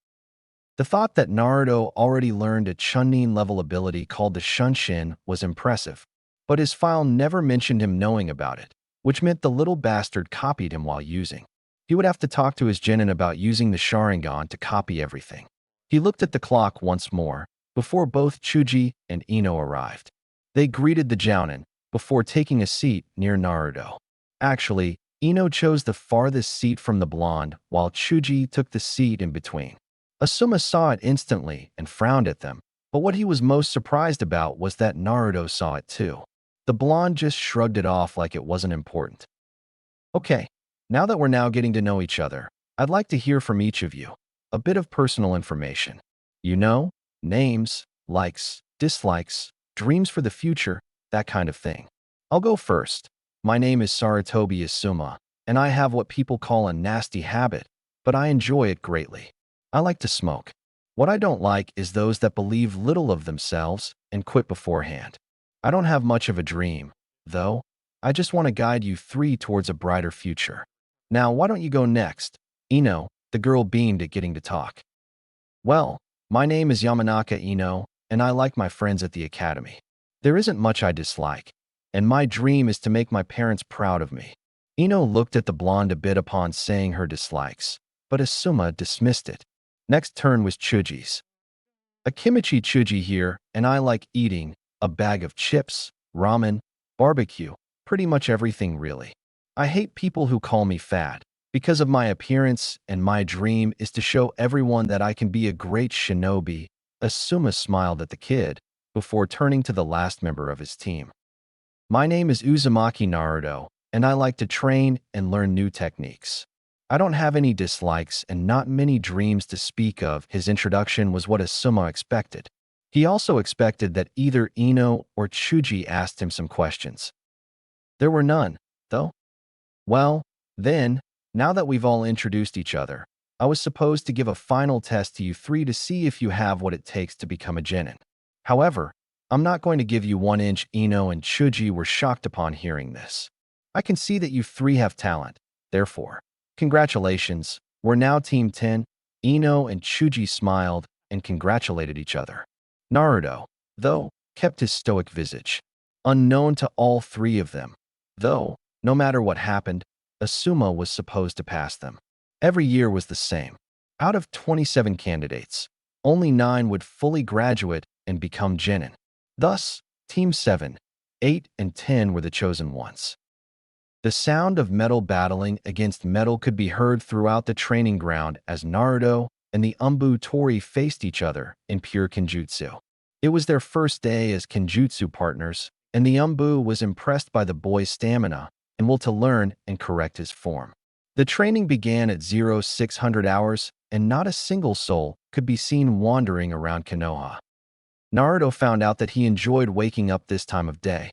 The thought that Naruto already learned a Chunin-level ability called the Shunshin was impressive, but his file never mentioned him knowing about it, which meant the little bastard copied him while using. He would have to talk to his genin about using the Sharingan to copy everything. He looked at the clock once more, before both Chuji and Ino arrived. They greeted the Jounin, before taking a seat near Naruto. Actually, Ino chose the farthest seat from the blonde, while Chuji took the seat in between. Asuma saw it instantly and frowned at them, but what he was most surprised about was that Naruto saw it too. The blonde just shrugged it off like it wasn't important. Okay, now that we're now getting to know each other, I'd like to hear from each of you. A bit of personal information. You know, names, likes, dislikes, dreams for the future, that kind of thing. I'll go first. My name is Sarutobi Asuma, and I have what people call a nasty habit, but I enjoy it greatly. I like to smoke. What I don't like is those that believe little of themselves and quit beforehand. I don't have much of a dream, though. I just want to guide you three towards a brighter future. Now, why don't you go next? Ino, the girl beamed at getting to talk. Well, my name is Yamanaka Ino, and I like my friends at the academy. There isn't much I dislike, and my dream is to make my parents proud of me. Ino looked at the blonde a bit upon saying her dislikes, but Asuma dismissed it. Next turn was Chuji's. A kimchi Chuji here, and I like eating a bag of chips, ramen, barbecue, pretty much everything really. I hate people who call me fat, because of my appearance, and my dream is to show everyone that I can be a great shinobi. Asuma smiled at the kid, before turning to the last member of his team. My name is Uzumaki Naruto, and I like to train and learn new techniques. I don't have any dislikes and not many dreams to speak of. His introduction was what Asuma expected. He also expected that either Ino or Chuji asked him some questions. There were none, though. Well, then, now that we've all introduced each other, I was supposed to give a final test to you three to see if you have what it takes to become a genin. However, I'm not going to give you 1 inch. Ino and Chuji were shocked upon hearing this. I can see that you three have talent, therefore. Congratulations, we're now Team 10. Ino and Chuji smiled and congratulated each other. Naruto, though, kept his stoic visage. Unknown to all three of them, though, no matter what happened, Asuma was supposed to pass them. Every year was the same. Out of 27 candidates, only 9 would fully graduate and become genin. Thus, Team 7, 8, and 10 were the chosen ones. The sound of metal battling against metal could be heard throughout the training ground as Naruto and the Umbu Tori faced each other in pure Kenjutsu. It was their first day as Kenjutsu partners, and the Umbu was impressed by the boy's stamina and will to learn and correct his form. The training began at 0600 hours, and not a single soul could be seen wandering around Konoha. Naruto found out that he enjoyed waking up this time of day.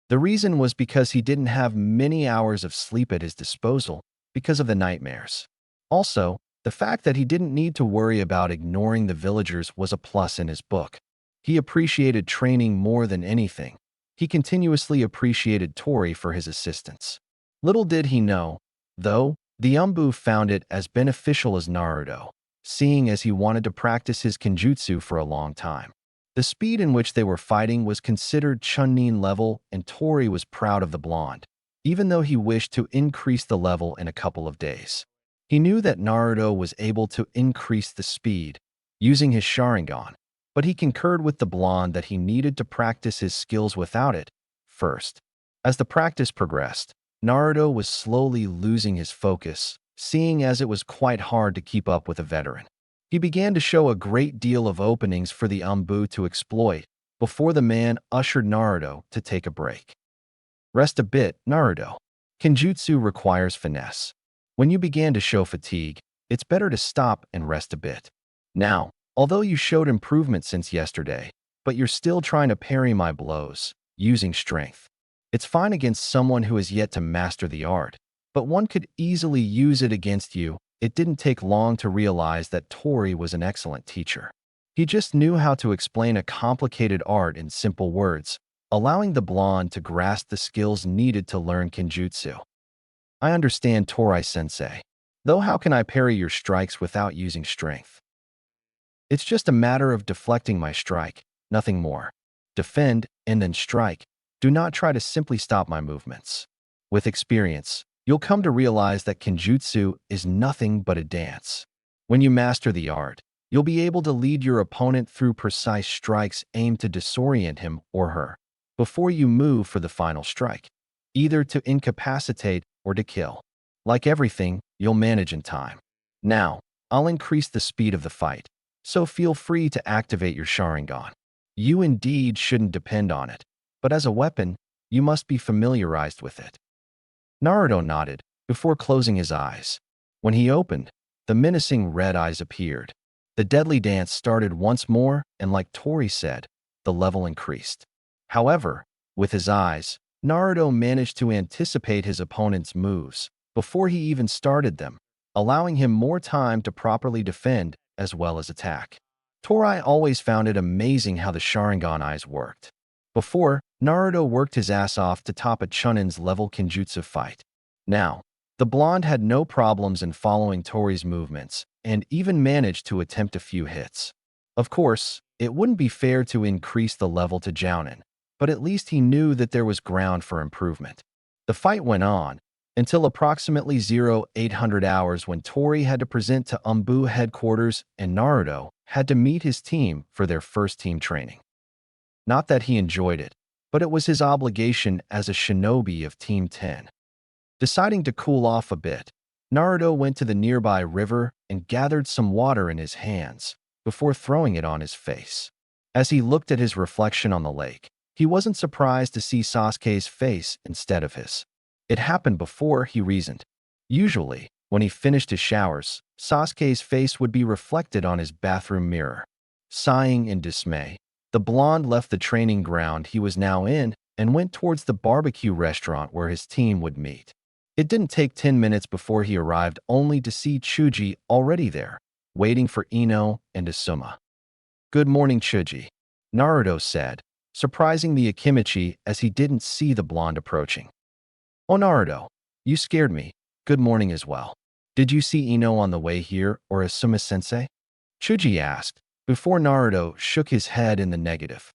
The reason was because he didn't have many hours of sleep at his disposal because of the nightmares. Also, the fact that he didn't need to worry about ignoring the villagers was a plus in his book. He appreciated training more than anything. He continuously appreciated Tori for his assistance. Little did he know, though, the Umbu found it as beneficial as Naruto, seeing as he wanted to practice his Kenjutsu for a long time. The speed in which they were fighting was considered Chunin level, and Tori was proud of the blonde, even though he wished to increase the level in a couple of days. He knew that Naruto was able to increase the speed using his Sharingan, but he concurred with the blonde that he needed to practice his skills without it first. As the practice progressed, Naruto was slowly losing his focus, seeing as it was quite hard to keep up with a veteran. He began to show a great deal of openings for the Umbu to exploit before the man ushered Naruto to take a break. Rest a bit, Naruto. Kenjutsu requires finesse. When you began to show fatigue, it's better to stop and rest a bit. Now, although you showed improvement since yesterday, but you're still trying to parry my blows, using strength. It's fine against someone who has yet to master the art, but one could easily use it against you It didn't take long to realize that Tori was an excellent teacher. He just knew how to explain a complicated art in simple words, allowing the blonde to grasp the skills needed to learn Kenjutsu. I understand, Torai-sensei. Though how can I parry your strikes without using strength? It's just a matter of deflecting my strike, nothing more. Defend, and then strike. Do not try to simply stop my movements. With experience, you'll come to realize that Kenjutsu is nothing but a dance. When you master the art, you'll be able to lead your opponent through precise strikes aimed to disorient him or her before you move for the final strike, either to incapacitate or to kill. Like everything, you'll manage in time. Now, I'll increase the speed of the fight, so feel free to activate your Sharingan. You indeed shouldn't depend on it, but as a weapon, you must be familiarized with it. Naruto nodded before closing his eyes. When he opened, the menacing red eyes appeared. The deadly dance started once more, and like Tori said, the level increased. However, with his eyes, Naruto managed to anticipate his opponent's moves before he even started them, allowing him more time to properly defend as well as attack. Torai always found it amazing how the Sharingan eyes worked. Before, Naruto worked his ass off to top a Chunin's level Kenjutsu fight. Now, the blonde had no problems in following Tori's movements and even managed to attempt a few hits. Of course, it wouldn't be fair to increase the level to Jounin, but at least he knew that there was ground for improvement. The fight went on until approximately 0800 hours when Tori had to present to Umbu headquarters and Naruto had to meet his team for their first team training. Not that he enjoyed it, but it was his obligation as a shinobi of Team 10. Deciding to cool off a bit, Naruto went to the nearby river and gathered some water in his hands before throwing it on his face. As he looked at his reflection on the lake, he wasn't surprised to see Sasuke's face instead of his. It happened before, he reasoned. Usually, when he finished his showers, Sasuke's face would be reflected on his bathroom mirror. Sighing in dismay, the blonde left the training ground he was now in and went towards the barbecue restaurant where his team would meet. It didn't take 10 minutes before he arrived only to see Chuji already there, waiting for Ino and Asuma. "Good morning, Chuji," Naruto said, surprising the Akimichi as he didn't see the blonde approaching. "Oh, Naruto, you scared me. Good morning as well. Did you see Ino on the way here or Asuma-sensei?" Chuji asked, before Naruto shook his head in the negative.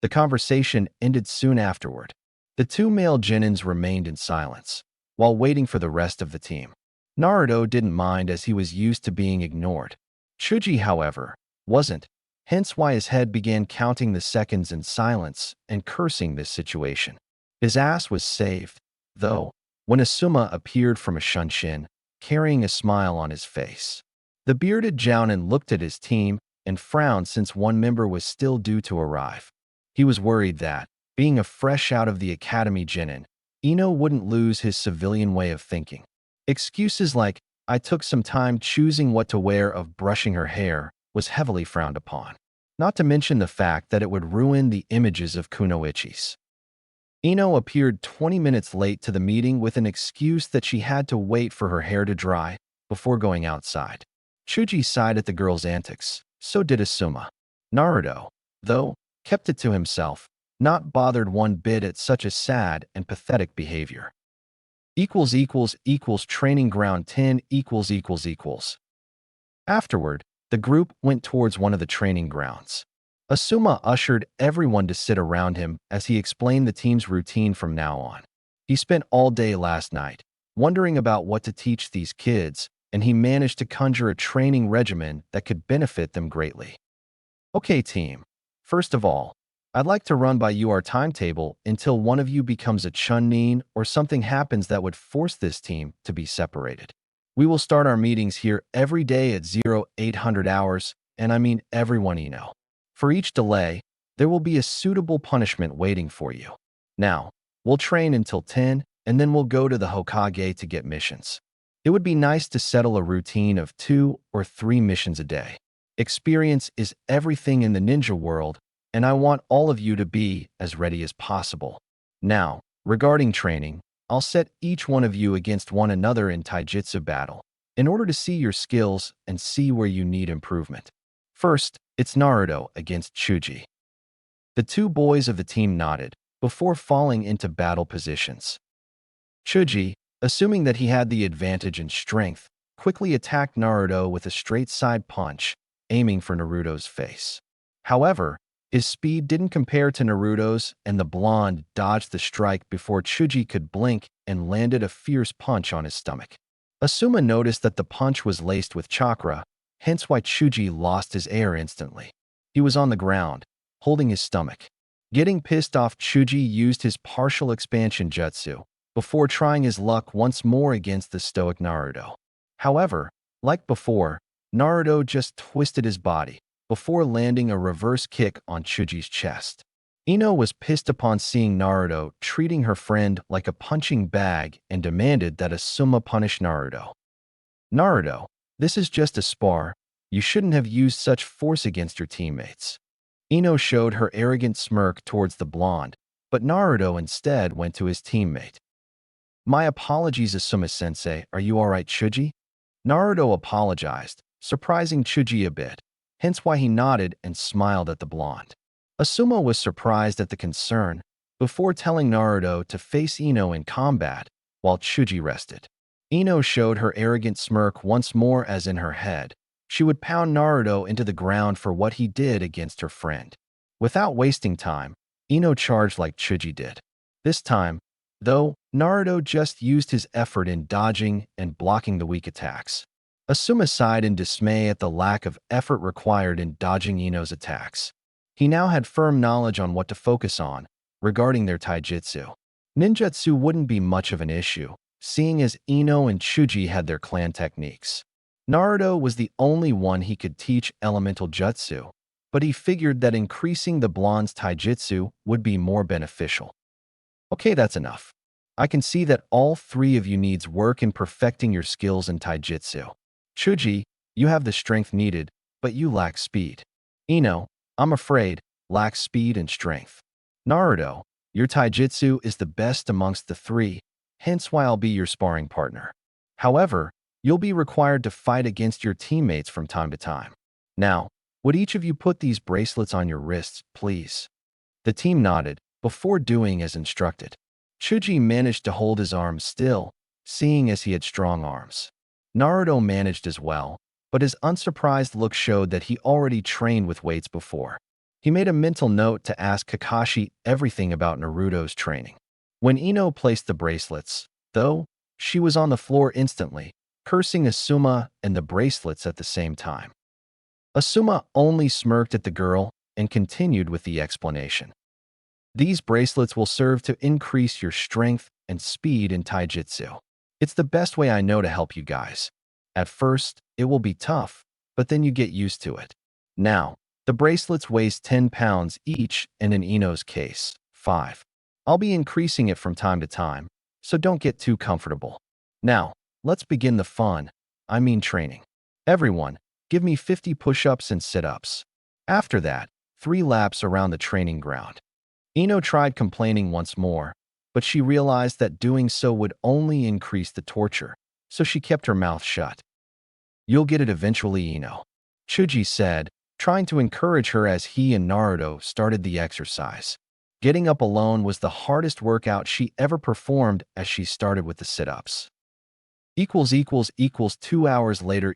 The conversation ended soon afterward. The two male genins remained in silence, while waiting for the rest of the team. Naruto didn't mind as he was used to being ignored. Chuji, however, wasn't, hence why his head began counting the seconds in silence and cursing this situation. His ass was saved, though, when Asuma appeared from a shunshin, carrying a smile on his face. The bearded Jounin looked at his team and frowned since one member was still due to arrive. He was worried that, being a fresh out of the academy genin, Ino wouldn't lose his civilian way of thinking. Excuses like, "I took some time choosing what to wear" of brushing her hair was heavily frowned upon. Not to mention the fact that it would ruin the images of Kunoichi's. Ino appeared 20 minutes late to the meeting with an excuse that she had to wait for her hair to dry before going outside. Chuji sighed at the girl's antics, so did Asuma. Naruto, though, kept it to himself, not bothered one bit at such a sad and pathetic behavior. Training ground 10 . Afterward, the group went towards one of the training grounds. Asuma ushered everyone to sit around him as he explained the team's routine from now on. He spent all day last night wondering about what to teach these kids, and he managed to conjure a training regimen that could benefit them greatly. "Okay, team. First of all, I'd like to run by you our timetable until one of you becomes a Chunin or something happens that would force this team to be separated. We will start our meetings here every day at 0800 hours, and I mean everyone you know. For each delay, there will be a suitable punishment waiting for you. Now, we'll train until 10, and then we'll go to the Hokage to get missions. It would be nice to settle a routine of 2 or 3 missions a day. Experience is everything in the ninja world, and I want all of you to be as ready as possible. Now, regarding training, I'll set each one of you against one another in taijutsu battle. in order to see your skills and see where you need improvement. First, it's Naruto against Chuji. The two boys of the team nodded before falling into battle positions. Chuji, assuming that he had the advantage in strength, quickly attacked Naruto with a straight side punch, aiming for Naruto's face. However, his speed didn't compare to Naruto's, and the blonde dodged the strike before Chuji could blink and landed a fierce punch on his stomach. Asuma noticed that the punch was laced with chakra, hence why Chuji lost his air instantly. He was on the ground, holding his stomach. Getting pissed off, Chuji used his partial expansion jutsu before trying his luck once more against the stoic Naruto. However, like before, Naruto just twisted his body before landing a reverse kick on Chuji's chest. Ino was pissed upon seeing Naruto treating her friend like a punching bag and demanded that Asuma punish Naruto. Naruto, this is just a spar. You shouldn't have used such force against your teammates. Ino showed her arrogant smirk towards the blonde, but Naruto instead went to his teammate. My apologies, Asuma-sensei. Are you alright, Chuji? Naruto apologized, surprising Chuji a bit, hence why he nodded and smiled at the blonde. Asuma was surprised at the concern before telling Naruto to face Ino in combat while Chuji rested. Ino showed her arrogant smirk once more as in her head. She would pound Naruto into the ground for what he did against her friend. Without wasting time, Ino charged like Chuji did. This time, though, Naruto just used his effort in dodging and blocking the weak attacks. Asuma sighed in dismay at the lack of effort required in dodging Ino's attacks. He now had firm knowledge on what to focus on regarding their taijutsu. Ninjutsu wouldn't be much of an issue, seeing as Ino and Chuji had their clan techniques. Naruto was the only one he could teach elemental jutsu, but he figured that increasing the blonde's taijutsu would be more beneficial. Okay, that's enough. I can see that all three of you needs work in perfecting your skills in taijutsu. Chuji, you have the strength needed, but you lack speed. Ino, I'm afraid, lacks speed and strength. Naruto, your taijutsu is the best amongst the three, hence why I'll be your sparring partner. However, you'll be required to fight against your teammates from time to time. Now, would each of you put these bracelets on your wrists, please? The team nodded before doing as instructed. Chuji managed to hold his arms still, seeing as he had strong arms. Naruto managed as well, but his unsurprised look showed that he already trained with weights before. He made a mental note to ask Kakashi everything about Naruto's training. When Ino placed the bracelets, though, she was on the floor instantly, cursing Asuma and the bracelets at the same time. Asuma only smirked at the girl and continued with the explanation. These bracelets will serve to increase your strength and speed in taijutsu. It's the best way I know to help you guys. At first, it will be tough, but then you get used to it. Now, the bracelets weighs 10 pounds each, and in Ino's case, 5. I'll be increasing it from time to time, so don't get too comfortable. Now, let's begin the fun, training. Everyone, give me 50 push-ups and sit-ups. After that, 3 laps around the training ground. Ino tried complaining once more, but she realized that doing so would only increase the torture, so she kept her mouth shut. You'll get it eventually, Ino, Chuji said, trying to encourage her as he and Naruto started the exercise. Getting up alone was the hardest workout she ever performed as she started with the sit-ups. 2 hours later.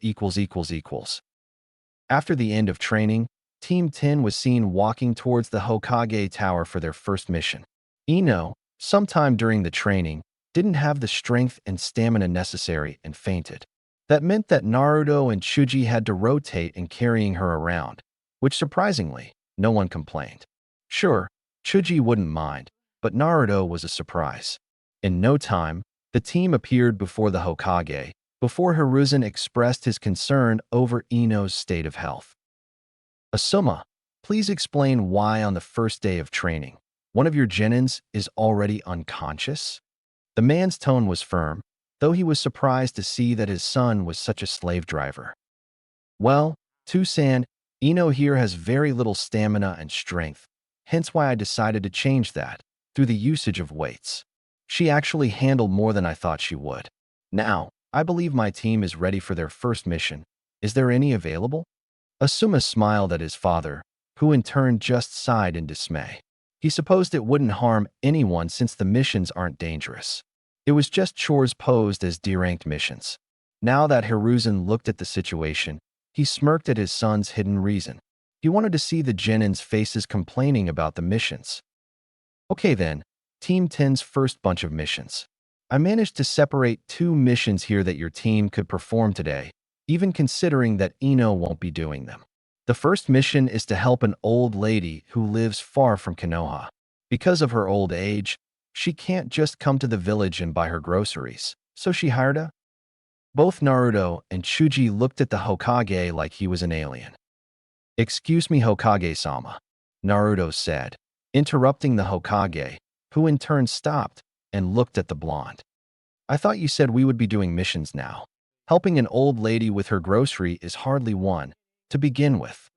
After the end of training, Team 10 was seen walking towards the Hokage Tower for their first mission. Ino, sometime during the training, didn't have the strength and stamina necessary and fainted. That meant that Naruto and Chuji had to rotate in carrying her around, which surprisingly, no one complained. Sure, Chuji wouldn't mind, but Naruto was a surprise. In no time, the team appeared before the Hokage, before Hiruzen expressed his concern over Ino's state of health. Asuma, please explain why on the first day of training, one of your genins is already unconscious? The man's tone was firm, though he was surprised to see that his son was such a slave driver. Well, Tusan, Ino here has very little stamina and strength, hence why I decided to change that, through the usage of weights. She actually handled more than I thought she would. Now, I believe my team is ready for their first mission. Is there any available? Asuma smiled at his father, who in turn just sighed in dismay. He supposed it wouldn't harm anyone since the missions aren't dangerous. It was just chores posed as D-ranked missions. Now that Hiruzen looked at the situation, he smirked at his son's hidden reason. He wanted to see the Genin's faces complaining about the missions. Okay then, Team 10's first bunch of missions. I managed to separate 2 missions here that your team could perform today, even considering that Ino won't be doing them. The first mission is to help an old lady who lives far from Konoha. Because of her old age, she can't just come to the village and buy her groceries, so she hired a. Both Naruto and Chuji looked at the Hokage like he was an alien. "Excuse me, Hokage-sama," Naruto said, interrupting the Hokage, who in turn stopped and looked at the blonde. "I thought you said we would be doing missions now. Helping an old lady with her grocery is hardly one, to begin with,"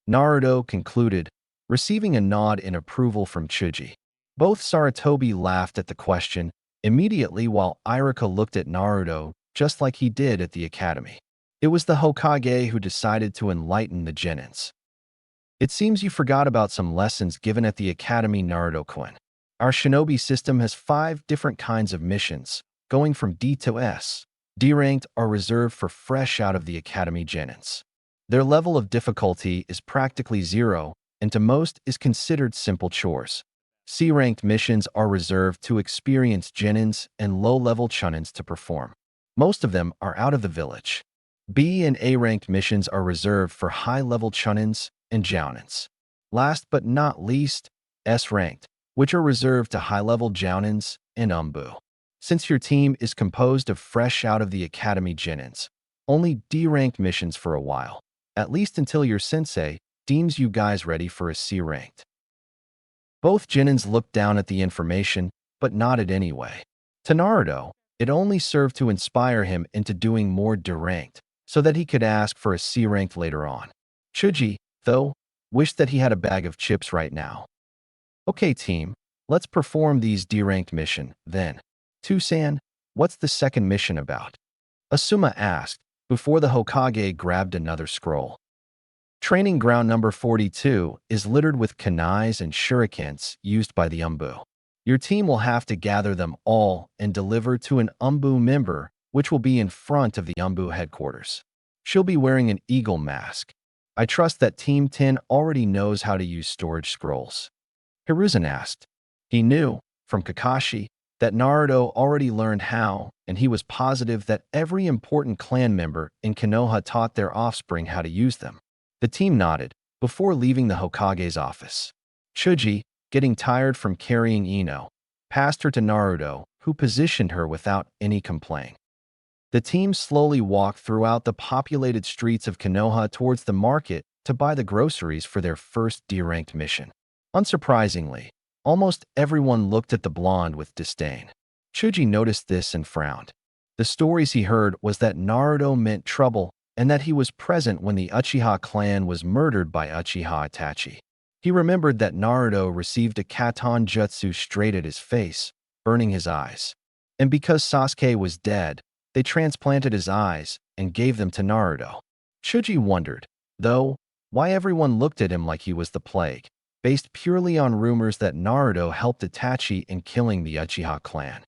Naruto concluded, receiving a nod in approval from Chuji. Both Saratobi laughed at the question immediately while Irika looked at Naruto just like he did at the academy. It was the Hokage who decided to enlighten the Genins. "It seems you forgot about some lessons given at the academy, Naruto-kun. Our shinobi system has 5 different kinds of missions, going from D to S. D-ranked are reserved for fresh out of the academy Genins. Their level of difficulty is practically 0, and to most is considered simple chores. C-ranked missions are reserved to experienced Genins and low-level Chunins to perform. Most of them are out of the village. B and A-ranked missions are reserved for high-level Chunins and Jounins. Last but not least, S-ranked, which are reserved to high-level Jounins and Umbu. Since your team is composed of fresh out of the academy Genins, only D-ranked missions for a while, at least until your sensei deems you guys ready for a C-ranked." Both Genins looked down at the information, but nodded anyway. To Naruto, it only served to inspire him into doing more D-ranked, so that he could ask for a C-ranked later on. Chuji, though, wished that he had a bag of chips right now. "Okay team, let's perform these D-ranked mission, then. Tusan, what's the second mission about?" Asuma asked, before the Hokage grabbed another scroll. "Training ground number 42 is littered with kunais and shurikens used by the Umbu. Your team will have to gather them all and deliver to an Umbu member, which will be in front of the Umbu headquarters. She'll be wearing an eagle mask. I trust that Team 10 already knows how to use storage scrolls." Hiruzen asked. He knew, from Kakashi, that Naruto already learned how, and he was positive that every important clan member in Konoha taught their offspring how to use them. The team nodded, before leaving the Hokage's office. Chuji, getting tired from carrying Ino, passed her to Naruto, who positioned her without any complaint. The team slowly walked throughout the populated streets of Konoha towards the market to buy the groceries for their first D-ranked mission. Unsurprisingly, almost everyone looked at the blonde with disdain. Chuji noticed this and frowned. The stories he heard was that Naruto meant trouble and that he was present when the Uchiha clan was murdered by Uchiha Itachi. He remembered that Naruto received a Katon Jutsu straight at his face, burning his eyes. And because Sasuke was dead, they transplanted his eyes and gave them to Naruto. Chuji wondered, though, why everyone looked at him like he was the plague, based purely on rumors that Naruto helped Itachi in killing the Uchiha clan.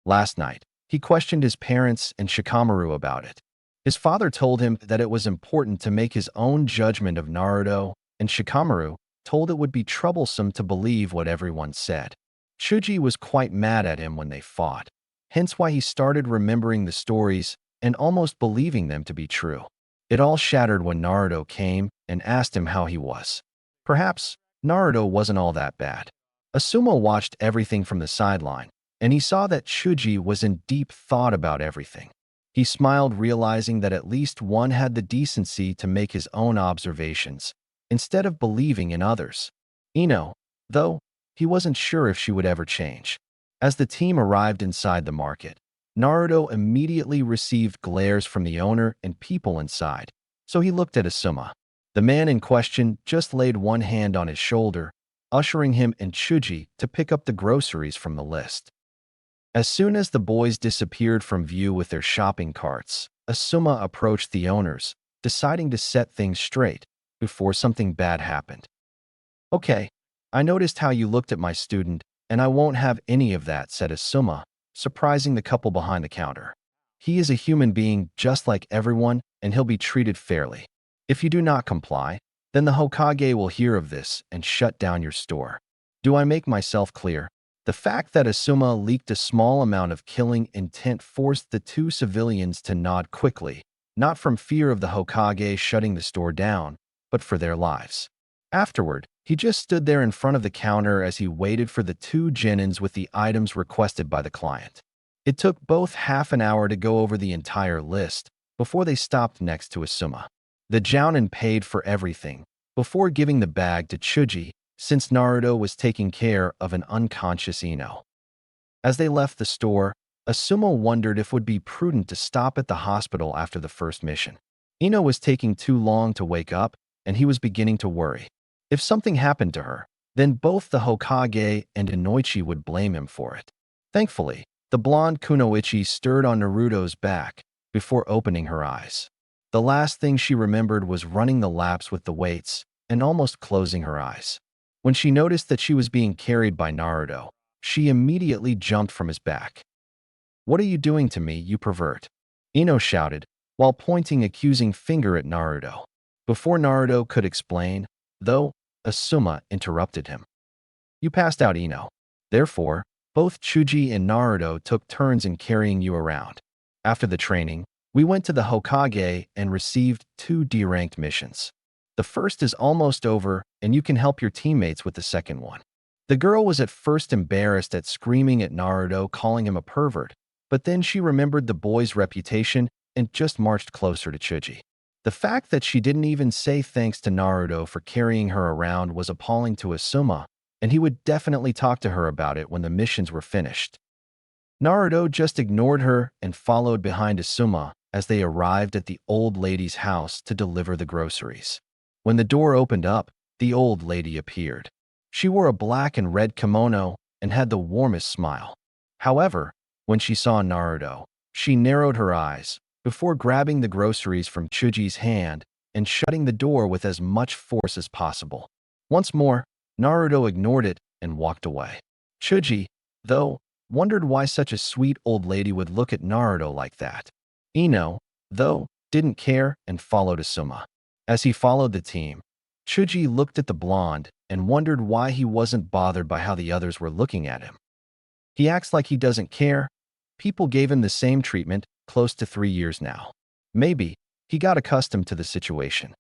Last night, he questioned his parents and Shikamaru about it. His father told him that it was important to make his own judgment of Naruto, and Shikamaru told it would be troublesome to believe what everyone said. Chuji was quite mad at him when they fought, hence why he started remembering the stories and almost believing them to be true. It all shattered when Naruto came and asked him how he was. Perhaps Naruto wasn't all that bad. Asuma watched everything from the sideline, and he saw that Chuji was in deep thought about everything. He smiled, realizing that at least one had the decency to make his own observations, instead of believing in others. Ino, though, he wasn't sure if she would ever change. As the team arrived inside the market, Naruto immediately received glares from the owner and people inside, so he looked at Asuma. The man in question just laid one hand on his shoulder, ushering him and Chuji to pick up the groceries from the list. As soon as the boys disappeared from view with their shopping carts, Asuma approached the owners, deciding to set things straight before something bad happened. "Okay, I noticed how you looked at my student, and I won't have any of that," said Asuma, surprising the couple behind the counter. "He is a human being just like everyone, and he'll be treated fairly. If you do not comply, then the Hokage will hear of this and shut down your store. Do I make myself clear?" The fact that Asuma leaked a small amount of killing intent forced the two civilians to nod quickly, not from fear of the Hokage shutting the store down, but for their lives. Afterward, he just stood there in front of the counter as he waited for the two genins with the items requested by the client. It took both half an hour to go over the entire list before they stopped next to Asuma. The Jounin paid for everything before giving the bag to Chuji, since Naruto was taking care of an unconscious Ino. As they left the store, Asuma wondered if it would be prudent to stop at the hospital after the first mission. Ino was taking too long to wake up, and he was beginning to worry. If something happened to her, then both the Hokage and Inoichi would blame him for it. Thankfully, the blonde Kunoichi stirred on Naruto's back before opening her eyes. The last thing she remembered was running the laps with the weights and almost closing her eyes. When she noticed that she was being carried by Naruto, she immediately jumped from his back. "What are you doing to me, you pervert?" Ino shouted, while pointing an accusing finger at Naruto. Before Naruto could explain, though, Asuma interrupted him. "You passed out, Ino. Therefore, both Chuji and Naruto took turns in carrying you around. After the training, we went to the Hokage and received 2 D-ranked missions. The first is almost over, and you can help your teammates with the second one." The girl was at first embarrassed at screaming at Naruto, calling him a pervert, but then she remembered the boy's reputation and just marched closer to Chuji. The fact that she didn't even say thanks to Naruto for carrying her around was appalling to Asuma, and he would definitely talk to her about it when the missions were finished. Naruto just ignored her and followed behind Asuma as they arrived at the old lady's house to deliver the groceries. When the door opened up, the old lady appeared. She wore a black and red kimono and had the warmest smile. However, when she saw Naruto, she narrowed her eyes before grabbing the groceries from Chuji's hand and shutting the door with as much force as possible. Once more, Naruto ignored it and walked away. Chuji, though, wondered why such a sweet old lady would look at Naruto like that. Ino, though, didn't care and followed Asuma. As he followed the team, Chuji looked at the blonde and wondered why he wasn't bothered by how the others were looking at him. He acts like he doesn't care. People gave him the same treatment close to 3 years now. Maybe he got accustomed to the situation.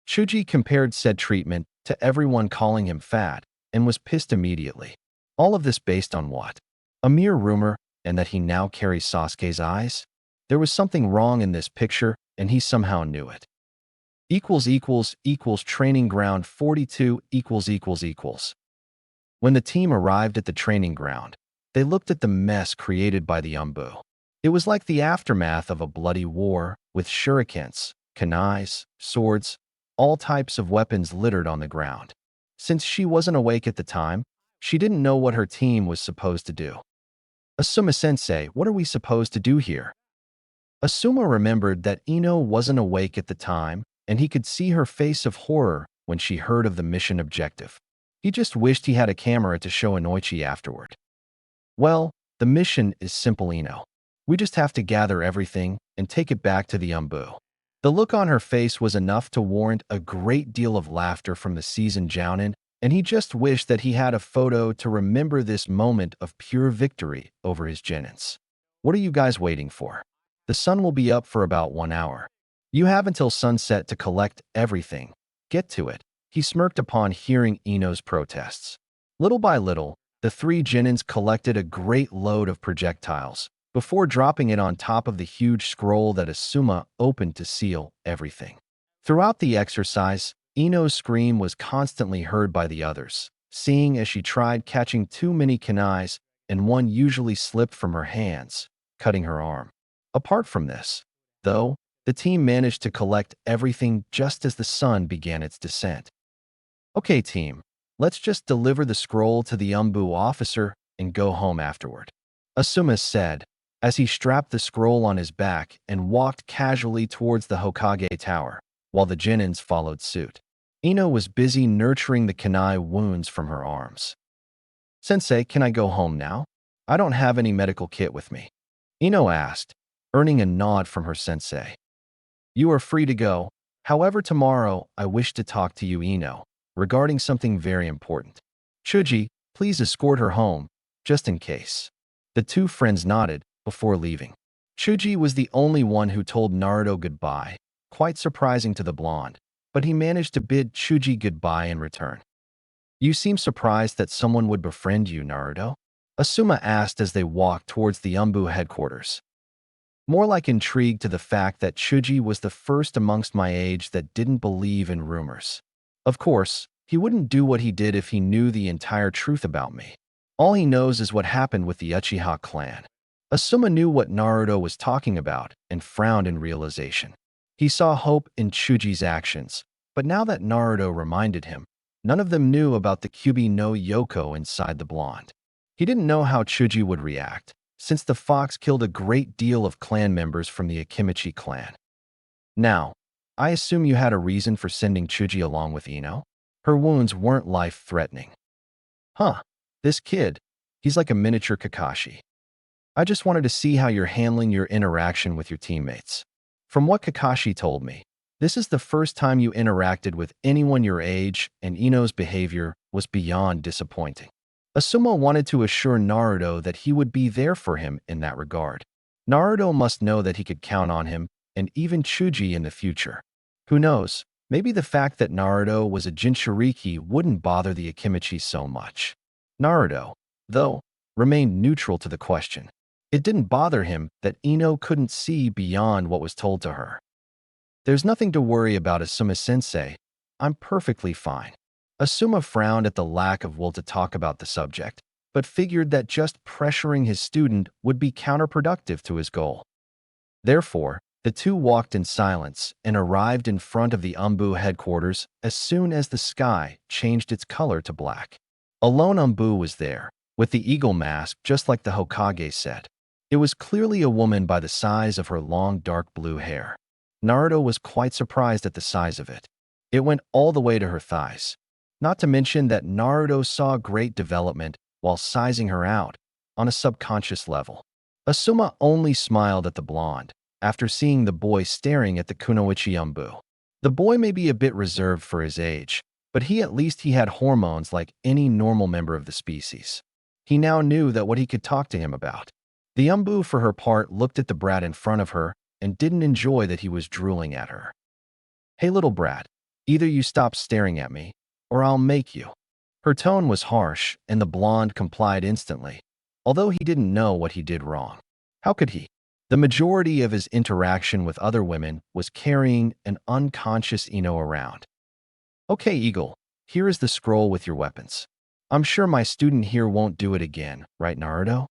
Chuji compared said treatment to everyone calling him fat and was pissed immediately. All of this based on what? A mere rumor, and that he now carries Sasuke's eyes? There was something wrong in this picture, and he somehow knew it. Training ground 42 . When the team arrived at the training ground, they looked at the mess created by the Umbu. It was like the aftermath of a bloody war, with shurikens, kunais, swords, all types of weapons littered on the ground. Since she wasn't awake at the time, she didn't know what her team was supposed to do. "Asuma-sensei, what are we supposed to do here?" Asuma remembered that Ino wasn't awake at the time, and he could see her face of horror when she heard of the mission objective. He just wished he had a camera to show Inoichi afterward. "Well, the mission is simple, Ino. We just have to gather everything and take it back to the Umbu." The look on her face was enough to warrant a great deal of laughter from the seasoned Jounin, and he just wished that he had a photo to remember this moment of pure victory over his genins. "What are you guys waiting for? The sun will be up for about 1 hour. You have until sunset to collect everything. Get to it." He smirked upon hearing Ino's protests. Little by little, the 3 genins collected a great load of projectiles before dropping it on top of the huge scroll that Asuma opened to seal everything. Throughout the exercise, Ino's scream was constantly heard by the others, seeing as she tried catching too many kunais and one usually slipped from her hands, cutting her arm. Apart from this, though, the team managed to collect everything just as the sun began its descent. "Okay, team, let's just deliver the scroll to the Umbu officer and go home afterward." Asuma said, as he strapped the scroll on his back and walked casually towards the Hokage tower, while the Genins followed suit. Ino was busy nurturing the kunai wounds from her arms. Sensei, can I go home now? I don't have any medical kit with me. Ino asked, earning a nod from her sensei. You are free to go. However, tomorrow I wish to talk to you, Ino, regarding something very important. Chuji, please escort her home, just in case. The two friends nodded before leaving. Chuji was the only one who told Naruto goodbye, quite surprising to the blonde, but he managed to bid Chuji goodbye in return. You seem surprised that someone would befriend you, Naruto? Asuma asked as they walked towards the Umbu headquarters. More like intrigued to the fact that Chuji was the first amongst my age that didn't believe in rumors. Of course, he wouldn't do what he did if he knew the entire truth about me. All he knows is what happened with the Uchiha clan. Asuma knew what Naruto was talking about and frowned in realization. He saw hope in Chuji's actions, but now that Naruto reminded him, none of them knew about the Kyubi no Yoko inside the blonde. He didn't know how Chuji would react, since the fox killed a great deal of clan members from the Akimichi clan. Now, I assume you had a reason for sending Chuji along with Ino? Her wounds weren't life-threatening. Huh, this kid, he's like a miniature Kakashi. I just wanted to see how you're handling your interaction with your teammates. From what Kakashi told me, this is the first time you interacted with anyone your age, and Ino's behavior was beyond disappointing. Asuma wanted to assure Naruto that he would be there for him in that regard. Naruto must know that he could count on him, and even Chuji in the future. Who knows, maybe the fact that Naruto was a Jinchuriki wouldn't bother the Akimichi so much. Naruto, though, remained neutral to the question. It didn't bother him that Ino couldn't see beyond what was told to her. There's nothing to worry about, Asuma-sensei. I'm perfectly fine. Asuma frowned at the lack of will to talk about the subject, but figured that just pressuring his student would be counterproductive to his goal. Therefore, the two walked in silence and arrived in front of the Umbu headquarters as soon as the sky changed its color to black. Alone Umbu was there, with the eagle mask just like the Hokage said. It was clearly a woman by the size of her long dark blue hair. Naruto was quite surprised at the size of it. It went all the way to her thighs. Not to mention that Naruto saw great development while sizing her out on a subconscious level. Asuma only smiled at the blonde after seeing the boy staring at the Kunoichi Umbu. The boy may be a bit reserved for his age, but at least he had hormones like any normal member of the species. He now knew that what he could talk to him about. The Umbu, for her part, looked at the brat in front of her and didn't enjoy that he was drooling at her. Hey little brat, either you stop staring at me, or I'll make you. Her tone was harsh, and the blonde complied instantly, although he didn't know what he did wrong. How could he? The majority of his interaction with other women was carrying an unconscious Ino around. Okay, Eagle, here is the scroll with your weapons. I'm sure my student here won't do it again, right, Naruto?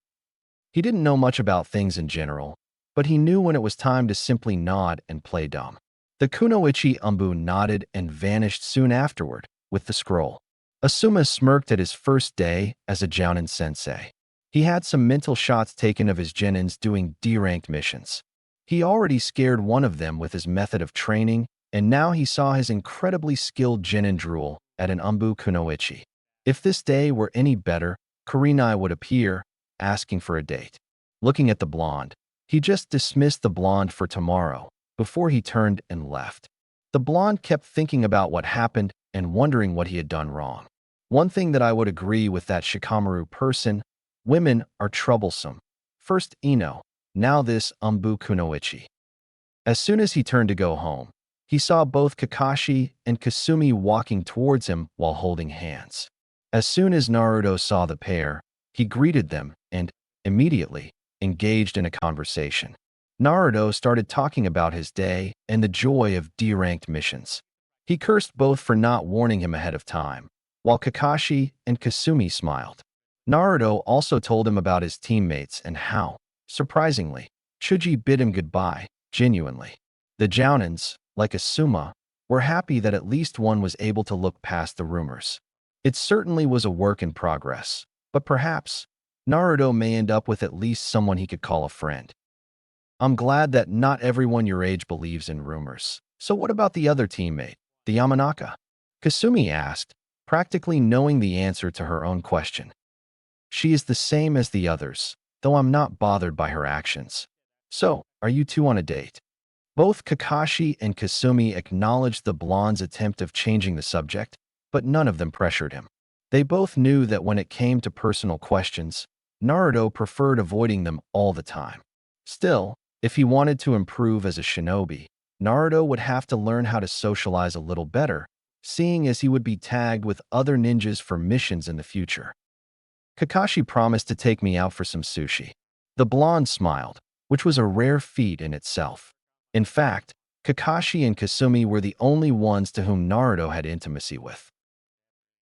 He didn't know much about things in general, but he knew when it was time to simply nod and play dumb. The Kunoichi Umbu nodded and vanished soon afterward with the scroll. Asuma smirked at his first day as a Jounin sensei. He had some mental shots taken of his genins doing D-ranked missions. He already scared one of them with his method of training, and now he saw his incredibly skilled genin drool at an Umbu Kunoichi. If this day were any better, Kurenai would appear, asking for a date. Looking at the blonde, he just dismissed the blonde for tomorrow before he turned and left. The blonde kept thinking about what happened and wondering what he had done wrong. One thing that I would agree with that Shikamaru person, women are troublesome. First Ino, now this Umbu Kunoichi. As soon as he turned to go home, he saw both Kakashi and Kasumi walking towards him while holding hands. As soon as Naruto saw the pair, he greeted them and, immediately, engaged in a conversation. Naruto started talking about his day and the joy of D-ranked missions. He cursed both for not warning him ahead of time, while Kakashi and Kasumi smiled. Naruto also told him about his teammates and how, surprisingly, Chuji bid him goodbye, genuinely. The Jounins, like Asuma, were happy that at least one was able to look past the rumors. It certainly was a work in progress, but perhaps Naruto may end up with at least someone he could call a friend. I'm glad that not everyone your age believes in rumors. So what about the other teammate, the Yamanaka? Kasumi asked, practically knowing the answer to her own question. She is the same as the others, though I'm not bothered by her actions. So, are you two on a date? Both Kakashi and Kasumi acknowledged the blonde's attempt of changing the subject, but none of them pressured him. They both knew that when it came to personal questions, Naruto preferred avoiding them all the time. Still, if he wanted to improve as a shinobi, Naruto would have to learn how to socialize a little better, seeing as he would be tagged with other ninjas for missions in the future. Kakashi promised to take me out for some sushi. The blonde smiled, which was a rare feat in itself. In fact, Kakashi and Kasumi were the only ones to whom Naruto had intimacy with.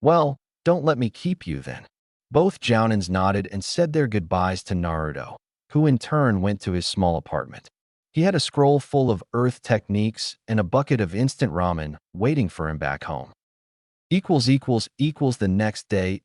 Well, don't let me keep you then. Both Jounins nodded and said their goodbyes to Naruto, who in turn went to his small apartment. He had a scroll full of earth techniques and a bucket of instant ramen waiting for him back home. The next day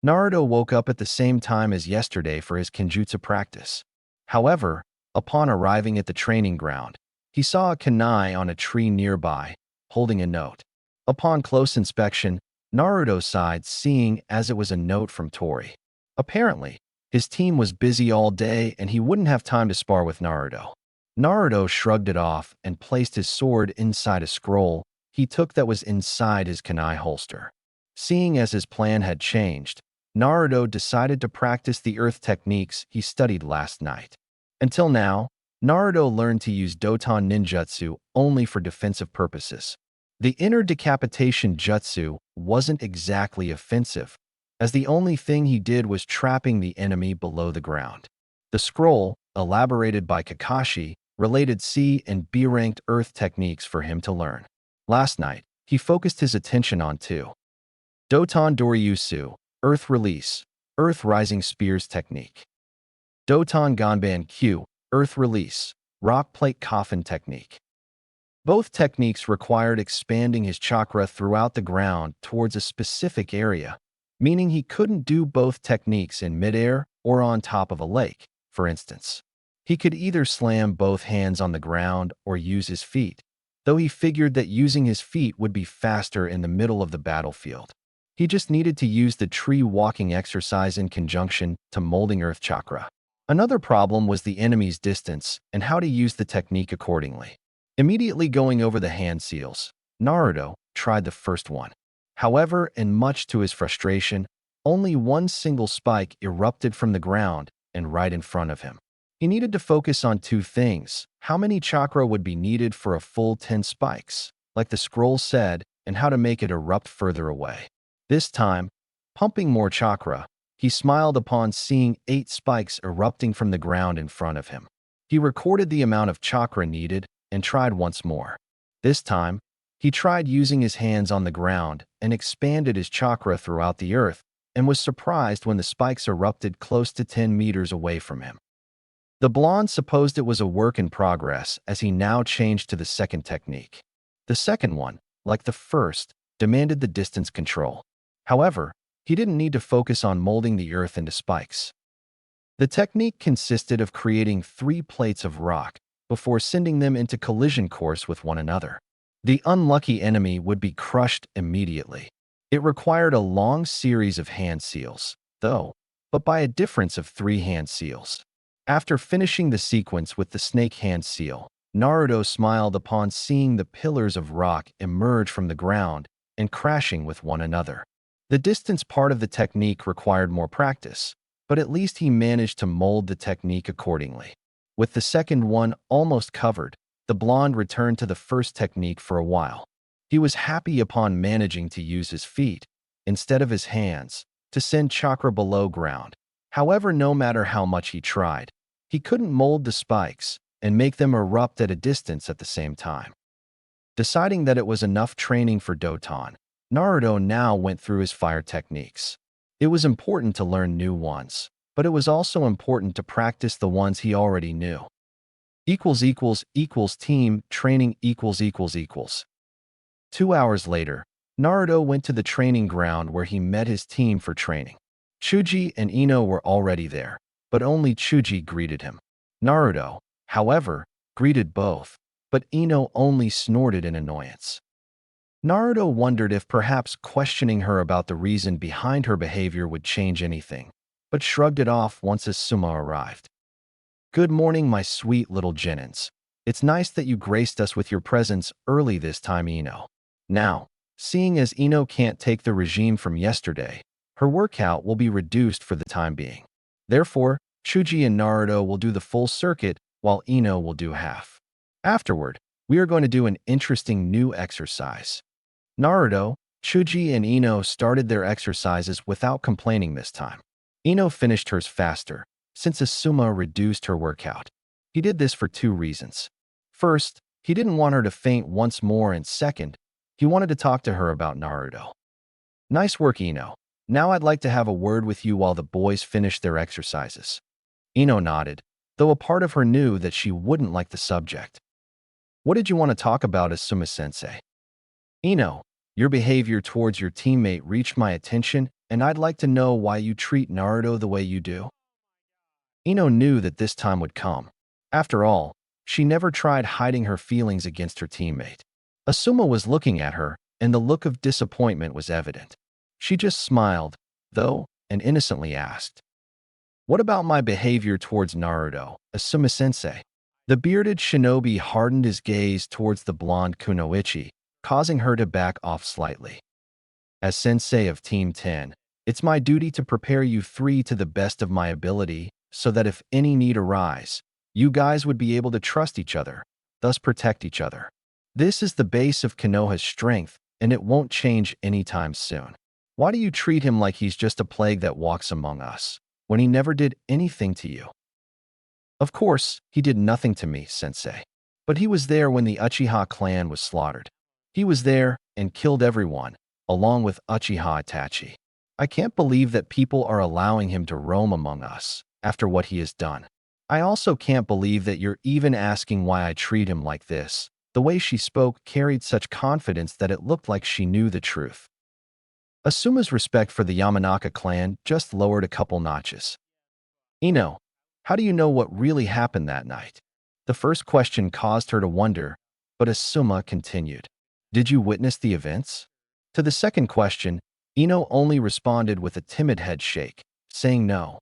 Naruto woke up at the same time as yesterday for his kenjutsu practice. However, upon arriving at the training ground, he saw a kunai on a tree nearby, holding a note. Upon close inspection, Naruto sighed, seeing as it was a note from Tori. Apparently, his team was busy all day and he wouldn't have time to spar with Naruto. Naruto shrugged it off and placed his sword inside a scroll he took that was inside his kunai holster. Seeing as his plan had changed, Naruto decided to practice the earth techniques he studied last night. Until now, Naruto learned to use Doton ninjutsu only for defensive purposes. The inner decapitation jutsu wasn't exactly offensive, as the only thing he did was trapping the enemy below the ground. The scroll, elaborated by Kakashi, related C and B-ranked earth techniques for him to learn. Last night, he focused his attention on two. Doton Doryusu, Earth Release, Earth Rising Spears Technique. Doton Ganban Q, Earth Release, Rock Plate Coffin Technique. Both techniques required expanding his chakra throughout the ground towards a specific area, meaning he couldn't do both techniques in midair or on top of a lake, for instance. He could either slam both hands on the ground or use his feet, though he figured that using his feet would be faster in the middle of the battlefield. He just needed to use the tree walking exercise in conjunction to molding earth chakra. Another problem was the enemy's distance and how to use the technique accordingly. Immediately going over the hand seals, Naruto tried the first one. However, and much to his frustration, only one single spike erupted from the ground and right in front of him. He needed to focus on two things: how many chakra would be needed for a full 10 spikes, like the scroll said, and how to make it erupt further away. This time, pumping more chakra, he smiled upon seeing 8 spikes erupting from the ground in front of him. He recorded the amount of chakra needed and tried once more. This time, he tried using his hands on the ground and expanded his chakra throughout the earth and was surprised when the spikes erupted close to 10 meters away from him. The blonde supposed it was a work in progress as he now changed to the second technique. The second one, like the first, demanded the distance control. However, he didn't need to focus on molding the earth into spikes. The technique consisted of creating 3 plates of rock before sending them into collision course with one another. The unlucky enemy would be crushed immediately. It required a long series of hand seals, though, but by a difference of 3 hand seals. After finishing the sequence with the snake hand seal, Naruto smiled upon seeing the pillars of rock emerge from the ground and crashing with one another. The distance part of the technique required more practice, but at least he managed to mold the technique accordingly. With the second one almost covered, the blonde returned to the first technique for a while. He was happy upon managing to use his feet, instead of his hands, to send chakra below ground. However, no matter how much he tried, he couldn't mold the spikes and make them erupt at a distance at the same time. Deciding that it was enough training for Doton, Naruto now went through his fire techniques. It was important to learn new ones, but it was also important to practice the ones he already knew. Team training . 2 hours later, Naruto went to the training ground where he met his team for training. Chuji and Ino were already there, but only Chuji greeted him. Naruto, however, greeted both, but Ino only snorted in annoyance. Naruto wondered if perhaps questioning her about the reason behind her behavior would change anything, but shrugged it off once Asuma arrived. "Good morning, my sweet little Genins. It's nice that you graced us with your presence early this time, Ino." Now, seeing as Ino can't take the regime from yesterday, her workout will be reduced for the time being. Therefore, Chuji and Naruto will do the full circuit while Ino will do half. Afterward, we are going to do an interesting new exercise. Naruto, Chuji, and Ino started their exercises without complaining this time. Ino finished hers faster, since Asuma reduced her workout. He did this for two reasons. First, he didn't want her to faint once more, and second, he wanted to talk to her about Naruto. "Nice work, Ino. Now I'd like to have a word with you while the boys finish their exercises." Ino nodded, though a part of her knew that she wouldn't like the subject. "What did you want to talk about, Asuma-sensei?" "Ino, your behavior towards your teammate reached my attention, and I'd like to know why you treat Naruto the way you do." Ino knew that this time would come. After all, she never tried hiding her feelings against her teammate. Asuma was looking at her, and the look of disappointment was evident. She just smiled, though, and innocently asked, "What about my behavior towards Naruto, Asuma-sensei?" The bearded shinobi hardened his gaze towards the blonde kunoichi, causing her to back off slightly. "As sensei of Team 10, it's my duty to prepare you three to the best of my ability, so that if any need arise, you guys would be able to trust each other, thus protect each other. This is the base of Konoha's strength, and it won't change anytime soon. Why do you treat him like he's just a plague that walks among us, when he never did anything to you?" "Of course, he did nothing to me, sensei. But he was there when the Uchiha clan was slaughtered. He was there and killed everyone, along with Uchiha Itachi. I can't believe that people are allowing him to roam among us after what he has done. I also can't believe that you're even asking why I treat him like this." The way she spoke carried such confidence that it looked like she knew the truth. Asuma's respect for the Yamanaka clan just lowered a couple notches. "Ino, how do you know what really happened that night?" The first question caused her to wonder, but Asuma continued, "Did you witness the events?" To the second question, Ino only responded with a timid head shake, saying no.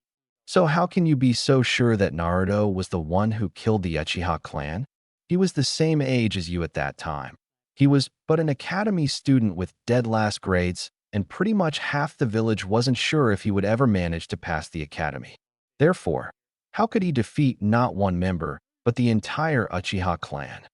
"So how can you be so sure that Naruto was the one who killed the Uchiha clan? He was the same age as you at that time. He was but an academy student with dead last grades, and pretty much half the village wasn't sure if he would ever manage to pass the academy. Therefore, how could he defeat not one member, but the entire Uchiha clan?"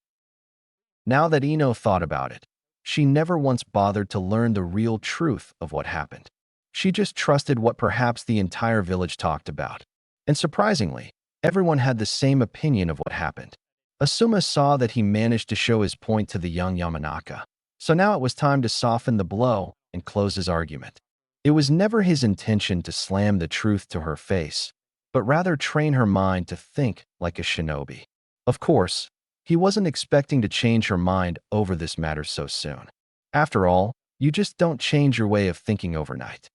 Now that Ino thought about it, she never once bothered to learn the real truth of what happened. She just trusted what perhaps the entire village talked about. And surprisingly, everyone had the same opinion of what happened. Asuma saw that he managed to show his point to the young Yamanaka. So now it was time to soften the blow and close his argument. It was never his intention to slam the truth to her face, but rather train her mind to think like a shinobi. Of course, he wasn't expecting to change her mind over this matter so soon. After all, you just don't change your way of thinking overnight.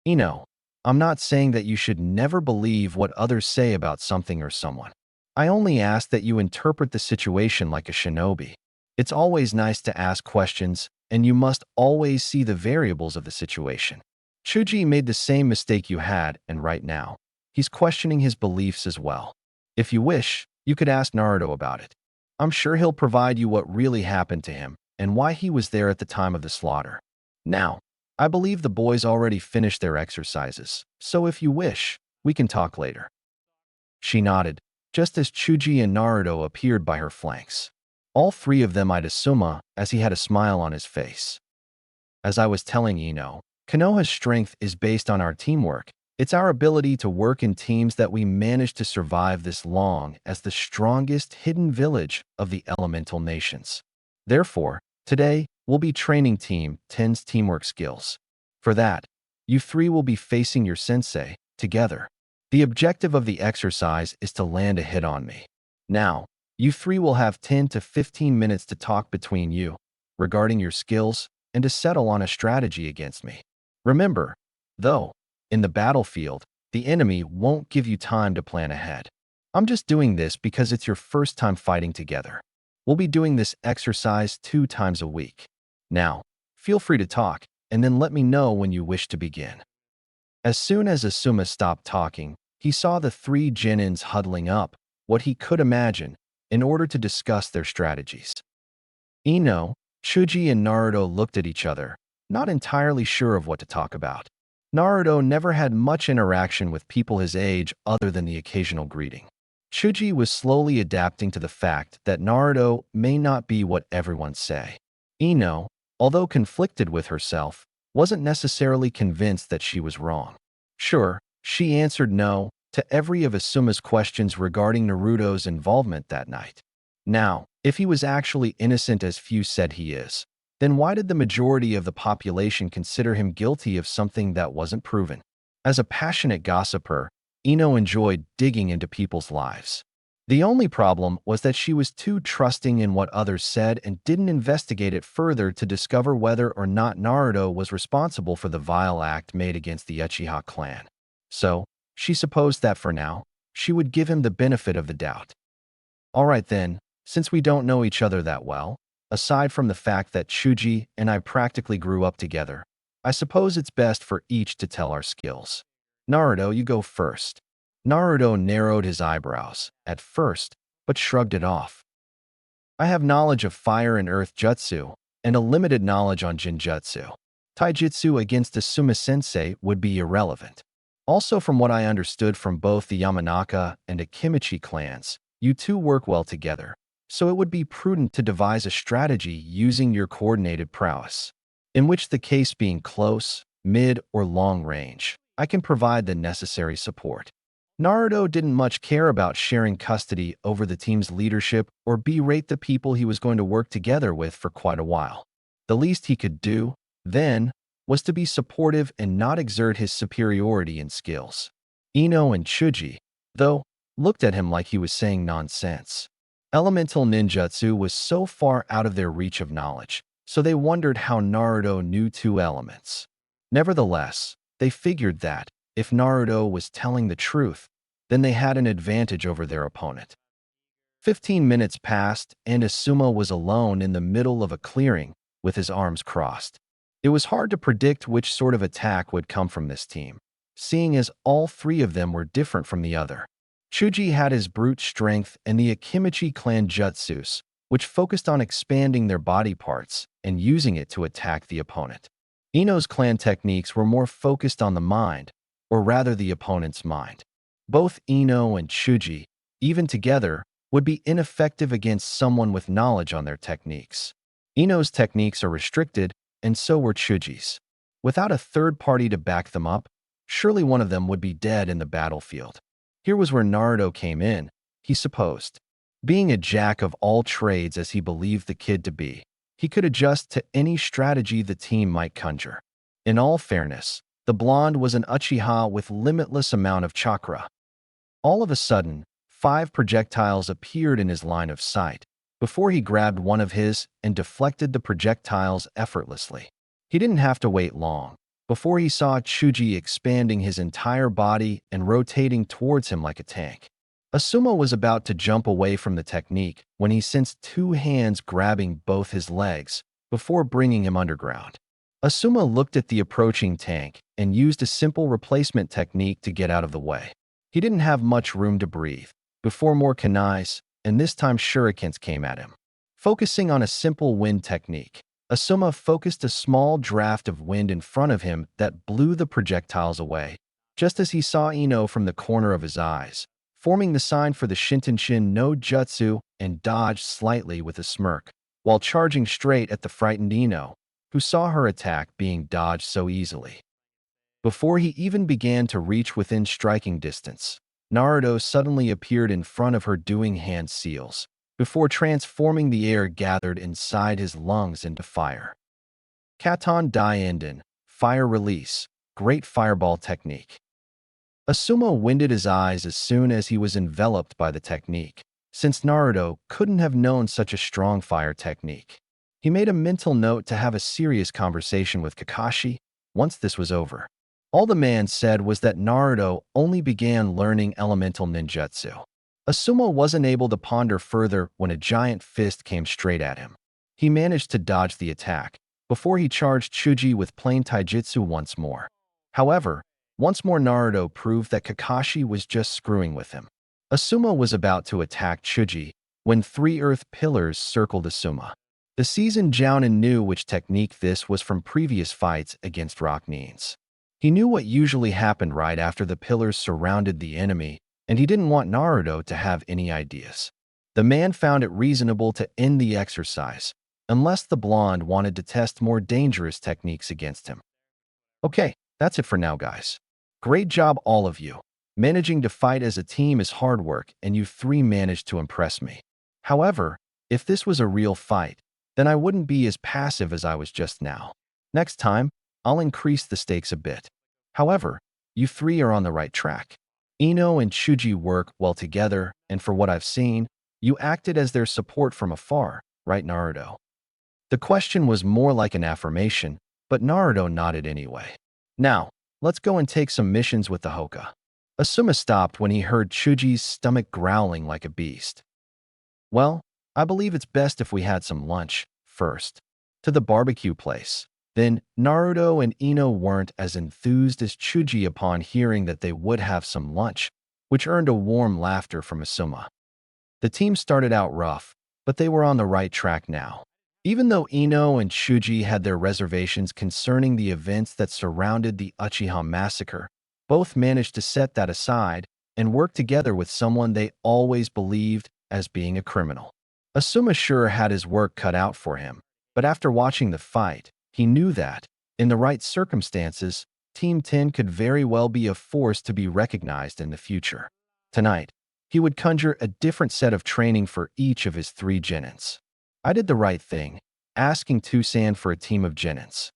"Ino, I'm not saying that you should never believe what others say about something or someone. I only ask that you interpret the situation like a shinobi. It's always nice to ask questions, and you must always see the variables of the situation. Chuji made the same mistake you had, and right now, he's questioning his beliefs as well. If you wish, you could ask Naruto about it. I'm sure he'll provide you what really happened to him and why he was there at the time of the slaughter. Now, I believe the boys already finished their exercises, so if you wish, we can talk later." She nodded, just as Chuji and Naruto appeared by her flanks. All three of them eyed Asuma as he had a smile on his face. "As I was telling Ino, Konoha's strength is based on our teamwork. It's our ability to work in teams that we managed to survive this long as the strongest hidden village of the elemental nations. Therefore, today, we'll be training Team 10's teamwork skills. For that, you three will be facing your sensei together. The objective of the exercise is to land a hit on me. Now, you three will have 10 to 15 minutes to talk between you regarding your skills and to settle on a strategy against me. Remember, though, In the battlefield, the enemy won't give you time to plan ahead. I'm just doing this because it's your first time fighting together. We'll be doing this exercise 2 times a week. Now, feel free to talk, and then let me know when you wish to begin. As soon as Asuma stopped talking, he saw the 3 genins huddling up, what he could imagine, in order to discuss their strategies. Ino, Chuji, and Naruto looked at each other, not entirely sure of what to talk about. Naruto never had much interaction with people his age other than the occasional greeting. Chuji was slowly adapting to the fact that Naruto may not be what everyone say. Ino, although conflicted with herself, wasn't necessarily convinced that she was wrong. Sure, she answered no to every of Asuma's questions regarding Naruto's involvement that night. Now, if he was actually innocent as few said he is, then why did the majority of the population consider him guilty of something that wasn't proven? As a passionate gossiper, Ino enjoyed digging into people's lives. The only problem was that she was too trusting in what others said and didn't investigate it further to discover whether or not Naruto was responsible for the vile act made against the Uchiha clan. So, she supposed that for now, she would give him the benefit of the doubt. Alright then, since we don't know each other that well, aside from the fact that Chuji and I practically grew up together, I suppose it's best for each to tell our skills. Naruto, you go first. Naruto narrowed his eyebrows, at first, but shrugged it off. I have knowledge of fire and earth jutsu, and a limited knowledge on jinjutsu. Taijutsu against Asuma-sensei would be irrelevant. Also, from what I understood from both the Yamanaka and Akimichi clans, you two work well together, so it would be prudent to devise a strategy using your coordinated prowess, in which the case being close, mid, or long range, I can provide the necessary support. Naruto didn't much care about sharing custody over the team's leadership or berate the people he was going to work together with for quite a while. The least he could do, then, was to be supportive and not exert his superiority in skills. Ino and Chuji, though, looked at him like he was saying nonsense. Elemental ninjutsu was so far out of their reach of knowledge, so they wondered how Naruto knew 2 elements. Nevertheless, they figured that, if Naruto was telling the truth, then they had an advantage over their opponent. 15 minutes passed, and Asuma was alone in the middle of a clearing, with his arms crossed. It was hard to predict which sort of attack would come from this team, seeing as all 3 of them were different from the other. Chuji had his brute strength and the Akimichi clan jutsus, which focused on expanding their body parts and using it to attack the opponent. Ino's clan techniques were more focused on the mind, or rather the opponent's mind. Both Ino and Chuji, even together, would be ineffective against someone with knowledge on their techniques. Ino's techniques are restricted, and so were Chuji's. Without a third party to back them up, surely one of them would be dead in the battlefield. Here was where Naruto came in, he supposed. Being a jack of all trades as he believed the kid to be, he could adjust to any strategy the team might conjure. In all fairness, the blonde was an Uchiha with limitless amount of chakra. All of a sudden, 5 projectiles appeared in his line of sight, before he grabbed one of his and deflected the projectiles effortlessly. He didn't have to wait long, before he saw Chuji expanding his entire body and rotating towards him like a tank. Asuma was about to jump away from the technique when he sensed 2 hands grabbing both his legs, before bringing him underground. Asuma looked at the approaching tank and used a simple replacement technique to get out of the way. He didn't have much room to breathe, before more kunais, and this time shurikens came at him. Focusing on a simple wind technique, Asuma focused a small draft of wind in front of him that blew the projectiles away, just as he saw Ino from the corner of his eyes, forming the sign for the Shintenshin no Jutsu and dodged slightly with a smirk, while charging straight at the frightened Ino, who saw her attack being dodged so easily. Before he even began to reach within striking distance, Naruto suddenly appeared in front of her doing hand seals, before transforming the air gathered inside his lungs into fire. Katon Daienden, fire release, great fireball technique. Asuma winded his eyes as soon as he was enveloped by the technique, since Naruto couldn't have known such a strong fire technique. He made a mental note to have a serious conversation with Kakashi once this was over. All the man said was that Naruto only began learning elemental ninjutsu. Asuma wasn't able to ponder further when a giant fist came straight at him. He managed to dodge the attack before he charged Chuji with plain taijutsu once more. However, once more Naruto proved that Kakashi was just screwing with him. Asuma was about to attack Chuji when three earth pillars circled Asuma. The seasoned Jounin knew which technique this was from previous fights against rock Nines. He knew what usually happened right after the pillars surrounded the enemy, and he didn't want Naruto to have any ideas. The man found it reasonable to end the exercise, unless the blonde wanted to test more dangerous techniques against him. Okay, that's it for now, guys. Great job, all of you. Managing to fight as a team is hard work, and you three managed to impress me. However, if this was a real fight, then I wouldn't be as passive as I was just now. Next time, I'll increase the stakes a bit. However, you three are on the right track. Ino and Chuji work well together, and for what I've seen, you acted as their support from afar, right, Naruto? The question was more like an affirmation, but Naruto nodded anyway. Now, let's go and take some missions with the Hoka. Asuma stopped when he heard Chuji's stomach growling like a beast. Well, I believe it's best if we had some lunch first. To the barbecue place. Then, Naruto and Ino weren't as enthused as Chuji upon hearing that they would have some lunch, which earned a warm laughter from Asuma. The team started out rough, but they were on the right track now. Even though Ino and Chuji had their reservations concerning the events that surrounded the Uchiha massacre, both managed to set that aside and work together with someone they always believed as being a criminal. Asuma sure had his work cut out for him, but after watching the fight, he knew that, in the right circumstances, Team 10 could very well be a force to be recognized in the future. Tonight, he would conjure a different set of training for each of his three genins. I did the right thing, asking Tusan for a team of genins.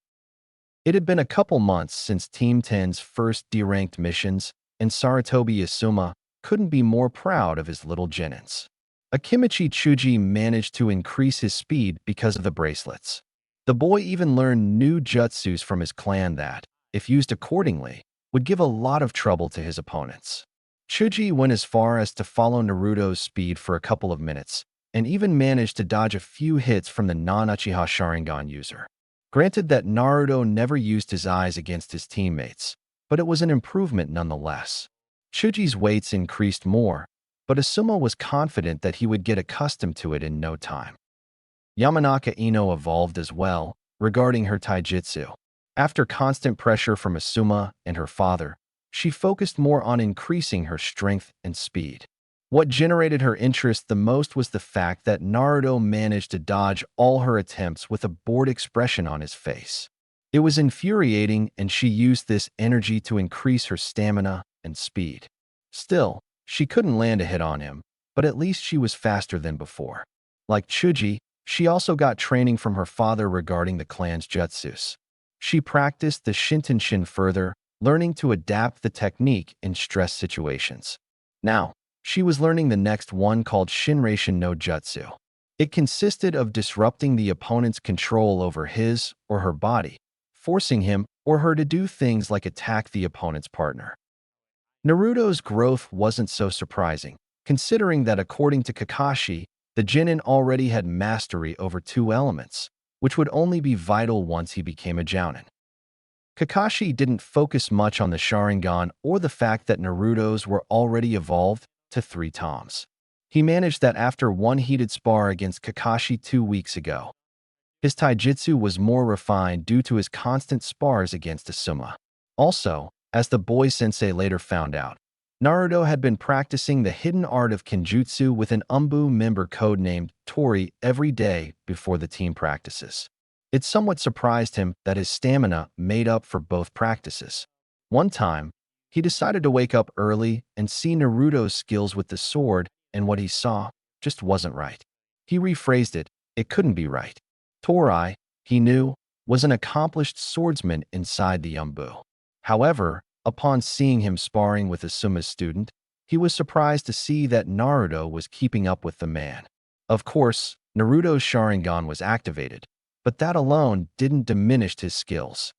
It had been a couple months since Team 10's first D-ranked missions, and Sarutobi Asuma couldn't be more proud of his little genins. Akimichi Chuji managed to increase his speed because of the bracelets. The boy even learned new jutsus from his clan that, if used accordingly, would give a lot of trouble to his opponents. Chuji went as far as to follow Naruto's speed for a couple of minutes, and even managed to dodge a few hits from the non-Uchiha Sharingan user. Granted that Naruto never used his eyes against his teammates, but it was an improvement nonetheless. Chuji's weights increased more, but Asuma was confident that he would get accustomed to it in no time. Yamanaka Ino evolved as well, regarding her taijutsu. After constant pressure from Asuma and her father, she focused more on increasing her strength and speed. What generated her interest the most was the fact that Naruto managed to dodge all her attempts with a bored expression on his face. It was infuriating, and she used this energy to increase her stamina and speed. Still, she couldn't land a hit on him, but at least she was faster than before. Like Chuji, she also got training from her father regarding the clan's jutsus. She practiced the Shintenshin further, learning to adapt the technique in stress situations. Now, she was learning the next one called Shinration no Jutsu. It consisted of disrupting the opponent's control over his or her body, forcing him or her to do things like attack the opponent's partner. Naruto's growth wasn't so surprising, considering that according to Kakashi, the Genin already had mastery over two elements, which would only be vital once he became a Jounin. Kakashi didn't focus much on the Sharingan or the fact that Naruto's were already evolved to 3 toms. He managed that after one heated spar against Kakashi 2 weeks ago. His taijutsu was more refined due to his constant spars against Asuma. Also, as the boy sensei later found out, Naruto had been practicing the hidden art of Kenjutsu with an Umbu member codenamed Tori every day before the team practices. It somewhat surprised him that his stamina made up for both practices. One time, he decided to wake up early and see Naruto's skills with the sword, and what he saw just wasn't right. He rephrased it, it couldn't be right. Tori, he knew, was an accomplished swordsman inside the Umbu. However, upon seeing him sparring with Asuma's student, he was surprised to see that Naruto was keeping up with the man. Of course, Naruto's Sharingan was activated, but that alone didn't diminish his skills.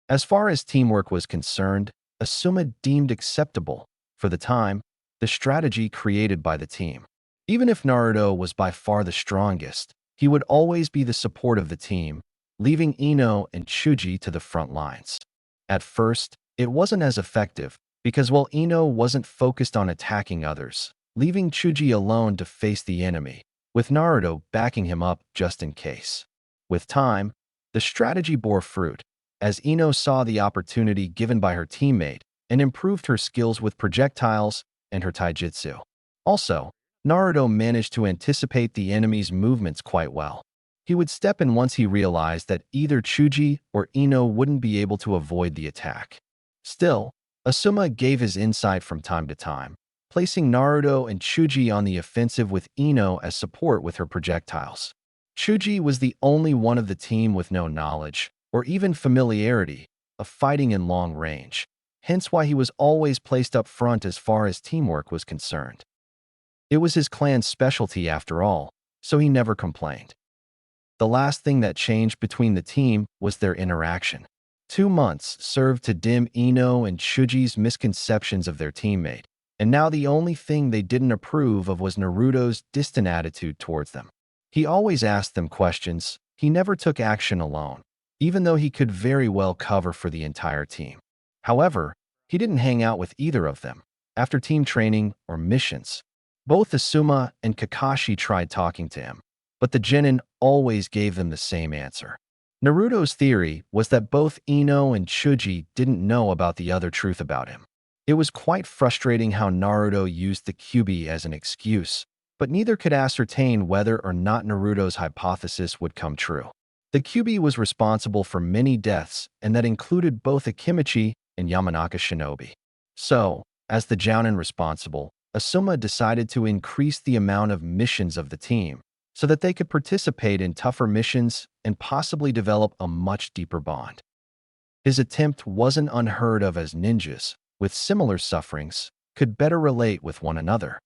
As far as teamwork was concerned, Asuma deemed acceptable, for the time, the strategy created by the team. Even if Naruto was by far the strongest, he would always be the support of the team, leaving Ino and Chuji to the front lines. At first, it wasn't as effective, because while Ino wasn't focused on attacking others, leaving Chuji alone to face the enemy, with Naruto backing him up just in case. With time, the strategy bore fruit, as Ino saw the opportunity given by her teammate and improved her skills with projectiles and her taijutsu. Also, Naruto managed to anticipate the enemy's movements quite well. He would step in once he realized that either Chuji or Ino wouldn't be able to avoid the attack. Still, Asuma gave his insight from time to time, placing Naruto and Chuji on the offensive with Ino as support with her projectiles. Chuji was the only one of the team with no knowledge, or even familiarity, of fighting in long range, hence why he was always placed up front as far as teamwork was concerned. It was his clan's specialty after all, so he never complained. The last thing that changed between the team was their interaction. 2 months served to dim Ino and Chuji's misconceptions of their teammate, and now the only thing they didn't approve of was Naruto's distant attitude towards them. He always asked them questions, he never took action alone, even though he could very well cover for the entire team. However, he didn't hang out with either of them after team training or missions. Both Asuma and Kakashi tried talking to him, but the genin always gave them the same answer. Naruto's theory was that both Ino and Chuji didn't know about the other truth about him. It was quite frustrating how Naruto used the Kyuubi as an excuse, but neither could ascertain whether or not Naruto's hypothesis would come true. The Kyuubi was responsible for many deaths, and that included both Akimichi and Yamanaka shinobi. So, as the jounin responsible, Asuma decided to increase the amount of missions of the team, so that they could participate in tougher missions and possibly develop a much deeper bond. His attempt wasn't unheard of, as ninjas, with similar sufferings, could better relate with one another.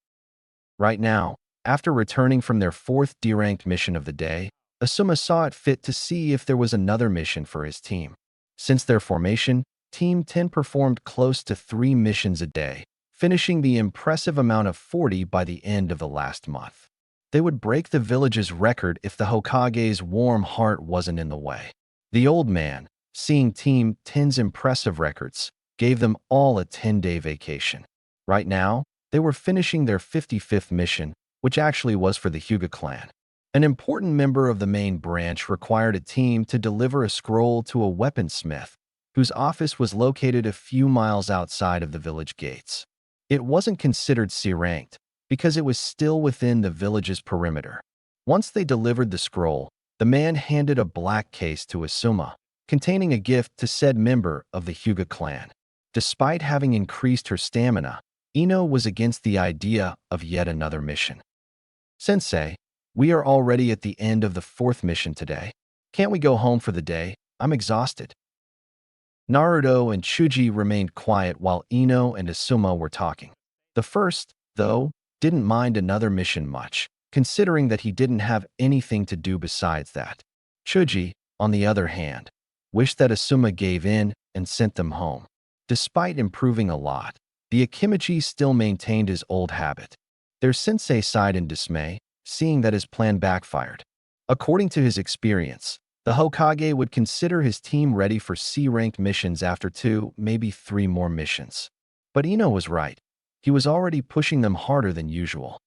Right now, after returning from their 4th D-ranked mission of the day, Asuma saw it fit to see if there was another mission for his team. Since their formation, Team 10 performed close to 3 missions a day, finishing the impressive amount of 40 by the end of the last month. They would break the village's record if the Hokage's warm heart wasn't in the way. The old man, seeing Team 10's impressive records, gave them all a 10-day vacation. Right now, they were finishing their 55th mission, which actually was for the Hyuga clan. An important member of the main branch required a team to deliver a scroll to a weaponsmith, whose office was located a few miles outside of the village gates. It wasn't considered C-ranked, because it was still within the village's perimeter. Once they delivered the scroll, the man handed a black case to Asuma, containing a gift to said member of the Hyuga clan. Despite having increased her stamina, Ino was against the idea of yet another mission. "Sensei, we are already at the end of the 4th mission today. Can't we go home for the day? I'm exhausted." Naruto and Chuji remained quiet while Ino and Asuma were talking. The first, though, didn't mind another mission much, considering that he didn't have anything to do besides that. Chuji, on the other hand, wished that Asuma gave in and sent them home. Despite improving a lot, the Akimichi still maintained his old habit. Their sensei sighed in dismay, seeing that his plan backfired. According to his experience, the Hokage would consider his team ready for C-ranked missions after 2, maybe 3 more missions. But Ino was right. He was already pushing them harder than usual.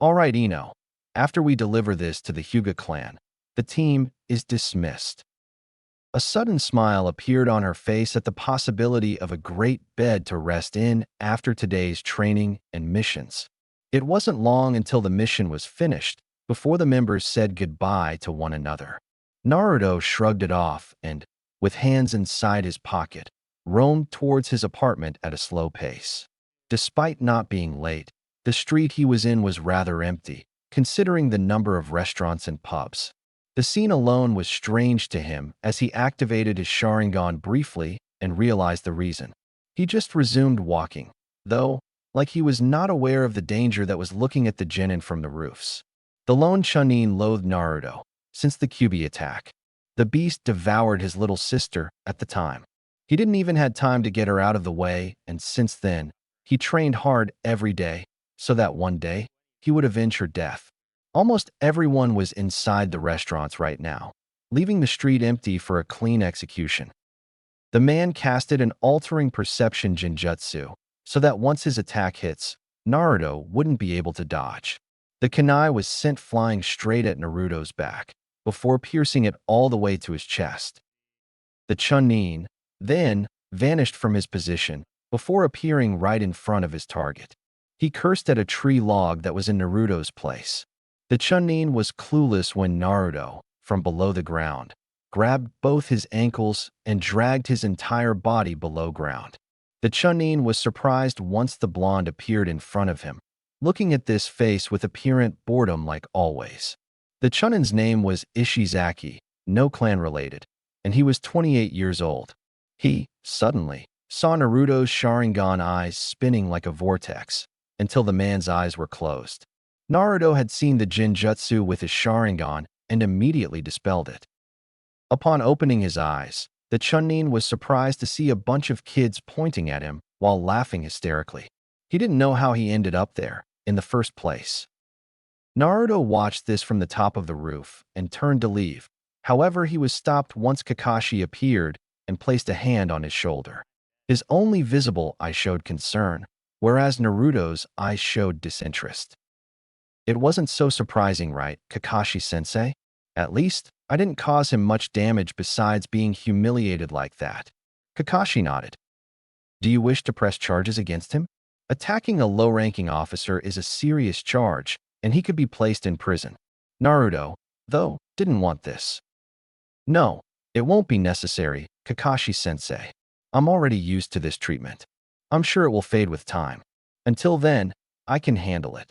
"All right, Ino. After we deliver this to the Hyuga clan, the team is dismissed." A sudden smile appeared on her face at the possibility of a great bed to rest in after today's training and missions. It wasn't long until the mission was finished before the members said goodbye to one another. Naruto shrugged it off and, with hands inside his pocket, roamed towards his apartment at a slow pace. Despite not being late, the street he was in was rather empty, considering the number of restaurants and pubs. The scene alone was strange to him as he activated his Sharingan briefly and realized the reason. He just resumed walking, though, like he was not aware of the danger that was looking at the genin from the roofs. The lone Chunin loathed Naruto since the Kyuubi attack. The beast devoured his little sister at the time. He didn't even had time to get her out of the way, and since then, he trained hard every day, so that one day, he would avenge her death. Almost everyone was inside the restaurants right now, leaving the street empty for a clean execution. The man casted an altering perception genjutsu, so that once his attack hits, Naruto wouldn't be able to dodge. The kunai was sent flying straight at Naruto's back, before piercing it all the way to his chest. The Chunin then vanished from his position, before appearing right in front of his target. He cursed at a tree log that was in Naruto's place. The Chunin was clueless when Naruto, from below the ground, grabbed both his ankles and dragged his entire body below ground. The Chunin was surprised once the blonde appeared in front of him, looking at this face with apparent boredom like always. The Chunin's name was Ishizaki, no clan related, and he was 28 years old. He, suddenly, saw Naruto's Sharingan eyes spinning like a vortex, until the man's eyes were closed. Naruto had seen the Genjutsu with his Sharingan and immediately dispelled it. Upon opening his eyes, the Chunin was surprised to see a bunch of kids pointing at him while laughing hysterically. He didn't know how he ended up there, in the first place. Naruto watched this from the top of the roof and turned to leave. However, he was stopped once Kakashi appeared and placed a hand on his shoulder. His only visible eye showed concern, whereas Naruto's eyes showed disinterest. It wasn't so surprising, right, Kakashi-sensei? At least, I didn't cause him much damage besides being humiliated like that. Kakashi nodded. Do you wish to press charges against him? Attacking a low-ranking officer is a serious charge, and he could be placed in prison. Naruto, though, didn't want this. No, it won't be necessary, Kakashi-sensei. I'm already used to this treatment. I'm sure it will fade with time. Until then, I can handle it.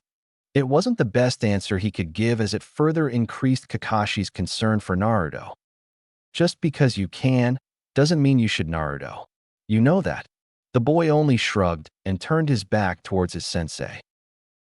It wasn't the best answer he could give as it further increased Kakashi's concern for Naruto. Just because you can, doesn't mean you should, Naruto. You know that. The boy only shrugged and turned his back towards his sensei.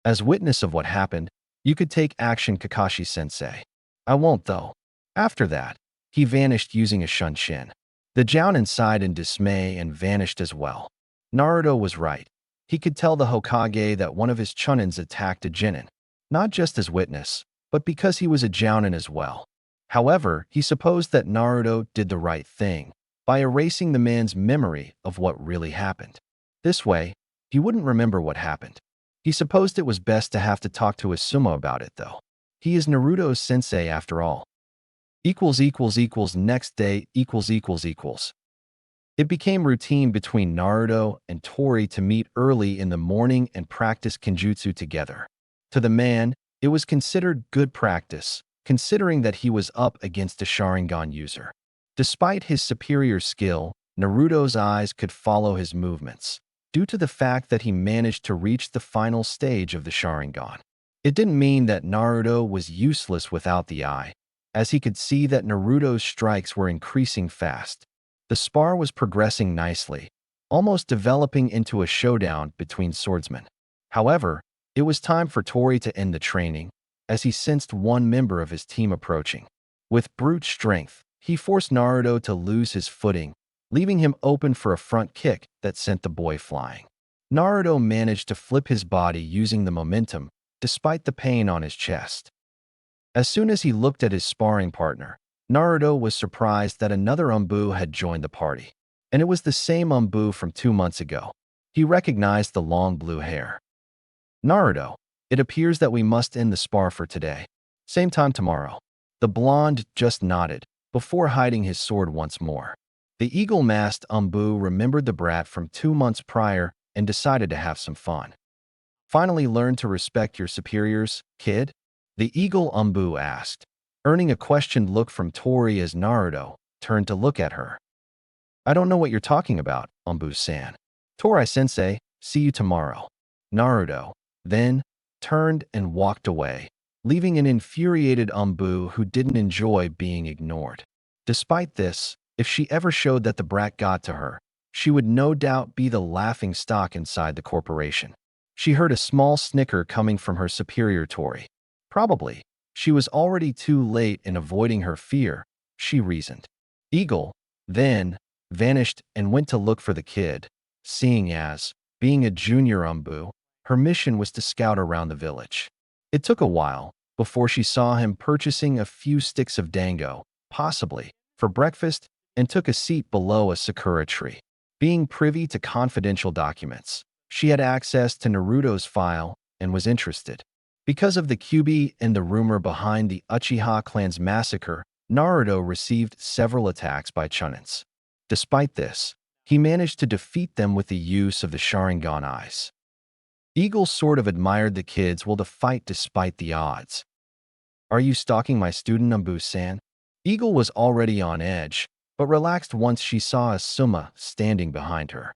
As witness of what happened, you could take action, Kakashi-sensei. I won't, though. After that, he vanished using a shunshin. The Jounin sighed in dismay and vanished as well. Naruto was right. He could tell the Hokage that one of his Chunins attacked a Genin, not just as witness, but because he was a Jounin as well. However, he supposed that Naruto did the right thing by erasing the man's memory of what really happened. This way, he wouldn't remember what happened. He supposed it was best to have to talk to Asuma about it, though. He is Naruto's sensei after all. Next day. It became routine between Naruto and Tori to meet early in the morning and practice Kenjutsu together. To the man, it was considered good practice, considering that he was up against a Sharingan user. Despite his superior skill, Naruto's eyes could follow his movements, due to the fact that he managed to reach the final stage of the Sharingan. It didn't mean that Naruto was useless without the eye, as he could see that Naruto's strikes were increasing fast. The spar was progressing nicely, almost developing into a showdown between swordsmen. However, it was time for Tori to end the training, as he sensed one member of his team approaching. With brute strength, he forced Naruto to lose his footing, leaving him open for a front kick that sent the boy flying. Naruto managed to flip his body using the momentum, despite the pain on his chest. As soon as he looked at his sparring partner, Naruto was surprised that another Umbu had joined the party, and it was the same Umbu from 2 months ago. He recognized the long blue hair. Naruto, it appears that we must end the spar for today. Same time tomorrow. The blonde just nodded, before hiding his sword once more. The eagle-masked Umbu remembered the brat from 2 months prior and decided to have some fun. Finally learn to respect your superiors, kid? The eagle Umbu asked, earning a questioned look from Tori as Naruto turned to look at her. I don't know what you're talking about, Umbu-san. Tori-sensei, see you tomorrow. Naruto then turned and walked away, leaving an infuriated Umbu who didn't enjoy being ignored. Despite this, if she ever showed that the brat got to her, she would no doubt be the laughing stock inside the corporation. She heard a small snicker coming from her superior Tori. Probably, she was already too late in avoiding her fear, she reasoned. Eagle then vanished and went to look for the kid, seeing as, being a junior Umbu, her mission was to scout around the village. It took a while before she saw him purchasing a few sticks of dango, possibly for breakfast, and took a seat below a sakura tree. Being privy to confidential documents, she had access to Naruto's file and was interested. Because of the Kyuubi and the rumor behind the Uchiha clan's massacre, Naruto received several attacks by Chunins. Despite this, he managed to defeat them with the use of the Sharingan eyes. Eagle sort of admired the kids will to fight despite the odds. "Are you stalking my student Umbu-san?" Eagle was already on edge, but relaxed once she saw Asuma standing behind her.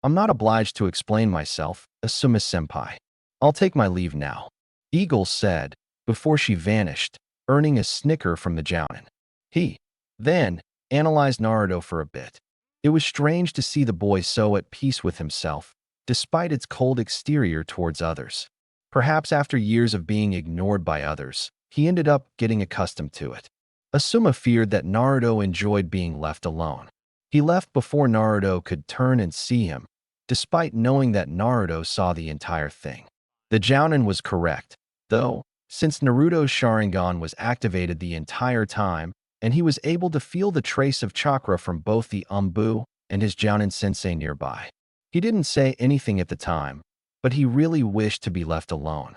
"I'm not obliged to explain myself, Asuma-senpai. I'll take my leave now," Eagle said, before she vanished, earning a snicker from the Jounin. He, then, analyzed Naruto for a bit. It was strange to see the boy so at peace with himself, despite its cold exterior towards others. Perhaps after years of being ignored by others, he ended up getting accustomed to it. Asuma feared that Naruto enjoyed being left alone. He left before Naruto could turn and see him, despite knowing that Naruto saw the entire thing. The Jounin was correct, though, since Naruto's Sharingan was activated the entire time, and he was able to feel the trace of chakra from both the Umbu and his Jounin sensei nearby. He didn't say anything at the time, but he really wished to be left alone.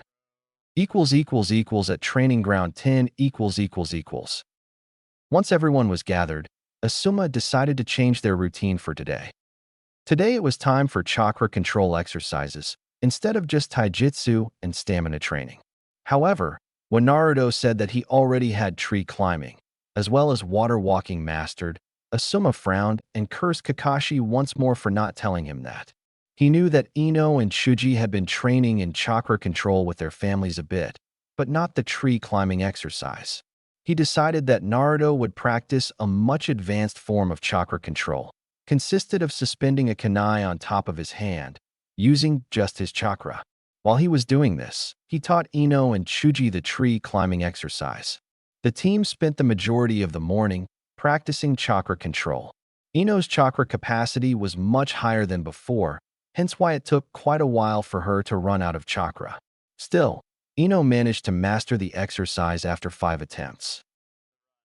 At training ground 10 ===. Once everyone was gathered, Asuma decided to change their routine for today. Today it was time for chakra control exercises, instead of just taijutsu and stamina training. However, when Naruto said that he already had tree climbing, as well as water walking mastered, Asuma frowned and cursed Kakashi once more for not telling him that. He knew that Ino and Shuji had been training in chakra control with their families a bit, but not the tree climbing exercise. He decided that Naruto would practice a much advanced form of chakra control, consisted of suspending a kunai on top of his hand, using just his chakra. While he was doing this, he taught Ino and Shuji the tree climbing exercise. The team spent the majority of the morning practicing chakra control. Ino's chakra capacity was much higher than before, hence why it took quite a while for her to run out of chakra. Still, Ino managed to master the exercise after 5 attempts.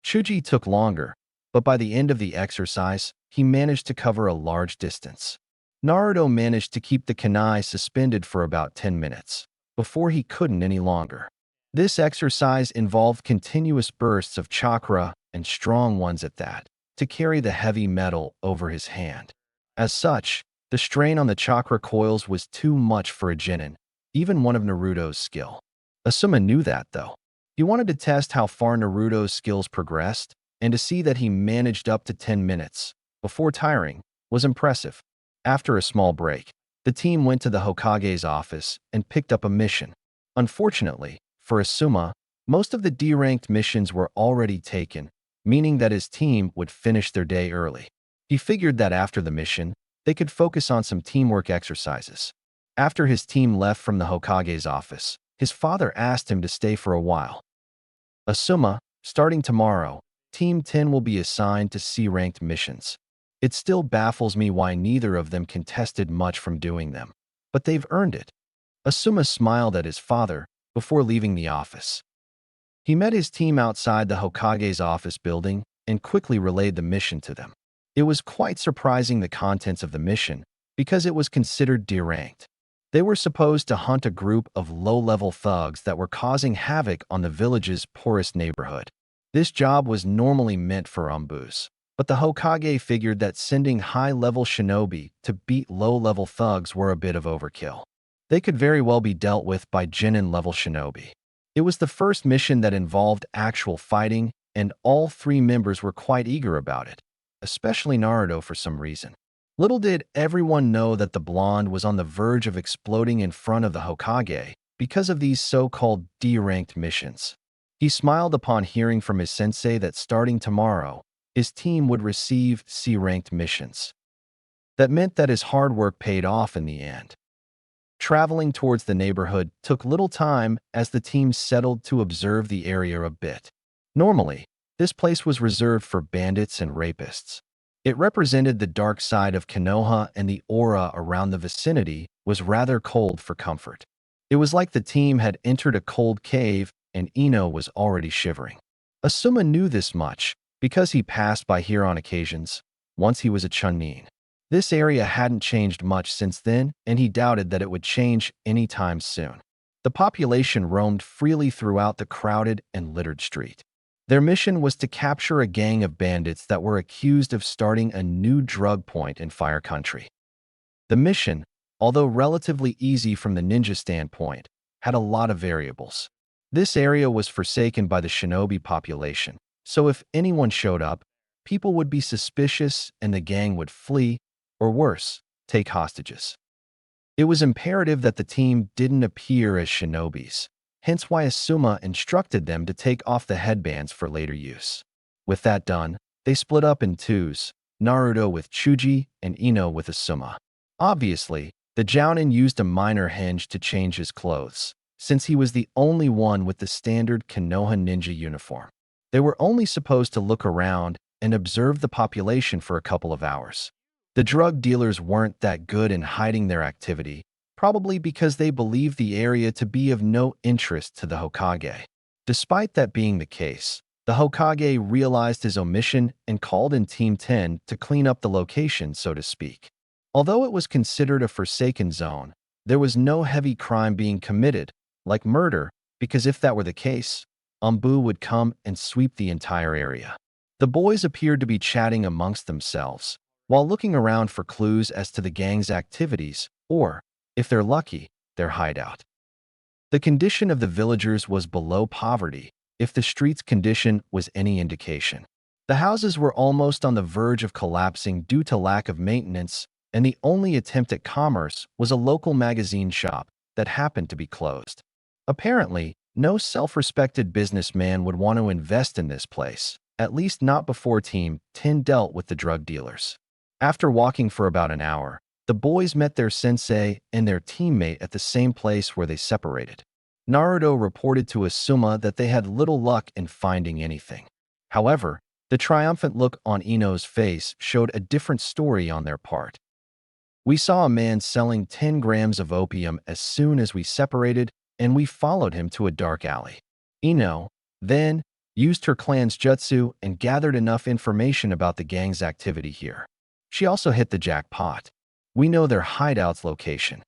Shuji took longer, but by the end of the exercise, he managed to cover a large distance. Naruto managed to keep the kunai suspended for about 10 minutes, before he couldn't any longer. This exercise involved continuous bursts of chakra, and strong ones at that, to carry the heavy metal over his hand. As such, the strain on the chakra coils was too much for a genin, even one of Naruto's skill. Asuma knew that, though. He wanted to test how far Naruto's skills progressed, and to see that he managed up to 10 minutes, before tiring, was impressive. After a small break, the team went to the Hokage's office and picked up a mission. Unfortunately, for Asuma, most of the D-ranked missions were already taken, meaning that his team would finish their day early. He figured that after the mission, they could focus on some teamwork exercises. After his team left from the Hokage's office, his father asked him to stay for a while. "Asuma, starting tomorrow, Team 10 will be assigned to C-ranked missions. It still baffles me why neither of them contested much from doing them, but they've earned it." Asuma smiled at his father before leaving the office. He met his team outside the Hokage's office building and quickly relayed the mission to them. It was quite surprising the contents of the mission, because it was considered D-ranked. They were supposed to hunt a group of low-level thugs that were causing havoc on the village's poorest neighborhood. This job was normally meant for Umbus, but the Hokage figured that sending high-level shinobi to beat low-level thugs were a bit of overkill. They could very well be dealt with by Genin-level shinobi. It was the first mission that involved actual fighting, and all 3 members were quite eager about it, especially Naruto for some reason. Little did everyone know that the blonde was on the verge of exploding in front of the Hokage because of these so-called D-ranked missions. He smiled upon hearing from his sensei that starting tomorrow, his team would receive C-ranked missions. That meant that his hard work paid off in the end. Traveling towards the neighborhood took little time as the team settled to observe the area a bit. Normally, this place was reserved for bandits and rapists. It represented the dark side of Konoha, and the aura around the vicinity was rather cold for comfort. It was like the team had entered a cold cave and Ino was already shivering. Asuma knew this much because he passed by here on occasions, once he was a Chunin. This area hadn't changed much since then, and he doubted that it would change anytime soon. The population roamed freely throughout the crowded and littered street. Their mission was to capture a gang of bandits that were accused of starting a new drug point in Fire Country. The mission, although relatively easy from the ninja standpoint, had a lot of variables. This area was forsaken by the shinobi population, so if anyone showed up, people would be suspicious and the gang would flee, or worse, take hostages. It was imperative that the team didn't appear as shinobis, hence why Asuma instructed them to take off the headbands for later use. With that done, they split up in twos, Naruto with Chuji and Ino with Asuma. Obviously, the Jounin used a minor henge to change his clothes, since he was the only one with the standard Konoha ninja uniform. They were only supposed to look around and observe the population for a couple of hours. The drug dealers weren't that good in hiding their activity, probably because they believed the area to be of no interest to the Hokage. Despite that being the case, the Hokage realized his omission and called in Team 10 to clean up the location, so to speak. Although it was considered a forsaken zone, there was no heavy crime being committed, like murder, because if that were the case, Umbu would come and sweep the entire area. The boys appeared to be chatting amongst themselves, while looking around for clues as to the gang's activities, or, if they're lucky, their hideout. The condition of the villagers was below poverty, if the street's condition was any indication. The houses were almost on the verge of collapsing due to lack of maintenance, and the only attempt at commerce was a local magazine shop that happened to be closed. Apparently, no self-respected businessman would want to invest in this place, at least not before Team 10 dealt with the drug dealers. After walking for about an hour, the boys met their sensei and their teammate at the same place where they separated. Naruto reported to Asuma that they had little luck in finding anything. However, the triumphant look on Ino's face showed a different story on their part. We saw a man selling 10 grams of opium as soon as we separated, and we followed him to a dark alley. Ino, then, used her clan's jutsu and gathered enough information about the gang's activity here. She also hit the jackpot. We know their hideout's location.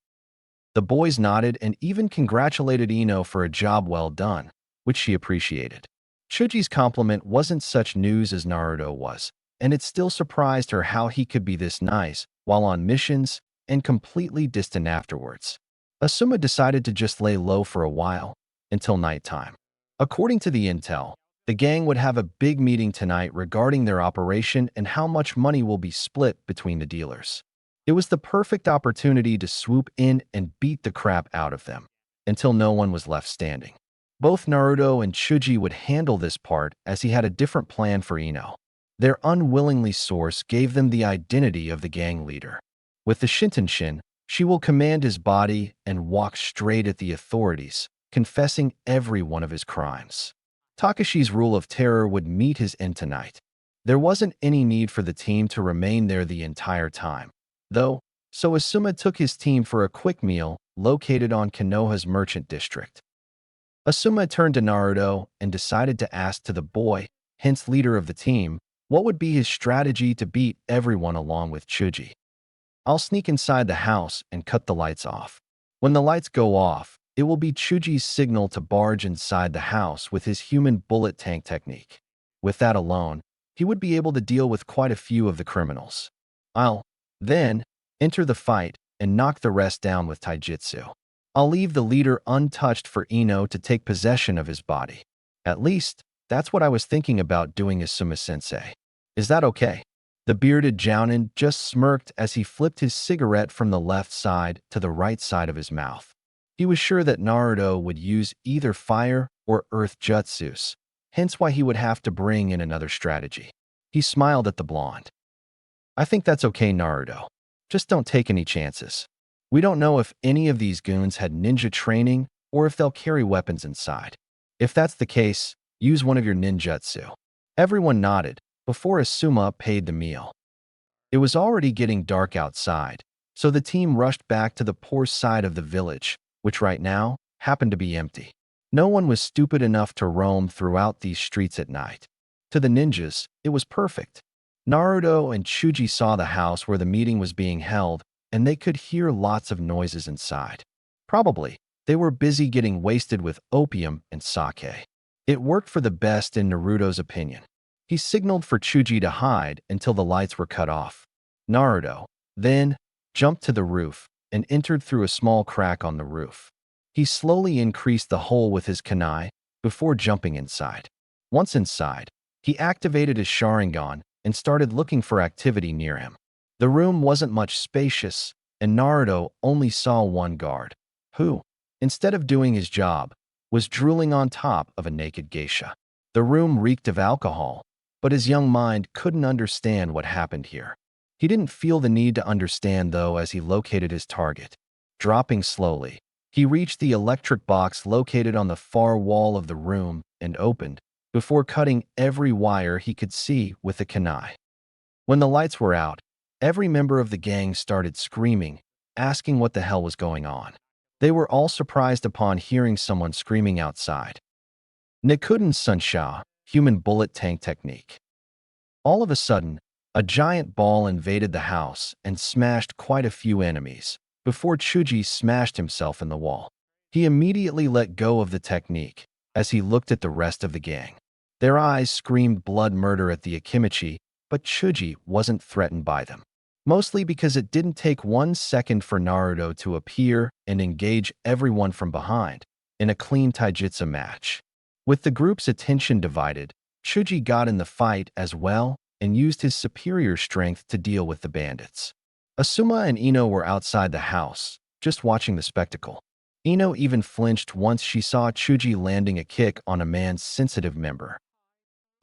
The boys nodded and even congratulated Ino for a job well done, which she appreciated. Chuji's compliment wasn't such news as Naruto was, and it still surprised her how he could be this nice while on missions and completely distant afterwards. Asuma decided to just lay low for a while, until nighttime. According to the intel, the gang would have a big meeting tonight regarding their operation and how much money will be split between the dealers. It was the perfect opportunity to swoop in and beat the crap out of them, until no one was left standing. Both Naruto and Chuji would handle this part as he had a different plan for Ino. Their unwillingly source gave them the identity of the gang leader. With the Shintenshin, she will command his body and walk straight at the authorities, confessing every one of his crimes. Takashi's rule of terror would meet his end tonight. There wasn't any need for the team to remain there the entire time, though, so Asuma took his team for a quick meal located on Konoha's merchant district. Asuma turned to Naruto and decided to ask to the boy, hence leader of the team, what would be his strategy to beat everyone along with Chuji. I'll sneak inside the house and cut the lights off. When the lights go off, it will be Chuji's signal to barge inside the house with his human bullet tank technique. With that alone, he would be able to deal with quite a few of the criminals. I'll, then, enter the fight and knock the rest down with taijutsu. I'll leave the leader untouched for Ino to take possession of his body. At least, that's what I was thinking about doing, Asuma-sensei. Is that okay? The bearded Jounin just smirked as he flipped his cigarette from the left side to the right side of his mouth. He was sure that Naruto would use either fire or earth jutsus, hence why he would have to bring in another strategy. He smiled at the blonde. I think that's okay, Naruto. Just don't take any chances. We don't know if any of these goons had ninja training or if they'll carry weapons inside. If that's the case, use one of your ninjutsu. Everyone nodded before Asuma paid the meal. It was already getting dark outside, so the team rushed back to the poor side of the village, which right now happened to be empty. No one was stupid enough to roam throughout these streets at night. To the ninjas, it was perfect. Naruto and Chuji saw the house where the meeting was being held, and they could hear lots of noises inside. Probably, they were busy getting wasted with opium and sake. It worked for the best in Naruto's opinion. He signaled for Chuji to hide until the lights were cut off. Naruto, then, jumped to the roof and entered through a small crack on the roof. He slowly increased the hole with his kunai before jumping inside. Once inside, he activated his Sharingan and started looking for activity near him. The room wasn't much spacious, and Naruto only saw one guard, who, instead of doing his job, was drooling on top of a naked geisha. The room reeked of alcohol, but his young mind couldn't understand what happened here. He didn't feel the need to understand, though, as he located his target. Dropping slowly, he reached the electric box located on the far wall of the room and opened, before cutting every wire he could see with a kunai. When the lights were out, every member of the gang started screaming, asking what the hell was going on. They were all surprised upon hearing someone screaming outside. Nikuden Sunsha, human bullet tank technique. All of a sudden, a giant ball invaded the house and smashed quite a few enemies, before Chuji smashed himself in the wall. He immediately let go of the technique as he looked at the rest of the gang. Their eyes screamed blood murder at the Akimichi, but Chuji wasn't threatened by them. Mostly because it didn't take 1 second for Naruto to appear and engage everyone from behind in a clean taijutsu match. With the group's attention divided, Chuji got in the fight as well and used his superior strength to deal with the bandits. Asuma and Ino were outside the house, just watching the spectacle. Ino even flinched once she saw Chuji landing a kick on a man's sensitive member.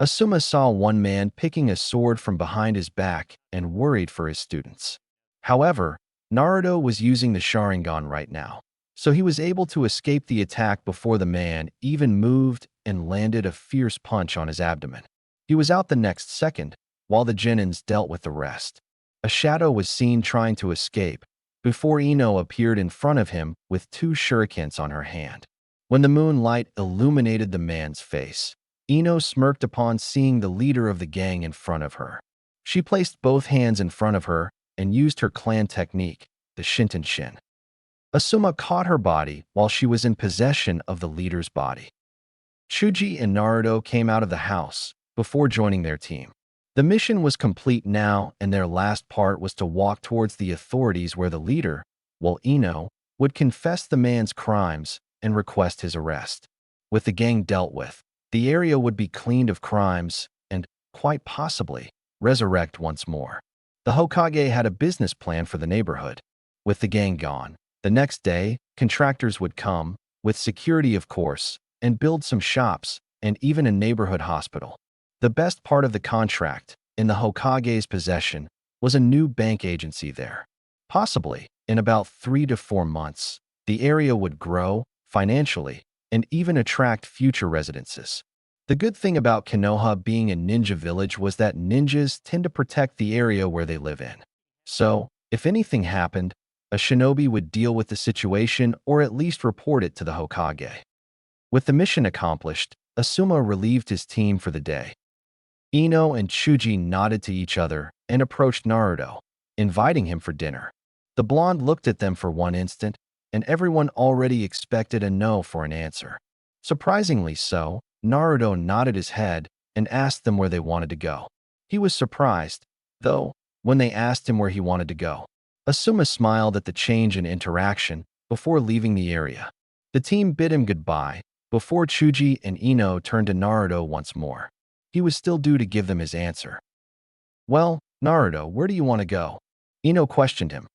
Asuma saw one man picking a sword from behind his back and worried for his students. However, Naruto was using the Sharingan right now, so he was able to escape the attack before the man even moved and landed a fierce punch on his abdomen. He was out the next second, while the Genins dealt with the rest. A shadow was seen trying to escape, before Ino appeared in front of him with 2 shurikens on her hand. When the moonlight illuminated the man's face, Ino smirked upon seeing the leader of the gang in front of her. She placed both hands in front of her and used her clan technique, the Shinten-shin. Asuma caught her body while she was in possession of the leader's body. Chuji and Naruto came out of the house before joining their team. The mission was complete now, and their last part was to walk towards the authorities where the leader, while Ino, would confess the man's crimes and request his arrest. With the gang dealt with, the area would be cleaned of crimes and, quite possibly, resurrect once more. The Hokage had a business plan for the neighborhood. With the gang gone, the next day, contractors would come, with security of course, and build some shops and even a neighborhood hospital. The best part of the contract, in the Hokage's possession, was a new bank agency there. Possibly, in about 3 to 4 months, the area would grow, financially, and even attract future residences. The good thing about Konoha being a ninja village was that ninjas tend to protect the area where they live in. So, if anything happened, a shinobi would deal with the situation or at least report it to the Hokage. With the mission accomplished, Asuma relieved his team for the day. Ino and Chuji nodded to each other and approached Naruto, inviting him for dinner. The blonde looked at them for one instant, and everyone already expected a no for an answer. Surprisingly so, Naruto nodded his head and asked them where they wanted to go. He was surprised, though, when they asked him where he wanted to go. Asuma smiled at the change in interaction before leaving the area. The team bid him goodbye before Chuji and Ino turned to Naruto once more. He was still due to give them his answer. "Well, Naruto, where do you want to go?" Ino questioned him.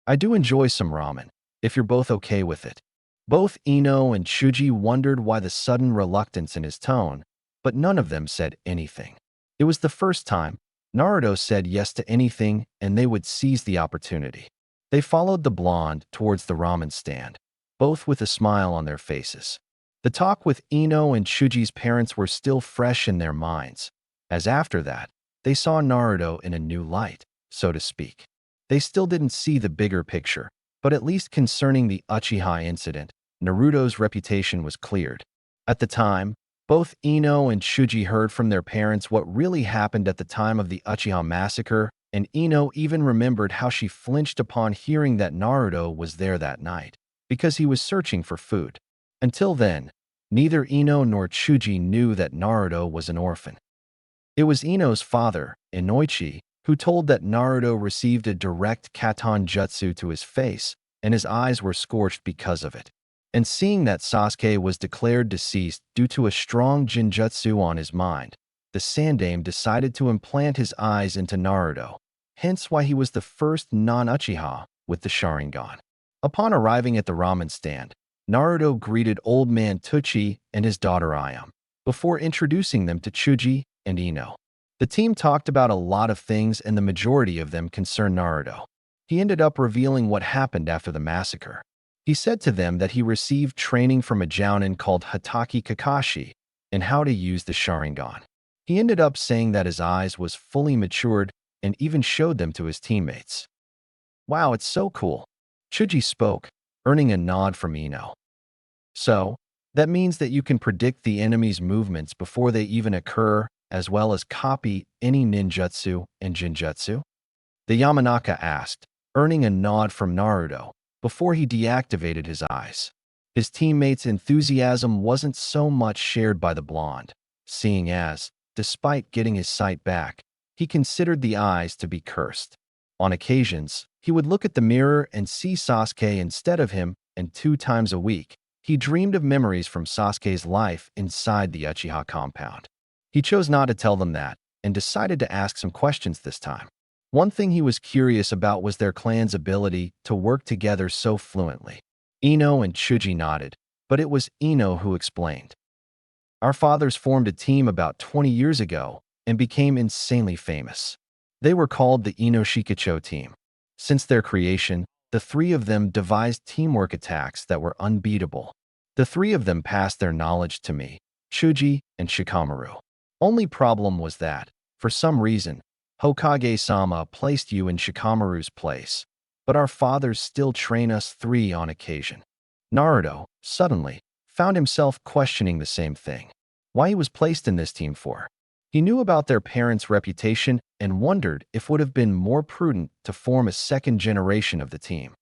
"I do enjoy some ramen, if you're both okay with it." Both Ino and Chuji wondered why the sudden reluctance in his tone, but none of them said anything. It was the first time Naruto said yes to anything, and they would seize the opportunity. They followed the blonde towards the ramen stand, both with a smile on their faces. The talk with Ino and Chuji's parents were still fresh in their minds, as after that, they saw Naruto in a new light. so to speak. They still didn't see the bigger picture, but at least concerning the Uchiha incident, Naruto's reputation was cleared. At the time, both Ino and Shuji heard from their parents what really happened at the time of the Uchiha massacre, and Ino even remembered how she flinched upon hearing that Naruto was there that night, because he was searching for food. Until then, neither Ino nor Shuji knew that Naruto was an orphan. It was Ino's father, Inoichi, who told that Naruto received a direct Katon Jutsu to his face, and his eyes were scorched because of it. And seeing that Sasuke was declared deceased due to a strong Jinjutsu on his mind, the Sandaime decided to implant his eyes into Naruto, hence why he was the first non-Uchiha with the Sharingan. Upon arriving at the ramen stand, Naruto greeted Old Man Teuchi and his daughter Ayame, before introducing them to Chuji and Ino. The team talked about a lot of things and the majority of them concerned Naruto. He ended up revealing what happened after the massacre. He said to them that he received training from a jounin called Hatake Kakashi and how to use the Sharingan. He ended up saying that his eyes was fully matured and even showed them to his teammates. Wow, it's so cool. Chuji spoke, earning a nod from Ino. So, that means that you can predict the enemy's movements before they even occur, as well as copy any ninjutsu and jinjutsu? The Yamanaka asked, earning a nod from Naruto, before he deactivated his eyes. His teammates' enthusiasm wasn't so much shared by the blonde, seeing as, despite getting his sight back, he considered the eyes to be cursed. On occasions, he would look at the mirror and see Sasuke instead of him, and 2 times a week, he dreamed of memories from Sasuke's life inside the Uchiha compound. He chose not to tell them that, and decided to ask some questions this time. One thing he was curious about was their clan's ability to work together so fluently. Ino and Chuji nodded, but it was Ino who explained. Our fathers formed a team about 20 years ago and became insanely famous. They were called the Ino Shikacho team. Since their creation, the 3 of them devised teamwork attacks that were unbeatable. The 3 of them passed their knowledge to me, Chuji and Shikamaru. Only problem was that, for some reason, Hokage-sama placed you in Shikamaru's place, but our fathers still train us 3 on occasion. Naruto, suddenly, found himself questioning the same thing. Why he was placed in this team for. He knew about their parents' reputation and wondered if it would have been more prudent to form a second generation of the team.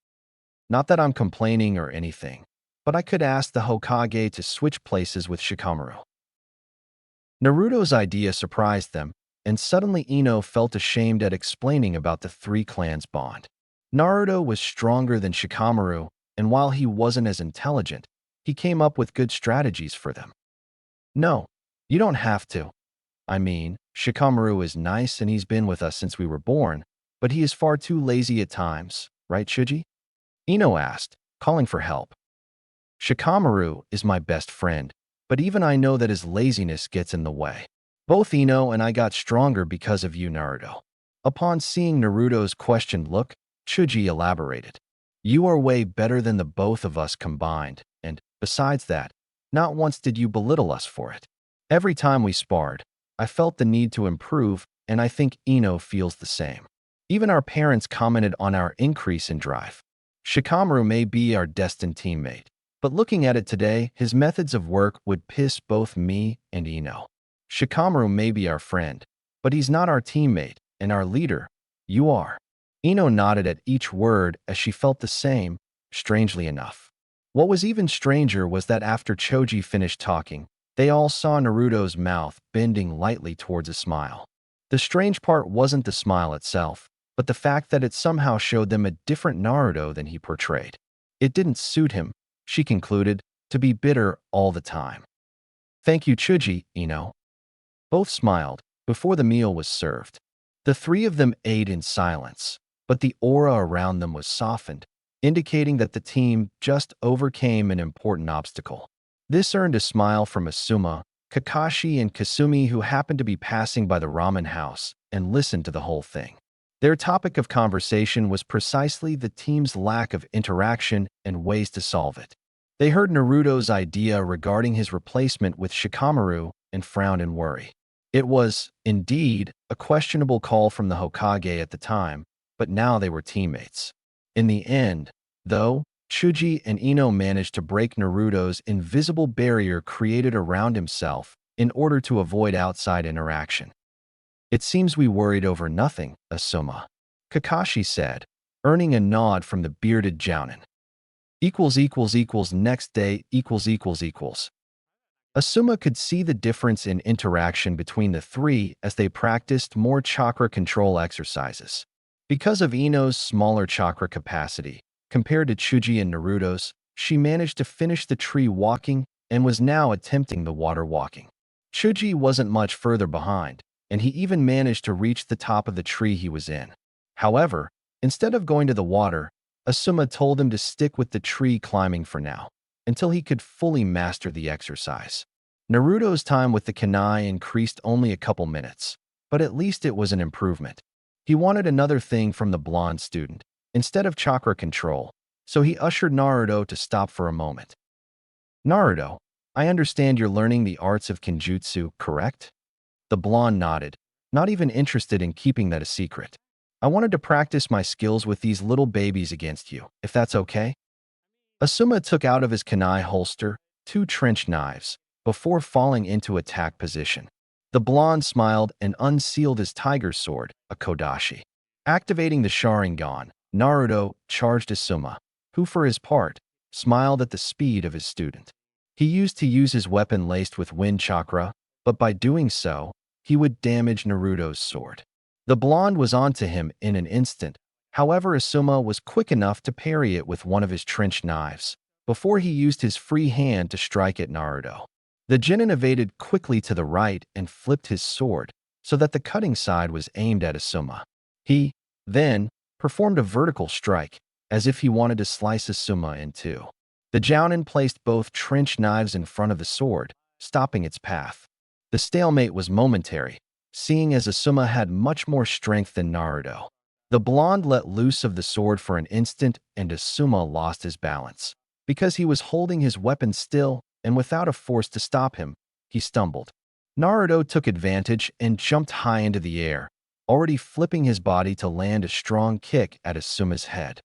Not that I'm complaining or anything, but I could ask the Hokage to switch places with Shikamaru. Naruto's idea surprised them, and suddenly Ino felt ashamed at explaining about the 3 clans' bond. Naruto was stronger than Shikamaru, and while he wasn't as intelligent, he came up with good strategies for them. No, you don't have to. I mean, Shikamaru is nice and he's been with us since we were born, but he is far too lazy at times, right, Shuji? Ino asked, calling for help. Shikamaru is my best friend, but even I know that his laziness gets in the way. Both Ino and I got stronger because of you, Naruto. Upon seeing Naruto's questioned look, Chuji elaborated. You are way better than the both of us combined, and, besides that, not once did you belittle us for it. Every time we sparred, I felt the need to improve, and I think Ino feels the same. Even our parents commented on our increase in drive. Shikamaru may be our destined teammate, but looking at it today, his methods of work would piss both me and Ino. Shikamaru may be our friend, but he's not our teammate, and our leader, you are. Ino nodded at each word as she felt the same, strangely enough. What was even stranger was that after Choji finished talking, they all saw Naruto's mouth bending lightly towards a smile. The strange part wasn't the smile itself, but the fact that it somehow showed them a different Naruto than he portrayed. It didn't suit him, she concluded, to be bitter all the time. Thank you, Chuji, Ino. Both smiled before the meal was served. The 3 of them ate in silence, but the aura around them was softened, indicating that the team just overcame an important obstacle. This earned a smile from Asuma, Kakashi, and Kasumi, who happened to be passing by the ramen house and listened to the whole thing. Their topic of conversation was precisely the team's lack of interaction and ways to solve it. They heard Naruto's idea regarding his replacement with Shikamaru and frowned in worry. It was, indeed, a questionable call from the Hokage at the time, but now they were teammates. In the end, though, Chuji and Ino managed to break Naruto's invisible barrier created around himself in order to avoid outside interaction. It seems we worried over nothing, Asuma, Kakashi said, earning a nod from the bearded Jounin. Next day equals. Asuma could see the difference in interaction between the three as they practiced more chakra control exercises. Because of Ino's smaller chakra capacity, compared to Chuji and Naruto's, she managed to finish the tree walking and was now attempting the water walking. Chuji wasn't much further behind, and he even managed to reach the top of the tree he was in. However, instead of going to the water, Asuma told him to stick with the tree climbing for now, until he could fully master the exercise. Naruto's time with the kunai increased only a couple minutes, but at least it was an improvement. He wanted another thing from the blonde student, instead of chakra control, so he ushered Naruto to stop for a moment. Naruto, I understand you're learning the arts of Kenjutsu, correct? The blonde nodded, not even interested in keeping that a secret. I wanted to practice my skills with these little babies against you, if that's okay? Asuma took out of his kunai holster 2 trench knives before falling into attack position. The blonde smiled and unsealed his tiger sword, a kodashi. Activating the Sharingan, Naruto charged Asuma, who for his part, smiled at the speed of his student. He used to use his weapon laced with wind chakra, but by doing so, he would damage Naruto's sword. The blonde was onto him in an instant. However, Asuma was quick enough to parry it with one of his trench knives, before he used his free hand to strike at Naruto. The genin evaded quickly to the right and flipped his sword, so that the cutting side was aimed at Asuma. He, then, performed a vertical strike, as if he wanted to slice Asuma in two. The Jounin placed both trench knives in front of the sword, stopping its path. The stalemate was momentary, seeing as Asuma had much more strength than Naruto. The blonde let loose of the sword for an instant and Asuma lost his balance. Because he was holding his weapon still and without a force to stop him, he stumbled. Naruto took advantage and jumped high into the air, already flipping his body to land a strong kick at Asuma's head.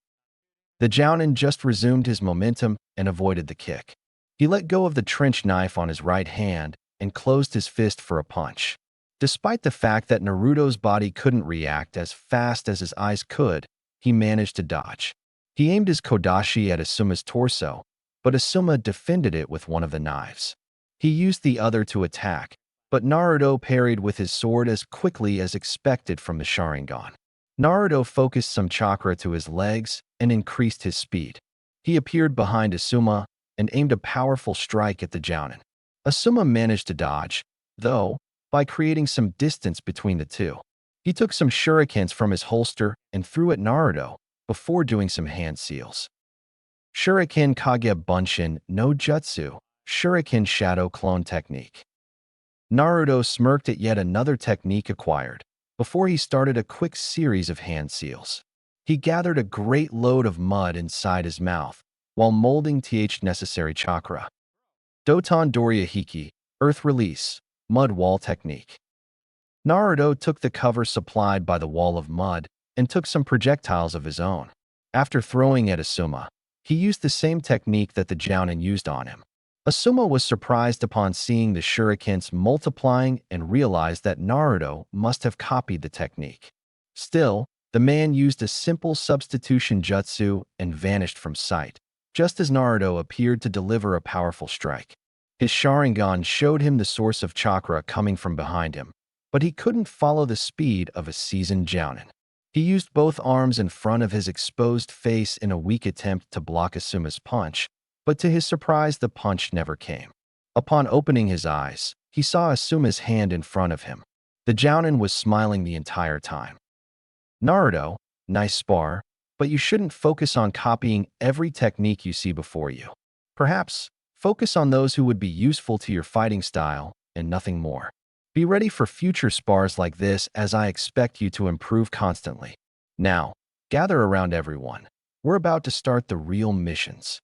The Jounin just resumed his momentum and avoided the kick. He let go of the trench knife on his right hand and closed his fist for a punch. Despite the fact that Naruto's body couldn't react as fast as his eyes could, he managed to dodge. He aimed his kodashi at Asuma's torso, but Asuma defended it with one of the knives. He used the other to attack, but Naruto parried with his sword as quickly as expected from the Sharingan. Naruto focused some chakra to his legs and increased his speed. He appeared behind Asuma and aimed a powerful strike at the Jounin. Asuma managed to dodge, though, by creating some distance between the two. He took some shurikens from his holster and threw at Naruto before doing some hand seals. Shuriken Kage Bunshin no Jutsu, Shuriken Shadow Clone Technique. Naruto smirked at yet another technique acquired before he started a quick series of hand seals. He gathered a great load of mud inside his mouth while molding necessary chakra. Doton Doria Hiki, Earth Release, Mud Wall Technique. Naruto took the cover supplied by the wall of mud and took some projectiles of his own. After throwing at Asuma, he used the same technique that the Jounin used on him. Asuma was surprised upon seeing the shurikens multiplying and realized that Naruto must have copied the technique. Still, the man used a simple substitution jutsu and vanished from sight, just as Naruto appeared to deliver a powerful strike. His Sharingan showed him the source of chakra coming from behind him, but he couldn't follow the speed of a seasoned Jounin. He used both arms in front of his exposed face in a weak attempt to block Asuma's punch, but to his surprise the punch never came. Upon opening his eyes, he saw Asuma's hand in front of him. The Jounin was smiling the entire time. Naruto, nice spar, but you shouldn't focus on copying every technique you see before you. Perhaps, focus on those who would be useful to your fighting style and nothing more. Be ready for future spars like this as I expect you to improve constantly. Now, gather around everyone. We're about to start the real missions.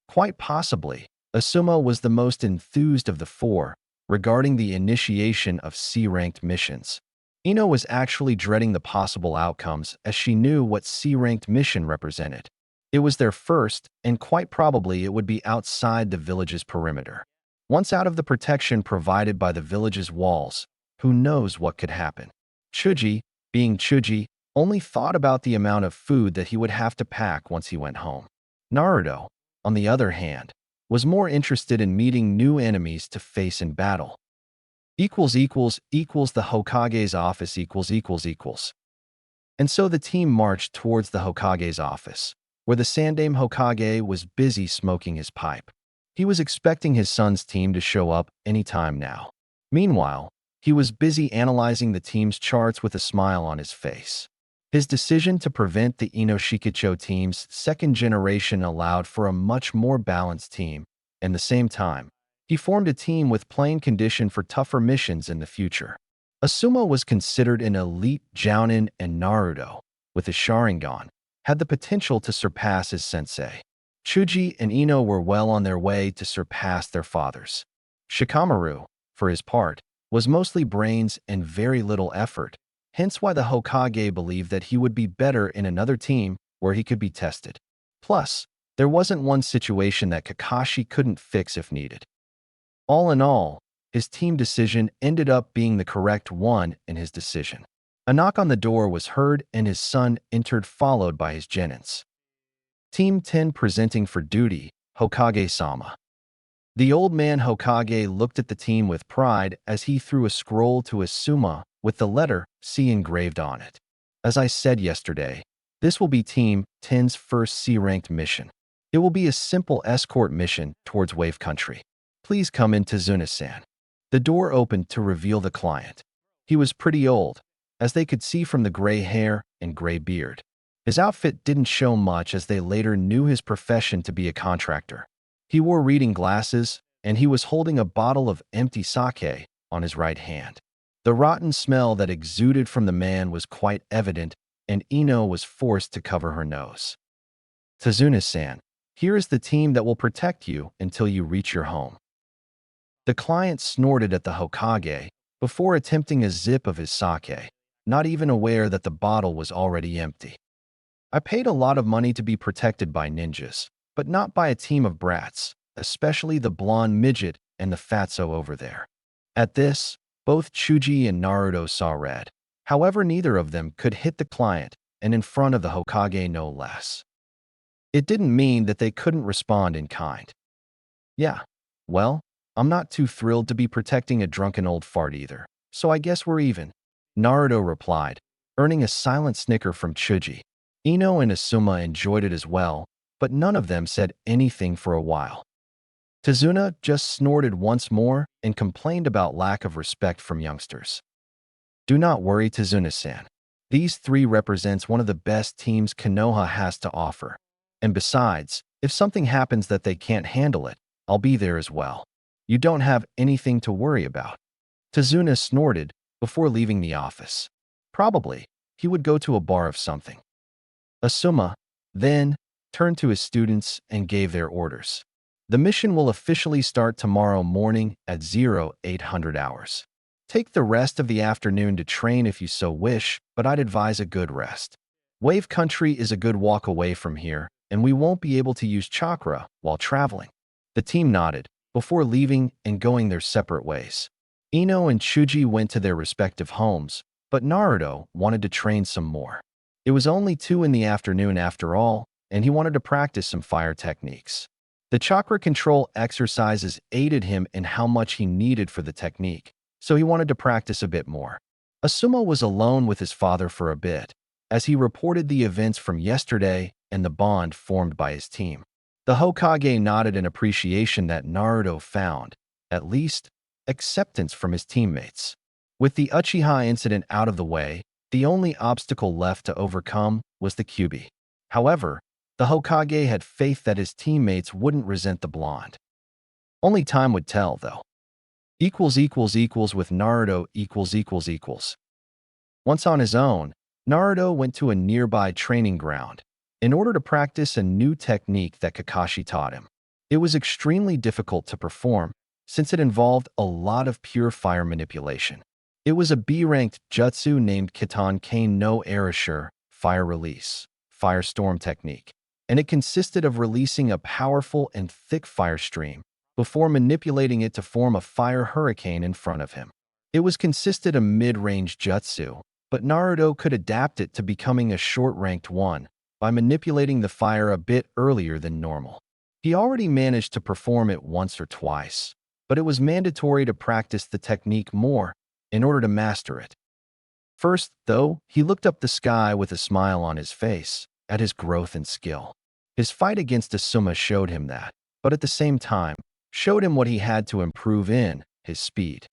Quite possibly, Asuma was the most enthused of the four, regarding the initiation of C-ranked missions. Ino was actually dreading the possible outcomes as she knew what C-ranked mission represented. It was their first, and quite probably it would be outside the village's perimeter. Once out of the protection provided by the village's walls, who knows what could happen? Chuji, being Chuji, only thought about the amount of food that he would have to pack once he went home. Naruto, on the other hand, was more interested in meeting new enemies to face in battle. The Hokage's office . And so the team marched towards the Hokage's office, where the Sandaime Hokage was busy smoking his pipe. He was expecting his son's team to show up any time now. Meanwhile, he was busy analyzing the team's charts with a smile on his face. His decision to prevent the Inoshikacho team's second generation allowed for a much more balanced team. At the same time, he formed a team with plain condition for tougher missions in the future. Asuma was considered an elite jounin, and Naruto, with his Sharingan, had the potential to surpass his sensei. Chuji and Ino were well on their way to surpass their fathers. Shikamaru, for his part, was mostly brains and very little effort, hence why the Hokage believed that he would be better in another team where he could be tested. Plus, there wasn't one situation that Kakashi couldn't fix if needed. All in all, his team decision ended up being the correct one in his decision. A knock on the door was heard and his son entered, followed by his genins. Team 10 presenting for duty, Hokage-sama. The old man Hokage looked at the team with pride as he threw a scroll to Asuma with the letter C engraved on it. As I said yesterday, this will be Team 10's first C-ranked mission. It will be a simple escort mission towards Wave Country. Please come in, Tazuna-san. The door opened to reveal the client. He was pretty old, as they could see from the gray hair and gray beard. His outfit didn't show much as they later knew his profession to be a contractor. He wore reading glasses, and he was holding a bottle of empty sake on his right hand. The rotten smell that exuded from the man was quite evident, and Ino was forced to cover her nose. Tazuna-san, here is the team that will protect you until you reach your home. The client snorted at the Hokage before attempting a sip of his sake, not even aware that the bottle was already empty. I paid a lot of money to be protected by ninjas, but not by a team of brats, especially the blonde midget and the fatso over there. At this, both Chuji and Naruto saw red. However, neither of them could hit the client, and in front of the Hokage no less. It didn't mean that they couldn't respond in kind. Yeah, well, I'm not too thrilled to be protecting a drunken old fart either, so I guess we're even, Naruto replied, earning a silent snicker from Chuji. Ino and Asuma enjoyed it as well, but none of them said anything for a while. Tazuna just snorted once more and complained about lack of respect from youngsters. Do not worry, Tazuna-san. These three represents one of the best teams Konoha has to offer. And besides, if something happens that they can't handle it, I'll be there as well. You don't have anything to worry about. Tazuna snorted before leaving the office. Probably, he would go to a bar of something. Asuma, then, turned to his students and gave their orders. The mission will officially start tomorrow morning at 0800 hours. Take the rest of the afternoon to train if you so wish, but I'd advise a good rest. Wave Country is a good walk away from here, and we won't be able to use chakra while traveling. The team nodded before leaving and going their separate ways. Ino and Chuji went to their respective homes, but Naruto wanted to train some more. It was only 2 in the afternoon after all, and he wanted to practice some fire techniques. The chakra control exercises aided him in how much he needed for the technique, so he wanted to practice a bit more. Asuma was alone with his father for a bit, as he reported the events from yesterday and the bond formed by his team. The Hokage nodded in appreciation that Naruto found, at least, acceptance from his teammates. With the Uchiha incident out of the way, the only obstacle left to overcome was the Kyuubi. However, the Hokage had faith that his teammates wouldn't resent the blonde. Only time would tell, though. With Naruto . Once on his own, Naruto went to a nearby training ground in order to practice a new technique that Kakashi taught him. It was extremely difficult to perform, since it involved a lot of pure fire manipulation. It was a B-ranked jutsu named Kitan Kane no Erasure, Fire Release, Firestorm Technique, and it consisted of releasing a powerful and thick fire stream before manipulating it to form a fire hurricane in front of him. It was consisted a mid-range jutsu, but Naruto could adapt it to becoming a short-ranked one by manipulating the fire a bit earlier than normal. He already managed to perform it once or twice, but it was mandatory to practice the technique more in order to master it. First, though, he looked up the sky with a smile on his face at his growth and skill. His fight against Asuma showed him that, but at the same time, showed him what he had to improve in, his speed.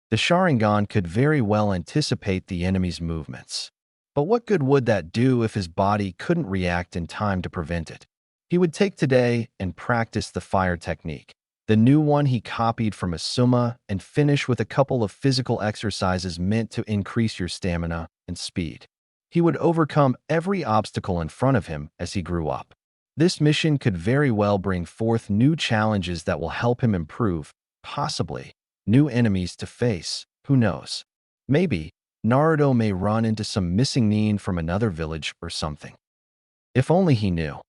The Sharingan could very well anticipate the enemy's movements. But what good would that do if his body couldn't react in time to prevent it? He would take today and practice the fire technique, the new one he copied from Asuma, and finish with a couple of physical exercises meant to increase your stamina and speed. He would overcome every obstacle in front of him as he grew up. This mission could very well bring forth new challenges that will help him improve, possibly new enemies to face, who knows? Maybe Naruto may run into some missing nin from another village or something. If only he knew.